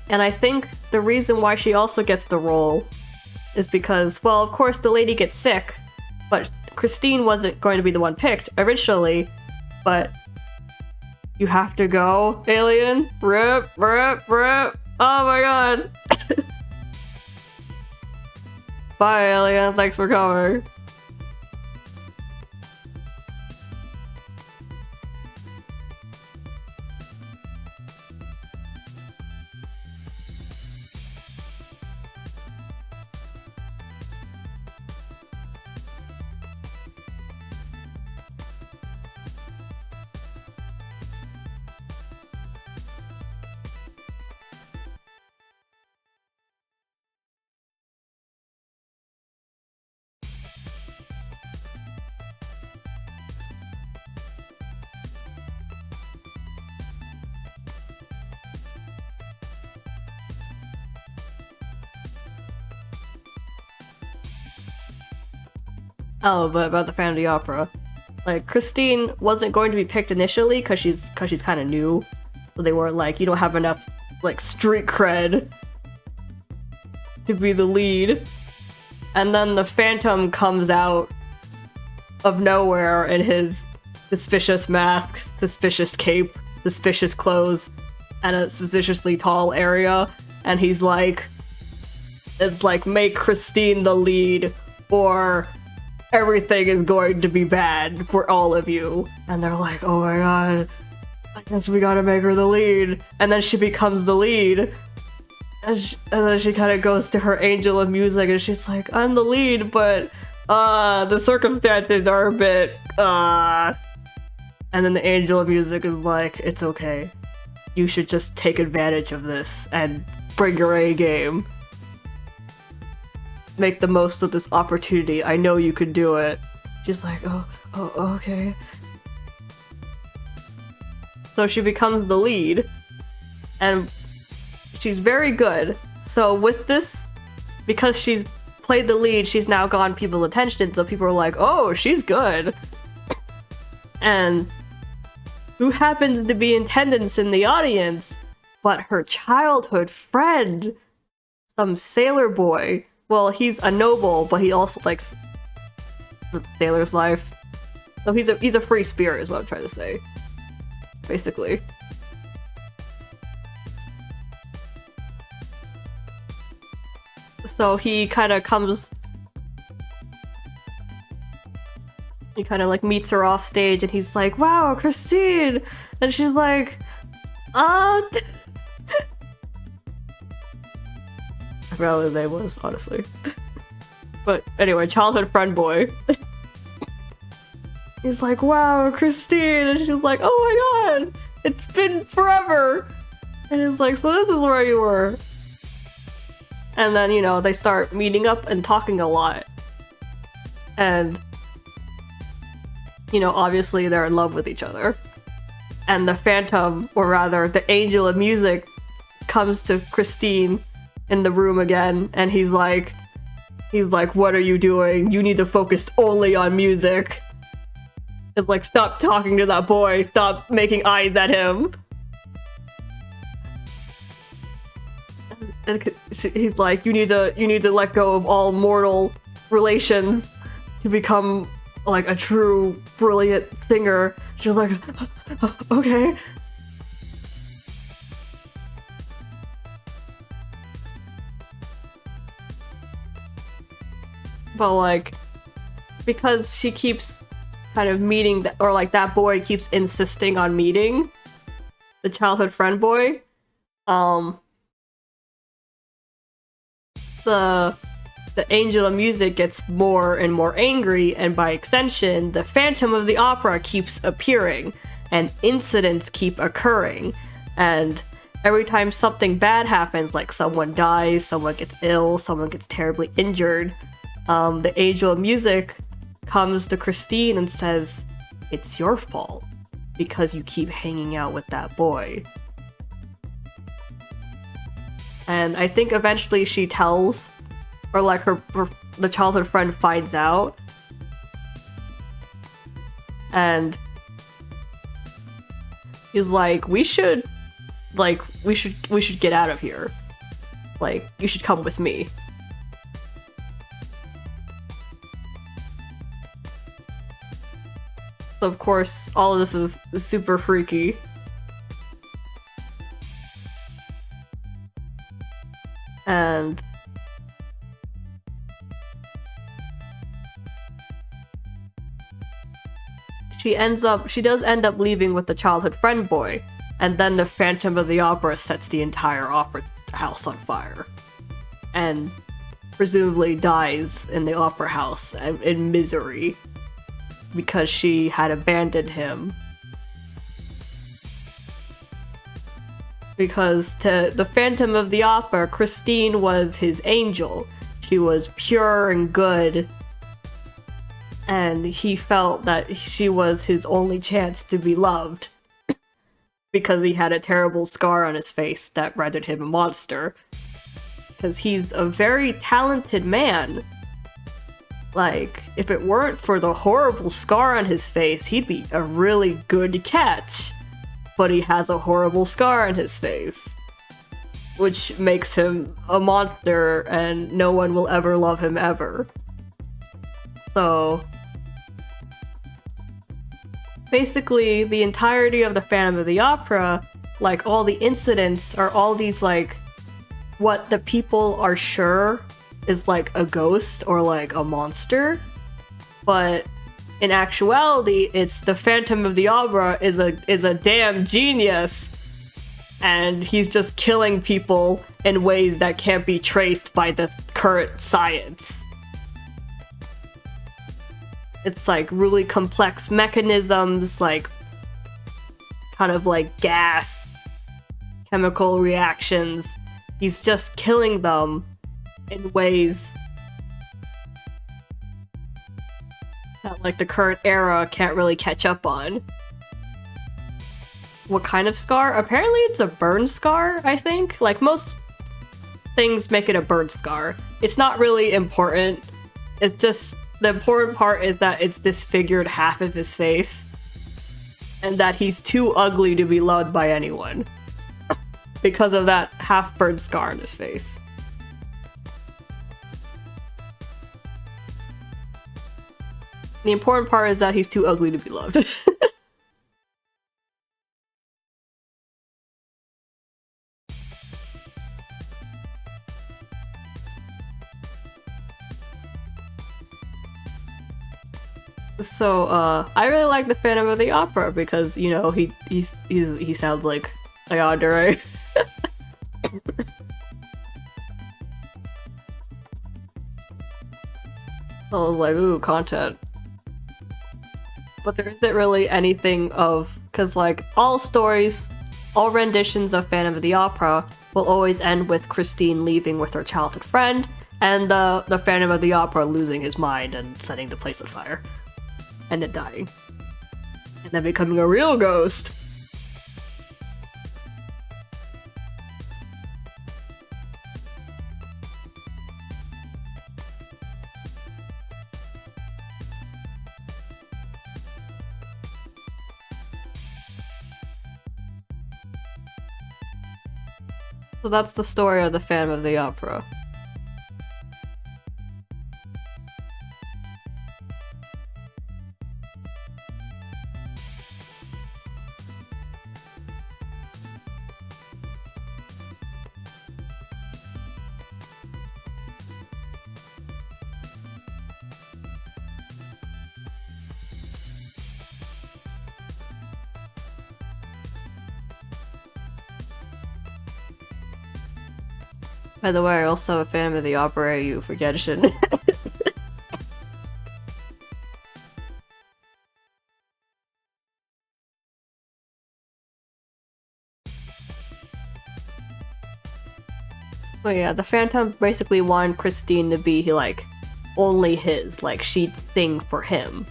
And I think the reason why she also gets the role is because, well, of course the lady gets sick, but Christine wasn't going to be the one picked originally, but you have to go, alien. Rip, rip, rip. Oh my god. Bye, alien. Thanks for coming. Oh, but about the Phantom of the Opera. Like, Christine wasn't going to be picked initially because she's kind of new. So they were like, you don't have enough, like, street cred to be the lead. And then the Phantom comes out of nowhere in his suspicious mask, suspicious cape, suspicious clothes, and a suspiciously tall area. And he's like, it's like, make Christine the lead, or everything is going to be bad for all of you. And they're like, oh my god, I guess we gotta make her the lead. And then she becomes the lead. And then she kind of goes to her angel of music and she's like, I'm the lead, but the circumstances are a bit And then the angel of music is like, it's okay. You should just take advantage of this and bring your A game. Make the most of this opportunity. I know you can do it. She's like, oh, okay. So she becomes the lead, and she's very good. So with this, because she's played the lead, she's now gotten people's attention, so people are like, oh, she's good. And who happens to be in attendance in the audience but her childhood friend, some sailor boy. Well, he's a noble, but he also likes the sailor's life. So he's a free spirit is what I'm trying to say, basically. So he kind of like meets her off stage and he's like, wow, Christine! And she's like, I forgot what his name was, honestly. But anyway, childhood friend boy. He's like, wow, Christine! And she's like, oh my god! It's been forever! And he's like, so this is where you were. And then, you know, they start meeting up and talking a lot. And, you know, obviously they're in love with each other. And the Phantom, or rather, the Angel of Music, comes to Christine in the room again, and he's like, what are you doing? You need to focus only on music. It's like, stop talking to that boy, stop making eyes at him. And he's like, you need to let go of all mortal relations to become like a true brilliant singer. She's like, okay. But like, because she keeps kind of meeting, or like that boy keeps insisting on meeting the childhood friend boy, the Angel of Music gets more and more angry, and by extension, the Phantom of the Opera keeps appearing, and incidents keep occurring, and every time something bad happens, like someone dies, someone gets ill, someone gets terribly injured, the Angel of Music comes to Christine and says, it's your fault, because you keep hanging out with that boy. And I think eventually she tells, or like the childhood friend finds out, and he's like, we should get out of here. Like, you should come with me. So of course, all of this is super freaky. And she does end up leaving with the childhood friend boy, and then the Phantom of the Opera sets the entire opera house on fire. And presumably dies in the opera house in misery because she had abandoned him. Because to the Phantom of the Opera, Christine was his angel. She was pure and good, and he felt that she was his only chance to be loved because he had a terrible scar on his face that rendered him a monster. Because he's a very talented man, Like, if it weren't for the horrible scar on his face, he'd be a really good catch. But he has a horrible scar on his face, which makes him a monster and no one will ever love him ever. So basically, the entirety of the Phantom of the Opera, like all the incidents are all these like what the people are sure is like a ghost or like a monster, but in actuality it's the Phantom of the Opera is a damn genius, and he's just killing people in ways that can't be traced by the current science. It's like really complex mechanisms, like kind of like gas, chemical reactions. He's just killing them in ways that like the current era can't really catch up on. What kind of scar? Apparently it's a burn scar, I think. Like most things make it a burn scar. It's not really important. It's just the important part is that it's disfigured half of his face and that he's too ugly to be loved by anyone because of that half burned scar on his face. The important part is that he's too ugly to be loved. So, I really like the Phantom of the Opera because, you know, he sounds like Yandere. I was like, ooh, content. But there isn't really anything of, because like all stories, all renditions of Phantom of the Opera will always end with Christine leaving with her childhood friend, and the Phantom of the Opera losing his mind and setting the place on fire, and then dying, and then becoming a real ghost. So that's the story of the Phantom of the Opera. By the way, I also have a Phantom of the Opera you forget shouldn't. But yeah, the Phantom basically wanted Christine to be, like, only his. Like, she'd sing for him.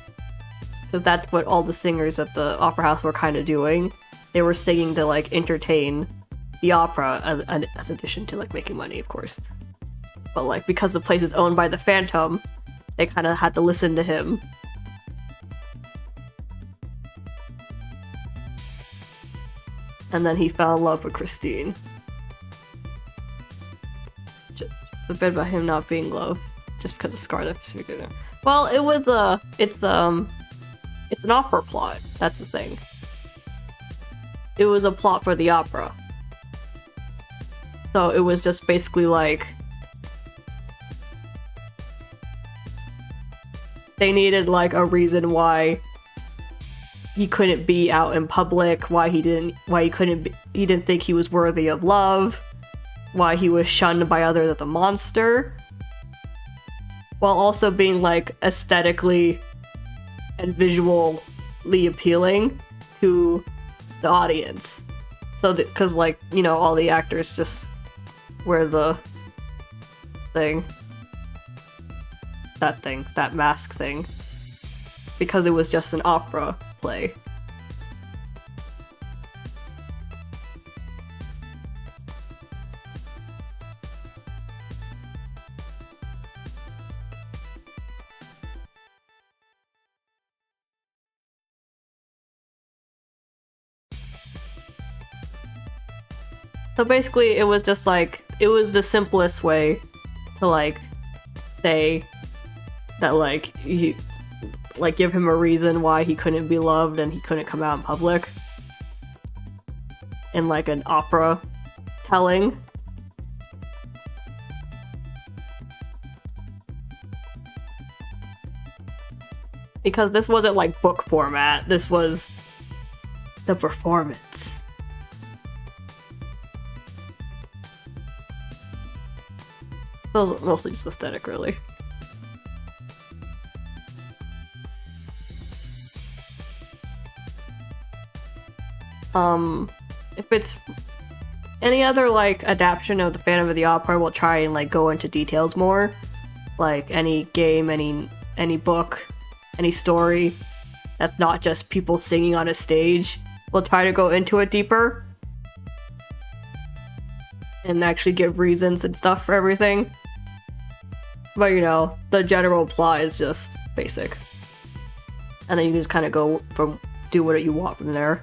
Because that's what all the singers at the opera house were kind of doing. They were singing to, like, entertain the opera, as addition to, like, making money, of course. But, like, because the place is owned by the Phantom, they kind of had to listen to him. And then he fell in love with Christine. Just a bit about him not being loved, just because of Scarlet figured out. Well, it was it's an opera plot. That's the thing. It was a plot for the opera. So it was just basically like they needed like a reason why he couldn't be out in public, why he didn't think he was worthy of love, why he was shunned by others as a monster, while also being like aesthetically and visually appealing to the audience. So that, because like, you know, all the actors just wear the thing, that mask thing, because it was just an opera play. So basically, it was just like, it was the simplest way to like say that like you like give him a reason why he couldn't be loved and he couldn't come out in public in like an opera telling. Because this wasn't like book format, this was the performance. It was mostly just aesthetic, really. If it's any other like adaptation of the Phantom of the Opera, we'll try and like go into details more. Like any game, any book, any story that's not just people singing on a stage. We'll try to go into it deeper and actually give reasons and stuff for everything. But you know, the general plot is just basic. And then you can just kind of go from do what you want from there.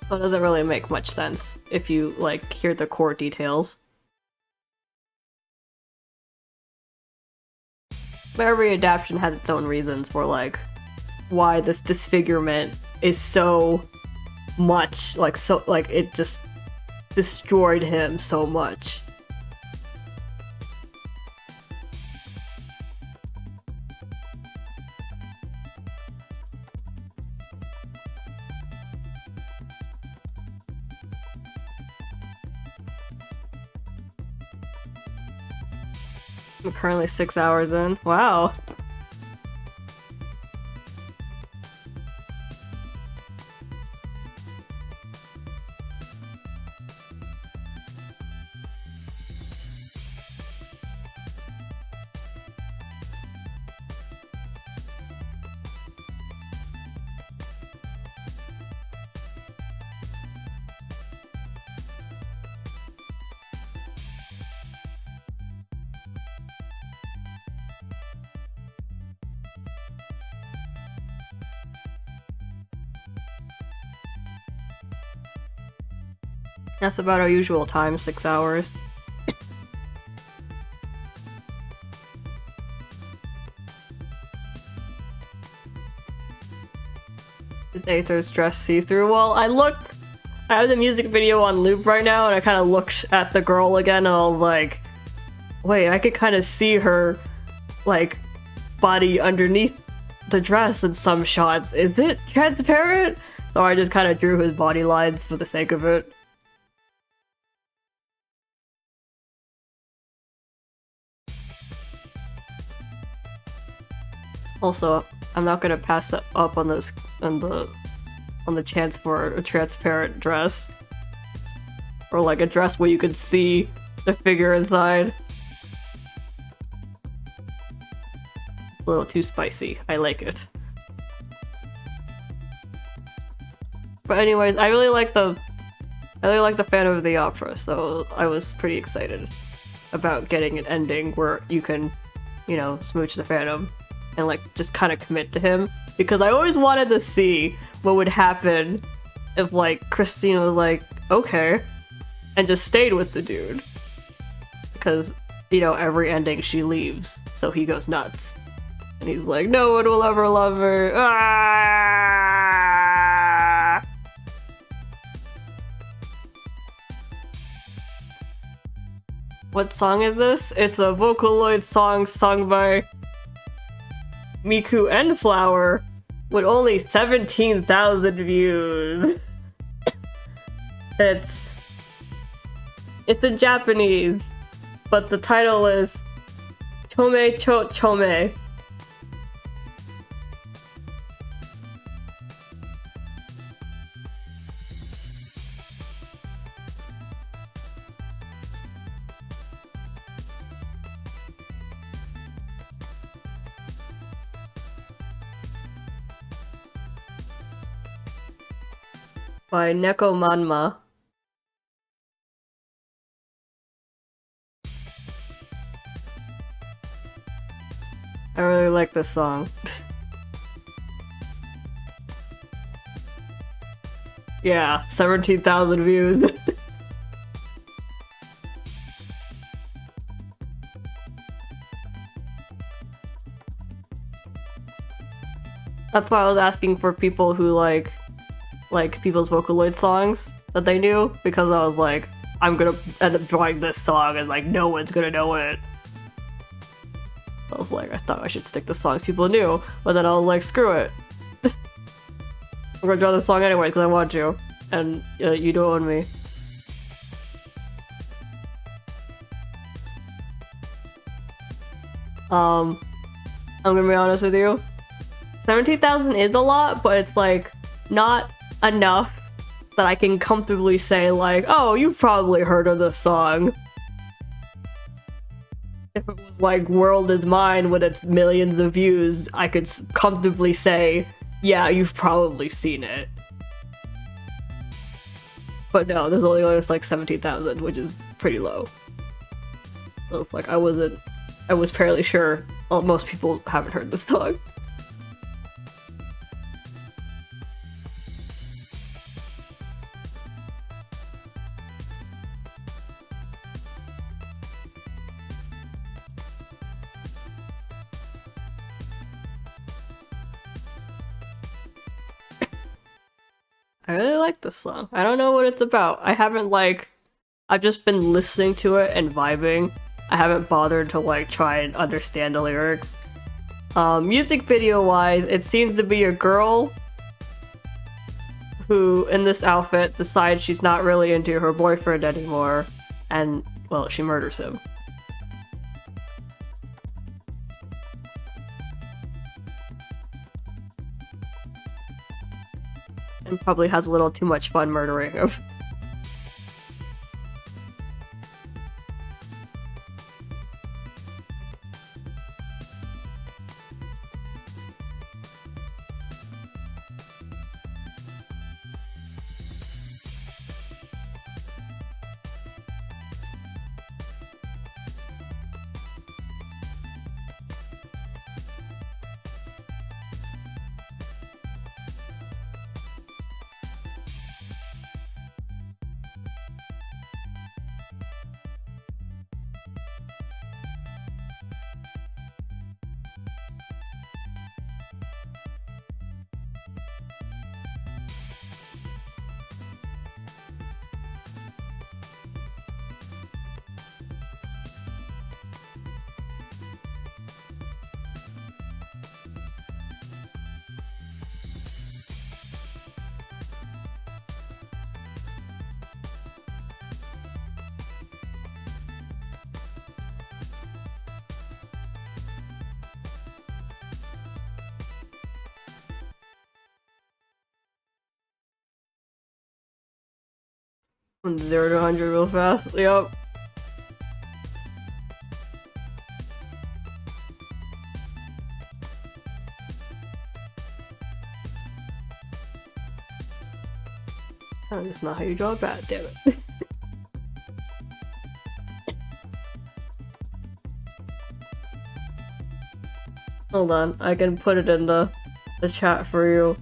So it doesn't really make much sense if you, like, hear the core details. But every adaptation has its own reasons for, like, why this disfigurement is so much, like, so, like, it just destroyed him so much. I'm currently 6 hours in. Wow. That's about our usual time, 6 hours. Is Aether's dress see-through? Well, I have the music video on loop right now, and I kind of looked at the girl again, and I was like, wait, I could kind of see her, like, body underneath the dress in some shots. Is it transparent? So I just kind of drew his body lines for the sake of it. Also, I'm not gonna pass up on this on the chance for a transparent dress. Or like a dress where you could see the figure inside. A little too spicy. I like it. But anyways, I really like the Phantom of the Opera, so I was pretty excited about getting an ending where you can, you know, smooch the Phantom and like just kind of commit to him, because I always wanted to see what would happen if like Christine was like, okay, and just stayed with the dude, because you know every ending she leaves, so he goes nuts and he's like, no one will ever love her. Ah! What song is this? It's a Vocaloid song sung by Miku and Flower with only 17,000 views. It's in Japanese, but the title is Chome Cho Chome. by Neko Manma. I really like this song. Yeah, 17,000 views. That's why I was asking for people who like people's Vocaloid songs that they knew, because I was like, I'm gonna end up drawing this song and like no one's gonna know it. I was like, I thought I should stick to songs people knew, but then I was like, screw it. I'm gonna draw this song anyway because I want to, and you don't own me. I'm gonna be honest with you. 17,000 is a lot, but it's like not enough that I can comfortably say like, oh, you've probably heard of this song. If it was like World Is Mine with its millions of views, I could comfortably say, yeah, you've probably seen it. But no, there's only like 17,000, which is pretty low. So like I was fairly sure most people haven't heard this song. I really like this song. I don't know what it's about. I've just been listening to it and vibing. I haven't bothered to like try and understand the lyrics. Music video wise, it seems to be a girl who, in this outfit, decides she's not really into her boyfriend anymore, and, well, she murders him. And probably has a little too much fun murdering him. From 0 to 100 real fast. Yep. That's not how you draw a bat, damn it. Hold on, I can put it in the chat for you.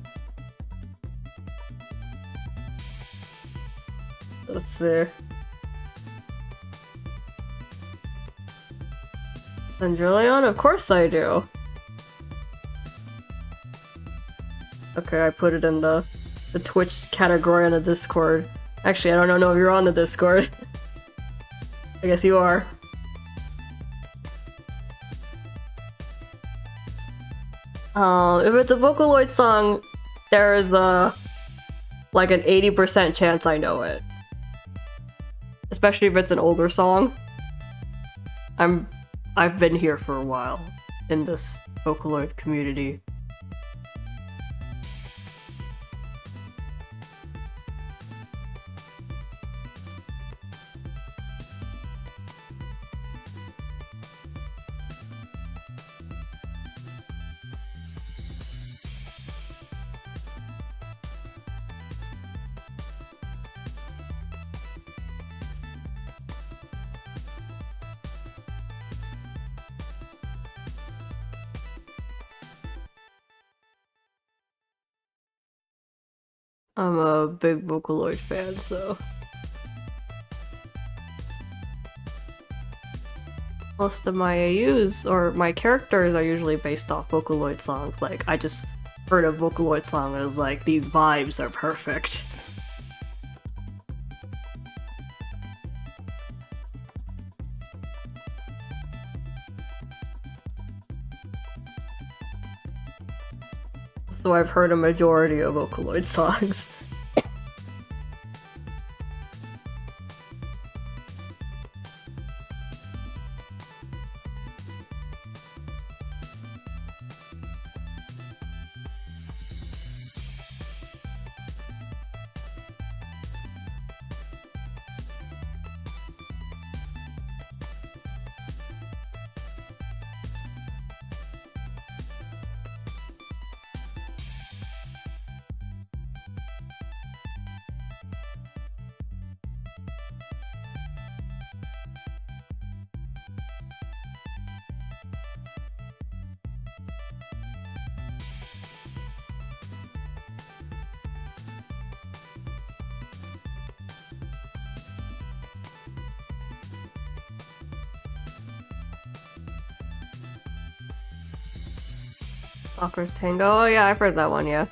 Let's see. Sandrillion? Of course I do. Okay, I put it in the Twitch category on the Discord. Actually, I don't know if you're on the Discord. I guess you are. If it's a Vocaloid song, there is like an 80% chance I know it. Especially if it's an older song. I've been here for a while in this Vocaloid community. I'm a big Vocaloid fan, so... Most of my AUs, or my characters, are usually based off Vocaloid songs. Like, I just heard a Vocaloid song and was like, these vibes are perfect. So I've heard a majority of Vocaloid songs. Stalker's Tango? Oh yeah, I've heard that one, yeah.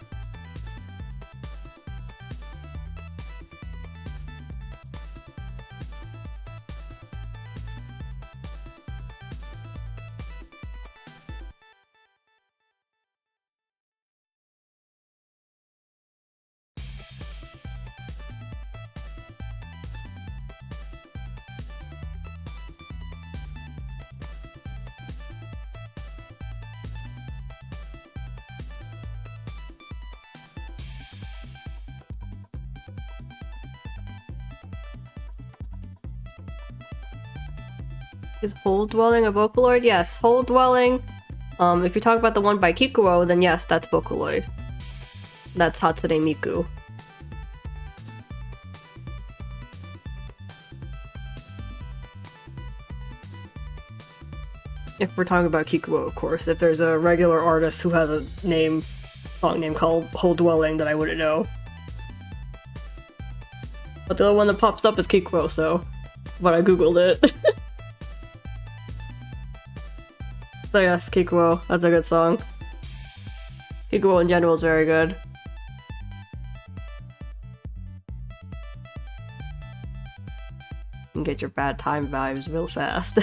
Is Hole Dwelling a Vocaloid? Yes, Hole Dwelling. If you talk about the one by Kikuo, then yes, that's Vocaloid. That's Hatsune Miku. If we're talking about Kikuo, of course. If there's a regular artist who has a song name called Hole Dwelling that I wouldn't know. But the other one that pops up is Kikuo, so... But I googled it. So yes, Kikuo. That's a good song. Kikuo in general is very good. You can get your bad time vibes real fast.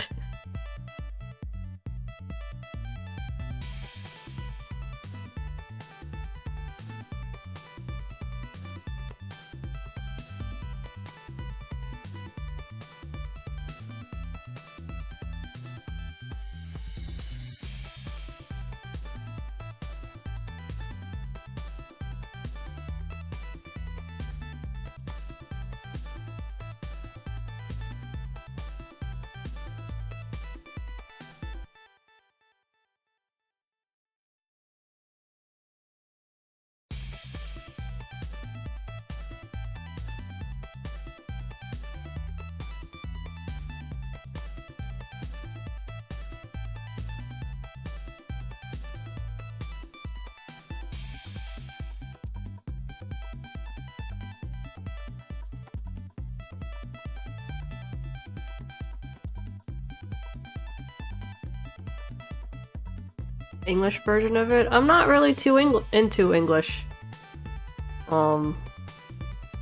English version of it? I'm not really too into English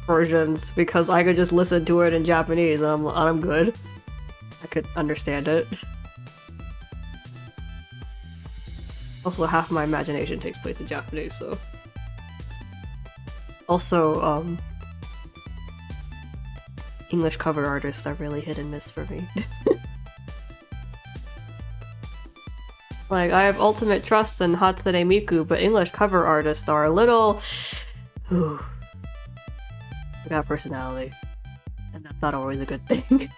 versions because I could just listen to it in Japanese and I'm good. I could understand it. Also, half my imagination takes place in Japanese, so... Also, English cover artists are really hit and miss for me. Like, I have ultimate trust in Hatsune Miku, but English cover artists are a little... They got personality. And that's not always a good thing.